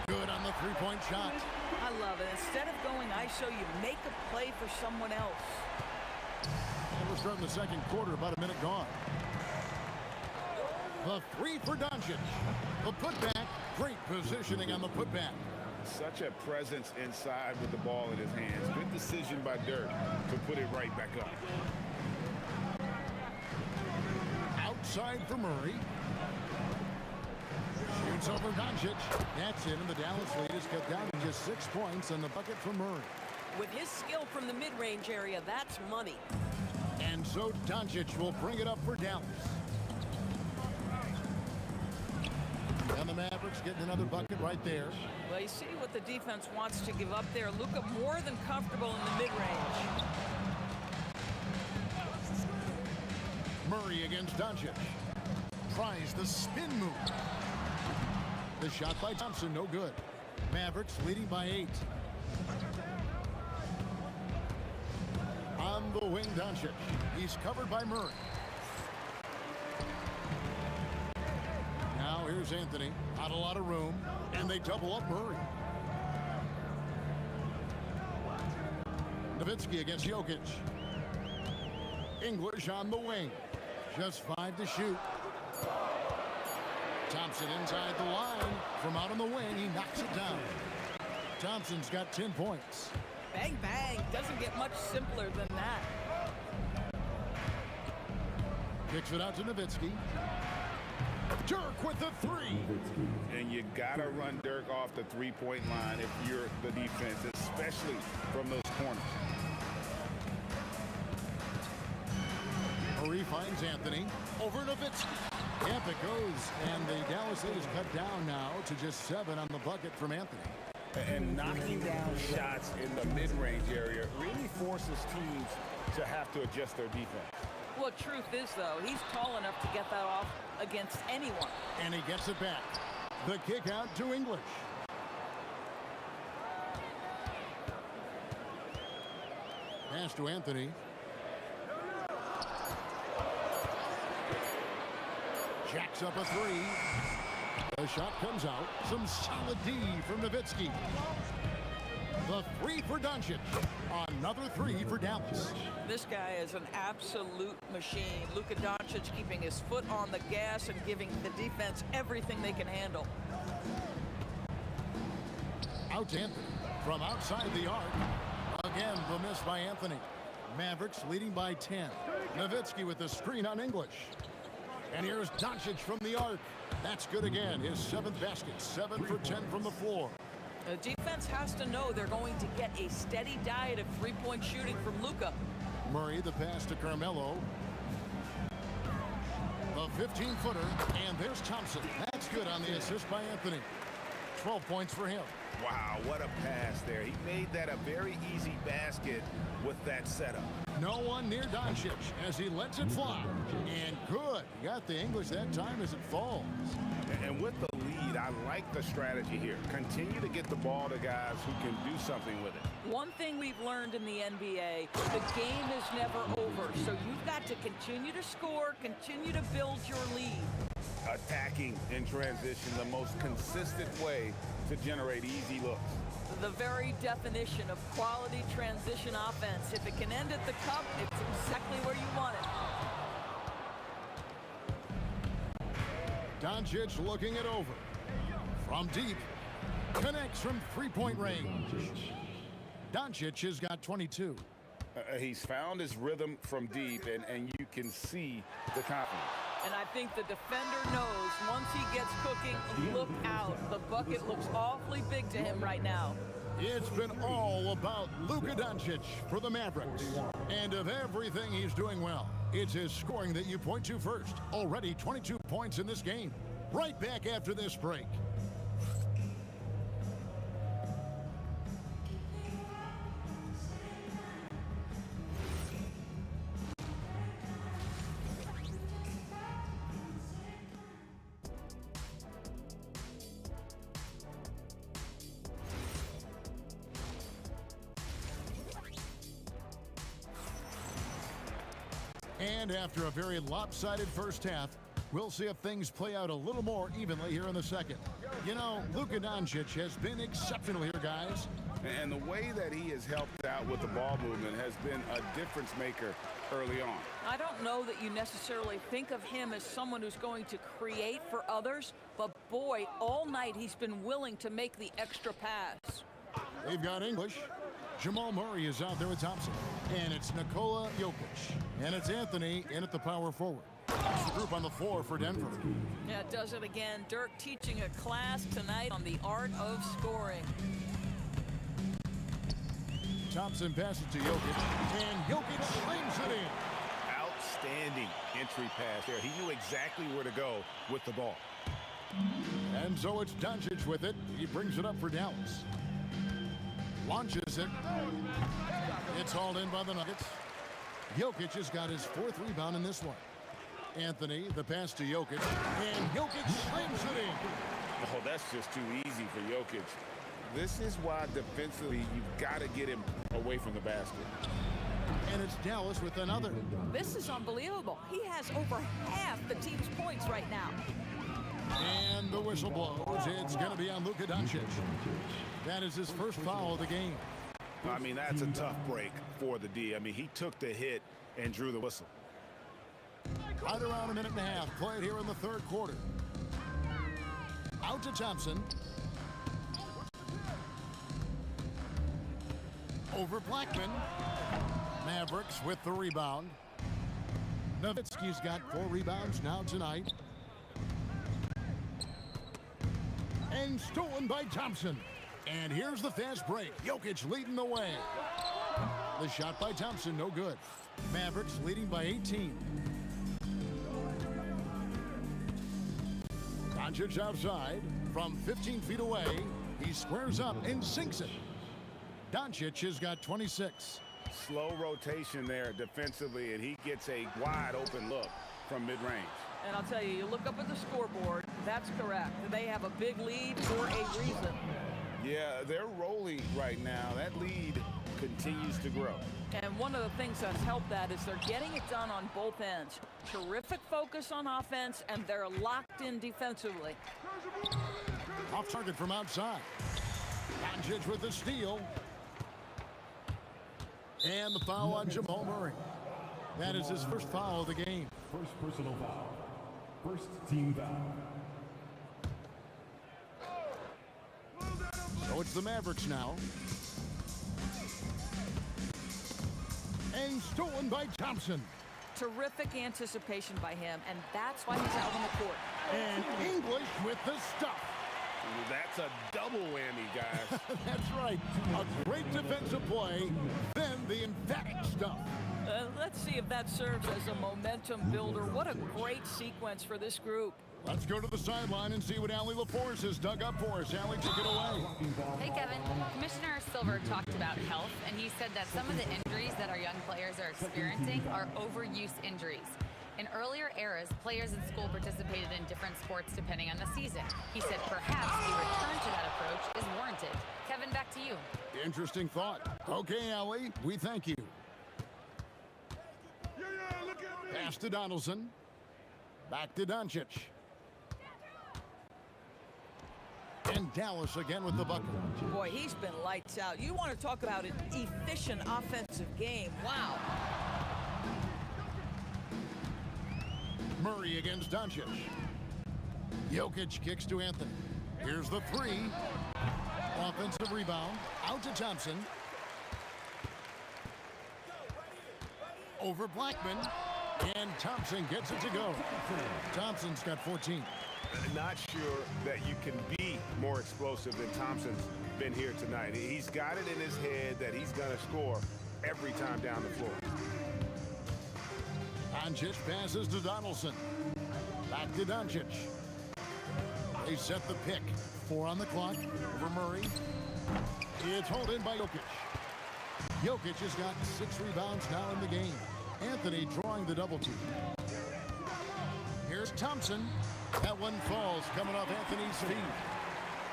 Good on the three-point shot. I love it. Instead of going ISO, you make a play for someone else. And we're starting the second quarter, about a minute gone. The three for Doncic. The putback, great positioning on the putback. Such a presence inside with the ball in his hands. Good decision by Dirk to put it right back up. Outside for Murray. Shoots over Doncic. That's in, and the Dallas lead is cut down to just 6 points on the bucket from Murray. With his skill from the mid-range area, that's money. And so Doncic will bring it up for Dallas. And the Mavericks getting another bucket right there. Well, you see what the defense wants to give up there. Luka more than comfortable in the mid-range. Murray against Doncic. Tries the spin move. The shot by Thompson, no good. Mavericks leading by 8. On the wing, Doncic. He's covered by Murray. Now here's Anthony. Not a lot of room. And they double up Murray. Nowitzki against Jokic. English on the wing. Just 5 to shoot. Thompson inside the line. From out on the wing, he knocks it down. Thompson's got 10 points. Bang, bang. Doesn't get much simpler than that. Kicks it out to Nowitzki. Dirk with the 3. And you got to run Dirk off the three-point line if you're the defense, especially from those corners. Murray finds Anthony. Over Nowitzki. Yep, it goes. And the Dallas lead is cut down now to just 7 on the bucket from Anthony. And knocking down shots in the mid-range area really forces teams to have to adjust their defense. Well, truth is, though, he's tall enough to get that off against anyone. And he gets it back. The kick out to English. Pass to Anthony. Jacks up a 3. The shot comes out. Some solid D from Nowitzki. The 3 for Doncic. Another 3 for Dallas. This guy is an absolute machine. Luka Doncic keeping his foot on the gas and giving the defense everything they can handle. Out to Anthony. From outside the arc. Again, the miss by Anthony. Mavericks leading by 10. Nowitzki with the screen on English. And here's Doncic from the arc. That's good again. His 7th basket. 7 for 10 from the floor. The defense has to know they're going to get a steady diet of three-point shooting from Luka. Murray, the pass to Carmelo. The 15-footer. And there's Thompson. That's good on the assist by Anthony. 12 points for him. Wow, what a pass there. He made that a very easy basket with that setup. No one near Doncic as he lets it fly. And good. He got the English that time as it falls. And with the lead, I like the strategy here. Continue to get the ball to guys who can do something with it. One thing we've learned in the NBA, the game is never over. So you've got to continue to score, continue to build your lead. Attacking in transition, the most consistent way to generate easy looks. The very definition of quality transition offense. If it can end at the cup, it's exactly where you want it. Doncic looking it over. From deep. Connects from three-point range. Doncic has got 22. He's found his rhythm from deep, and you can see the confidence. And I think the defender knows once he gets cooking, look out. The bucket looks awfully big to him right now. It's been all about Luka Doncic for the Mavericks. And of everything he's doing well, it's his scoring that you point to first. Already 22 points in this game. Right back after this break. And after a very lopsided first half, we'll see if things play out a little more evenly here in the second. You know, Luka Doncic has been exceptional here, guys. And the way that he has helped out with the ball movement has been a difference maker early on. I don't know that you necessarily think of him as someone who's going to create for others, but boy, all night he's been willing to make the extra pass. They've got English. Jamal Murray is out there with Thompson. And it's Nikola Jokic. And it's Anthony in at the power forward. That's the group on the floor for Denver. Yeah, it does it again. Dirk teaching a class tonight on the art of scoring. Thompson passes to Jokic, and Jokic slams it in. Outstanding entry pass there. He knew exactly where to go with the ball. And so it's Doncic with it. He brings it up for Dallas. Launches it. It's hauled in by the Nuggets. Jokic has got his 4th rebound in this one. Anthony, the pass to Jokic, and Jokic slams it in. Oh, that's just too easy for Jokic. This is why defensively you've got to get him away from the basket. And it's Dallas with another. This is unbelievable. He has over half the team's points right now. And the whistle blows. It's going to be on Luka Doncic. That is his first foul of the game. I mean, that's a tough break for the D. I mean, he took the hit and drew the whistle. Right around a minute and a half played here in the 3rd quarter. Out to Thompson. Over Blackman. Mavericks with the rebound. Nowitzki's got 4 rebounds now tonight. And stolen by Thompson. And here's the fast break. Jokic leading the way. The shot by Thompson, no good. Mavericks leading by 18. Doncic outside from 15 feet away. He squares up and sinks it. Doncic has got 26. Slow rotation there defensively, and he gets a wide open look from mid-range. And I'll tell you, you look up at the scoreboard, that's correct. They have a big lead for a reason. Yeah, they're rolling right now. That lead continues to grow. And one of the things that's helped that is they're getting it done on both ends. Terrific focus on offense, and they're locked in defensively. Off target from outside. Doncic with the steal. And the foul on Jamal Murray. That is his first foul of the game. First personal foul. First team foul. So it's the Mavericks now. And stolen by Thompson. Terrific anticipation by him, and that's why he's out on the court. And English with the stuff. That's a double whammy, guys. That's right. A great defensive play, then the emphatic stuff. Let's see if that serves as a momentum builder. What a great sequence for this group. Let's go to the sideline and see what Allie LaForce has dug up for us. Allie, take it away. Hey, Kevin. Commissioner Silver talked about health, and he said that some of the injuries that our young players are experiencing are overuse injuries. In earlier eras, players in school participated in different sports depending on the season. He said perhaps a return to that approach is warranted. Kevin, back to you. Interesting thought. Okay, Allie, we thank you. Pass to Donaldson. Back to Doncic. And Dallas again with the bucket. Boy, he's been lights out. You want to talk about an efficient offensive game. Wow. Murray against Doncic. Jokic kicks to Anthony. Here's the 3. Offensive rebound. Out to Thompson. Over Blackman. And Thompson gets it to go. Thompson's got 14. Not sure that you can be more explosive than Thompson's been here tonight. He's got it in his head that he's going to score every time down the floor. Doncic passes to Donaldson. Back to Doncic. They set the pick. 4 on the clock. Over Murray. It's hauled in by Jokic. Jokic has got 6 rebounds now in the game. Anthony drawing the double team. Here's Thompson. That one falls coming off Anthony's feet.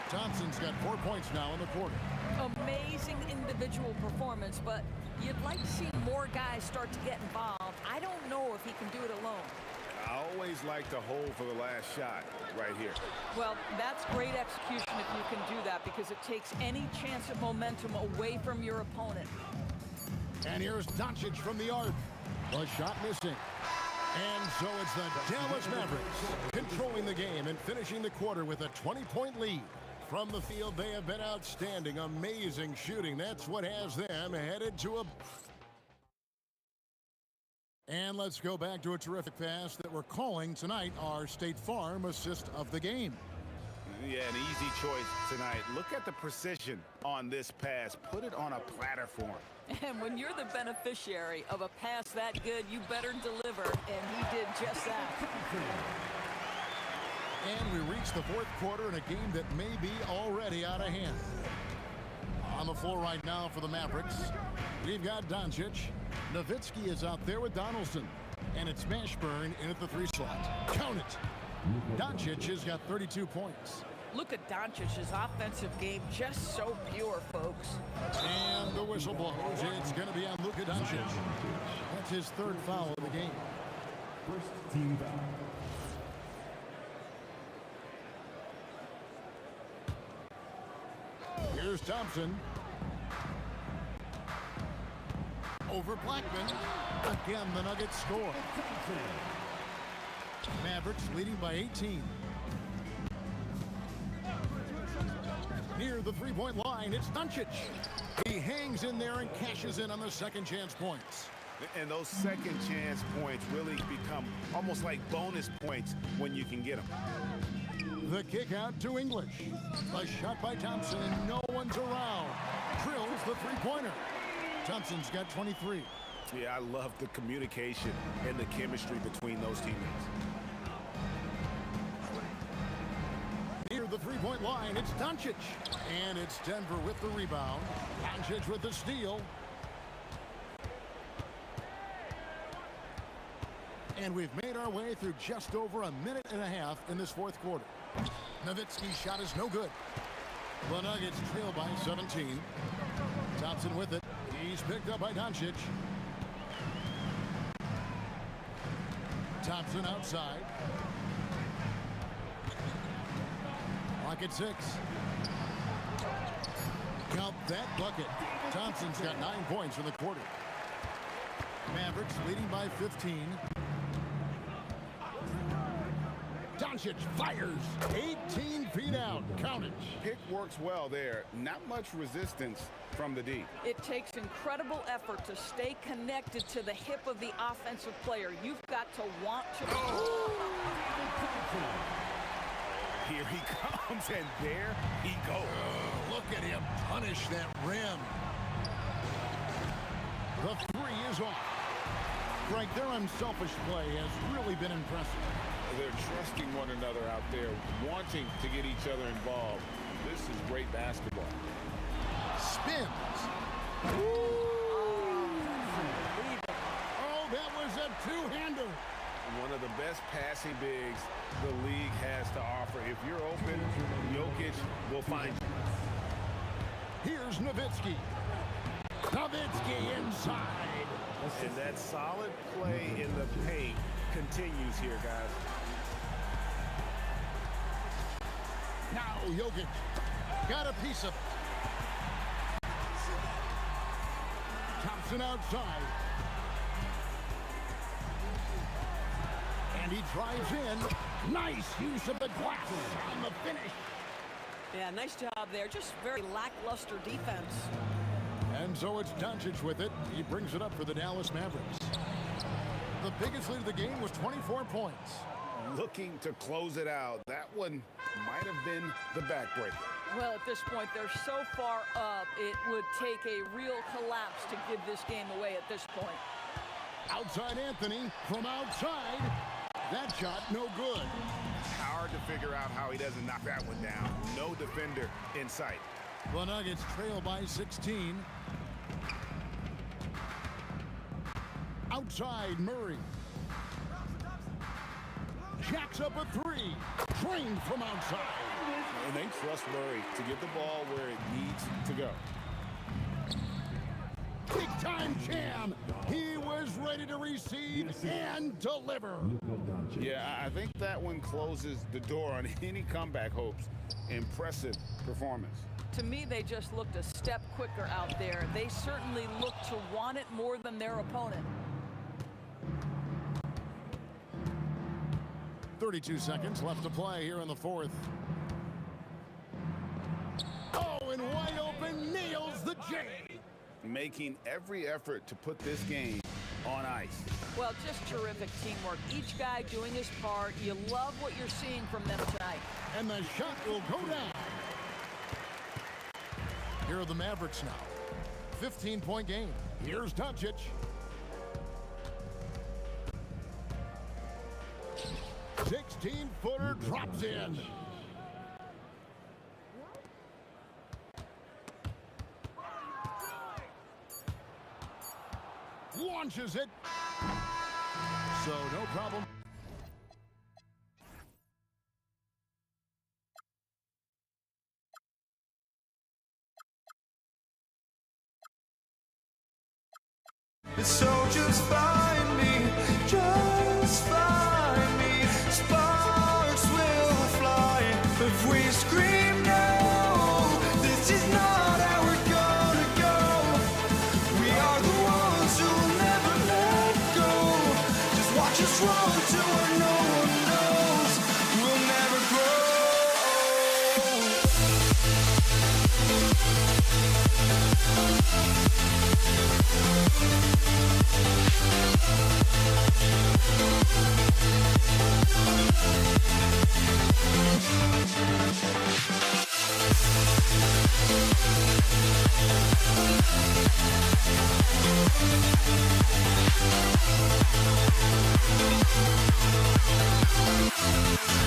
Thompson's got 4 points now in the quarter. Amazing individual performance, but you'd like to see more guys start to get involved. I don't know if he can do it alone. I always like to hold for the last shot right here. Well, that's great execution if you can do that, because it takes any chance of momentum away from your opponent. And here's Doncic from the arc. The shot missing. And so it's the Dallas Mavericks controlling the game and finishing the quarter with a 20-point lead. From the field, they have been outstanding. Amazing shooting. That's what has them headed to a... And let's go back to a terrific pass that we're calling tonight our State Farm assist of the game. Yeah, an easy choice tonight. Look at the precision on this pass. Put it on a platter for him. And when you're the beneficiary of a pass that good, you better deliver, and he did just that. And we reach the fourth quarter in a game that may be already out of hand. On the floor right now for the Mavericks, we've got Doncic. Nowitzki is out there with Donaldson. And it's Mashburn in at the 3 slot. Count it. Doncic has got 32 points. Look at Doncic's offensive game, just so pure, folks. And the whistle blows. It's going to be on Luka Doncic. That's his 3rd foul of the game. First team foul. Here's Thompson. Over Blackman. Again, the Nuggets score. Mavericks leading by 18. Near the 3-point line, it's Doncic. He hangs in there and cashes in on the second chance points. And those second chance points really become almost like bonus points when you can get them. The kick out to English. A shot by Thompson, and no one's around. Drills the 3-pointer. Thompson's got 23. Yeah, I love the communication and the chemistry between those teammates. Near the 3-point line, it's Doncic. And it's Denver with the rebound. Doncic with the steal. And we've made our way through just over a minute and a half in this fourth quarter. Nowitzki's shot is no good. The Nuggets trail by 17. Thompson with it. He's picked up by Doncic. Thompson outside. Clock at 6. Count that bucket. Thompson's got 9 points in the quarter. Mavericks leading by 15. Doncic fires 18 feet out. Count it. Pick works well there. Not much resistance from the D. It takes incredible effort to stay connected to the hip of the offensive player. You've got to want to... Here he comes, and there he goes. Look at him punish that rim. The 3 is off. Frank, their unselfish play has really been impressive. They're trusting one another out there, wanting to get each other involved. This is great basketball. Spins. Oh, that was a 2-hander. One of the best passing bigs the league has to offer. If you're open, Jokic will find you. Here's Nowitzki. Nowitzki inside. And that solid play in the paint continues here, guys. Now Jokic got a piece of it. Thompson outside. And he drives in. Nice use of the glass on the finish. Yeah, nice job there. Just very lackluster defense. And so it's Doncic with it. He brings it up for the Dallas Mavericks. The biggest lead of the game was 24 points. Looking to close it out. That one might have been the backbreaker. Well, at this point, they're so far up, it would take a real collapse to give this game away at this point. Outside Anthony from outside. That shot no good. Hard to figure out how he doesn't knock that one down. No defender in sight. The Nuggets trail by 16. Outside Murray. Jacks up a 3. Trained from outside. And they trust Murray to get the ball where it needs to go. Big-time jam. He was ready to receive and deliver. Yeah, I think that one closes the door on any comeback hopes. Impressive performance. To me, they just looked a step quicker out there. They certainly looked to want it more than their opponent. 32 seconds left to play here in the fourth. Oh, and wide open, nails the J. Making every effort to put this game on ice. Well, just terrific teamwork. Each guy doing his part. You love what you're seeing from them tonight. And the shot will go down. Here are the Mavericks now. 15-point game. Here's Doncic. Sixteen-footer drops in. Launches it. So no problem. So just find me, just find me. Sparks will fly if we scream no. This is not how we're gonna go. We are the ones who'll never let go. Just watch us run to where no one knows. We'll never grow.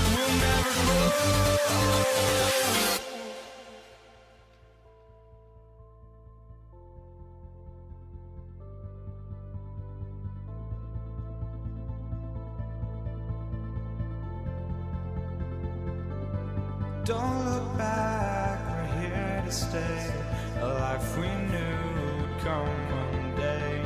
We'll never grow. Don't look back, we're here to stay. A life we knew would come one day.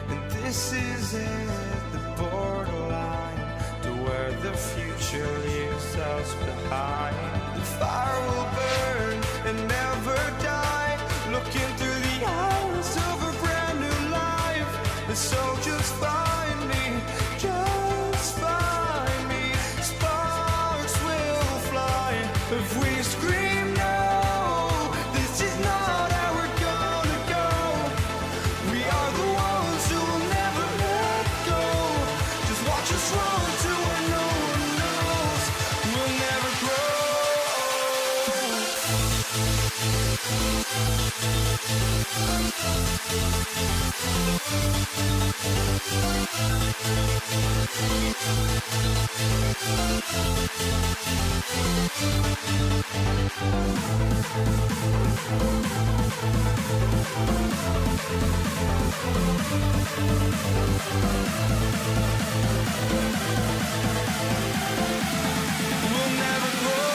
And this is it, the borderline to where the future leaves us behind. The fire will burn and never die, looking through the eyes of a brand new life. And so just find me, just find me. Sparks will fly if we scream no. This is not how we're gonna go. We are the ones who will never let go. Just watch us run to where no one knows. We'll never grow. We'll never grow. We'll never grow.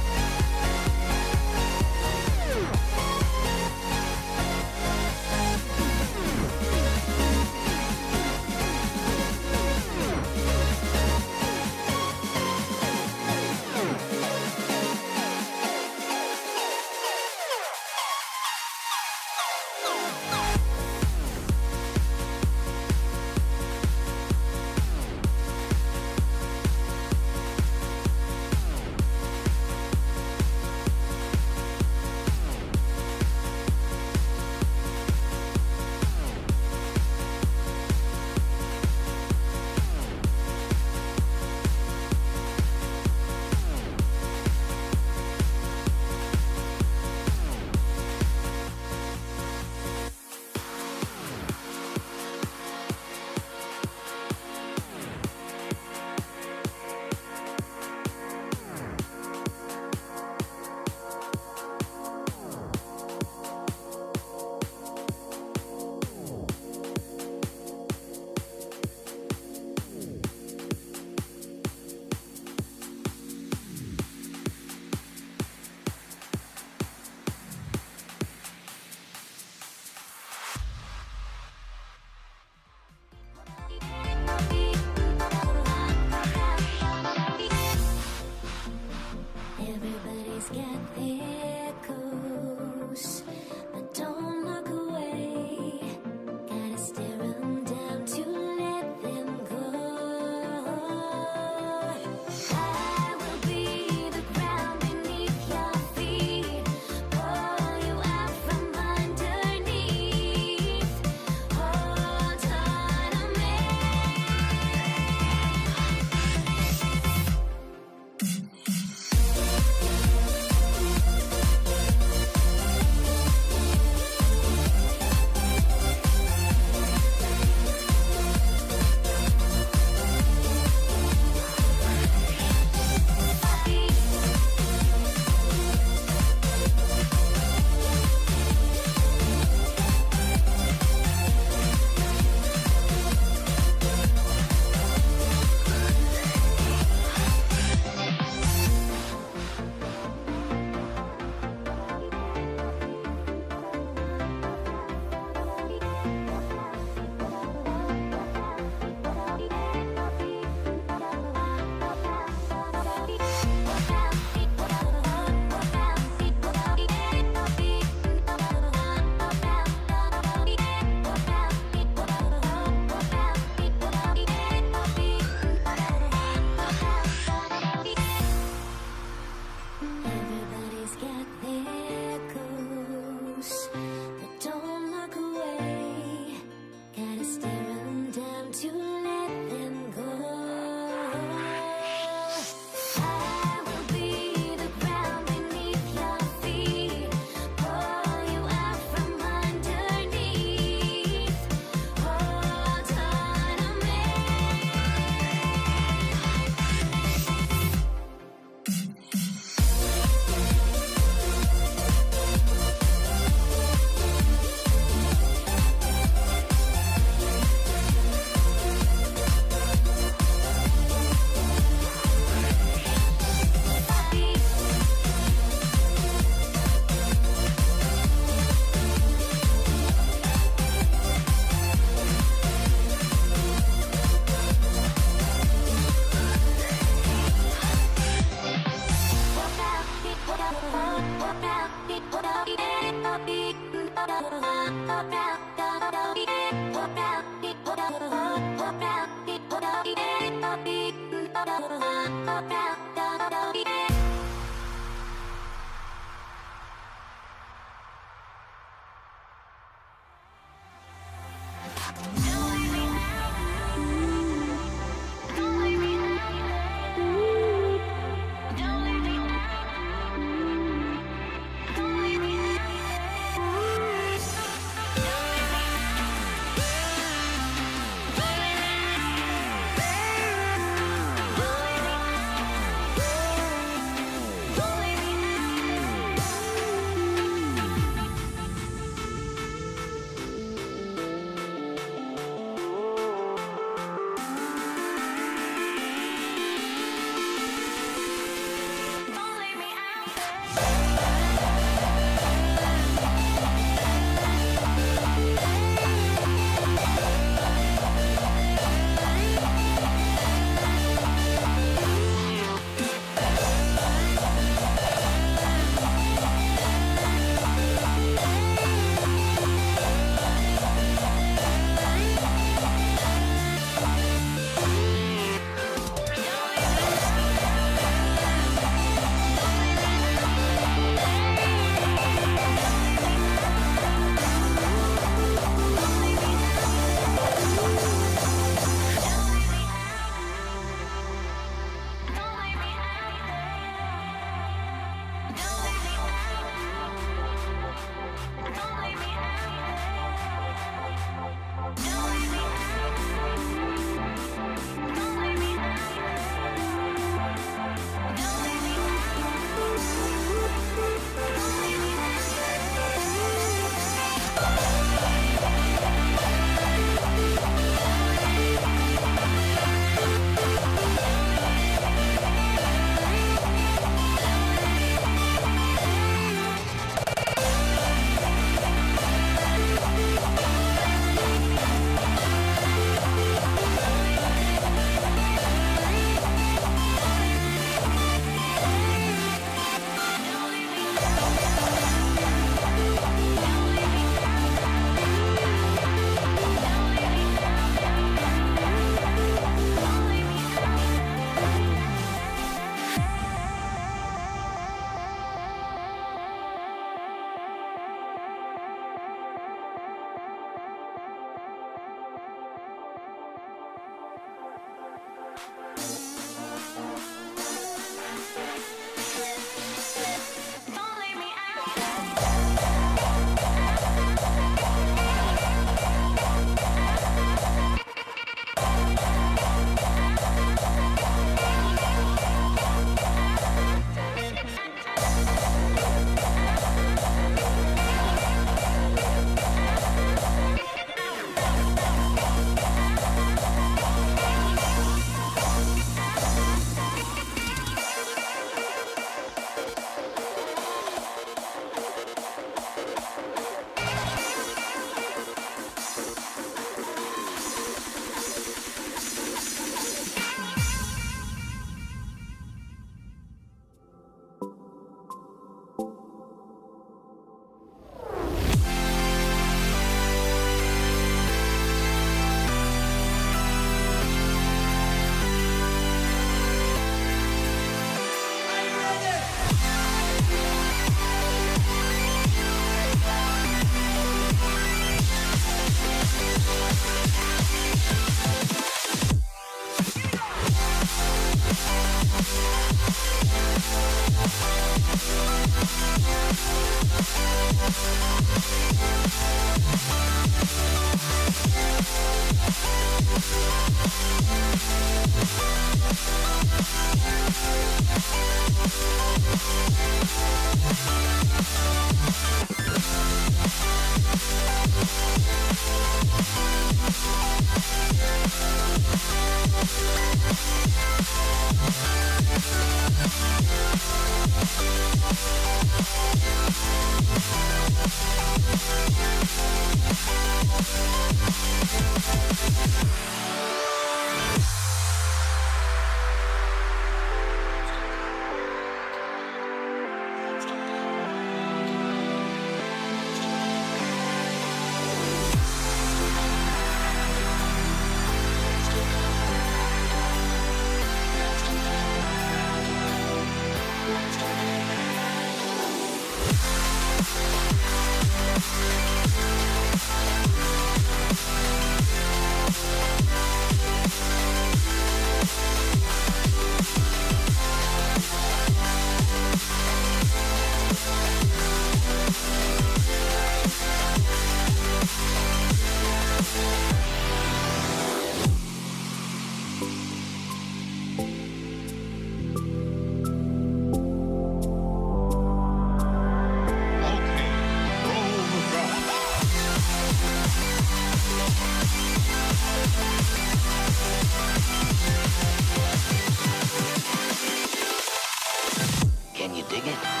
Dig it?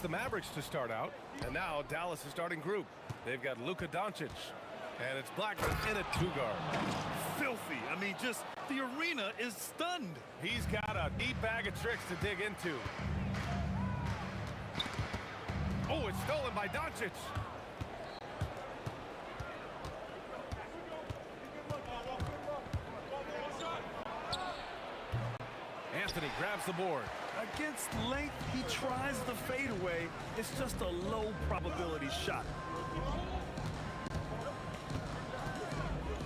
the Mavericks to start out. And now Dallas is starting group. They've got Luka Doncic. And it's Blackman in at 2 guard. Filthy. I mean, just the arena is stunned. He's got a deep bag of tricks to dig into. Oh, it's stolen by Doncic. Anthony grabs the board. Against length, he tries the fadeaway. It's just a low probability shot.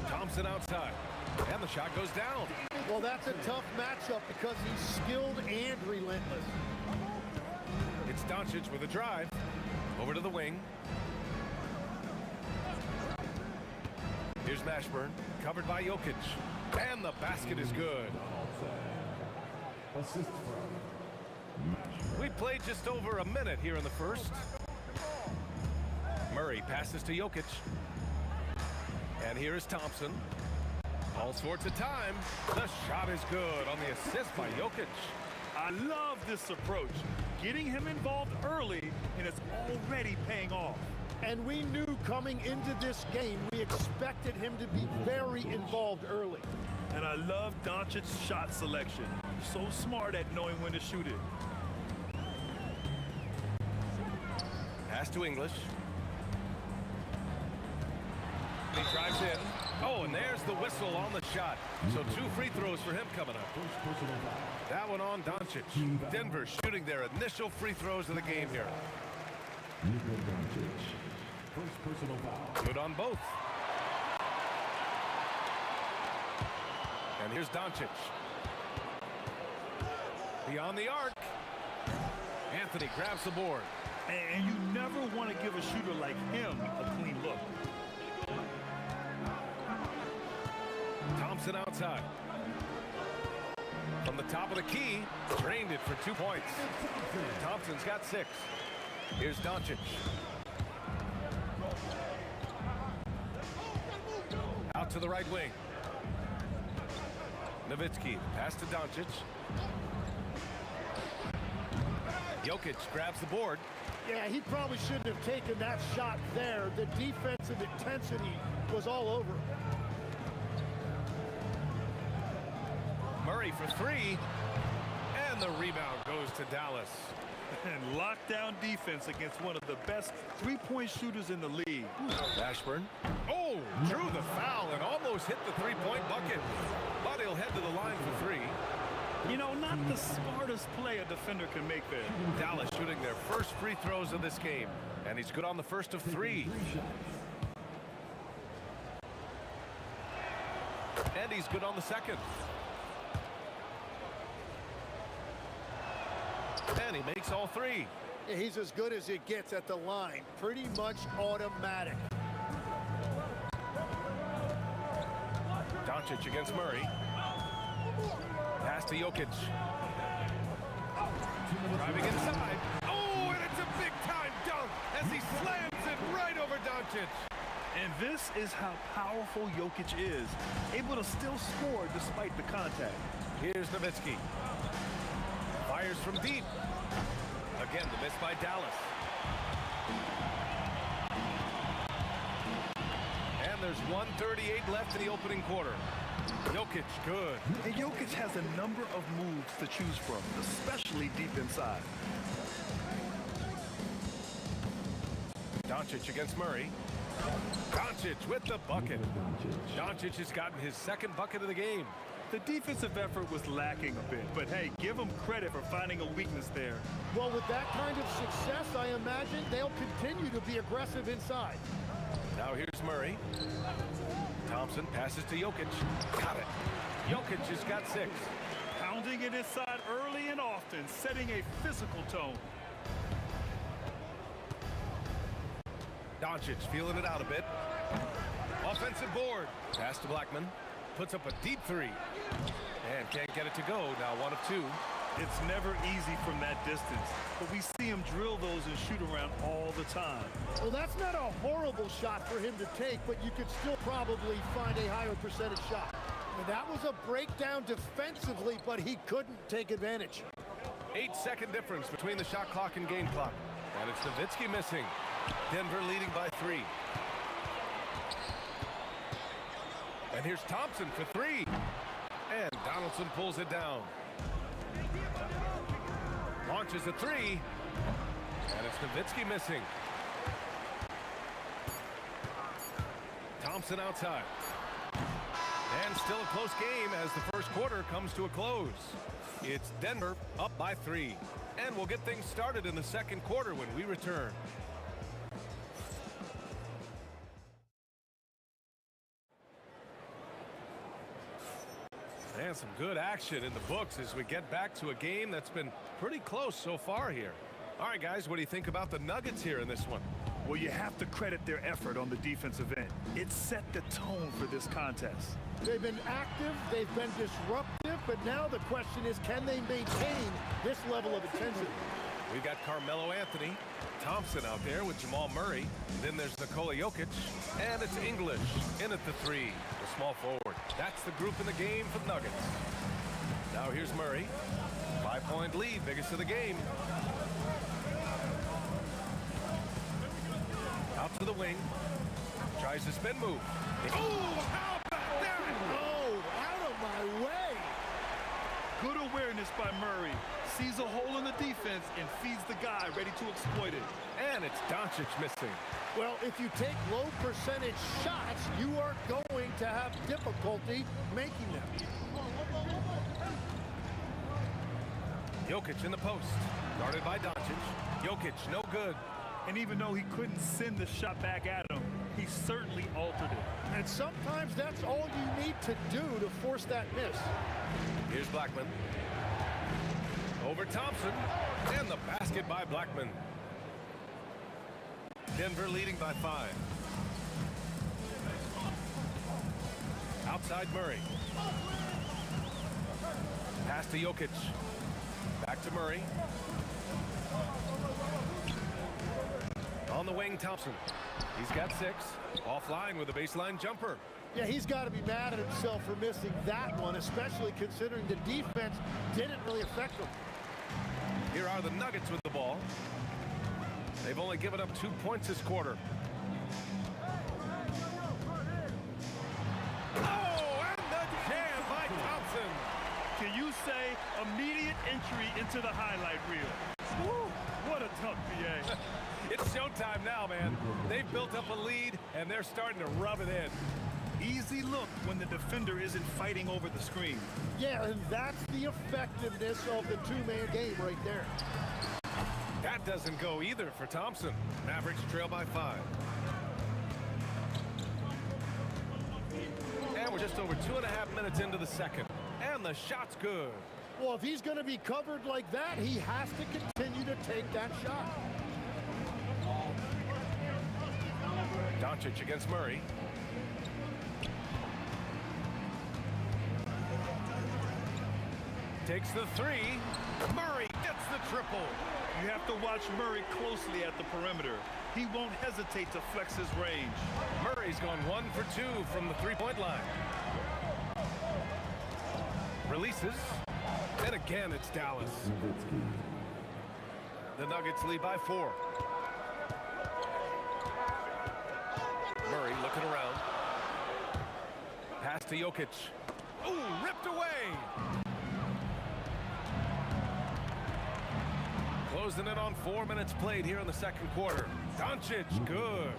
Thompson outside. And the shot goes down. Well, that's a tough matchup because he's skilled and relentless. It's Doncic with a drive. Over to the wing. Here's Mashburn, covered by Jokic. And the basket is good. Assist from We played just over a minute here in the first. Murray passes to Jokic. And here is Thompson. All sorts of time. The shot is good on the assist by Jokic. I love this approach. Getting him involved early, and it's already paying off. And we knew coming into this game, we expected him to be very involved early. And I love Doncic's shot selection. So smart at knowing when to shoot it. Pass to English. He drives in. Oh, and there's the whistle on the shot. So 2 free throws for him coming up. That one on Doncic. Denver shooting their initial free throws of the game here. first personal foul. Good on both. And here's Doncic. Beyond the arc. Anthony grabs the board. And you never want to give a shooter like him a clean look. Thompson outside. From the top of the key, drained it for 2 points. Thompson's got 6. Here's Doncic. Out to the right wing. Nowitzki, pass to Doncic. Jokic grabs the board. Yeah, he probably shouldn't have taken that shot there. The defensive intensity was all over. Murray for 3. And the rebound goes to Dallas. And lockdown defense against one of the best three-point shooters in the league. Ashburn. Oh, drew the foul and almost hit the three-point bucket. But he'll head to the line for 3. You know, not the smartest play a defender can make there. Dallas shooting their first free throws of this game. And he's good on the first of 3. And he's good on the second. And he makes all 3. Yeah, he's as good as it gets at the line. Pretty much automatic. Doncic against Murray. Pass to Jokic. Driving inside. Oh, and it's a big-time dunk as he slams it right over Doncic. And this is how powerful Jokic is, able to still score despite the contact. Here's Nowitzki. Fires from deep. Again, the miss by Dallas. And there's 1:38 left in the opening quarter. Jokic, good. And Jokic has a number of moves to choose from, especially deep inside. Doncic against Murray. Doncic with the bucket. Doncic has gotten his second bucket of the game. The defensive effort was lacking a bit, but hey, give them credit for finding a weakness there. Well, with that kind of success, I imagine they'll continue to be aggressive inside. Now here's Murray. Thompson passes to Jokic. Got it. Jokic has got 6. Pounding it inside early and often, setting a physical tone. Doncic feeling it out a bit. Offensive board. Pass to Blackman. Puts up a deep 3. And can't get it to go. Now 1 of 2. It's never easy from that distance, but we see him drill those and shoot around all the time. Well, that's not a horrible shot for him to take, but you could still probably find a higher percentage shot. And that was a breakdown defensively, but he couldn't take advantage. 8-second difference between the shot clock and game clock. And it's Nowitzki missing. Denver leading by 3. And here's Thompson for 3. And Donaldson pulls it down. Launches a 3. And it's Nowitzki missing. Thompson outside. And still a close game as the first quarter comes to a close. It's Denver up by 3. And we'll get things started in the second quarter when we return. And some good action in the books as we get back to a game that's been pretty close so far here. All right, guys, what do you think about the Nuggets here in this one? Well, you have to credit their effort on the defensive end. It set the tone for this contest. They've been active, they've been disruptive, but now the question is, can they maintain this level of intensity? We've got Carmelo Anthony, Thompson out there with Jamal Murray. Then there's Nikola Jokic, and it's English in at the 3, the small forward. That's the group in the game for the Nuggets. Now here's Murray. 5-point lead, biggest of the game. Out to the wing. Tries the spin move. Oh, how about that? Oh, out of my way. Good awareness by Murray. Sees a hole in the defense and feeds the guy ready to exploit it. And it's Doncic missing. Well, if you take low percentage shots, you are going to have difficulty making them. Jokic in the post. Guarded by Doncic. Jokic, no good. And even though he couldn't send the shot back at him, he certainly altered it. And sometimes that's all you need to do to force that miss. Here's Blackman. Over Thompson. And the basket by Blackman. Denver leading by 5. Outside Murray. Pass to Jokic. Back to Murray. On the wing, Thompson. He's got 6. Offline with a baseline jumper. Yeah, he's got to be mad at himself for missing that one, especially considering the defense didn't really affect him. Here are the Nuggets with the ball. They've only given up 2 points this quarter. Oh, and the jam by Thompson. Can you say immediate entry into the highlight reel? Woo, what a tough PA. It's showtime now, man. They've built up a lead, and they're starting to rub it in. Easy look when the defender isn't fighting over the screen. Yeah, and that's the effectiveness of the two-man game right there. That doesn't go either for Thompson. Mavericks trail by 5. And we're just over 2.5 minutes into the second. And the shot's good. Well, if he's going to be covered like that, he has to continue to take that shot. Doncic against Murray. Takes the 3. Murray gets the triple. You have to watch Murray closely at the perimeter. He won't hesitate to flex his range. Murray's gone 1 for 2 from the 3-point line. Releases. And again, it's Dallas. The Nuggets lead by 4. Murray looking around. Pass to Jokic. Ooh, ripped away. Closing in on 4 minutes played here in the second quarter. Doncic, good.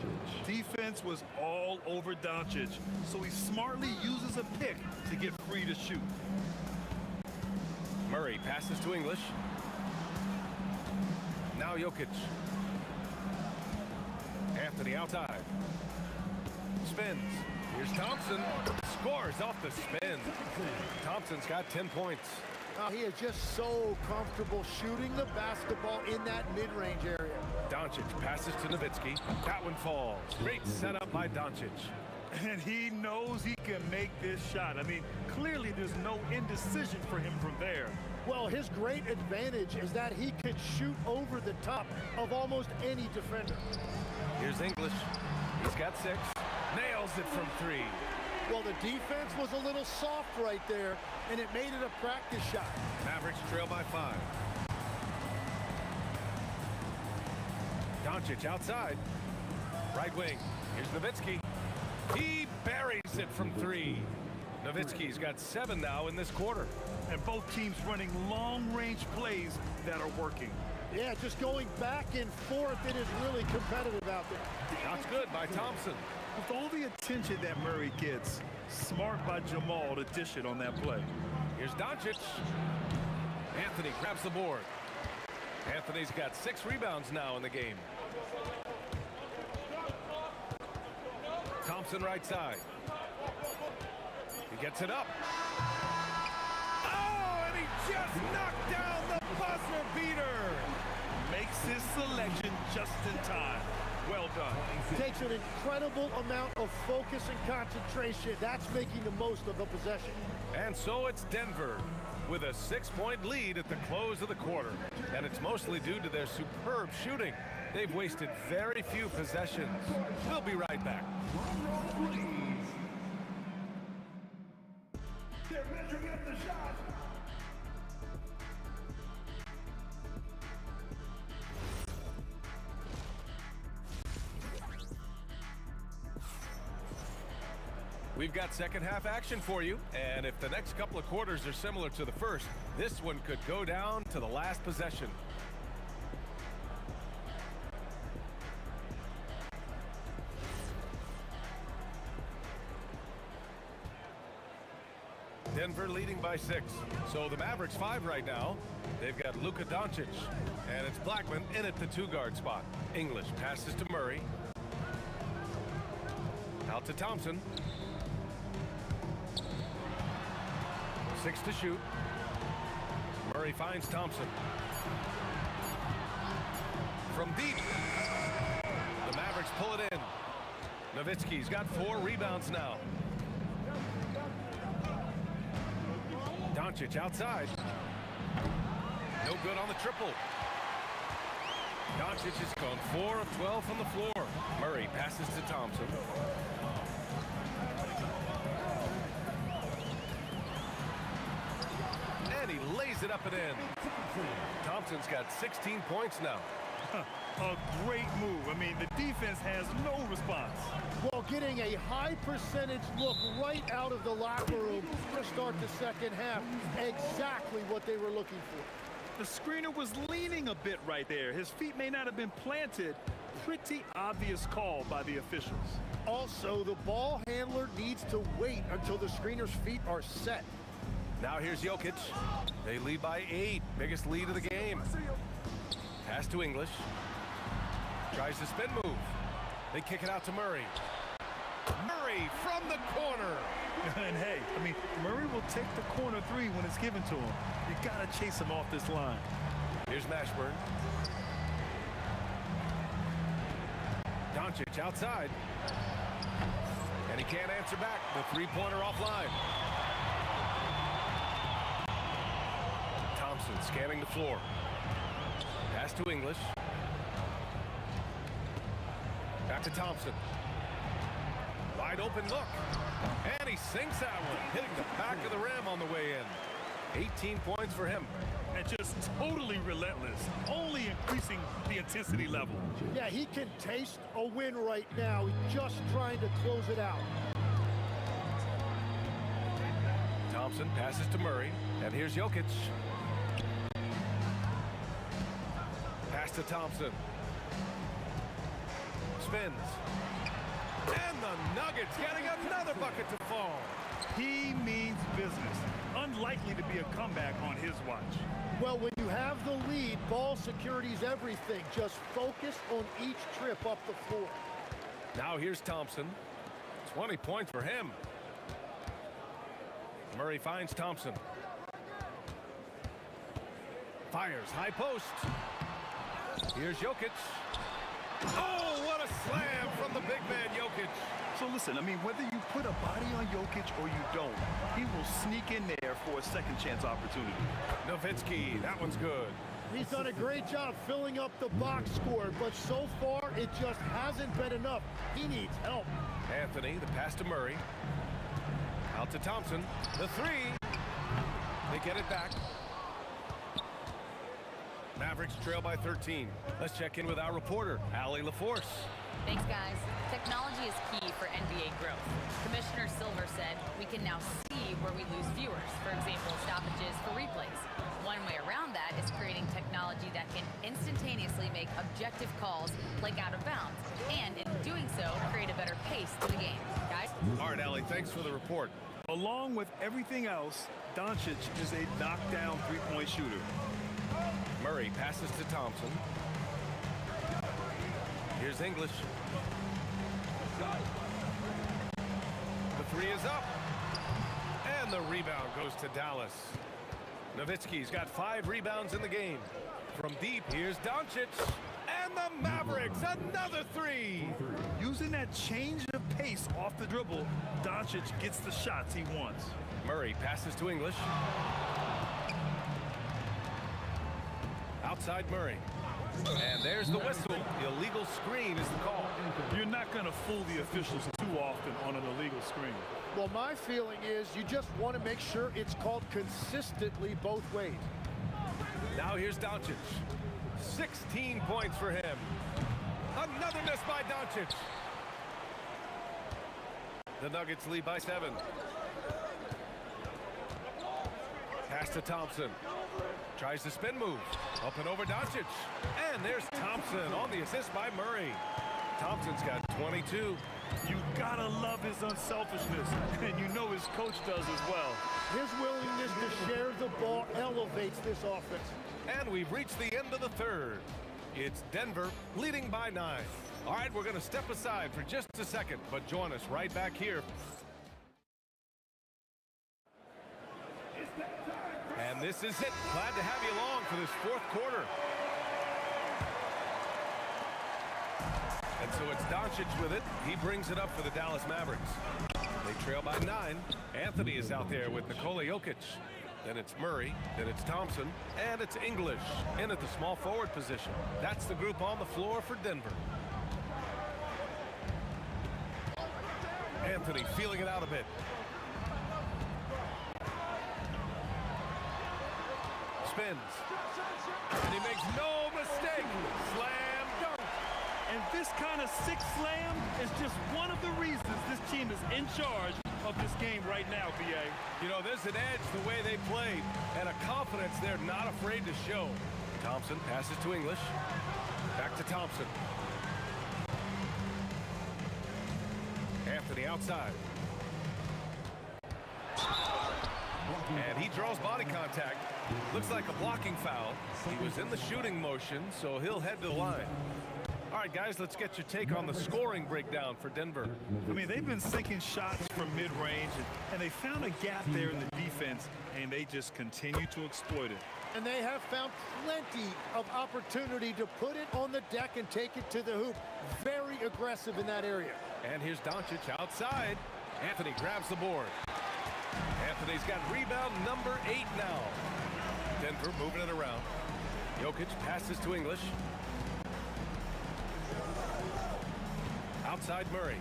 Defense was all over Doncic, so he smartly uses a pick to get free to shoot. Murray passes to English. Now Jokic. Anthony outside. Spins. Here's Thompson. Scores off the spin. Thompson's got 10 points. He is just so comfortable shooting the basketball in that mid-range area. Doncic passes to Nowitzki. That one falls. Great setup by Doncic. And he knows he can make this shot. I mean, clearly there's no indecision for him from there. Well, his great advantage is that he could shoot over the top of almost any defender. Here's English. He's got 6. Nails it from 3. Well, the defense was a little soft right there, and it made it a practice shot. Mavericks trail by 5. Doncic outside. Right wing. Here's Nowitzki. He buries it from 3. Nowitzki's got 7 now in this quarter. And both teams running long-range plays that are working. Yeah, just going back and forth, it is really competitive out there. Shots good by Thompson. With all the attention that Murray gets, smart by Jamal to dish it on that play. Here's Doncic. Anthony grabs the board. Anthony's got 6 rebounds now in the game. Thompson right side. He gets it up. Oh, and he just knocked down the buzzer beater. Makes his selection just in time. Well done. Takes an incredible amount of focus and concentration. That's making the most of the possession. And so it's Denver with a 6-point lead at the close of the quarter. And it's mostly due to their superb shooting. They've wasted very few possessions. We'll be right back. They're measuring up the shot. We've got second half action for you, and if the next couple of quarters are similar to the first, this one could go down to the last possession. Denver leading by 6. So the Mavericks 5 right now. They've got Luka Doncic, and it's Blackman in at the 2-guard spot. English passes to Murray. Out to Thompson. 6 to shoot. Murray finds Thompson. From deep. The Mavericks pull it in. Nowitzki's got 4 rebounds now. Doncic outside. No good on the triple. Doncic has gone 4 of 12 from the floor. Murray passes to Thompson. And he lays it up and in. Thompson's got 16 points now. A great move. I mean, the defense has no response. Well, getting a high percentage look right out of the locker room to start the second half. Exactly what they were looking for. The screener was leaning a bit right there. His feet may not have been planted. Pretty obvious call by the officials. Also, the ball handler needs to wait until the screener's feet are set. Now here's Jokic. They lead by 8. Biggest lead of the game. Pass to English. Tries the spin move. They kick it out to Murray. Murray from the corner. And hey, I mean, Murray will take the corner 3 when it's given to him. You gotta chase him off this line. Here's Mashburn. Doncic outside. And he can't answer back. The 3-pointer offline. Thompson scanning the floor. Pass to English. Back to Thompson. Wide open look. And he sinks that one, hitting the back of the rim on the way in. 18 points for him. And just totally relentless, only increasing the intensity level. Yeah, he can taste a win right now. He's just trying to close it out. Thompson passes to Murray. And here's Jokic. Pass to Thompson. Spins. And the Nuggets getting another bucket to fall. He means business. Unlikely to be a comeback on his watch. Well, when you have the lead, ball security's everything. Just focus on each trip up the floor. Now here's Thompson. 20 points for him. Murray finds Thompson. Fires high post. Here's Jokic. Oh, what a slam from the big man Jokic. So listen, I mean, whether you put a body on Jokic or you don't, he will sneak in there for a second chance opportunity. Nowitzki, that one's good. He's done a great job filling up the box score, but so far it just hasn't been enough. He needs help. Anthony, the pass to Murray. Out to Thompson. The 3. They get it back. Mavericks trail by 13. Let's check in with our reporter, Allie LaForce. Thanks, guys. Technology is key for NBA growth. Commissioner Silver said we can now see where we lose viewers. For example, stoppages for replays. One way around that is creating technology that can instantaneously make objective calls like out of bounds, and in doing so, create a better pace to the game. Guys? All right, Allie, thanks for the report. Along with everything else, Doncic is a knockdown three-point shooter. Murray passes to Thompson. Here's English. The three is up. And the rebound goes to Dallas. Nowitzki's got 5 rebounds in the game. From deep, here's Doncic. And the Mavericks, another 3. Using that change of pace off the dribble, Doncic gets the shots he wants. Murray passes to English. Outside Murray. And there's the whistle. The illegal screen is the call. You're not going to fool the officials too often on an illegal screen. Well, my feeling is you just want to make sure it's called consistently both ways. Now here's Doncic. 16 points for him. Another miss by Doncic. The Nuggets lead by 7. Pass to Thompson. Tries the spin move. Up and over Doncic. And there's Thompson on the assist by Murray. Thompson's got 22. You gotta love his unselfishness, and you know his coach does as well. His willingness to share the ball elevates this offense. And we've reached the end of the third. It's Denver leading by 9. All right, we're going to step aside for just a second, but join us right back here. And this is it. Glad to have you along for this 4th quarter. And so it's Doncic with it. He brings it up for the Dallas Mavericks. They trail by 9. Anthony is out there with Nikola Jokic. Then it's Murray, then it's Thompson, and it's English in at the small forward position. That's the group on the floor for Denver. Anthony feeling it out a bit. Spins. And he makes no mistake. Slam dunk. And this kind of sick slam is just one of the reasons this team is in charge of this game right now, B.A. You know, there's an edge the way they played and a confidence they're not afraid to show. Thompson passes to English. Back to Thompson. Anthony outside. And he draws body contact. Looks like a blocking foul. He was in the shooting motion, so he'll head to the line. All right, guys, let's get your take on the scoring breakdown for Denver. I mean, they've been sinking shots from mid-range, and they found a gap there in the defense, and they just continue to exploit it. And they have found plenty of opportunity to put it on the deck and take it to the hoop. Very aggressive in that area. And here's Doncic outside. Anthony grabs the board. Anthony's got rebound number 8 now. Denver moving it around. Jokic passes to English. Outside Murray.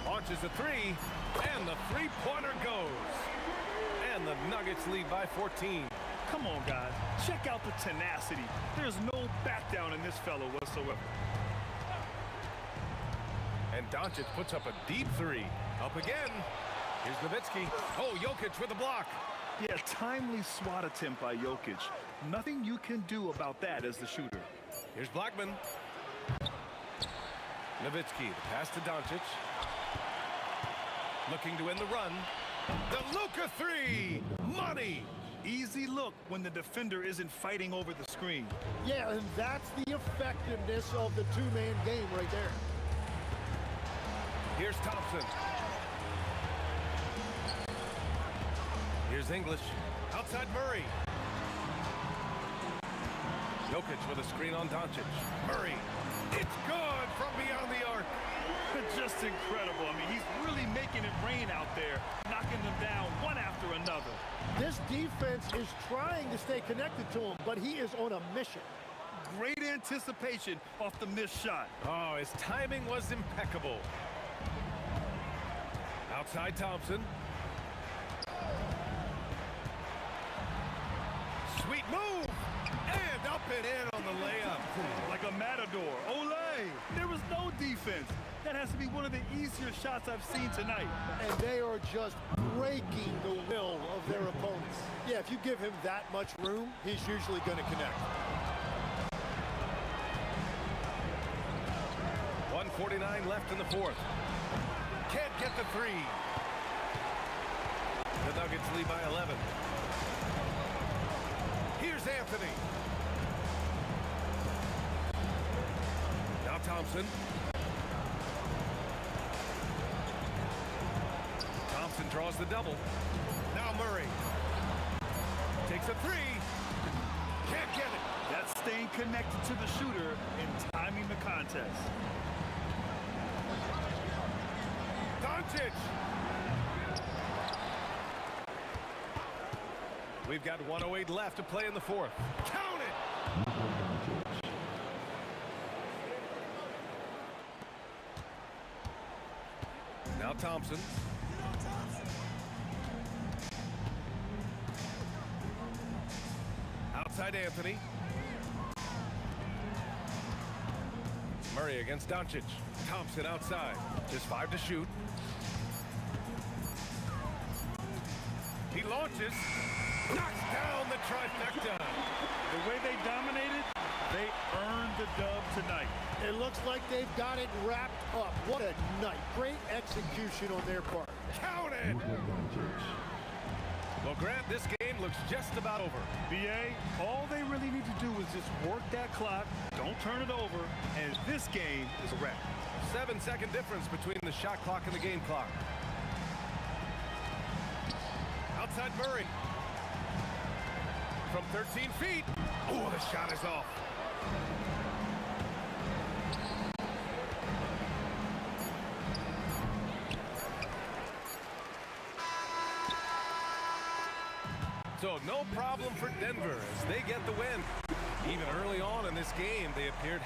Launches a 3, and the three-pointer goes. And the Nuggets lead by 14. Come on, guys. Check out the tenacity. There's no back down in this fellow whatsoever. And Doncic puts up a deep 3. Up again. Here's Nowitzki. Oh, Jokic with a block. Yeah, timely swat attempt by Jokic. Nothing you can do about that as the shooter. Here's Blackman. Nowitzki, the pass to Doncic. Looking to win the run. The Luka 3! Money! Easy look when the defender isn't fighting over the screen. Yeah, and that's the effectiveness of the two-man game right there. Here's Thompson. Here's English. Outside Murray. Jokic with a screen on Doncic. Murray. It's good from beyond the arc. Just incredible. I mean, he's really making it rain out there, knocking them down one after another. This defense is trying to stay connected to him, but he is on a mission. Great anticipation off the missed shot. Oh, his timing was impeccable. Outside Thompson. Sweet move. And up and in on the layup. Like a matador. Olay! There was no defense. That has to be one of the easier shots I've seen tonight. And they are just breaking the will of their opponents. Yeah, if you give him that much room, he's usually going to connect. 1:49 left in the fourth. Can't get the three. The Nuggets lead by 11. Here's Anthony. Now Thompson. Thompson draws the double. Now Murray. Takes a three. Can't get it. That's staying connected to the shooter and timing the contest. Doncic. We've got 1:08 left to play in the fourth. Count it. Now Thompson. Outside Anthony. Murray against Doncic. Thompson outside. Just 5 to shoot. He launches. Knocks down the trifecta. The way they dominated, they earned the dub tonight. It looks like they've got it wrapped up. What a night. Great execution on their part. Count it. Well, Grant, this game looks just about over. BA, all they really need to do is just work that clock, don't turn it over, and this game is a wrap. 7-second difference between the shot clock and the game clock. Outside Murray. From 13 feet. Oh, the shot is off. So no problem for Denver as they get the win. Even early on in this game, they appeared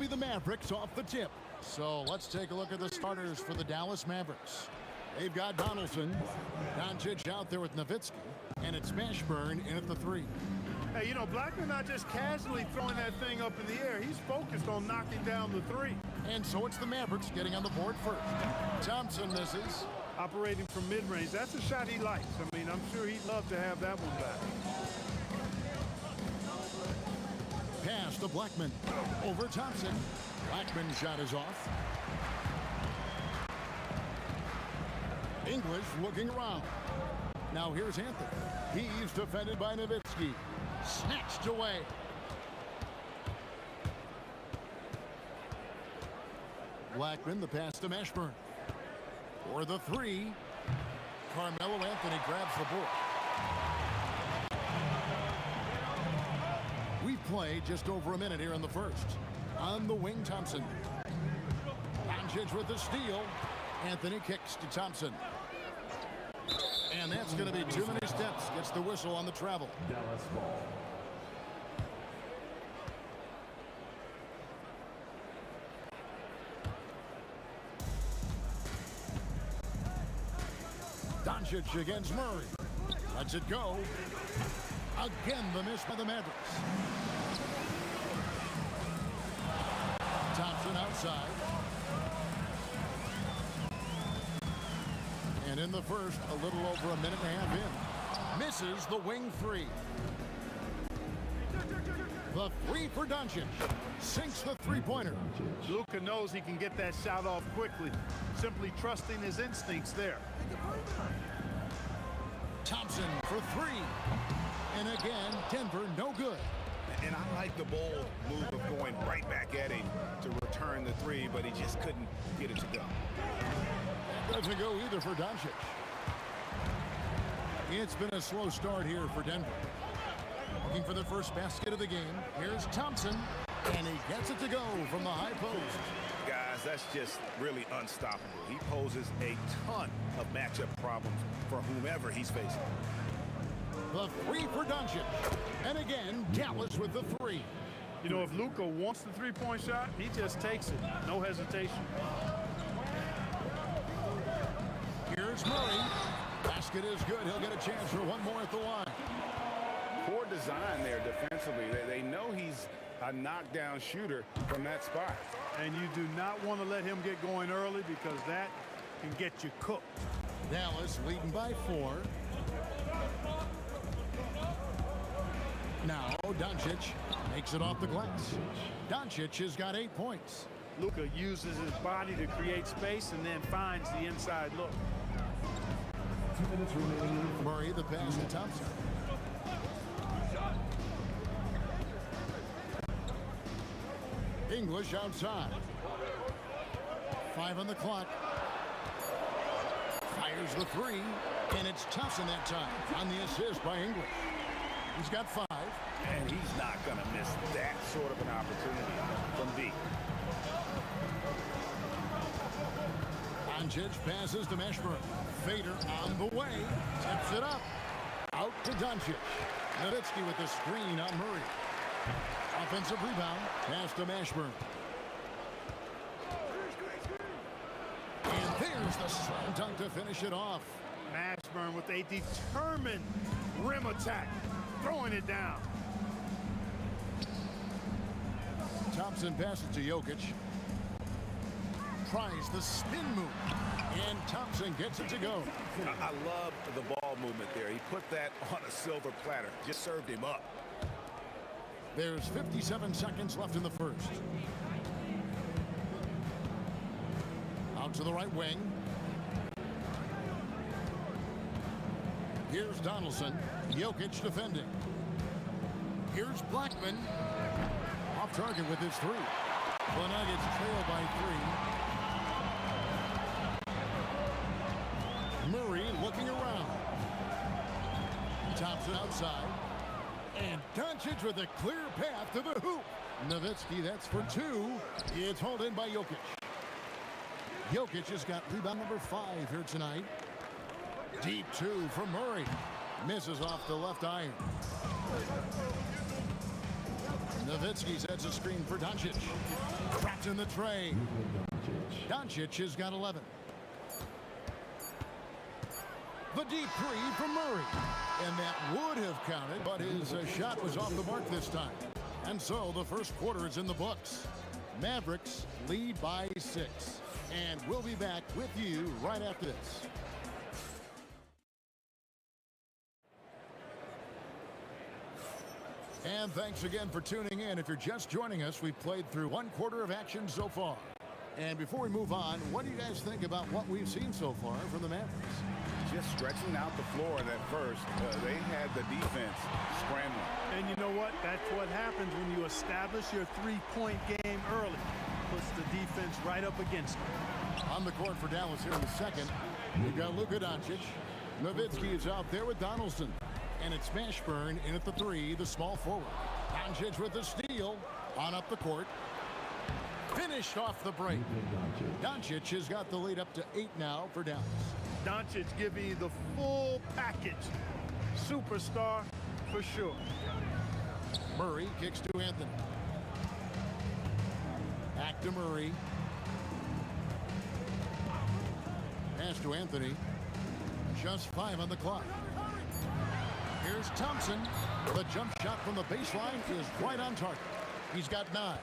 be the Mavericks off the tip. So let's take a look at the starters for the Dallas Mavericks. They've got Donaldson, Doncic out there with Nowitzki, and it's Mashburn in at the 3. Hey, you know, Blackman not just casually throwing that thing up in the air. He's focused on knocking down the 3. And so it's the Mavericks getting on the board first. Thompson misses. Operating from mid-range, that's a shot he likes. I mean, I'm sure he'd love to have that one back. Pass to Blackman. Over Thompson. Blackman's shot is off. English looking around. Now here's Anthony. He's defended by Nowitzki. Snatched away. Blackman, the pass to Mashburn. For the 3. Carmelo Anthony grabs the ball. We've played just over a minute here in the first. On the wing, Thompson. Doncic with the steal. Anthony kicks to Thompson. And that's going to be too many steps. Gets the whistle on the travel. Dallas ball. Doncic against Murray. Lets it go. Again, the miss by the Mavericks. Thompson outside. And in the first, a little over a minute and a half in. Misses the wing 3. The 3 for Doncic. Sinks the three-pointer. Luka knows he can get that shot off quickly, simply trusting his instincts there. Thompson for 3. And again, Denver no good. And I like the bold move of going right back at him to return the 3, but he just couldn't get it to go. Doesn't go either for Doncic. It's been a slow start here for Denver. Looking for the first basket of the game. Here's Thompson, and he gets it to go from the high post. Guys, that's just really unstoppable. He poses a ton of matchup problems for whomever he's facing. The 3 for Doncic. And again, Dallas with the 3. You know, if Luka wants the three-point shot, he just takes it. No hesitation. Here's Murray. Basket is good. He'll get a chance for one more at the line. Poor design there defensively. They know he's a knockdown shooter from that spot. And you do not want to let him get going early because that can get you cooked. Dallas leading by 4. Now Doncic makes it off the glass. Doncic has got 8 points. Luka uses his body to create space and then finds the inside look. 2 minutes remaining. Murray the pass to Thompson. English outside. 5 on the clock. Fires the 3, and it's Thompson that time on the assist by English. He's got 5. And he's not going to miss that sort of an opportunity from deep. Doncic passes to Mashburn. Fader on the way. Tips it up. Out to Doncic. Nowitzki with the screen on Murray. Offensive rebound. Pass to Mashburn. And there's the slam dunk to finish it off. Mashburn with a determined rim attack. Throwing it down. Thompson passes to Jokic. Tries the spin move. And Thompson gets it to go. I love the ball movement there. He put that on a silver platter. Just served him up. There's 57 seconds left in the first. Out to the right wing. Here's Donaldson. Jokic defending. Here's Blackman. Off target with his 3. The Nuggets trail by 3. Murray looking around. Thompson outside. And Doncic with a clear path to the hoop. Nowitzki, that's for 2. It's hauled in by Jokic. Jokic has got rebound number 5 here tonight. Deep 2 from Murray. Misses off the left iron. Nowitzki sets a screen for Doncic. Trapped in the tray. Doncic has got 11. The deep three from Murray. And that would have counted, but his shot was off the mark this time. And so the first quarter is in the books. Mavericks lead by 6. And we'll be back with you right after this. And thanks again for tuning in. If you're just joining us, we've played through one quarter of action so far. And before we move on, what do you guys think about what we've seen so far from the Mavericks? Just stretching out the floor at first. They had the defense scrambling. And you know what? That's what happens when you establish your three-point game early. Puts the defense right up against it. On the court for Dallas here in the second, we've got Luka Doncic. Nowitzki is out there with Donaldson. And it's Mashburn in at the 3, the small forward. Doncic with the steal. On up the court. Finished off the break. Doncic has got the lead up to 8 now for Dallas. Doncic giving you the full package. Superstar for sure. Murray kicks to Anthony. Back to Murray. Pass to Anthony. Just 5 on the clock. Here's Thompson. The jump shot from the baseline is right on target. He's got 9.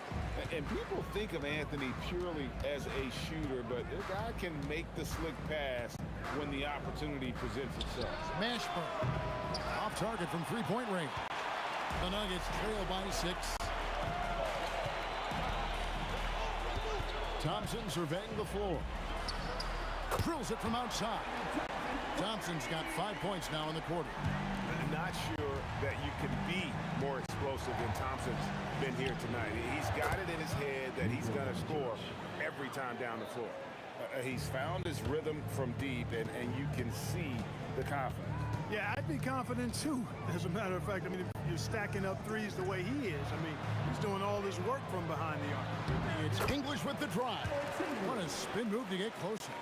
And people think of Anthony purely as a shooter, but this guy can make the slick pass when the opportunity presents itself. Mashburn off target from three-point range. The Nuggets trail by 6. Thompson surveying the floor. Drills it from outside. Thompson's got 5 points now in the quarter. Not sure that you can be more explosive than Thompson's been here tonight. He's got it in his head that he's going to score every time down the floor. He's found his rhythm from deep, and you can see the confidence. Yeah, I'd be confident too. As a matter of fact, I mean, if you're stacking up threes the way he is, I mean, he's doing all this work from behind the arc. It's English with the drive. What a spin move to get closer.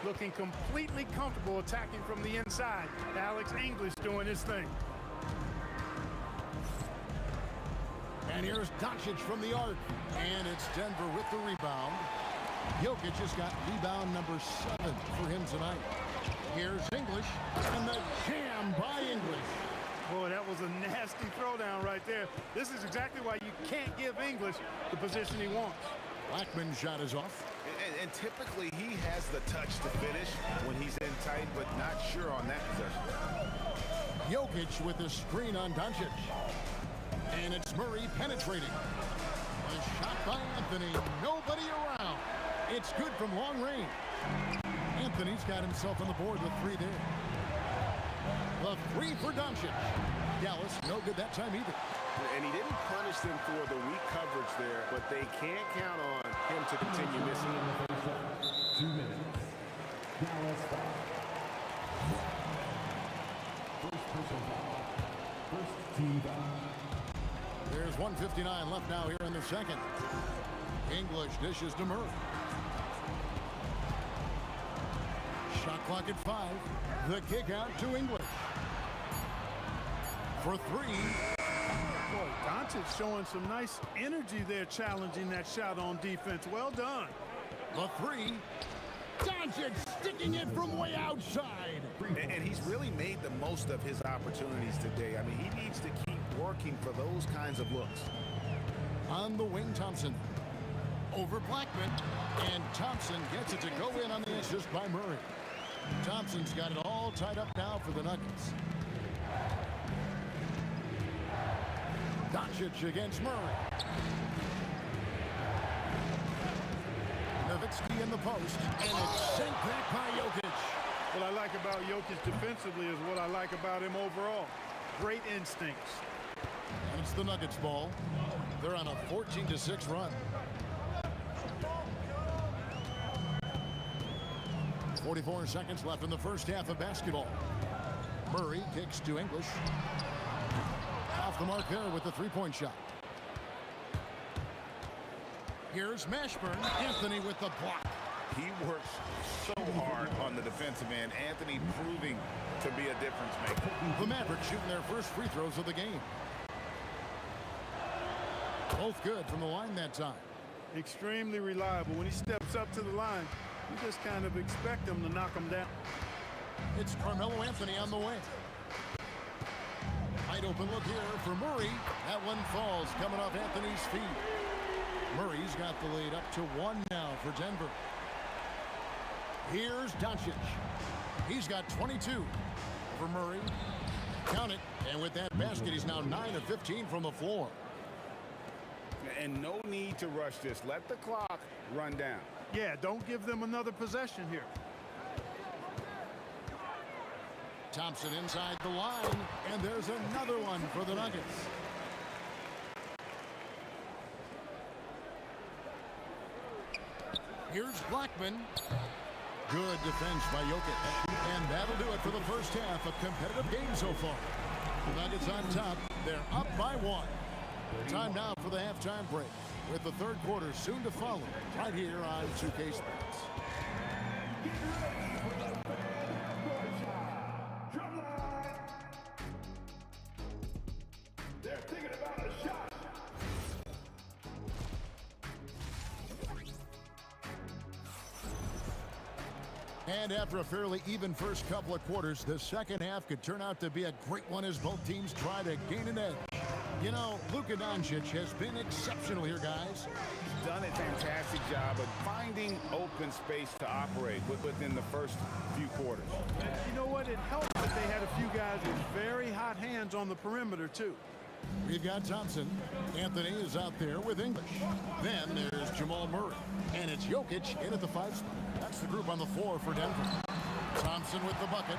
Looking completely comfortable attacking from the inside. Alex English doing his thing. And here's Doncic from the arc. And it's Denver with the rebound. Jokic has got rebound number 7 for him tonight. Here's English. And the jam by English. Boy, that was a nasty throwdown right there. This is exactly why you can't give English the position he wants. Blackman's shot is off. And typically he has the touch to finish when he's in tight, but not sure on that possession. Jokic with the screen on Doncic. And it's Murray penetrating. A shot by Anthony. Nobody around. It's good from long range. Anthony's got himself on the board with 3 there. The 3 for Doncic. Dallas, no good that time either. And he didn't punish them for the weak coverage there, but they can't count on him to continue missing. 2 minutes. Dallas foul. First personal foul. First team foul. There's 1:59 left now here in the second. English dishes to Murray. Shot clock at 5. The kick out to English. For 3. Boy, Doncic showing some nice energy there, challenging that shot on defense. Well done. The 3. Doncic sticking it from way outside. And he's really made the most of his opportunities today. I mean, he needs to keep working for those kinds of looks. On the wing, Thompson. Over Blackman. And Thompson gets it to go in on the assist by Murray. Thompson's got it all tied up now for the Nuggets. Doncic against Murray. Nowitzki in the post. And it's sent back by Jokic. What I like about Jokic defensively is what I like about him overall. Great instincts. And it's the Nuggets ball. They're on a 14-6 run. 44 seconds left in the first half of basketball. Murray kicks to English. Off the mark there with the three-point shot. Here's Mashburn. Anthony with the block. He works so hard on the defensive end. Anthony proving to be a difference maker. The Mavericks shooting their first free throws of the game. Both good from the line that time. Extremely reliable. When he steps up to the line, you just kind of expect him to knock him down. It's Carmelo Anthony on the way. Wide open look here for Murray. That one falls coming off Anthony's feet. Murray's got the lead up to 1 now for Denver. Here's Doncic. He's got 22 over Murray. Count it. And with that basket, he's now 9 of 15 from the floor. And no need to rush this. Let the clock run down. Yeah, don't give them another possession here. Thompson inside the line, and there's another one for the Nuggets. Here's Blackman. Good defense by Jokic. And that'll do it for the first half. A competitive game so far. The Nuggets on top. They're up by 1. Time now for the halftime break, with the third quarter soon to follow, right here on 2K Sports. They're thinking about a shot. And after a fairly even first couple of quarters, the second half could turn out to be a great one as both teams try to gain an edge. You know, Luka Doncic has been exceptional here, guys. He's done a fantastic job of finding open space to operate within the first few quarters. And you know what? It helped that they had a few guys with very hot hands on the perimeter, too. We've got Thompson. Anthony is out there with English. Then there's Jamal Murray. And it's Jokic in at the 5 spot. That's the group on the floor for Denver. Thompson with the bucket.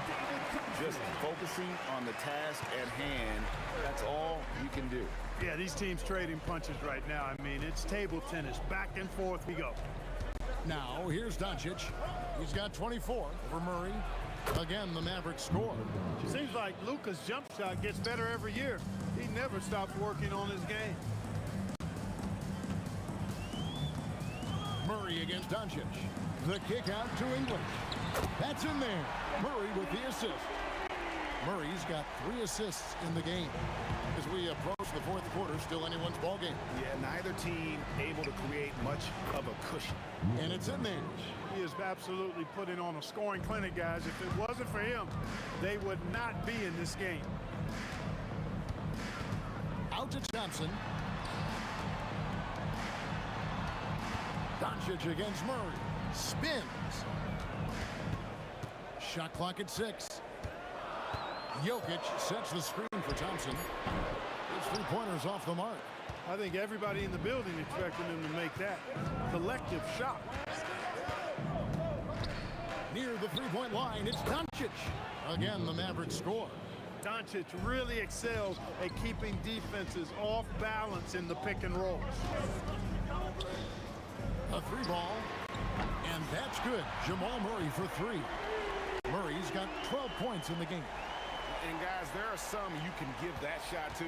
Just focusing on the task at hand. That's all you can do. Yeah, these teams trading punches right now. I mean, it's table tennis. Back and forth we go. Now, here's Doncic. He's got 24 over Murray. Again, the Mavericks score. It seems like Luka's jump shot gets better every year. He never stops working on his game. Murray against Doncic. The kick out to English. That's in there. Murray with the assist. Murray's got 3 assists in the game. As we approach the fourth quarter, still anyone's ball game. Yeah, neither team able to create much of a cushion. And it's in there. He is absolutely putting on a scoring clinic, guys. If it wasn't for him, they would not be in this game. Out to Thompson. Doncic against Murray. Spins. Shot clock at 6. Jokic sets the screen for Thompson. His 3-pointers off the mark. I think everybody in the building expected him to make that collective shot. Near the 3-point line, it's Doncic. Again, the Mavericks score. Doncic really excels at keeping defenses off balance in the pick and rolls. A 3-ball, and that's good. Jamal Murray for 3. Murray's got 12 points in the game. And guys, there are some you can give that shot to,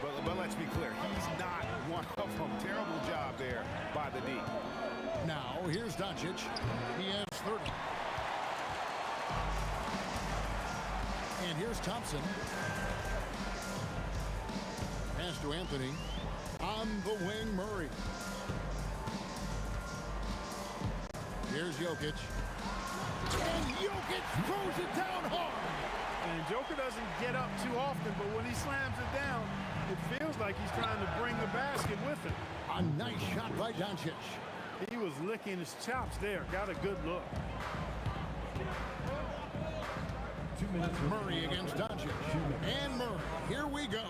but let's be clear, he's not one of them. Terrible job there by the D. Now, here's Doncic. He has 30. And here's Thompson. Pass to Anthony. On the wing, Murray. Here's Jokic. And Jokic throws it down hard. And Joker doesn't get up too often, but when he slams it down, it feels like he's trying to bring the basket with him. A nice shot by Doncic. He was licking his chops there. Got a good look. 2 minutes. Murray against Doncic. And Murray. Here we go.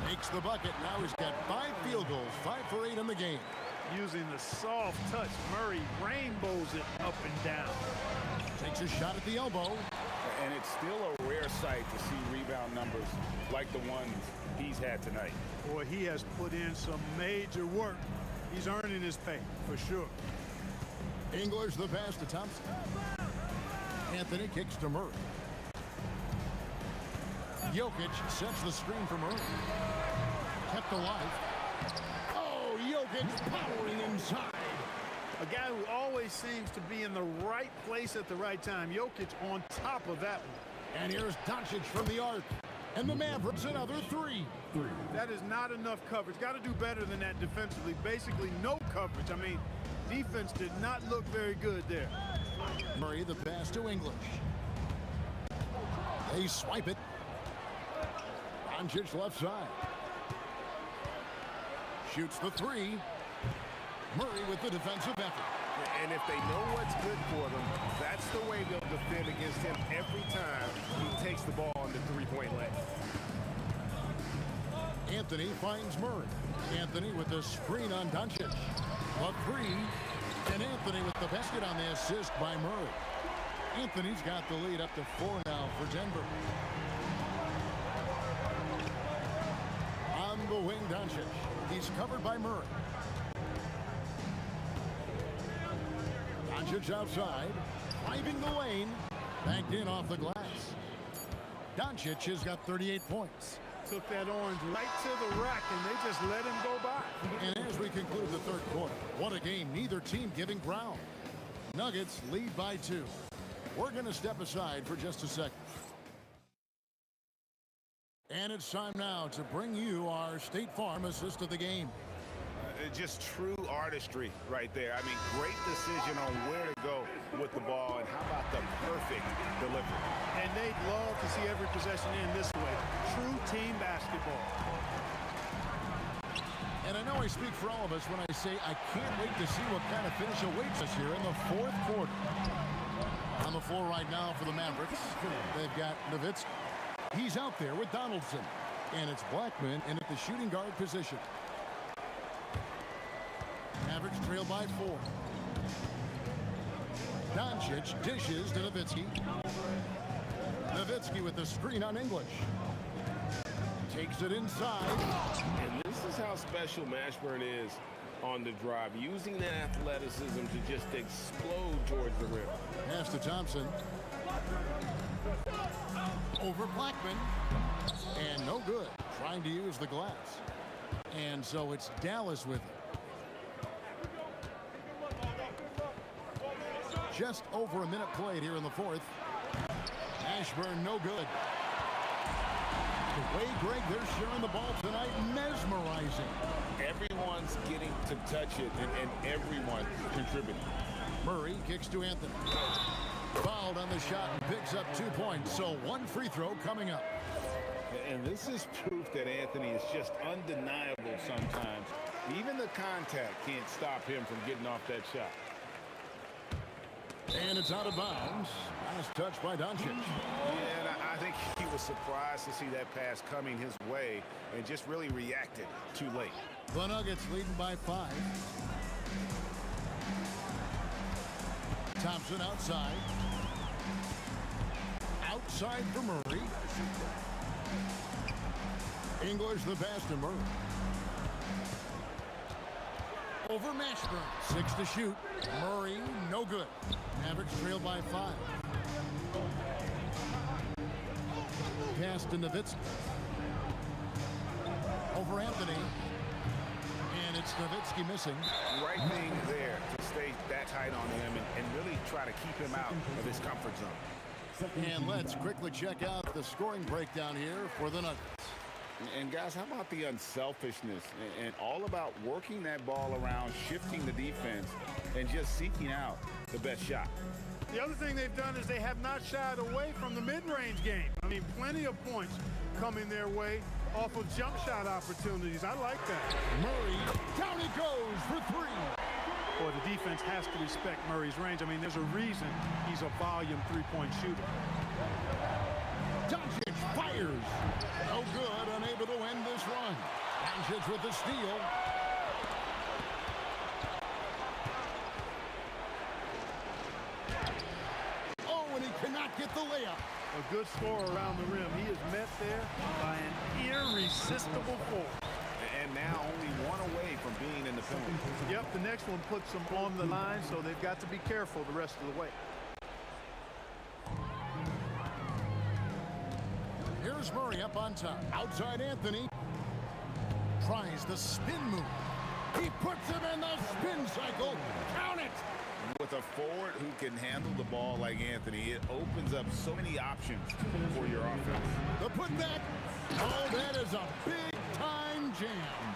Makes the bucket. Now he's got 5 field goals. 5 for 8 in the game. Using the soft touch, Murray rainbows it up and down. Takes a shot at the elbow. And it's still a rare sight to see rebound numbers like the ones he's had tonight. Boy, he has put in some major work. He's earning his pay, for sure. English the pass to Thompson. Anthony kicks to Murray. Jokic sets the screen for Murray. Kept alive. Oh, Jokic powering inside. A guy who always seems to be in the right place at the right time. Jokic on top of that one. And here's Doncic from the arc. And the Mavericks another three. That is not enough coverage. Got to do better than that defensively. Basically no coverage. I mean, defense did not look very good there. Murray the pass to English. They swipe it. Doncic left side. Shoots the three. Murray with the defensive effort. And if they know what's good for them, that's the way they'll defend against him every time he takes the ball on the three-point line. Anthony finds Murray. Anthony with the screen on Doncic. A three. And Anthony with the basket on the assist by Murray. Anthony's got the lead up to 4 now for Denver. On the wing, Doncic. He's covered by Murray. Doncic outside, driving the lane, backed in off the glass. Doncic has got 38 points. Took that orange right to the rack, and they just let him go by. And as we conclude the third quarter, what a game, neither team giving ground. Nuggets lead by 2. We're going to step aside for just a second. And it's time now to bring you our State Farm assist of the game. Just true artistry right there. I mean, great decision on where to go with the ball, and how about the perfect delivery. And they'd love to see every possession in this way. True team basketball. And I know I speak for all of us when I say I can't wait to see what kind of finish awaits us here in the fourth quarter. On the floor right now for the Mavericks, they've got Nowitzki. He's out there with Donaldson. And it's Blackman in at the shooting guard position. Mavericks trail by 4. Doncic dishes to Nowitzki. Nowitzki with the screen on English. Takes it inside. And this is how special Mashburn is on the drive, using that athleticism to just explode towards the rim. Pass to Thompson. Over Blackman. And no good. Trying to use the glass. And so it's Dallas with it. Just over a minute played here in the fourth. Ashburn no good. The way, Greg, they're sharing the ball tonight, mesmerizing. Everyone's getting to touch it, and everyone contributing. Murray kicks to Anthony. Fouled on the shot and picks up 2 points. So 1 free throw coming up. And this is proof that Anthony is just undeniable sometimes. Even the contact can't stop him from getting off that shot. And it's out of bounds. Last touch by Doncic. Yeah, and I think he was surprised to see that pass coming his way and just really reacted too late. The Nuggets leading by 5. Thompson outside. Outside for Murray. English the pass to Murray. Over Mashburn. 6 to shoot. Murray, no good. Mavericks trail by 5. Pass to Nowitzki. Over Anthony. And it's Nowitzki missing. Right thing there to stay that tight on him and really try to keep him out of his comfort zone. And let's quickly check out the scoring breakdown here for the Nuggets. And guys, how about the unselfishness and all about working that ball around, shifting the defense, and just seeking out the best shot. The other thing they've done is they have not shied away from the mid-range game. I mean, plenty of points coming their way off of jump shot opportunities. I like that. Murray, down he goes for 3. Boy, the defense has to respect Murray's range. I mean, there's a reason he's a volume three-point shooter. Doncic fires. No good, unable to end this run. Doncic with the steal. Oh, and he cannot get the layup. A good score around the rim. He is met there by an irresistible force. And now only 1 away from being in the penalty. Yep, the next one puts them on the line, so they've got to be careful the rest of the way. Here's Murray up on top. Outside Anthony. Tries the spin move. He puts him in the spin cycle. Count it. With a forward who can handle the ball like Anthony, it opens up so many options for your offense. The putback. Oh, that is a big-time jam.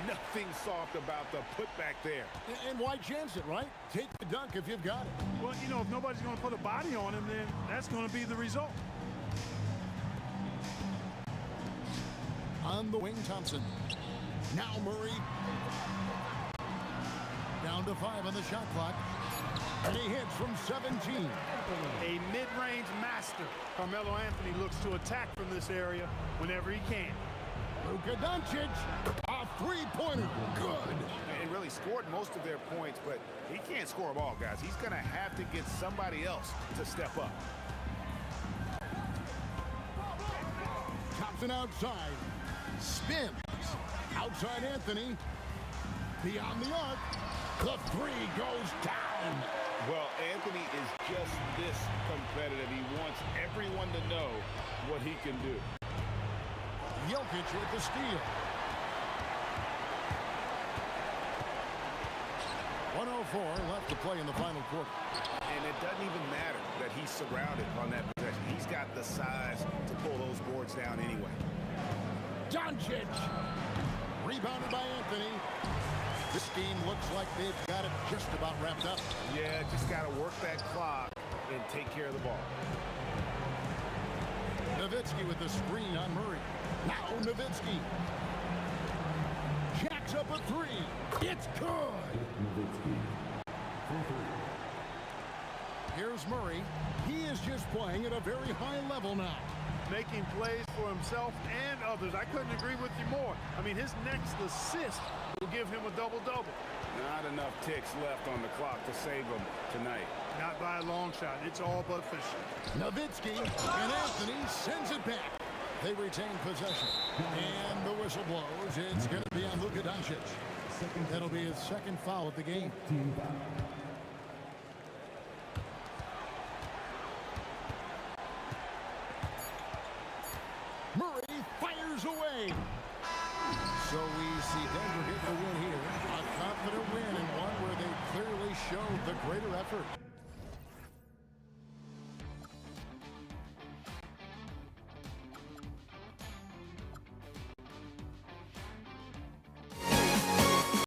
Nothing soft about the putback there. And why chance it, right? Take the dunk if you've got it. Well, you know, if nobody's going to put a body on him, then that's going to be the result. On the wing, Thompson. Now Murray. Down to 5 on the shot clock. And he hits from 17. A mid-range master. Carmelo Anthony looks to attack from this area whenever he can. Luka Doncic, a three-pointer. Good. And really scored most of their points, but he can't score them all, guys. He's going to have to get somebody else to step up. Thompson outside. Spins. Outside Anthony. Beyond the arc. The three goes down. Well, Anthony is just this competitive. He wants everyone to know what he can do. Jokic with the steal. 1:04 left to play in the final quarter. And it doesn't even matter that he's surrounded on that possession. He's got the size to pull those boards down anyway. Doncic. Rebounded by Anthony. This team looks like they've got it just about wrapped up. Yeah, just got to work that clock and take care of the ball. Nowitzki with the screen on Murray. Now Nowitzki. Jacks up a three. It's good. Here's Murray. He is just playing at a very high level now. Making plays for himself and others. I couldn't agree with you more. I mean, his next assist will give him a double-double. Not enough ticks left on the clock to save him tonight. Not by a long shot. It's all but fishy. Nowitzki and Anthony sends it back. They retain possession. And the whistle blows. It's going to be on Luka Doncic. That'll be his second foul of the game. Murray fires away. So we see Denver get the win here. A confident win and one where they clearly showed the greater effort.